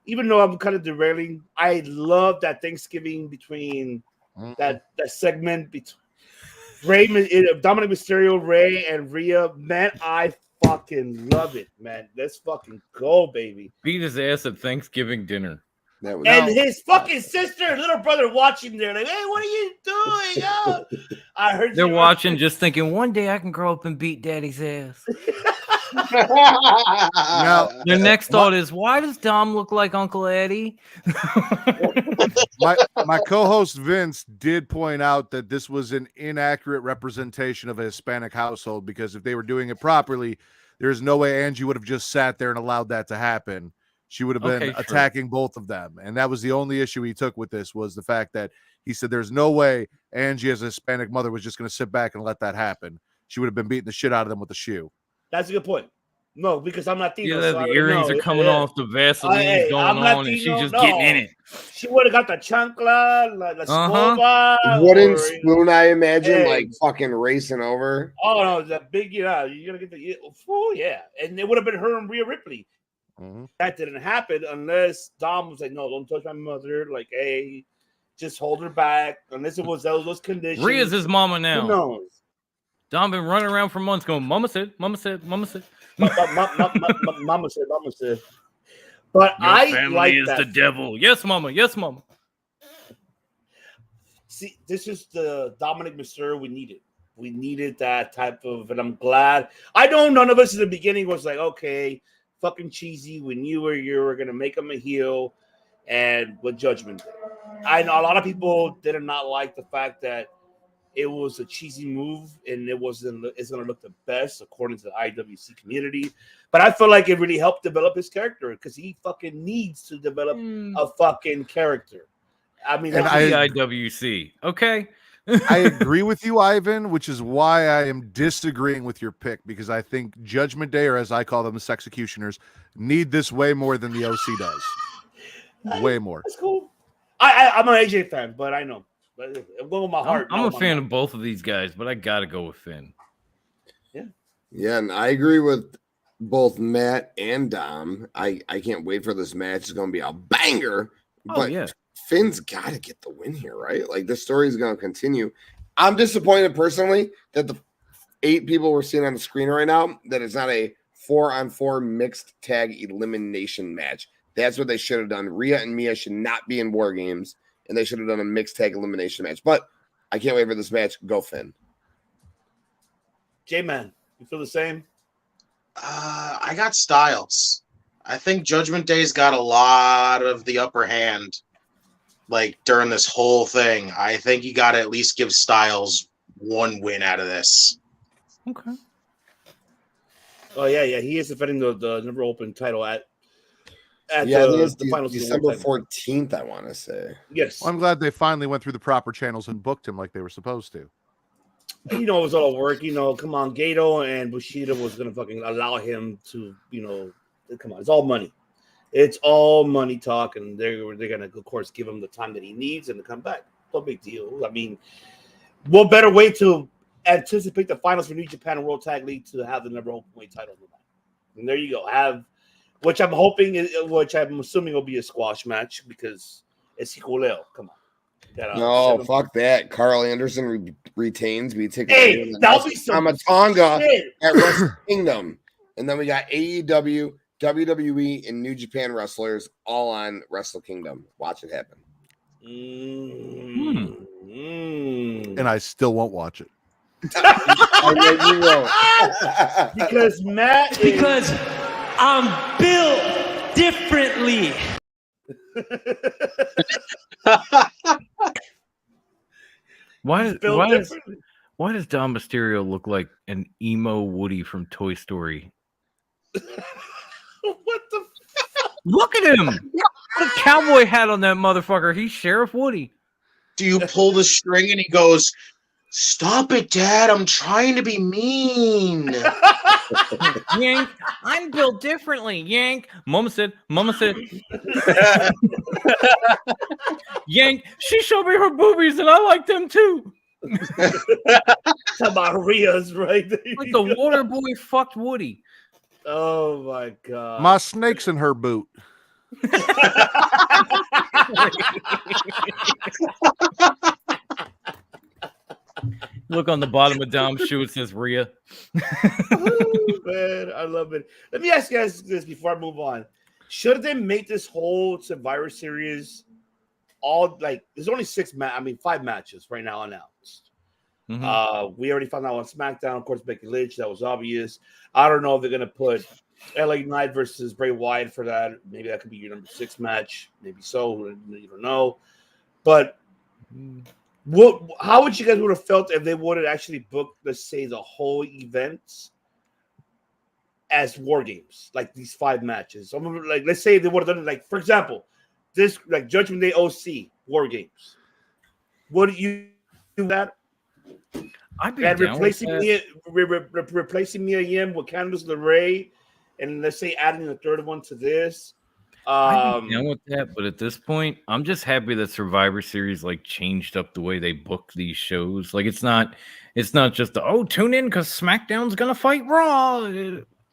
even though I'm kind of derailing, I love that Thanksgiving between that segment between Dominic Mysterio, Ray, and Rhea. Man, I fucking love it, man. Let's fucking go, baby. Beat his ass at Thanksgiving dinner. His fucking sister, little brother, watching there, like, hey, what are you doing? Oh. I heard they're watching, just thinking, one day I can grow up and beat Daddy's ass. Now, their next thought is, why does Dom look like Uncle Eddie? my co-host Vince did point out that this was an inaccurate representation of a Hispanic household, because if they were doing it properly, there's no way Angie would have just sat there and allowed that to happen. She would have been attacking both of them. And that was the only issue he took with this, was the fact that he said there's no way Angie as a Hispanic mother was just going to sit back and let that happen. She would have been beating the shit out of them with a shoe. That's a good point. No, because I'm Latino. Yeah, so the earrings are coming off, the Vaseline going on, and she's just getting in it. She would have got the chancla, la scoba. Wooden spoon, I imagine, like fucking racing over. Oh, no, that big, you're going to get the, oh, yeah. And it would have been her and Rhea Ripley. Mm-hmm. That didn't happen unless Dom was like, no, don't touch my mother. Like, hey, just hold her back. Unless it was those conditions. Rhea's his mama now. Who knows? Dom been running around for months going, Mama said, Mama said, Mama said. Mama said. But Your I family like is that. the devil. Yes, mama. Yes, mama. See, this is the Dominic Mysterio we needed. We needed that type of, and I'm glad. I know none of us in the beginning was like, okay, fucking cheesy. We knew you were gonna make him a heel, and with Judgment Day. I know a lot of people did not like the fact that it was a cheesy move and it's gonna look the best according to the IWC community. But I feel like it really helped develop his character because he fucking needs to develop a fucking character. I mean, and IWC. Okay. I agree with you, Ivan, which is why I am disagreeing with your pick, because I think Judgment Day, or as I call them, the Sexecutioners, need this way more than the OC does. Way more. That's cool. I'm an AJ fan, but I know. I'm going with my heart. I'm a fan of both of these guys, but I gotta go with Finn. Yeah, and I agree with both Matt and Dom. I can't wait for this match. It's going to be a banger. But Finn's got to get the win here, right? Like, this story is going to continue. I'm disappointed personally that the 8 people we're seeing on the screen right now, that it's not a 4-on-4 mixed tag elimination match. That's what they should have done. Rhea and Mia should not be in War Games, and they should have done a mixed tag elimination match. But I can't wait for this match. Go Finn. J-Man, you feel the same? I got Styles. I think Judgment Day's got a lot of the upper hand, like, during this whole thing. I think you got to at least give Styles one win out of this. Okay. Oh, yeah. He is defending the number open title at the final December 14th, I want to say. Yes. Well, I'm glad they finally went through the proper channels and booked him like they were supposed to. It was all work. Come on, Gato and Bushido was going to fucking allow him to, come on. It's all money. It's all money talk, and they're going to, of course, give him the time that he needs and to come back. No big deal. I mean, what better way to anticipate the finals for New Japan World Tag League to have the number openweight title on the back? And there you go. Which I'm assuming will be a squash match because it's Hikuleo. Come on. No, fuck that. Carl Anderson retains. We take that'll be some Amatonga shit. at Wrestle Kingdom. And then we got AEW, WWE, and New Japan wrestlers all on Wrestle Kingdom. Watch it happen. And I still won't watch it. I know you won't. Because I'm built differently. Why does Dom Mysterio look like an emo Woody from Toy Story? What the fuck? Look at him! What a cowboy hat on that motherfucker. He's Sheriff Woody. Do you pull the string and he goes, "Stop it, Dad. I'm trying to be mean." Yank, I'm built differently. Yank. Mama said. Yank, she showed me her boobies and I like them too. Talk about Rhea's right there. Like the water boy fucked Woody. Oh my god. My snake's in her boot. Look on the bottom of Dom's shoe, it says Rhea. Oh, man, I love it. Let me ask you guys this before I move on. Should they make this whole Survivor Series there's only 5 matches right now announced. Mm-hmm. We already found out on SmackDown, of course, Becky Lynch, that was obvious. I don't know if they're going to put LA Knight versus Bray Wyatt for that. Maybe that could be your number 6 match. Maybe so. You don't know. But how would you guys would have felt if they would have actually booked, let's say, the whole event as War Games, like these 5 matches? Like, let's say they would have done it, like, for example, this, like, Judgment Day OC War Games. Would you do that? I'd be and down replacing with that. replacing Mia Yim with Candice LeRae, and let's say adding the 3rd one to this. I'd be down with that, but at this point, I'm just happy that Survivor Series changed up the way they book these shows. Like, it's not just tune in because SmackDown's gonna fight Raw.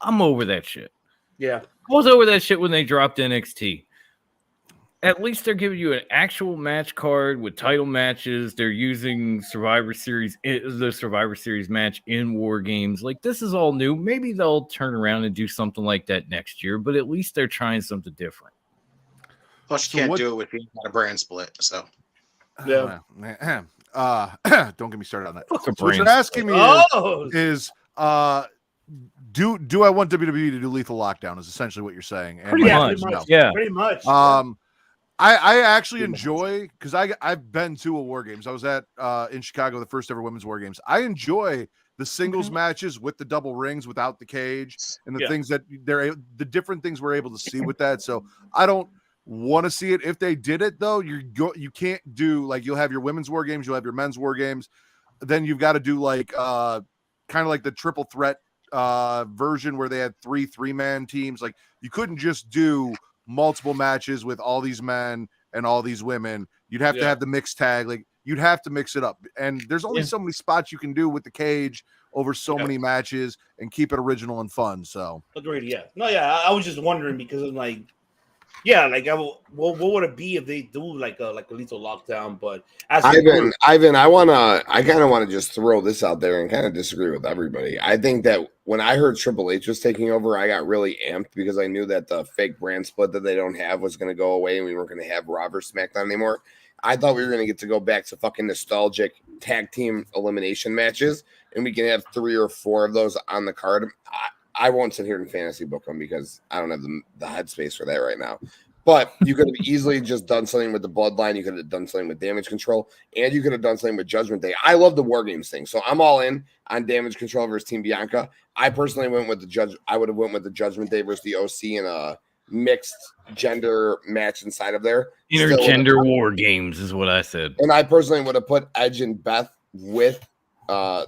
I'm over that shit. Yeah, I was over that shit when they dropped NXT. At least they're giving you an actual match card with title matches. They're using the Survivor Series match in War Games. Like, this is all new. Maybe they'll turn around and do something like that next year, but at least they're trying something different. Plus, you can't do it with being a brand split. So, Yeah. Don't get me started on that. Fuck a So what brand you're asking me is do I want WWE to do Lethal Lockdown? Is essentially what you're saying. And Pretty much. no. Yeah. Pretty much. I actually enjoy, because I've been to a War Games. I was at in Chicago, the first ever women's War Games. I enjoy the singles matches with the double rings without the cage and the things that the different things we're able to see with that. So I don't want to see it. If they did it though, you can't do, like, you'll have your women's War Games, you'll have your men's War Games, then you've got to do like kind of like the triple threat version where they had three-man teams. Like, you couldn't just do multiple matches with all these men and all these women. You'd have to have the mixed tag. Like, you'd have to mix it up, and there's only so many spots you can do with the cage over so many matches and keep it original and fun. So agreed. I was just wondering because I'm like, what would it be if they do like a Lethal Lockdown? But Ivan, I kind of want to just throw this out there and kind of disagree with everybody. I think that when I heard Triple H was taking over, I got really amped because I knew that the fake brand split that they don't have was going to go away and we weren't going to have Raw versus SmackDown anymore. I thought we were going to get to go back to fucking nostalgic tag team elimination matches, and we can have 3 or 4 of those on the card. I won't sit here and fantasy book them because I don't have the headspace for that right now. But you could have easily just done something with the Bloodline. You could have done something with Damage Control, and you could have done something with Judgment Day. I love the War Games thing, so I'm all in on Damage Control versus Team Bianca. I personally went with I would have went with the Judgment Day versus the OC in a mixed gender match inside of there. Intergender War Games is what I said. And I personally would have put Edge and Beth with the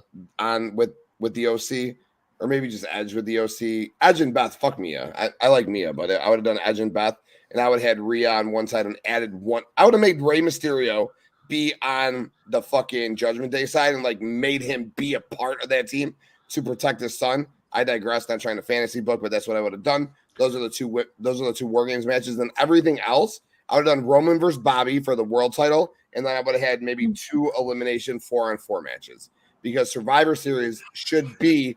OC, or maybe just Edge with the OC. Edge and Beth, fuck Mia. I like Mia, but I would have done Edge and Beth, and I would have had Rhea on one side and added one. I would have made Rey Mysterio be on the fucking Judgment Day side and like made him be a part of that team to protect his son. I digress, not trying to fantasy book, but that's what I would have done. Those are the two War Games matches. Then everything else, I would have done Roman versus Bobby for the world title, and then I would have had maybe 2 elimination 4-on-4 matches, because Survivor Series should be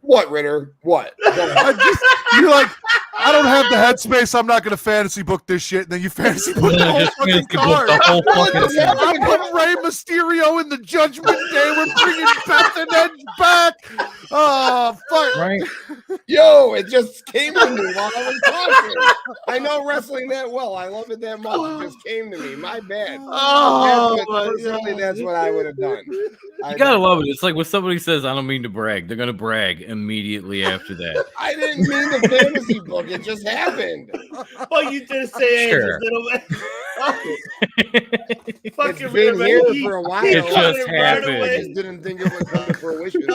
what, Ritter? What? You're like, I don't have the headspace. I'm not going to fantasy book this shit. And then you fantasy book the whole fucking card. I'm putting Rey Mysterio in the Judgment Day. We're bringing Beth and Edge back. Oh, fuck. Right. Yo, it just came to me while I was talking. I know wrestling that well. I love it that much. It just came to me. My bad. That's what I would have done. You gotta love it. It's like when somebody says, I don't mean to brag, they're gonna brag immediately after that. I didn't mean the fantasy book. It just happened. Oh, you just say Sure. Fucking been here for a while. It just happened. I just didn't think it would come to fruition.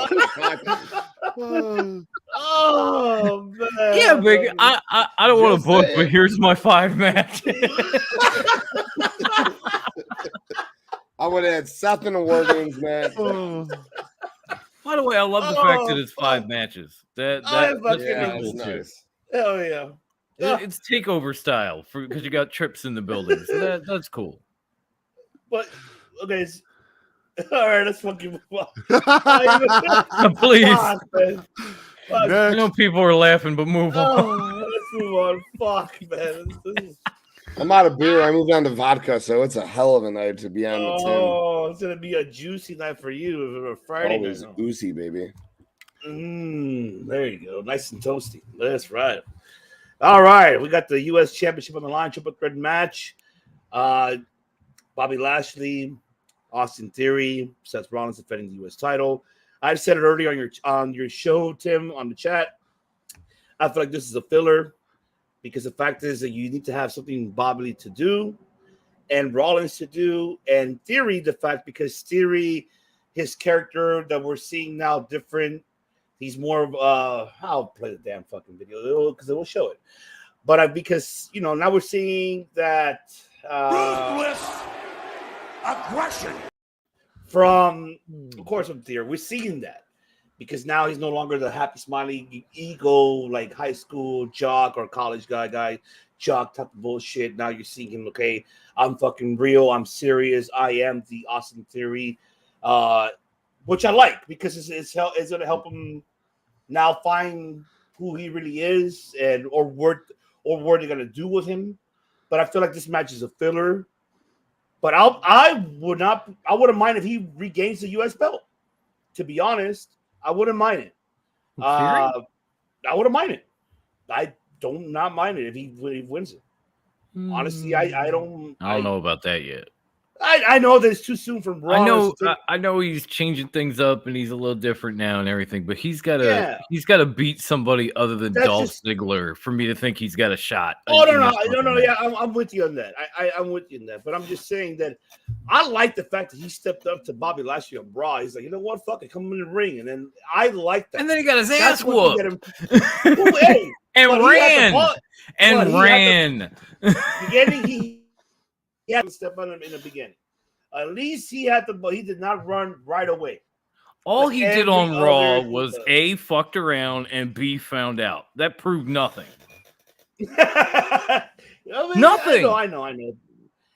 Oh man. Yeah, big. I don't want to book, but here's my 5 match. I would have had Seth in the War Games match. By the way, I love the fact that it's 5 matches. That's cool nice. too. Hell yeah. It's takeover style because you got trips in the building. So that's cool. But okay, all right, let's fucking move on. Please. Fuck, man. Fuck. I know people are laughing, but move on. Oh, let's move on. Fuck, man. I'm out of beer. I moved on to vodka, so it's a hell of a night to be on the tin. Oh, it's gonna be a juicy night for you. A Friday Always night. oozy, baby. There you go. Nice and toasty. That's right. All right. We got the U.S. Championship on the line. Triple threat match. Bobby Lashley, Austin Theory, Seth Rollins defending the U.S. title. I said it earlier on your show, Tim, on the chat. I feel like this is a filler because the fact is that you need to have something Bobby to do and Rollins to do, and Theory, the fact because Theory, his character that we're seeing now different. He's more of I'll play the damn fucking video because it will show it. But because now we're seeing that Ruthless aggression from, of course, from Theory. We're seeing that because now he's no longer the happy, smiley, ego like high school jock or college guy jock type of bullshit. Now you're seeing him. Okay, I'm fucking real. I'm serious. I am the Austin Theory. Which I like because it's going to help him now find who he really is or what they're going to do with him. but I feel like this match is a filler. But I wouldn't mind if he regains the U.S. belt. To be honest, I wouldn't mind it. I wouldn't mind it. I don't not mind it if he wins it. Honestly, I don't know about that yet. I know that it's too soon from Raw. I know he's changing things up and he's a little different now and everything, but he's got to beat somebody other than Dolph Ziggler for me to think he's got a shot. Oh no, yeah, I'm with you on that. I'm with you on that, but I'm just saying that I like the fact that he stepped up to Bobby Lashley on Raw. He's like, you know what, fuck it, come in the ring, and then I like that. And then he got his ass whooped and ran. Beginning, he had to step on him in the beginning. At least he did not run right away. All he did on Raw was A, fucked around, and B, found out. That proved nothing. Nothing. I know.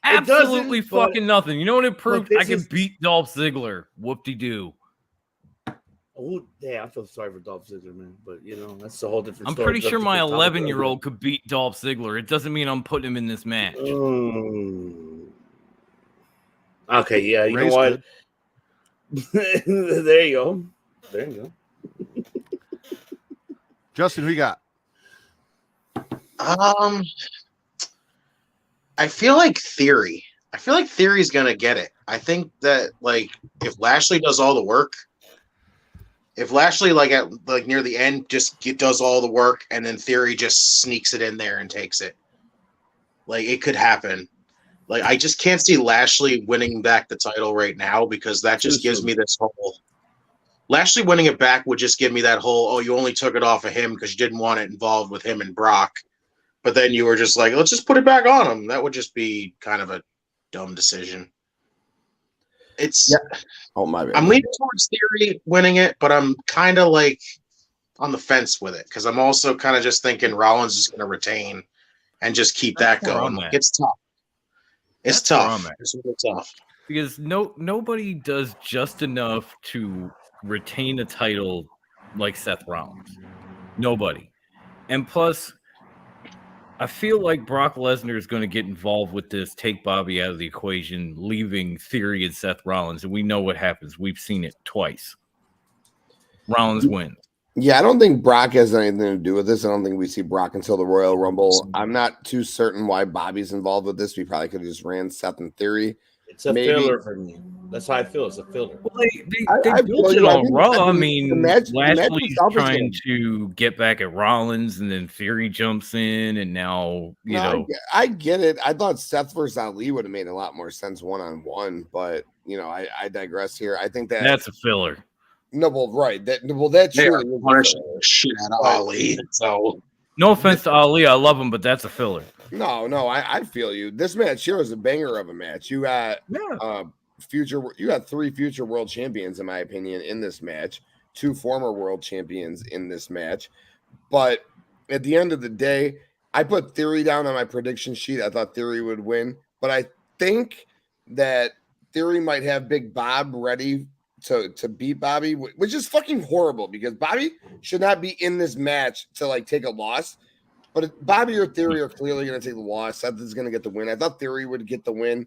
Absolutely fucking nothing. You know what it proved? I can beat Dolph Ziggler. Whoop-de-doo. Oh, yeah, I feel sorry for Dolph Ziggler, man. But, that's a whole different story. I'm pretty sure my 11-year-old could beat Dolph Ziggler. It doesn't mean I'm putting him in this match. Okay, yeah, you know what? There you go. Justin, who you got? I feel like Theory. I feel like Theory's gonna get it. I think that if Lashley does all the work, if Lashley at near the end just does all the work and then Theory just sneaks it in there and takes it, it could happen. I just can't see Lashley winning back the title right now because that just gives me this whole. Lashley winning it back would just give me that whole, oh, you only took it off of him because you didn't want it involved with him and Brock. But then you were just like, let's just put it back on him. That would just be kind of a dumb decision. My bad. I'm leaning towards Theory winning it, but I'm kind of on the fence with it because I'm also kind of just thinking Rollins is going to retain and just keep that going. It's tough. It's tough. It's really tough because nobody does just enough to retain a title like Seth Rollins. Nobody. And plus, I feel like Brock Lesnar is going to get involved with this, take Bobby out of the equation, leaving Theory and Seth Rollins, and we know what happens. We've seen it twice. Rollins wins. Yeah, I don't think Brock has anything to do with this. I don't think we see Brock until the Royal Rumble. I'm not too certain why Bobby's involved with this. We probably could have just ran Seth in Theory. It's a filler for me. That's how I feel. It's a filler. Well, they built it on Raw. I mean, Lashley's trying to get back at Rollins, and then Theory jumps in, and now, I get it. I thought Seth versus Ali would have made a lot more sense one-on-one, but, I digress here. I think that's a filler. No, well, right. That's true. Punishing the shit out of Ali. So, no offense to Ali, I love him, but that's a filler. No, I feel you. This match here is a banger of a match. You got you got 3 future world champions, in my opinion, in this match. 2 former world champions in this match. But at the end of the day, I put Theory down on my prediction sheet. I thought Theory would win, but I think that Theory might have Big Bob ready to beat Bobby, which is fucking horrible because Bobby should not be in this match to take a loss. But Bobby or Theory are clearly going to take the loss. Seth is going to get the win. I thought Theory would get the win,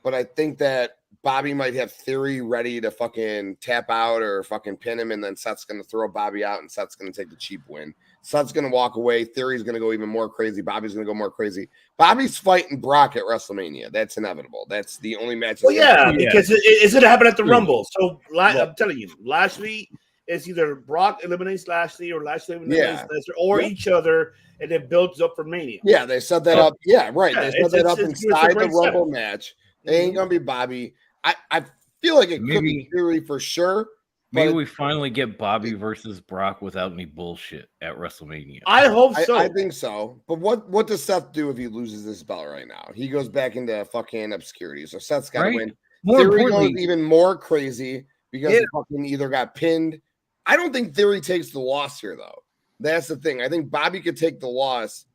but I think that Bobby might have Theory ready to fucking tap out or fucking pin him, and then Seth's going to throw Bobby out, and Seth's going to take the cheap win. Seth's going to walk away. Theory's going to go even more crazy. Bobby's going to go more crazy. Bobby's fighting Brock at WrestleMania. That's inevitable. That's the only match. Well, because it's going to happen at the Rumble. So I'm telling you, Lashley is either Brock eliminates Lashley or Lashley eliminates Lesnar or each other, and it builds up for Mania. Yeah, they set that up. Yeah, right. They set that up inside the Rumble match. It ain't going to be Bobby. I feel like it could be Theory for sure. Maybe we finally get Bobby versus Brock without any bullshit at WrestleMania. I hope so. I think so. But what does Seth do if he loses this belt right now? He goes back into fucking obscurity. So Seth's got to win. Theory goes even more crazy because he fucking either got pinned. I don't think Theory takes the loss here, though. That's the thing. I think Bobby could take the loss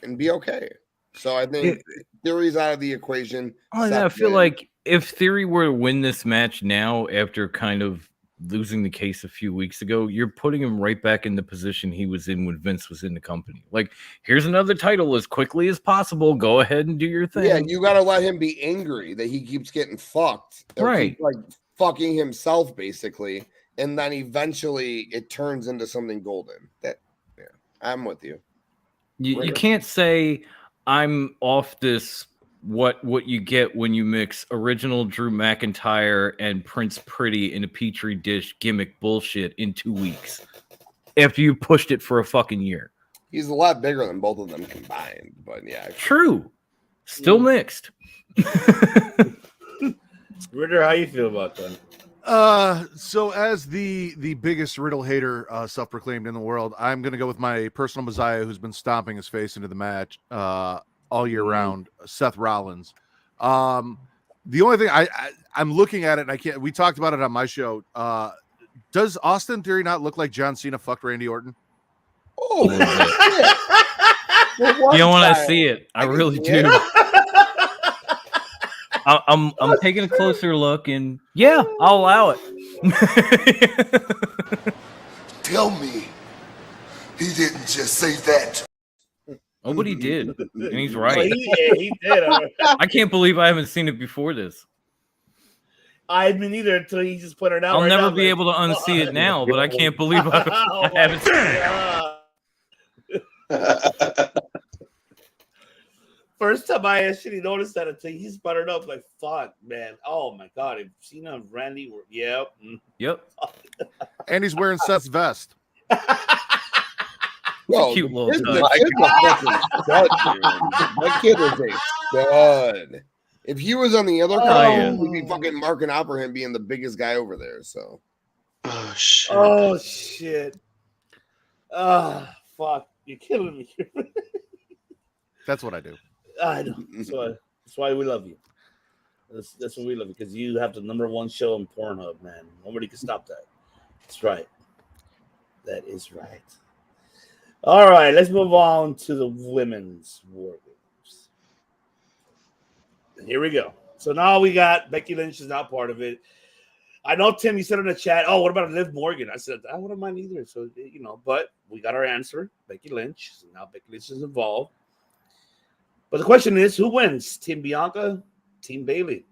and be okay. So I think Theory's out of the equation. I feel like if Theory were to win this match now after kind of losing the case a few weeks ago, you're putting him right back in the position he was in when Vince was in the company. Like, here's another title as quickly as possible. Go ahead and do your thing. Yeah, you got to let him be angry that he keeps getting fucked. Right. Like fucking himself, basically. And then eventually it turns into something golden. I'm with you. You can't say I'm off this. What you get when you mix original Drew McIntyre and Prince Pretty in a petri dish gimmick bullshit in 2 weeks after you pushed it for a fucking year. He's a lot bigger than both of them combined, but yeah. True. Still mixed. Ritter, how you feel about that? So as the biggest Riddle hater, self-proclaimed in the world, I'm gonna go with my personal Messiah, who's been stomping his face into the match all year round, Seth Rollins. The only thing I'm looking at it, and I can't. We talked about it on my show. Does Austin Theory not look like John Cena fucked Randy Orton? Oh, you don't want to see it. I really do. I'm taking a closer look, and yeah, I'll allow it. Tell me he didn't just say that. Oh, but he did, and he's right. Oh, he did. I can't believe I haven't seen it before this. I haven't either until he just put it out. I'll never be able to unsee it now, but I can't believe I haven't seen it. First time I actually noticed that until he spun it up, like, fuck, man. Oh my god, I've seen him, Randy. Yep. And he's wearing Seth's vest. Well, cute little touch. That kid is a stud. If he was on the other side, we'd be fucking marking out for him being the biggest guy over there. So, oh shit. Fuck, you're killing me. That's what I do. I know. That's why we love you. That's why we love you, because you have the #1 show in Pornhub, man. Nobody can stop that. That's right. That is right. All right, let's move on to the women's War Games. And here we go. So now we got Becky Lynch is not part of it. I know, Tim, you said in the chat, oh, what about Liv Morgan? I said, I wouldn't mind either. So, but we got our answer. Becky Lynch. So now Becky Lynch is involved. But the question is, who wins? Team Bianca? Team Bayley?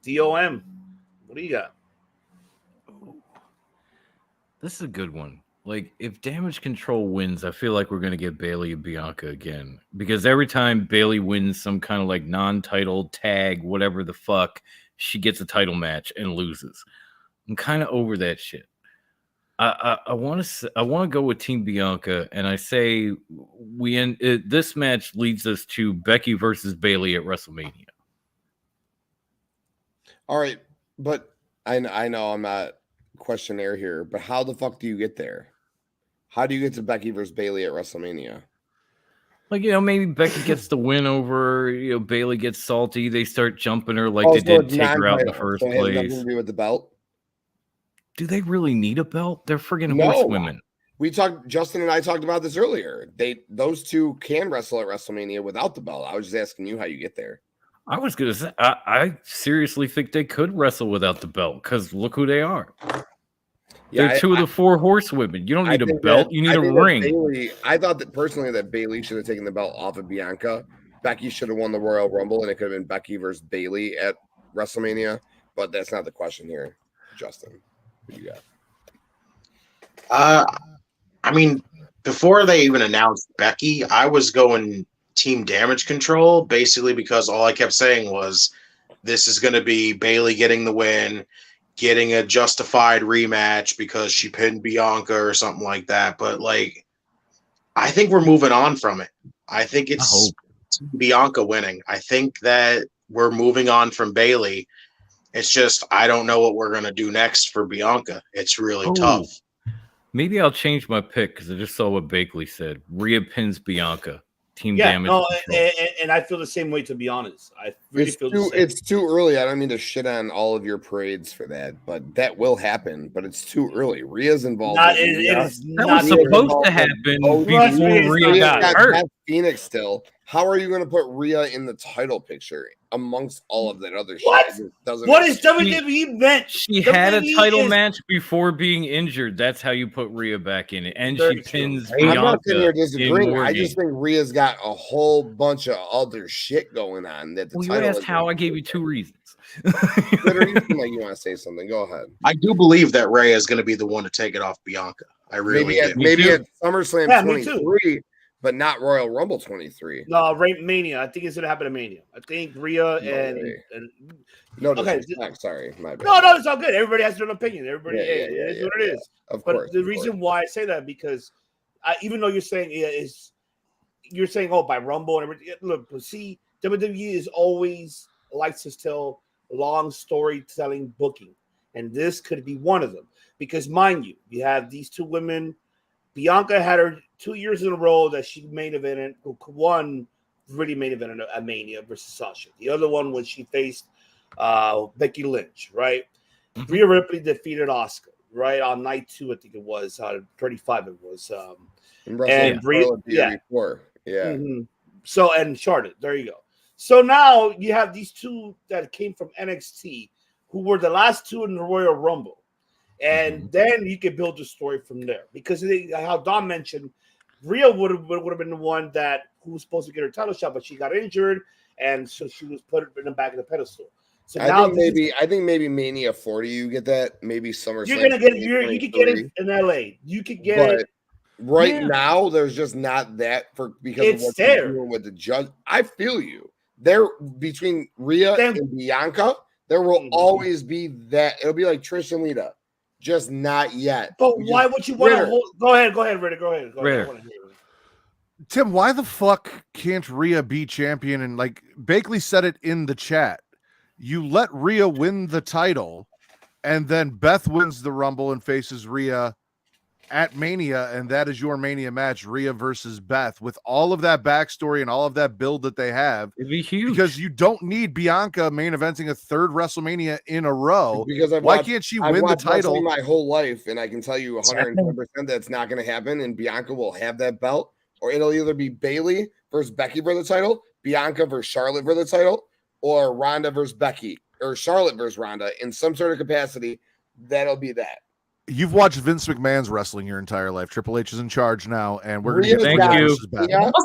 DOM? What do you got? This is a good one. Like, if Damage Control wins, I feel like we're going to get Bayley and Bianca again. Because every time Bayley wins some kind of like non-title tag, whatever the fuck, she gets a title match and loses. I'm kind of over that shit. I want to go with Team Bianca, and I say this match leads us to Becky versus Bayley at WrestleMania. all right, but I know I'm not questionnaire here, but how the fuck do you get there? How do you get to Becky versus Bayley at WrestleMania? Like, maybe Becky gets the win over, Bayley gets salty. They start jumping her like they did take her out in the first place. It has nothing to do with the belt. Do they really need a belt? They're friggin' No. horsewomen. Justin and I talked about this earlier. Those two can wrestle at WrestleMania without the belt. I was just asking you how you get there. I was going to say, I seriously think they could wrestle without the belt because look who they are. Yeah, They're two of the four horsewomen. You don't need a belt. You need a ring. I thought that personally that Bayley should have taken the belt off of Bianca. Becky should have won the Royal Rumble, and it could have been Becky versus Bayley at WrestleMania. But that's not the question here, Justin. What do you got? I mean, before they even announced Becky, I was going Team Damage Control, basically because all I kept saying was this is going to be Bayley getting the win, getting a justified rematch because she pinned Bianca or something like that. But, I think we're moving on from it. I think it's Bianca winning. I think that we're moving on from Bayley. It's just I don't know what we're going to do next for Bianca. It's really tough. Maybe I'll change my pick because I just saw what Bakley said. Rhea pins Bianca. Team Damage. No, and I feel the same way, to be honest. I really feel the same. It's too early. I don't mean to shit on all of your parades for that, but that will happen. But it's too early. Rhea's involved. It is that was supposed to happen before Rhea got hurt. Phoenix still. How are you going to put Rhea in the title picture amongst all of that other What? shit? What is WWE meant? She had a title is- match before being injured. That's how you put Rhea back in it, and Very she true. pins I'm not sitting here Bianca disagreeing. in War I just Games. think Rhea's got a whole bunch of other shit going on. That the Well, you title asked is how. I gave you 2 reasons. Literally, you seem like you want to say something. Go ahead. I do believe that Rhea is going to be the one to take it off Bianca. I really do. Maybe at SummerSlam Yeah, me too. 23, but not Royal Rumble 23. No, Mania. I think it's gonna happen at Mania. I think Rhea and No, okay. Sorry, my bad. No, it's all good. Everybody has their own opinion. Everybody, it is what it is. Of but course, the reason why I say that because even though you're saying you're saying by Rumble and everything. Look, see, WWE is always likes to tell long storytelling booking, and this could be one of them because, mind you, you have these two women. Bianca had her 2 years in a row that she main evented. One really main evented a Mania versus Sasha. The other one was she faced Becky Lynch, right? Rhea Ripley defeated Asuka, right, on night 2. I think it was 35. It was and Rhea, before. Yeah. So and Charlotte, there you go. So now you have these two that came from NXT, who were the last two in the Royal Rumble. And then you can build the story from there because how Dom mentioned, Rhea would have been the one who was supposed to get her title shot, but she got injured, and so she was put in the back of the pedestal. So I think maybe Mania 40 you get that. Maybe SummerSlam. You're gonna get you could get it in LA. You could get it right now. There's just not that because it's of what there. you're doing with the judge. I feel you. There between Rhea and Bianca, there will always be that. It'll be like Trish and Lita. Just not yet. But why would you want to hold? Go ahead, Ritter. Go ahead. Tim, why the fuck can't Rhea be champion? And like Bakley said it in the chat, you let Rhea win the title, and then Beth wins the Rumble and faces Rhea at Mania, and that is your Mania match, Rhea versus Beth, with all of that backstory and all of that build that they have. It'd be huge because you don't need Bianca main eventing a third WrestleMania in a row. Because why can't she win the title my whole life? And I can tell you 110% that's not going to happen. And Bianca will have that belt, or it'll either be Bayley versus Becky for the title, Bianca versus Charlotte for the title, or Ronda versus Becky, or Charlotte versus Ronda in some sort of capacity. That'll be that. You've watched Vince McMahon's wrestling your entire life. Triple H is in charge now, and we're going to get Thank you.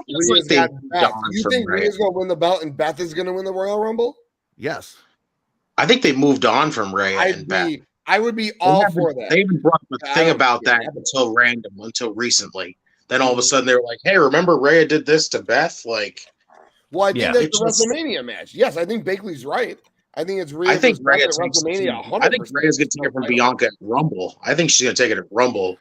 You think Rhea's going to win the belt and Beth is going to win the Royal Rumble? Yes. I think they moved on from Rhea and Beth. I would be all for that. They even brought the thing about that until recently. Then all of a sudden they were like, "Hey, remember Rhea did this to Beth?" Like, well, I think that's the WrestleMania match. Yes, I think Bakley's right. I think it's Rhea. I think Rhea WrestleMania. I think Rhea's going to take it from Bianca at Rumble. I think she's going to take it at Rumble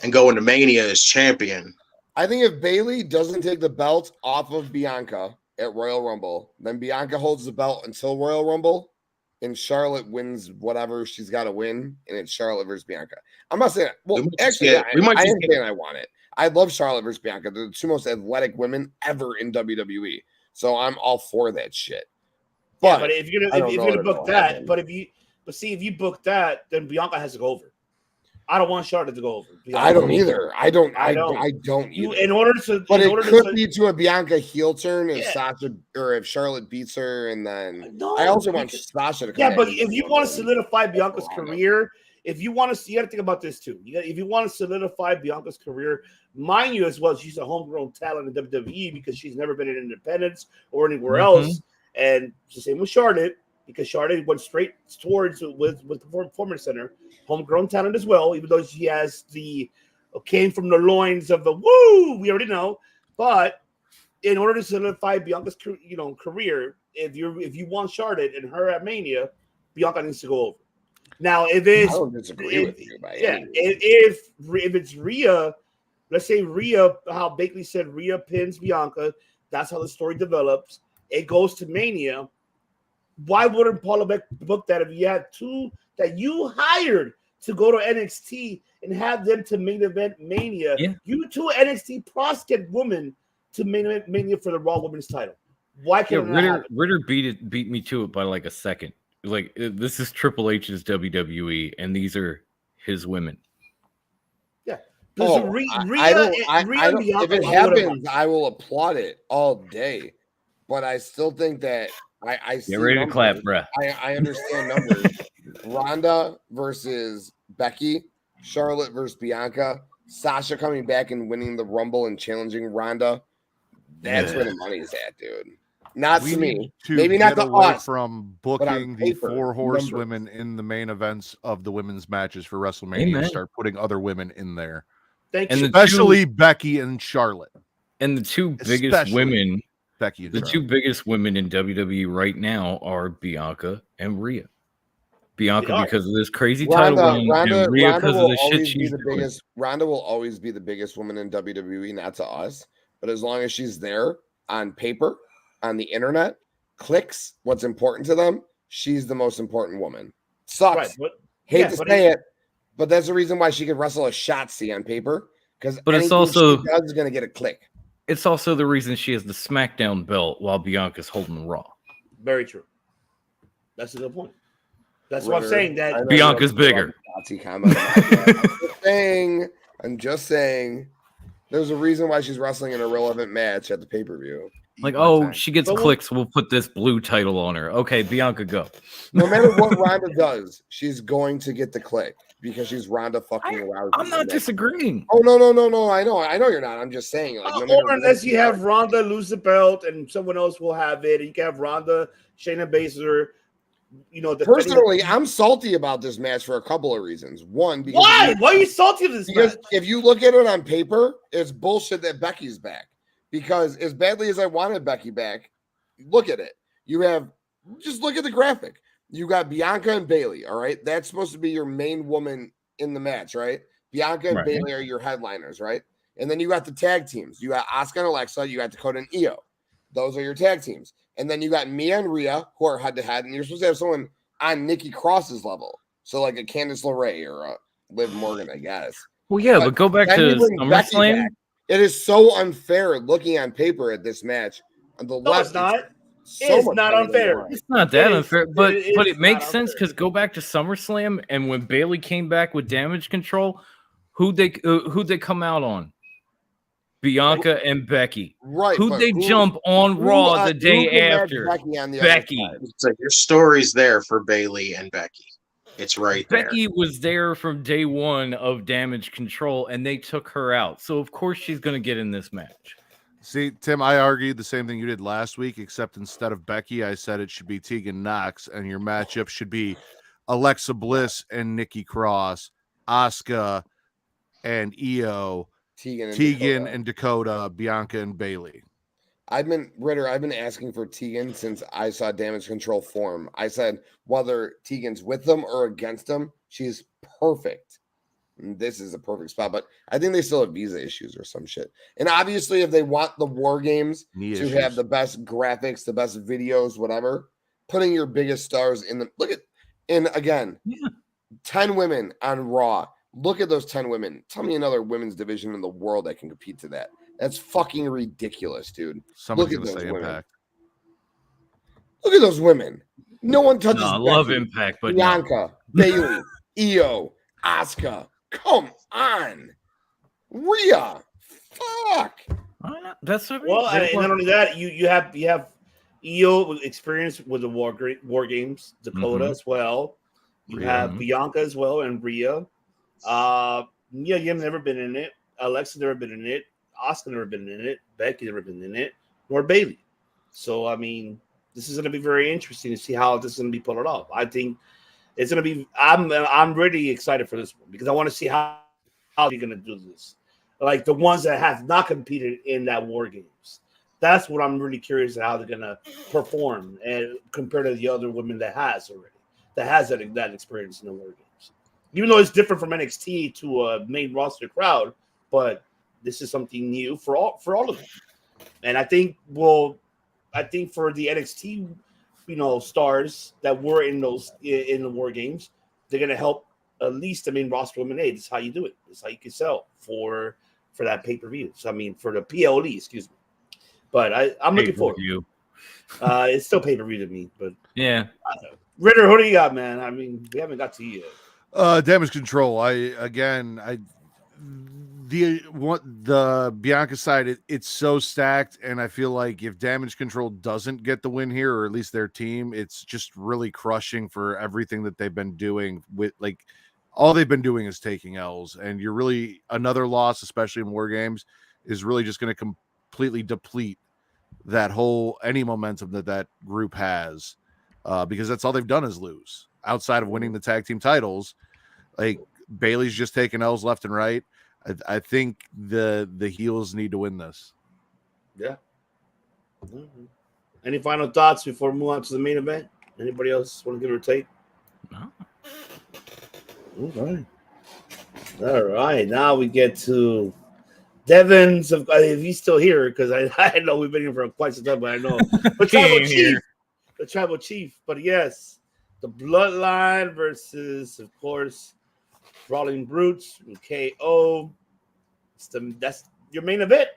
and go into Mania as champion. I think if Bayley doesn't take the belt off of Bianca at Royal Rumble, then Bianca holds the belt until Royal Rumble, and Charlotte wins whatever she's got to win, and it's Charlotte versus Bianca. I'm not saying. Well, actually, I am saying I want it. I love Charlotte versus Bianca. They're the two most athletic women ever in WWE, so I'm all for that shit. But if you're gonna book that, if you book that, then Bianca has to go over. I don't want Charlotte to go over. I don't either. I don't You, either. in order to, but in it order could to, lead to a Bianca heel turn if Sasha or if Charlotte beats her, and then I also want Sasha to come. Yeah, but if you want to solidify Bianca's career, if you want to, you got to think about this too. If you want to solidify Bianca's career, mind you, as well, she's a homegrown talent in WWE because she's never been in independence or anywhere else. And the same with Charlotte, because Charlotte went straight towards with the Performance Center, homegrown talent as well, even though she has came from the loins of the we already know. But in order to solidify Bianca's career, if you want Charlotte and her at Mania, Bianca needs to go over. Now, if it's I don't disagree with you by any means. if it's Rhea, let's say Rhea, how Bakley said Rhea pins Bianca, that's how the story develops. It goes to Mania. Why wouldn't Paula Beck book that if you had two that you hired to go to NXT and have them to main event Mania? Yeah. You two NXT prospect women to main event Mania for the Raw Women's title. Why can't Ritter beat me to it by like a second. Like, this is Triple H's WWE, and these are his women. Yeah, I don't. If it happens, I will applaud it all day. But I still think that I see Get ready to numbers. clap, bruh. I understand numbers. Ronda versus Becky, Charlotte versus Bianca, Sasha coming back and winning the Rumble and challenging Ronda. That's where the money's at, dude. Not to me. Maybe not to us. From booking the 4 horsewomen in the main events of the women's matches for WrestleMania, Amen. Start putting other women in there. Thank you. Especially Becky and Charlotte. And the two biggest women, Becky and the Charlotte. two biggest women in WWE right now are Bianca and Rhea. Bianca because of this crazy title run, and Rhea because of the shit she's doing. Ronda will always be the biggest woman in WWE, not to us, but as long as she's there on paper, on the internet, clicks, what's important to them, she's the most important woman. Sucks. Right, but, Hate to say it, but that's the reason why she could wrestle a Shotzi on paper. Because it's also she does is going to get a click. It's also the reason she has the SmackDown belt while Bianca's holding Raw. Very true. That's a good point. That's what I'm saying. That Bianca's bigger. I'm just saying. There's a reason why she's wrestling in a relevant match at the pay-per-view. Like, she gets clicks. We'll put this blue title on her. Okay, Bianca, go. No matter what Ronda does, she's going to get the click because she's Ronda fucking Rousey. I'm not disagreeing. Oh no. I know you're not. I'm just saying. Like, or unless you have Ronda lose the belt and someone else will have it, and you can have Ronda, Shayna Baszler. Personally, I'm salty about this match for a couple of reasons. One, because why are you salty of this match? If you look at it on paper, it's bullshit that Becky's back. Because as badly as I wanted Becky back, look at it. Just look at the graphic. You got Bianca and Bayley, all right? That's supposed to be your main woman in the match, right? Bianca and Bayley are your headliners, right? And then you got the tag teams. You got Asuka and Alexa. You got Dakota and Io. Those are your tag teams. And then you got Mia and Rhea, who are head-to-head, and you're supposed to have someone on Nikki Cross's level. So like a Candice LeRae or a Liv Morgan, I guess. Well, yeah, but go back to SummerSlam. It is so unfair looking on paper at this match. On the left, it's not. It's not unfair. It's not that unfair, but it makes sense because go back to SummerSlam and when Bayley came back with Damage Control, who'd they come out on? Bianca and Becky. Right. Who'd they jump on Raw the day after? Becky. It's like your story's there for Bayley and Becky. It's right there. Becky was there from day one of Damage Control, and they took her out. So, of course, she's going to get in this match. See, Tim, I argued the same thing you did last week, except instead of Becky, I said it should be Tegan Nox, and your matchup should be Alexa Bliss and Nikki Cross, Asuka and Io, Tegan and Dakota, Bianca and Bayley. I've been asking for Tegan since I saw Damage Control form. I said whether Tegan's with them or against them, she's perfect. And this is a perfect spot, but I think they still have visa issues or some shit. And obviously, if they want the War Games to have the best graphics, the best videos, whatever, putting your biggest stars in the again, 10 women on Raw. Look at those 10 women. Tell me another women's division in the world that can compete to that. That's fucking ridiculous, dude. Someone's Look at gonna those say women. Impact. Look at those women. No one touches. I love Impact, but Bianca, Bayley, Io, Asuka. Come on, Rhea. Fuck. That's what and not only that, you have Io experience with the War Games, Dakota as well. You have Bianca as well and Rhea. You've never been in it. Alexa never been in it. Asuka never been in it. Becky never been in it. Nor Bayley. So I mean, this is going to be very interesting to see how this is going to be pulled off. I think it's going to be. I'm really excited for this one because I want to see how you're going to do this. Like the ones that have not competed in that War Games. That's what I'm really curious how they're going to perform and compared to the other women that has that experience in the War Games. Even though it's different from NXT to a main roster crowd, but this is something new for all of them. And I think for the NXT, stars that were in the War Games, they're gonna help at least the main roster women. Hey, this is how you do it. This is how you can sell for that pay-per-view. So I mean for the PLE, excuse me. But I'm looking forward. It's still pay-per-view to me, but yeah. Ritter, who do you got, man? I mean, we haven't got to you yet. Damage Control. the Bianca side, it's so stacked, and I feel like if Damage Control doesn't get the win here, or at least their team, it's just really crushing for everything that they've been doing. With like all they've been doing is taking L's, and you're really another loss, especially in War Games, is really just going to completely deplete that whole any momentum that group has, because that's all they've done is lose outside of winning the tag team titles. Like Bailey's just taking L's left and right. I think the heels need to win this. Yeah. Mm-hmm. Any final thoughts before we move on to the main event? Anybody else want to give it a take? No. All right. Now we get to Devin's. If he's still here, because I know we've been here for quite some time, but I know the tribal chief. But yes, the Bloodline versus, of course, Brawling Brutes and KO. That's your main event.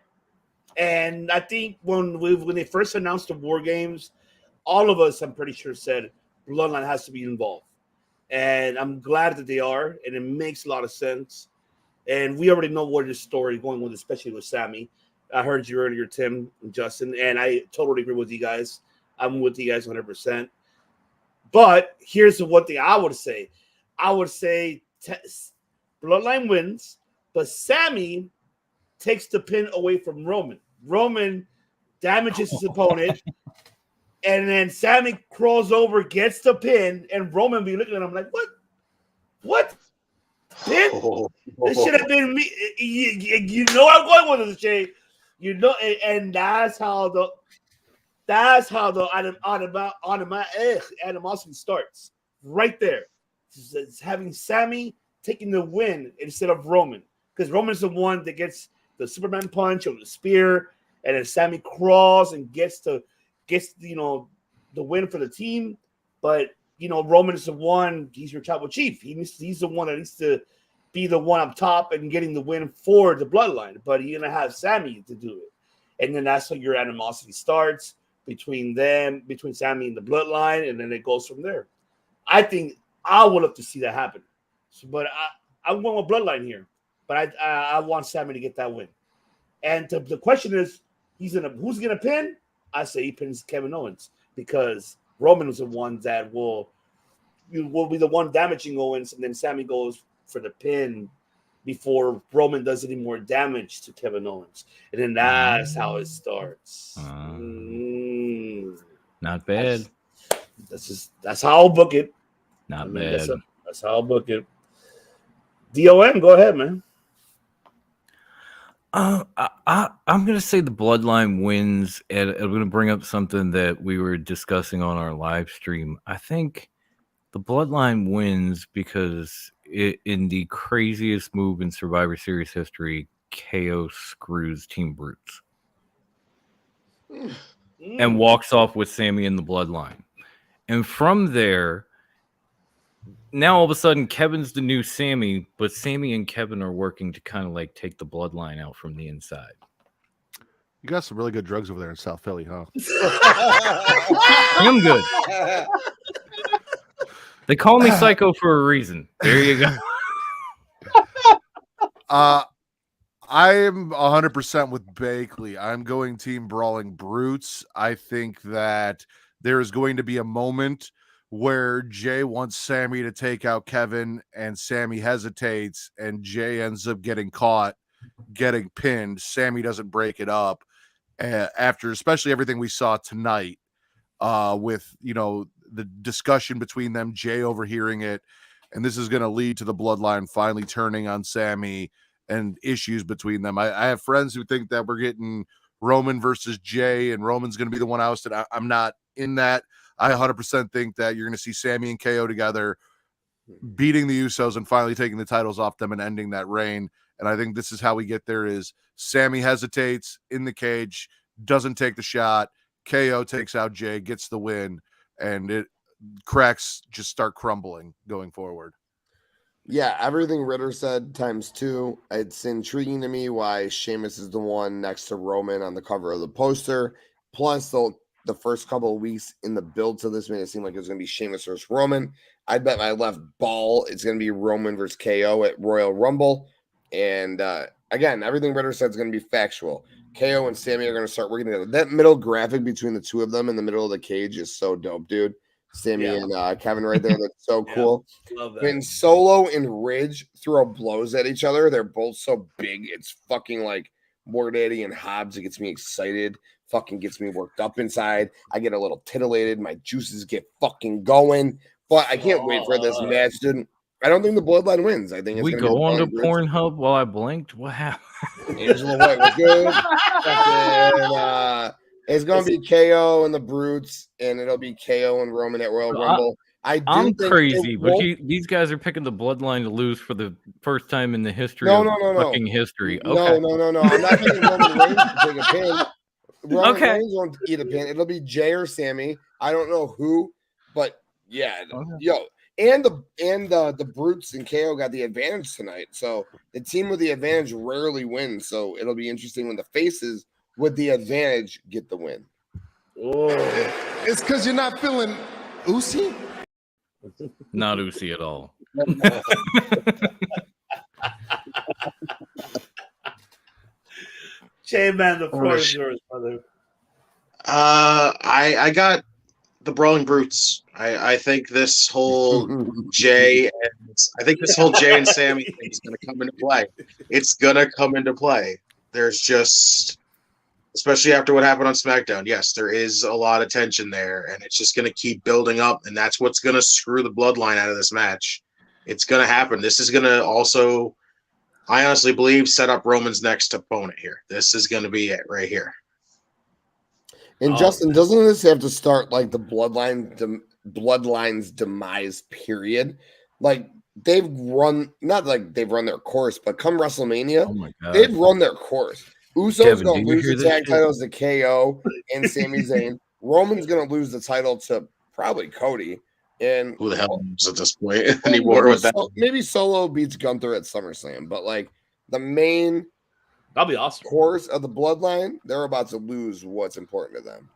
And I think when they first announced the War Games, all of us, I'm pretty sure, said Bloodline has to be involved. And I'm glad that they are, and it makes a lot of sense. And we already know where this story is going with, especially with Sammy. I heard you earlier, Tim and Justin, and I totally agree with you guys. I'm with you guys 100%. But here's the one thing I would say. I would say Bloodline wins, but Sammy takes the pin away from Roman. Roman damages his opponent, and then Sammy crawls over, gets the pin, and Roman be looking at him like, what? What? Pin? This should have been me. You know I'm going with this, Jay. You know, and that's how the animosity starts. Right there. It's having Sammy taking the win instead of Roman, because Roman's the one that gets the Superman punch or the spear, and then Sammy crawls and gets the win for the team. But Roman is the one; he's your tribal chief. He's the one that needs to be the one up top and getting the win for the Bloodline. But you're gonna have Sammy to do it, and then that's how your animosity starts between Sammy and the Bloodline, and then it goes from there. I think I would love to see that happen. But I'm going with Bloodline here. But I want Sammy to get that win. And the question is, who's gonna pin? I say he pins Kevin Owens, because Roman is the one that will be the one damaging Owens, and then Sammy goes for the pin before Roman does any more damage to Kevin Owens. And then that's how it starts. Not bad. That's how I'll book it. Not bad. That's how I'll book it. DOM, go ahead, man. I'm gonna say the Bloodline wins, and I'm gonna bring up something that we were discussing on our live stream. I think the Bloodline wins because in the craziest move in Survivor Series history, KO screws Team Brutes and walks off with Sammy in the Bloodline. And from there, now all of a sudden Kevin's the new Sammy, but Sammy and Kevin are working to kind of like take the Bloodline out from the inside. You got some really good drugs over there in South Philly, huh? I'm good. They call me Psycho for a reason. There you go. I am 100% with Bakley. I'm going Team Brawling Brutes. I think that there is going to be a moment where Jay wants Sammy to take out Kevin, and Sammy hesitates, and Jay ends up getting caught, getting pinned. Sammy doesn't break it up after, especially everything we saw tonight with, the discussion between them, Jay overhearing it, and this is going to lead to the Bloodline finally turning on Sammy and issues between them. I have friends who think that we're getting Roman versus Jay, and Roman's going to be the one ousted. I'm not in that. I 100% think that you're going to see Sammy and KO together beating the Usos and finally taking the titles off them and ending that reign. And I think this is how we get there is Sammy hesitates in the cage, doesn't take the shot. KO takes out Jay, gets the win, and cracks just start crumbling going forward. Yeah, everything Ritter said times two. It's intriguing to me why Sheamus is the one next to Roman on the cover of the poster. Plus, the first couple of weeks in the build to this made it seem like it was going to be Sheamus versus Roman. I bet my left ball it's going to be Roman versus KO at Royal Rumble. And again, everything Ritter said is going to be factual. KO and Sammy are going to start working together. That middle graphic between the two of them in the middle of the cage is so dope, dude. Sammy and Kevin right there. That's so cool. Love that. When Solo and Ridge throw blows at each other, they're both so big. It's fucking like War Daddy and Hobbs. It gets me excited. Fucking gets me worked up inside. I get a little titillated. My juices get fucking going. But I can't wait for this match, dude. I don't think the Bloodline wins. I think it's we go on to Pornhub while I blinked. What happened? Angela White was good. It's going to be KO and the Brutes, and it'll be KO and Roman at Royal Rumble. I'm crazy, but these guys are picking the Bloodline to lose for the first time in the history of fucking history. Okay. No. I'm not picking Roman Reigns to take a pin. Roman Reigns won't eat a pin. It'll be Jay or Sammy. I don't know who, but yeah. Yo, and the Brutes and KO got the advantage tonight. So the team with the advantage rarely wins. So it'll be interesting when the faces with the advantage get the win. Oh. It's because you're not feeling Uzi? Not Uzi at all. Shane, man, the floor is yours, brother. I got the Brawling Brutes. I think this whole Jay and Sammy thing is going to come into play. It's going to come into play. There's just, especially after what happened on SmackDown, yes, there is a lot of tension there, and it's just going to keep building up, and that's what's going to screw the Bloodline out of this match. It's going to happen. This is going to also, I honestly believe, set up Roman's next opponent here. This is going to be it right here. And Justin, doesn't this have to start like the Bloodline's demise period? Like they've run, not like they've run their course, but come WrestleMania, they've run their course. Uso's going to lose the tag titles to KO and Sami Zayn. Roman's going to lose the title to probably Cody. And who the hell is at this point anymore with that? Maybe Solo beats Gunther at SummerSlam, but like the main that'll be awesome course of the Bloodline, they're about to lose what's important to them.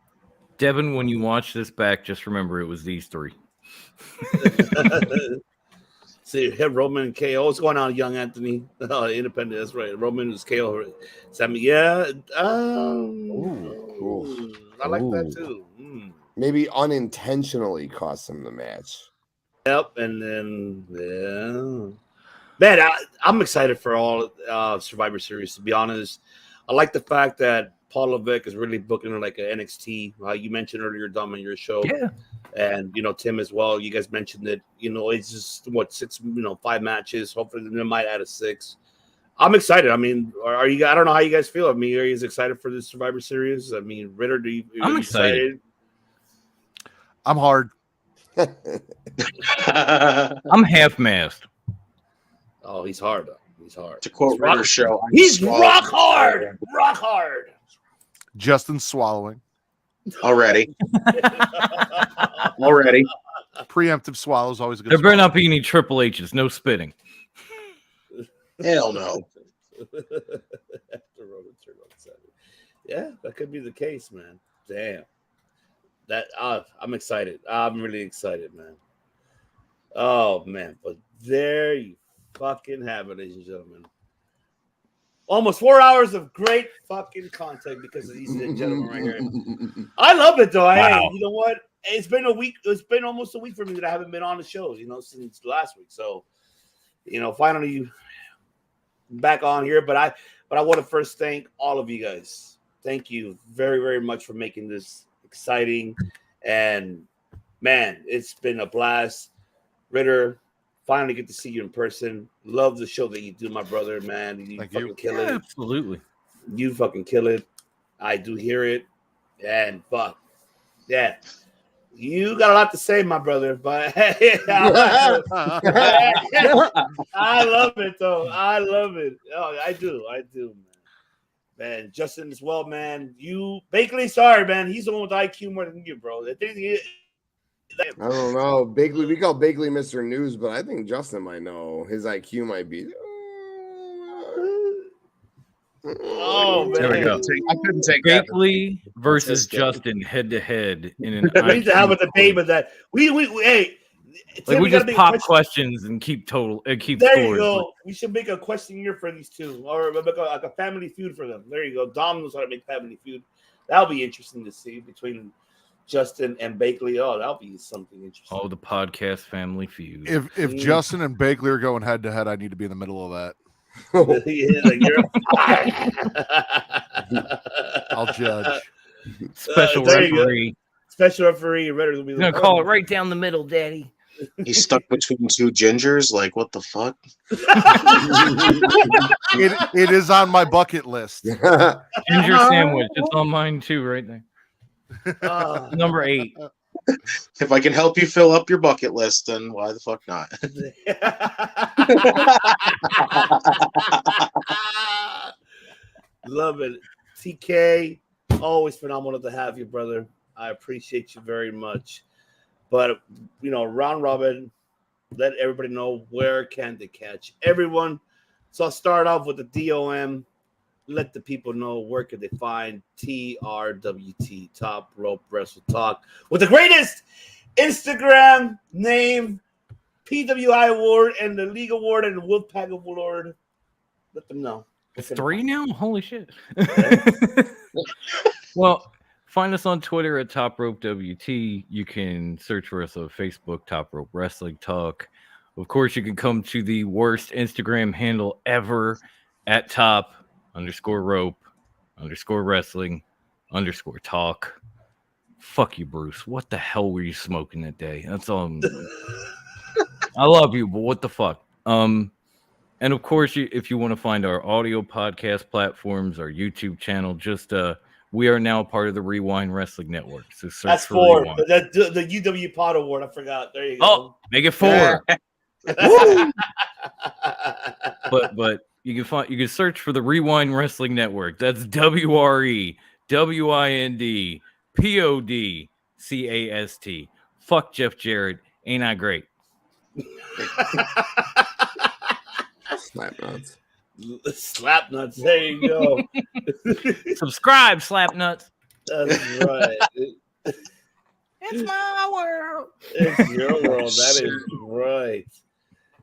Devin, when you watch this back, just remember it was these three. See, Roman and KO. What's going on, young Anthony? Independent, that's right. Roman is KO. Sammy, yeah. I like that too. Maybe unintentionally cost him the match. Yep, and then man, I'm excited for all Survivor Series. To be honest, I like the fact that Paul Levesque is really booking it like an NXT. You mentioned earlier, Dom, on your show, and Tim as well. You guys mentioned that it's just 5 matches. Hopefully, they might add a 6. I'm excited. I mean, are you? I don't know how you guys feel. I mean, are you excited for this Survivor Series? I mean, Ritter, I'm excited. I'm hard. I'm half-masked. Oh, he's hard. Though. He's hard. To quote Ritter's show, he's rock hard. Rock hard. Justin's swallowing. Already. Preemptive swallow is always a good. There better not be any Triple H's. No spitting. Hell no. Yeah, that could be the case, man. Damn. That I'm excited. I'm really excited, man. Oh man, but there you fucking have it, ladies and gentlemen. Almost 4 hours of great fucking content because of these gentlemen right here. I love it though. Wow. You know what? It's been a week. It's been almost a week for me that I haven't been on the shows, since last week. So, finally back on here. But I want to first thank all of you guys. Thank you very, very much for making this exciting. And man, it's been a blast. Ritter, finally get to see you in person. Love the show that you do, my brother, man. You fucking kill it. Absolutely. You fucking kill it. I do hear it. And fuck. Yeah. You got a lot to say, my brother, but I love it though. I love it. Oh, I do, man. Justin as well, man. You Bakley, sorry, man. He's the one with IQ more than you, bro. I don't know. Bakley, we call Bakley Mr. News, but I think Justin might know. His IQ might be. Oh man, there we go. I couldn't take Bakley versus Justin head to head in an. We need to have a debate with that. We hey, Like we just pop questions and keep total. It keeps there scores. You go. We should make a questionnaire for these two, or make like a family feud for them. There you go. Dom knows how to make family feud. That'll be interesting to see between Justin and Bakley. Oh, that'll be something interesting. Oh, the podcast family feud. If Justin and Bakley are going head to head, I need to be in the middle of that. I'll judge. Special referee. Special referee. We're gonna call it right down the middle, Daddy. He's stuck between two gingers. Like, what the fuck? It is on my bucket list. Ginger sandwich. It's on mine too, right there. Number 8. If I can help you fill up your bucket list, then why the fuck not? Love it. TK, always phenomenal to have you, brother. I appreciate you very much. But, round robin, let everybody know where can they catch everyone. So I'll start off with the DOM. Let the people know where can they find TRWT, Top Rope Wrestle Talk, with the greatest Instagram name, PWI Award, and the League Award, and the Wolfpack Award. Let them know. It's 3 now? Holy shit. Well, find us on Twitter at Top Rope WT. You can search for us on Facebook, Top Rope Wrestling Talk. Of course, you can come to the worst Instagram handle ever at Top_rope_wrestling_talk. Fuck you, Bruce. What the hell were you smoking that day? That's all. I love you, but what the fuck? And of course, if you want to find our audio podcast platforms, our YouTube channel, just we are now part of the Rewind Wrestling Network. So search That's for 4. Rewind. The UW Pod Award. I forgot. There you go. Oh, make it 4. but you can search for the Rewind Wrestling Network. That's WREWINDPODCAST. Fuck Jeff Jarrett. Ain't I great? Slap nuts. Slap nuts. There you go. Subscribe, slap nuts. That's right. It's my world. It's your world. That is right.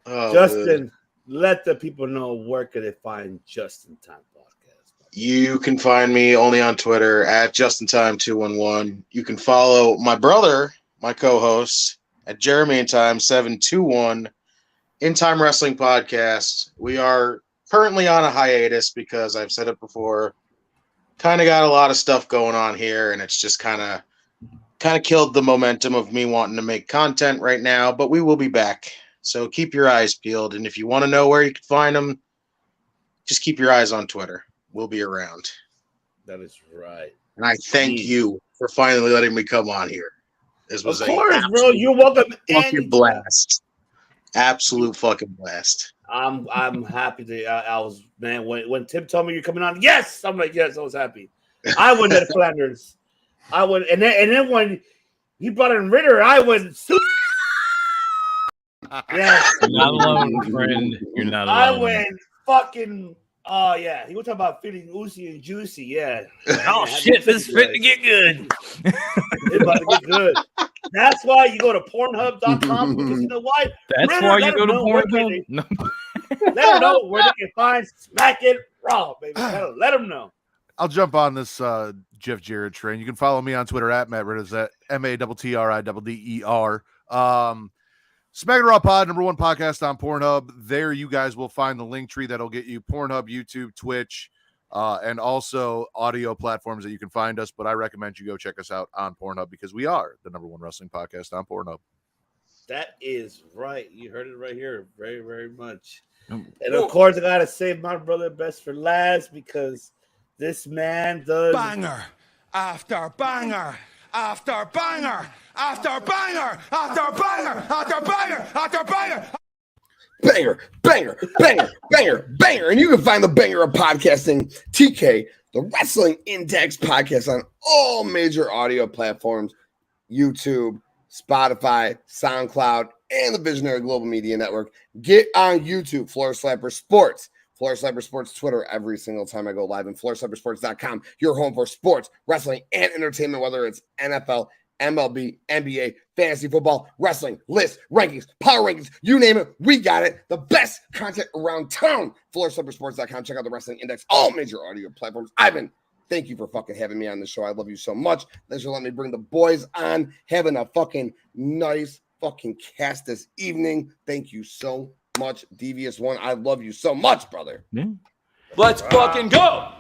Oh, Justin, good. let the people know where can they find Justin Time Podcast. You can find me only on Twitter at JustinTime211. You can follow my brother, my co-host, at JeremyInTime721. In Time Wrestling Podcast. We are currently on a hiatus because I've said it before. Kind of got a lot of stuff going on here, and it's just kind of killed the momentum of me wanting to make content right now. But we will be back, so keep your eyes peeled. And if you want to know where you can find them, just keep your eyes on Twitter. We'll be around. That is right. And I thank you for finally letting me come on here. This was of course, bro. You're welcome. Fucking blast. Absolute fucking blast. I'm happy that I was, man, when Tim told me you're coming on, yes, I'm like, yes, I was happy. I went at Flanders. I went, and then when he brought in Ritter, I went yes. You're not alone, friend. You're not alone. I went fucking yeah. He was talking about feeling oozy and juicy, yeah. Oh shit, this is fit to get good. It's about to get good. That's why you go to Pornhub.com, because you know why? That's Ritter, why you go to Pornhub. No. Let them know where they can find Smack It Raw, baby. Let them know. I'll jump on this Jeff Jarrett train. You can follow me on Twitter at Matt Ridders at MATTRIDDER. Smack It Raw Pod, #1 podcast on Pornhub. There you guys will find the link tree that'll get you Pornhub, YouTube, Twitch, and also audio platforms that you can find us. But I recommend you go check us out on Pornhub because we are the #1 wrestling podcast on Pornhub. That is right. You heard it right here. Very, very much. And of course, I gotta save my brother best for last because this man does banger after banger after banger after banger after banger after banger after banger. Banger, banger, banger, banger, banger. And you can find the banger of podcasting, TK, the Wrestling Index podcast on all major audio platforms, YouTube, Spotify, SoundCloud, and the Visionary Global Media Network. Get on YouTube, Floor Slapper Sports. Floor Slapper Sports Twitter every single time I go live, and FloorSlapperSports.com, your home for sports, wrestling, and entertainment, whether it's NFL, MLB, NBA, fantasy football, wrestling, lists, rankings, power rankings, you name it, we got it. The best content around town. FloorSlipperSports.com. Check out the Wrestling Index, all major audio platforms. Ivan, thank you for fucking having me on the show. I love you so much. Thanks for letting me bring the boys on, having a fucking nice fucking cast this evening. Thank you so much, Devious One. I love you so much, brother. Yeah. Let's fucking go.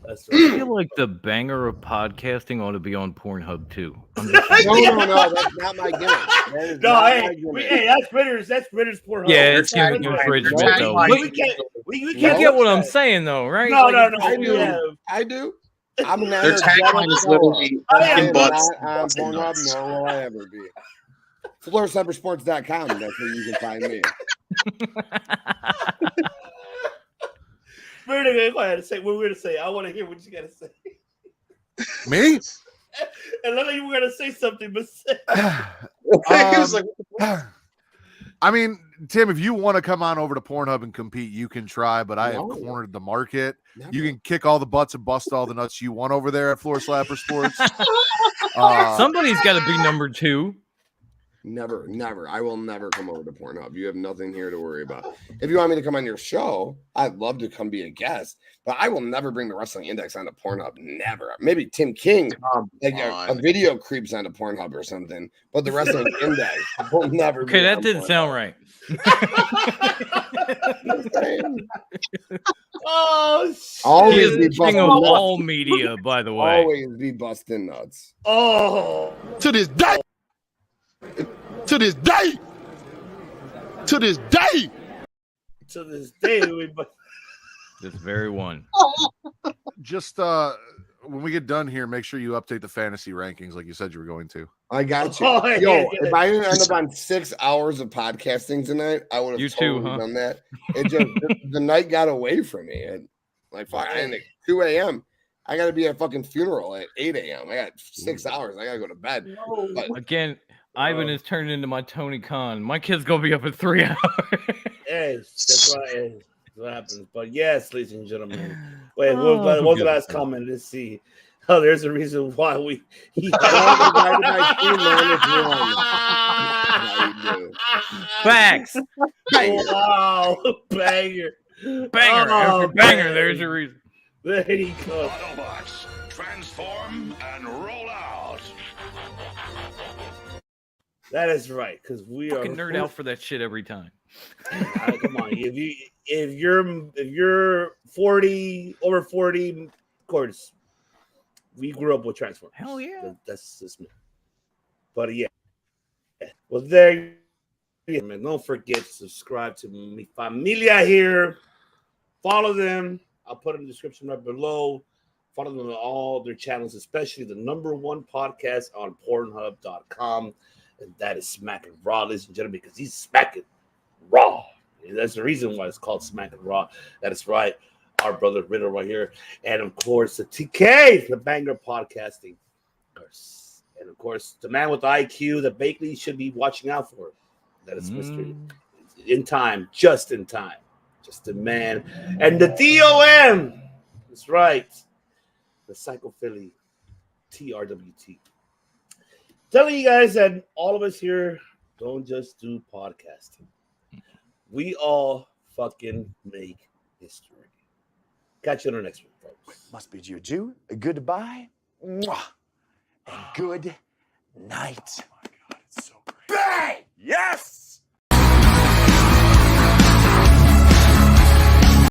I feel like the banger of podcasting ought to be on Pornhub too. No, that's not my gimmick. That's British Pornhub. Yeah, it's giving you infringement though. We can't get what I'm saying though, right? No. I do. I'm not. Their tagline is literally fucking butts. On Pornhub, nor will I ever be. FloorSlipperSports.com. That's where you can find me. Go ahead and say what we're going to say. I want to hear what you got to say. Me? And then you were going to say something, but I mean, Tim, if you want to come on over to Pornhub and compete, you can try, but I have cornered the market. Never. You can kick all the butts and bust all the nuts you want over there at Floor Slapper Sports. Somebody's got to be number 2. Never. I will never come over to Pornhub. You have nothing here to worry about. If you want me to come on your show, I'd love to come be a guest, but I will never bring the Wrestling Index onto Pornhub. Never. Maybe Tim King, a video creeps onto Pornhub or something, but the Wrestling Index will never. Okay, that didn't sound right. Always be king of all media, by the way. Always be busting nuts. Oh, to this day. To this day, This very one. Just when we get done here, make sure you update the fantasy rankings like you said you were going to. I got you. If I didn't end up on 6 hours of podcasting tonight, I would have done that. It just the night got away from me. And like fuck, I ended at 2 a.m. I got to be at a fucking funeral at 8 a.m. I got 6 hours. I got to go to bed. But, again, Ivan is turning into my Tony Khan. My kid's gonna be up in 3 hours. Yes, that's what happens. But yes, ladies and gentlemen. Wait, what was the last comment? Let's see. Oh, there's a reason why we. Facts. Wow, banger. After banger. There's a reason. There you go. Autobots, transform and roll out. That is right, because we fucking nerd out for that shit every time. Come on, if you're 40 over 40, of course, we grew up with Transformers. Hell yeah, that's just me. But yeah, well there, man. Don't forget to subscribe to Mi Familia here. Follow them. I'll put in the description right below. Follow them on all their channels, especially the #1 podcast on Pornhub.com. And that is Smacking Raw, ladies and gentlemen, because he's smacking raw. And that's the reason why it's called Smacking Raw. That is right. Our brother Riddle right here. And of course, the TK, the Banger Podcasting. And of course, the man with the IQ that Bakley should be watching out for. That is Mr. In time, just in time. Just the man. And the DOM. That's right. The Psycho Philly TRWT. Telling you guys that all of us here don't just do podcasting. We all fucking make history. Catch you on the next one, folks. Must bid you adieu, a goodbye, mwah, and good night. Oh my God, it's so great. Bang! Yes!